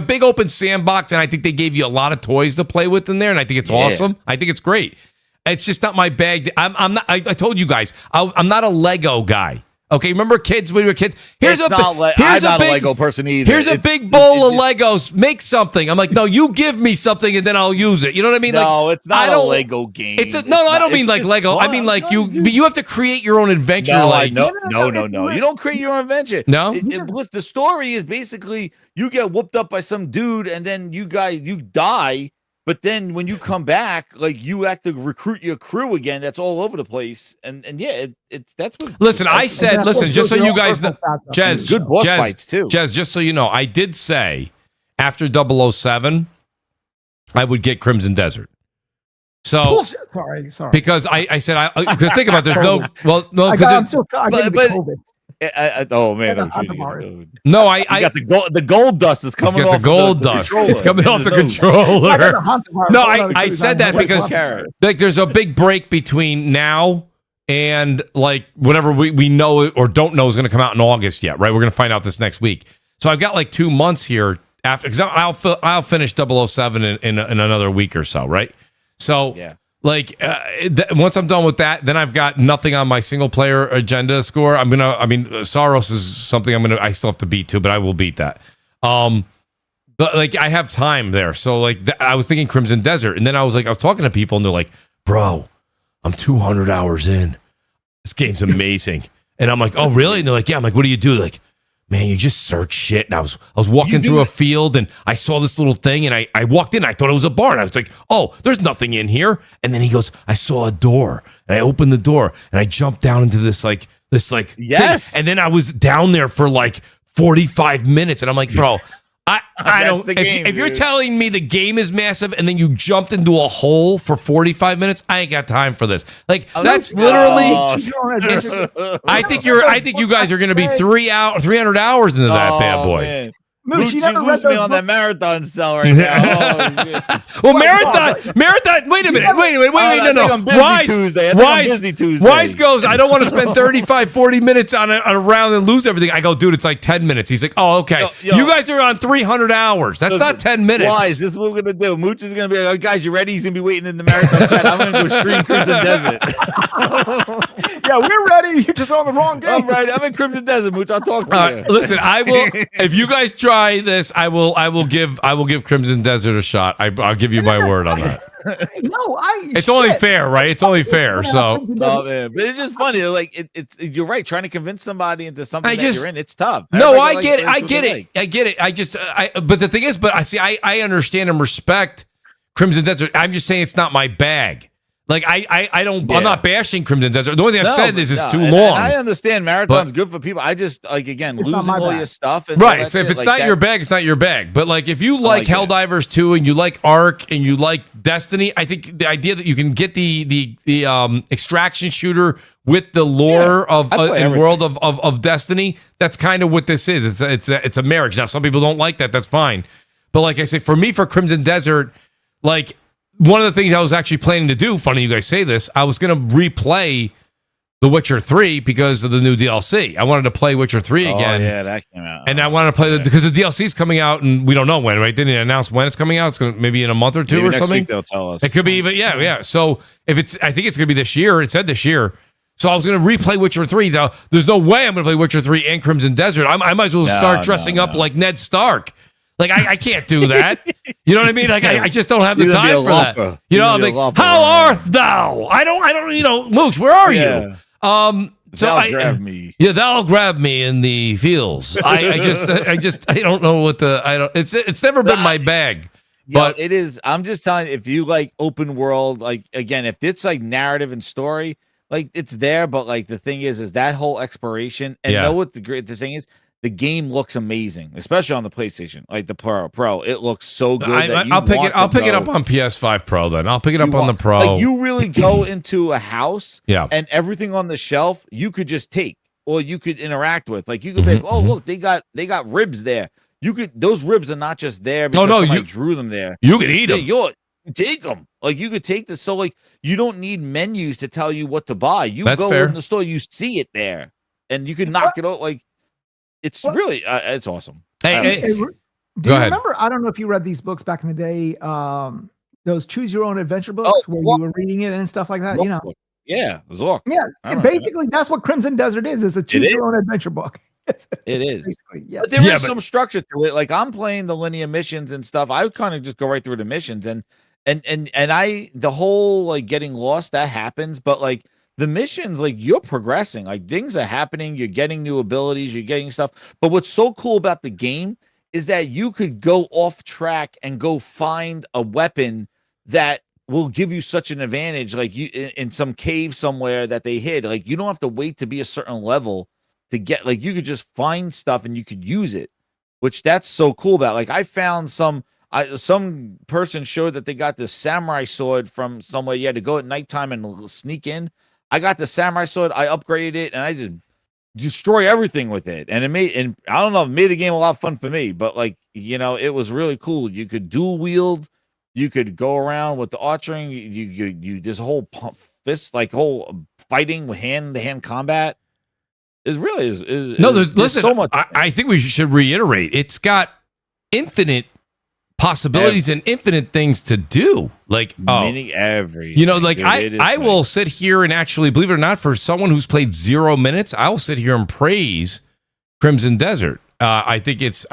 big open sandbox, and I think they gave you a lot of toys to play with in there, and I think it's awesome. I think it's great. It's just not my bag. I'm not. I told you guys, I'm not a Lego guy. Okay, remember kids when we were kids? I'm not a Lego person either. Here's a big bowl of Legos. Make something. I'm like, no, you give me something and then I'll use it. You know what I mean? No, it's not a Lego game. I don't mean like Lego. I mean like you have to create your own adventure. No. You don't create your own adventure. No. The story is basically you get whooped up by some dude and then you die. But then when you come back, like you have to recruit your crew again. That's all over the place, and that's what. Listen, just so you guys know, Jez, good boss fights too. Jez, just so you know, I did say after 007, I would get Crimson Desert. So sorry, because I said because think about it, there's no because oh man! I got the gold dust is coming. It's got the gold dust. It's coming off the controller. No, I said that because like there's a big break between now and like whatever we know or don't know is going to come out in August yet, right? We're going to find out this next week. So I've got like 2 months here after because I'll finish 007 in another week or so, right? So yeah. Like once I'm done with that, then I've got nothing on my single player agenda score. Soros is something I still have to beat too, but I will beat that. But like I have time there, so like I was thinking Crimson Desert, and then I was talking to people, and they're like, "Bro, I'm 200 hours in. This game's amazing." And I'm like, "Oh, really?" And they're like, "Yeah." I'm like, "What do you do?" They're like, "Man, you just search shit." And I was walking through a field, and I saw this little thing, and I walked in. I thought it was a bar, and I was like, "Oh, there's nothing in here." And then he goes, "I saw a door," and I opened the door, and I jumped down into this Yes. thing. And then I was down there for like 45 minutes, and I'm like, "Bro." I don't. If you're telling me the game is massive and then you jumped into a hole for 45 minutes, I ain't got time for this. Like that's literally. I think you guys are going to be 300 hours into that bad boy. Man. Mooch, You never lose read me those on that books? marathon cell right now. Well, marathon. Wait a minute. Wait. No. I'm busy Tuesday. I'm busy Tuesday. Wise goes, "I don't want to spend 35, 40 minutes on a round and lose everything." I go, "Dude, it's like 10 minutes." He's like, "Oh, okay." Yo. You guys are on 300 hours. That's not 10 minutes. Wise, this is what we're going to do. Mooch is going to be like, "Oh, guys, you ready?" He's going to be waiting in the marathon chat. I'm going to go stream Crimson Desert. Yeah, we're ready. You're just on the wrong game. I'm right. I'm in Crimson Desert, Mooch. I'll talk to you. Listen, I will. If you guys try this, I will give Crimson Desert a shot. I'll give you my word on that. No, It's only fair, right? It's only fair. So, Oh man, but it's just funny. Like it's you're right. Trying to convince somebody into something that you're in, it's tough. no, Everybody I get it. likes I what get they it. like. I get it. I just, but the thing is, I understand and respect Crimson Desert. I'm just saying it's not my bag. Like I don't. Yeah. I'm not bashing Crimson Desert. The only thing I've said is it's too and long. I understand marathon's good for people. I just again It's not losing my all bag. your stuff. And all Right. that So if shit, it's like not that- your bag, it's not your bag. But like if you like like it. Helldivers 2 and you like Ark and you like Destiny, I think the idea that you can get the extraction shooter with the lore of I play and everything. world of Destiny, that's kind of what this is. It's a marriage. Now some people don't like that. That's fine. But like I say, for me, for Crimson Desert, like one of the things I was actually planning to do, funny you guys say this, I was going to replay The Witcher 3 because of the new DLC. I wanted to play Witcher 3 again. Oh yeah, that came out. And I want to play because the DLC is coming out and we don't know when, right? They didn't announce when it's coming out. It's going to maybe in a month or two Maybe or next something. week they'll tell us. It could be even, yeah. So if I think it's going to be this year. It said this year. So I was going to replay Witcher 3. Now, there's no way I'm going to play Witcher 3 and Crimson Desert. I might as well start dressing up like Ned Stark. Like I can't do that. You know what I mean? Like I just don't have the You're gonna be time a for that. lumper. You know, You're I'm gonna like, be a lumper, how man. art thou? I don't. You know, Mooch, where are you? Yeah. So Thou grab me. Yeah, they'll grab me in the fields. I don't know what it's never been my bag. But But it is. I'm just telling you, if you like open world, like again, if it's like narrative and story, like it's there. But like the thing is that whole exploration and Yeah. know what the thing is. The game looks amazing, especially on the PlayStation, like the Pro. It looks so good. that you I'll pick it. want I'll to pick it go- up on PS5 Pro. Then I'll pick it up you on the want- Pro. Like you really go into a house, Yeah. and everything on the shelf you could just take, or you could interact with. Like you could be, oh look, they got ribs there. You could those ribs are not just there because no, somebody you- drew them there. You can eat Yeah, them. you take them. Like you could take this. So like you don't need menus to tell you what to buy. You That's go fair. in the store, you see it there, and you can knock it out. Like it's really it's awesome. Hey, Do Go you ahead. remember? I don't know if you read these books back in the day. Those choose your own adventure books where you were reading it and stuff like that. You know, Yeah, Zork. yeah. I remember Basically, that's what Crimson Desert is. It's a choose is? your own adventure book. It is. Basically, yeah. But there is Yeah, but- some structure to it. Like I'm playing the linear missions and stuff. I kind of just go right through the missions and the whole like getting lost that happens, but like the missions, like you're progressing, like things are happening, you're getting new abilities, you're getting stuff. But what's so cool about the game is that you could go off track and go find a weapon that will give you such an advantage, like you in some cave somewhere that they hid. Like you don't have to wait to be a certain level to get, like you could just find stuff and you could use it, which that's so cool about. Like I found some person showed that they got this samurai sword from somewhere. You had to go at nighttime and sneak in. I got the samurai sword, I upgraded it, and I just destroy everything with it. And I don't know, it made the game a lot of fun for me, but like, you know, it was really cool. You could dual wield, you could go around with the archering, you this whole fist, like whole fighting with hand-to-hand combat. It really is. No, there's so much. I think we should reiterate. It's got infinite possibilities and infinite things to do. Like every. you know, like Dude, it is I will nice. sit here and actually, believe it or not, for someone who's played 0 minutes, I will sit here and praise Crimson Desert. I think it's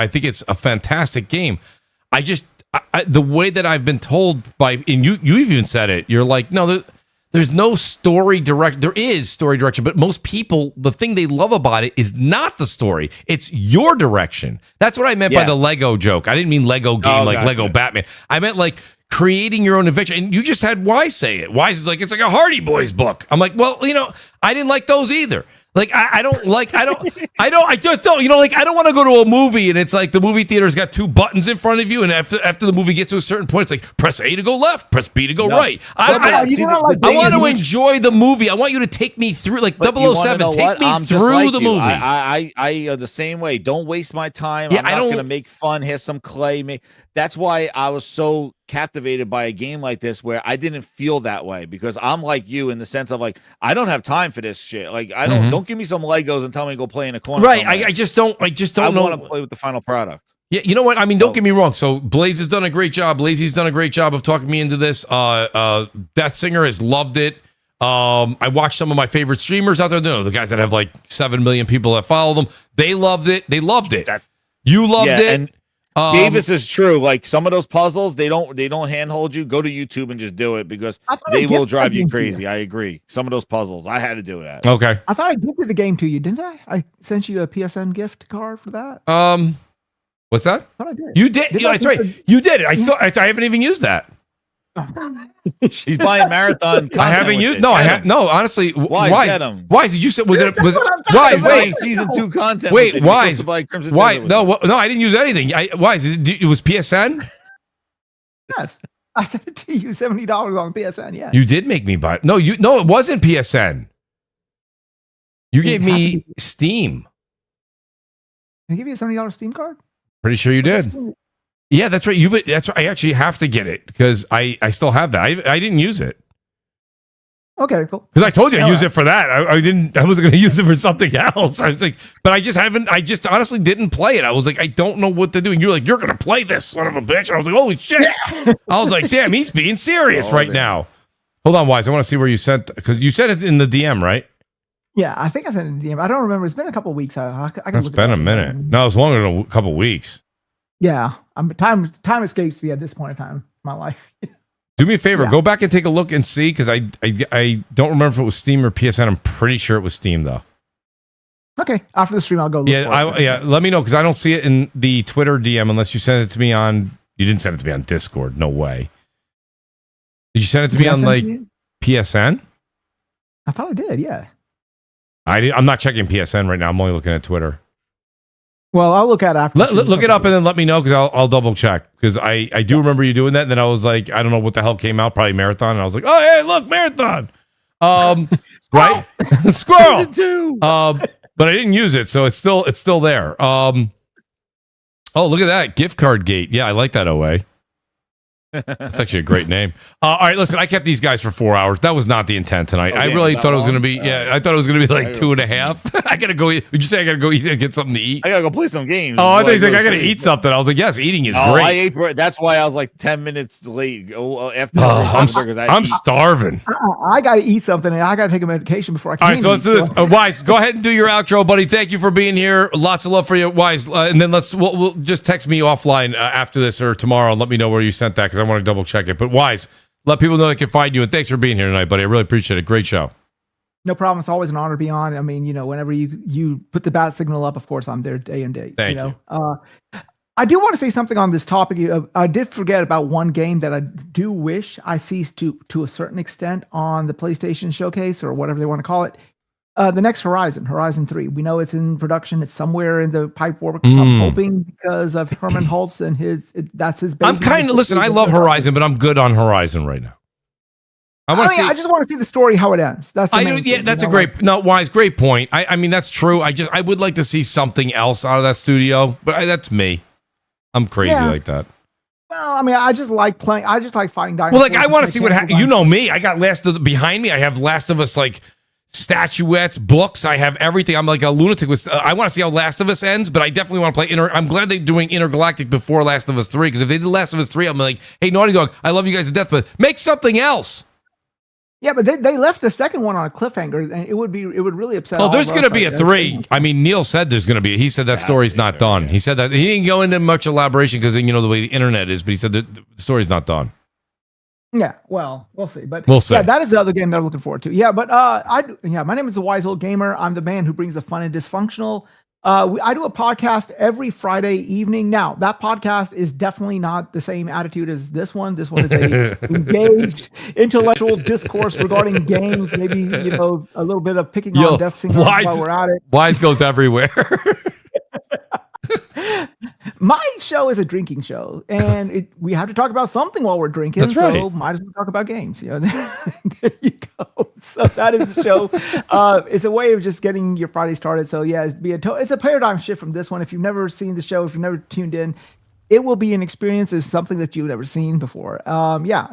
a fantastic game. the way that I've been told by, and you even said it, you're like, no, there's no story direct. There is story direction, but most people, the thing they love about it is not the story. It's your direction. That's what I meant by the Lego joke. I didn't mean Lego game Lego Batman. I meant like creating your own adventure. And you just had Wise say it. Wise is like, it's like a Hardy Boys book. I'm like, well, I didn't like those either. Like, I just don't, like, I don't want to go to a movie and it's like the movie theater's got 2 buttons in front of you. And after the movie gets to a certain point, it's like, press A to go left, press B to go right. I want to enjoy the movie. I want you to take me through, like 007, take me through the movie. I the same way. Don't waste my time. I'm not going to make fun. Here's some clay. That's why I was so captivated by a game like this where I didn't feel that way, because I'm like you in the sense of like, I don't have time for this shit. Like, don't give me some Legos and tell me to go play in a corner. Right. I just don't know. I want to play with the final product. Yeah, you know what? I mean, don't get me wrong. So Blaze has done a great job. Lazy's done a great job of talking me into this. Death Singer has loved it. I watched some of my favorite streamers out there. The guys that have like 7 million people that follow them. They loved it. You loved it. And Davis is true. Like some of those puzzles, they don't handhold you. Go to YouTube and just do it, because they will drive you crazy. I agree. Some of those puzzles, I had to do that. Okay. I thought I gifted the game to you, didn't I? I sent you a PSN gift card for that. What's that? I thought I did. You did. That's right. You did. I haven't even used that. He's buying marathon. I haven't used. No, I have. No, honestly. Wise. Wise. Did you say? Was it? Wise. Wait. Season 2 content. Wait. Wise. Why? No. No. I didn't use anything. Wise. It was PSN. Yes. I sent it to you. $70 on PSN. Yes. You did make me buy. No. No. It wasn't PSN. You gave me Steam. Did I give you a $70 Steam card? Pretty sure you did. Yeah, that's right. That's right. I actually have to get it because I still have that. I didn't use it. Okay, cool. Because I told you I used it for that. I didn't. I wasn't going to use it for something else. I was like, but I just haven't. I just honestly didn't play it. I was like, I don't know what to do. And you're like, you're going to play this, son of a bitch. And I was like, holy shit. I was like, damn, he's being serious right now. Hold on, Wise. I want to see where you sent, because you sent it in the DM, right? Yeah, I think I sent it in the DM. I don't remember. It's been a couple of weeks. I it's been a minute. No, it's longer than a couple of weeks. Yeah, time escapes me at this point in time in my life. Do me a favor, go back and take a look and see, because I don't remember if it was Steam or PSN. I'm pretty sure it was Steam though. Okay, after the stream, I'll go look for it. Let me know, because I don't see it in the Twitter DM unless you send it to me on. You didn't send it to me on Discord. No way. Did you send it to me on like PSN? I thought I did. Yeah. I'm not checking PSN right now. I'm only looking at Twitter. Well, I'll look at it after. Look it up and then let me know, because I'll double check, because I do remember you doing that. And then I was like, I don't know what the hell came out, probably Marathon. And I was like, oh hey, look, Marathon. Right, Squirrel. But I didn't use it, so it's still there. Oh, look at that gift card gate. Yeah, I like that OA. That's actually a great name. All right, listen, I kept these guys for 4 hours. That was not the intent tonight. I really thought it was going to be, I thought it was going to be like 2.5. I got to go. Would you say I got to go eat and get something to eat? I got to go play some games. Oh, I think I got to eat something. I was like, yes, eating is great. I ate. That's why I was like 10 minutes late. After I'm starving. I got to eat something, and I got to take a medication before I can. All right, so let's do this. Wise, go ahead and do your outro, buddy. Thank you for being here. Lots of love for you, Wise. And then we'll just text me offline after this or tomorrow and let me know where you sent that, because I want to double check it. But Wise, let people know they can find you. And thanks for being here tonight, buddy. I really appreciate it. Great show. No problem. It's always an honor to be on. I mean, whenever you put the bat signal up, of course, I'm there day and day. Thank you. I do want to say something on this topic. I did forget about one game that I do wish I see to a certain extent on the PlayStation Showcase, or whatever they want to call it. The next Horizon 3. We know it's in production. It's somewhere in the pipe works. I'm hoping, because of Herman Hulst and that's his baby. I'm kind of, listen, I love Horizon, but I'm good on Horizon right now. I just want to see the story, how it ends. That's the main thing, that's a great, Wise, great point. I mean, that's true. I would like to see something else out of that studio, but that's me. I'm crazy like that. Well, I mean, I just like playing. I just like fighting dinosaurs. Well, like, I want to see what happens. You know me. I got behind me. I have Last of Us, like, statuettes, books. I have everything. I'm like a lunatic. I want to see how Last of Us ends, but I definitely want to play I'm glad they're doing Intergalactic before Last of Us 3, because if they did Last of Us 3, I'm like, hey, Naughty Dog, I love you guys to death, but make something else. Yeah, but they left the second one on a cliffhanger, and it would really upset. Oh, there's going to be a 3. I mean, Neil said there's going to be. He said that story's not done. He said that he didn't go into much elaboration because the way the internet is, but he said that the story's not done. Yeah, well, we'll see. But we'll see. Yeah, that is the other game that I'm looking forward to. Yeah, but my name is the Wise Old Gamer. I'm the man who brings the fun and dysfunctional. I do a podcast every Friday evening. Now, that podcast is definitely not the same attitude as this one. This one is a engaged intellectual discourse regarding games. Maybe a little bit of picking on Death Singer while we're at it. Wise goes everywhere. My show is a drinking show, and we have to talk about something while we're drinking. That's right. So might as well talk about games. There you go. So that is the show. It's a way of just getting your Friday started. So yeah, it's a paradigm shift from this one. If you've never seen the show, if you've never tuned in, it will be an experience of something that you've never seen before.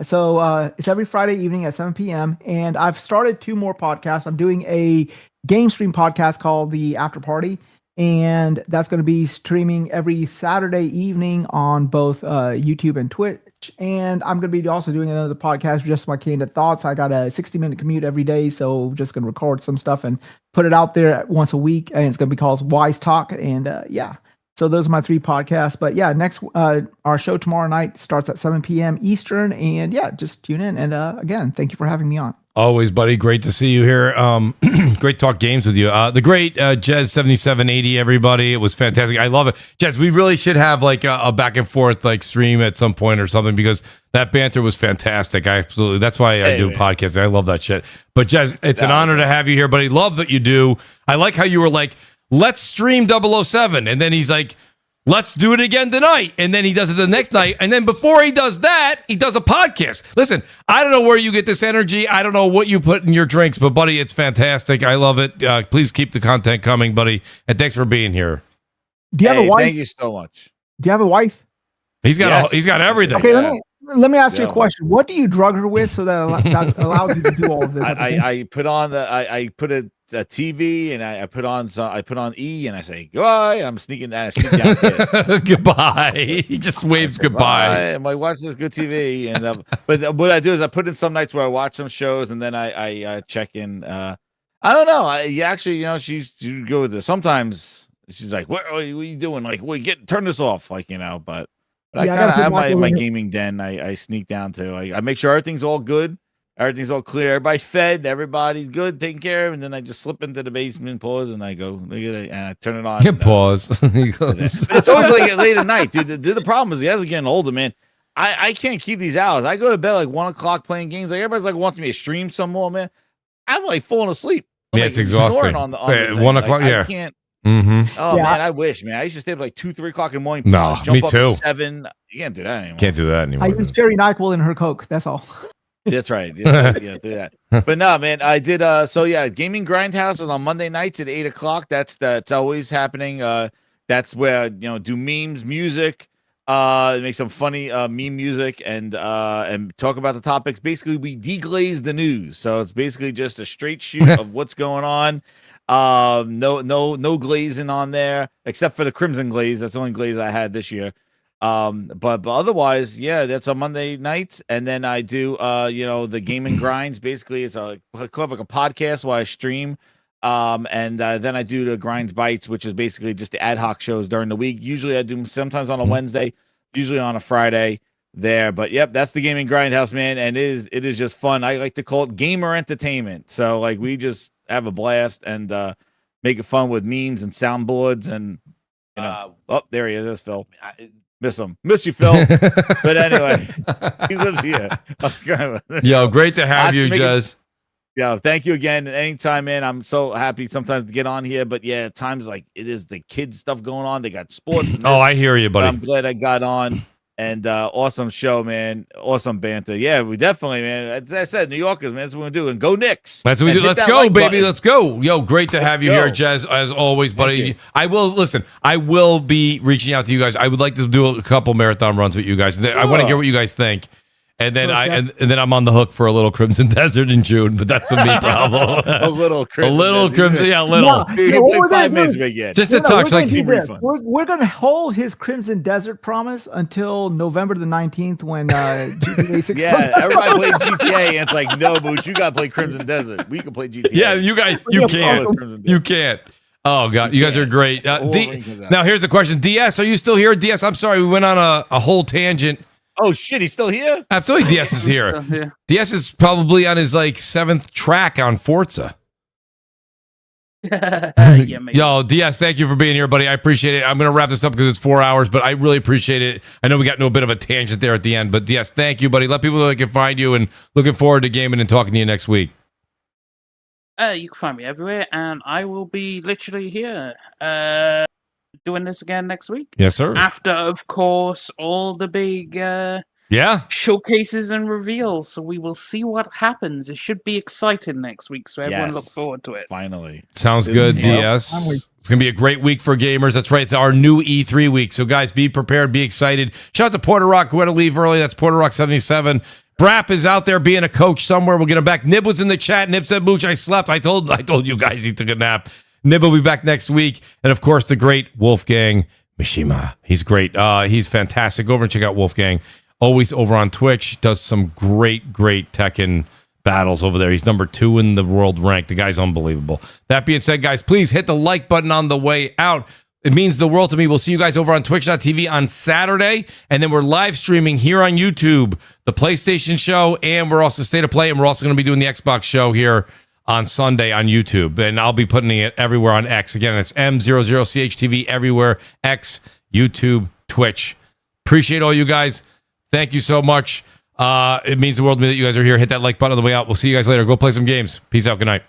So it's every Friday evening at 7 p.m. And I've started 2 more podcasts. I'm doing a game stream podcast called The After Party. And that's going to be streaming every Saturday evening on both YouTube and Twitch. And I'm going to be also doing another podcast, just my candid thoughts. I got a 60-minute commute every day, so just going to record some stuff and put it out there once a week. And it's going to be called Wise Talk. And so those are my 3 podcasts. But yeah, next our show tomorrow night starts at 7 p.m. Eastern. And yeah, just tune in. And again, thank you for having me on. Always, buddy. Great to see you here. Great talk games with you. The great Jez7780, everybody. It was fantastic. I love it. Jez, we really should have like a back and forth like stream at some point or something because that banter was fantastic. That's why I do podcasts. I love that shit. But Jez, it's an honor to have you here, buddy. Love that you do. I like how you were like, let's stream 007. And then he's like, let's do it again tonight. And then he does it the next night. And then before he does that, he does a podcast. Listen, I don't know where you get this energy. I don't know what you put in your drinks, but buddy, it's fantastic. I love it. Please keep the content coming, buddy. And thanks for being here. Do you have a wife? Thank you so much. Do you have a wife? He's got everything. Okay, let me ask you a question. What do you drug her with so that allows you to do all of this? I put on I put a TV and I put on E and I say goodbye. I'm sneaking downstairs. Goodbye. He just waves goodbye. And my wife says good TV. And but what I do is I put in some nights where I watch some shows and then I check in. I don't know. She's go with this. Sometimes she's like, what are you doing? Like, turn this off. Like, but I kind of have my gaming den. I sneak down to. I make sure everything's all good. Everything's all clear. Everybody's fed. Everybody's good, taken care of. And then I just slip into the basement, pause, and I go, look at it, and I turn it on. Pause. It's always like late at night, dude. The problem is, as I'm getting older, man, I can't keep these hours. I go to bed like 1 o'clock playing games. Like everybody's like wants me to stream some more, man. I'm like falling asleep. It's exhausting. On the 1 o'clock, like, yeah. I can't. Mm-hmm. Oh man, I wish, man. I used to stay up like 2, 3 o'clock in the morning. No, jump me up too. At 7. You can't do that anymore. Can't do that anymore. I use Cherry NyQuil in her Coke. That's all. That's right. Yeah, do that. But no, man, I did. Gaming Grindhouse is on Monday nights at 8 o'clock. That's always happening. That's where do memes, music, make some funny meme music, and talk about the topics. Basically, we deglaze the news, so it's basically just a straight shoot of what's going on. No glazing on there except for the Crimson Glaze. That's the only glaze I had this year. But otherwise, yeah, that's on Monday nights, and then I do the Gaming Grinds. Basically, it's like a podcast while I stream. And then I do the Grinds Bites, which is basically just the ad hoc shows during the week. Usually I do them sometimes on a Wednesday, usually on a Friday there. But yep, that's the Gaming Grindhouse, man. And it is just fun. I like to call it gamer entertainment. So like we just have a blast and make it fun with memes and soundboards and there he is. There's Phil. Miss you, Phil. But anyway, he lives here. Yo, great to have you, Jez. Yeah, thank you again. Anytime, man. I'm so happy sometimes to get on here, but yeah, times like it is the kids stuff going on. They got sports. And I hear you, buddy. I'm glad I got on, and awesome show, man. Awesome banter. Yeah, we definitely, man. As I said, New Yorkers, man. That's what we're gonna do, and go Knicks. That's what we do. Let's go, baby. Let's go. Yo, great to have you here, Jez. As always, buddy. I will be reaching out to you guys. I would like to do a couple marathon runs with you guys. I want to hear what you guys think. And then Most and then I'm on the hook for a little Crimson Desert in June, but that's a me problem. A little a Crimson. little Crimson, yeah, a little. No, He no, what played we're 5 gonna minutes do- again. Just a No, touch, we're like gonna do this. refunds. We're gonna hold his Crimson Desert promise until November the 19th when GTA 6 Yeah, everybody played GTA, and it's like, no, Mooch, you got to play Crimson Desert. We can play GTA. Yeah, you guys, you Yeah, can't. Crimson Desert. You can't. Oh God, you guys are great. Wolverine comes out. Now here's the question: DS, are you still here? DS, I'm sorry, we went on a whole tangent. Oh shit, he's still here? Absolutely, DS is here. Yeah. DS is probably on his like 7th track on Forza. Yeah, maybe. Yo, DS, thank you for being here, buddy. I appreciate it. I'm gonna wrap this up because it's 4 hours, but I really appreciate it. I know we got into a bit of a tangent there at the end, but DS, thank you, buddy. Let people know they can find you, and looking forward to gaming and talking to you next week. You can find me everywhere, and I will be literally here doing this again next week. Yes, sir. After, of course, all the big Yeah. showcases and reveals. So we will see what happens. It should be exciting next week, so everyone look Yes. forward to it. Finally. Sounds good, Yeah. DS. It's going to be a great week for gamers. That's right. It's our new E3 week. So, guys, be prepared. Be excited. Shout out to Porter Rock, who had to leave early. That's Porter Rock 77. Brap is out there being a coach somewhere. We'll get him back. Nib was in the chat. Nib said, Mooch, I slept. I told you guys he took a nap. Nib will be back next week. And, of course, the great Wolfgang Mishima. He's great. He's fantastic. Go over and check out Wolfgang. Always over on Twitch. Does some great Tekken battles over there. He's number 2 in the world rank. The guy's unbelievable. That being said, guys, please hit the like button on the way out. It means the world to me. We'll see you guys over on twitch.tv on Saturday. And then we're live streaming here on YouTube, the PlayStation show. And we're also State of Play. And we're also going to be doing the Xbox show here on Sunday on YouTube. And I'll be putting it everywhere on X. Again, it's M00CHTV everywhere. X, YouTube, Twitch. Appreciate all you guys. Thank you so much. It means the world to me that you guys are here. Hit that like button on the way out. We'll see you guys later. Go play some games. Peace out. Good night.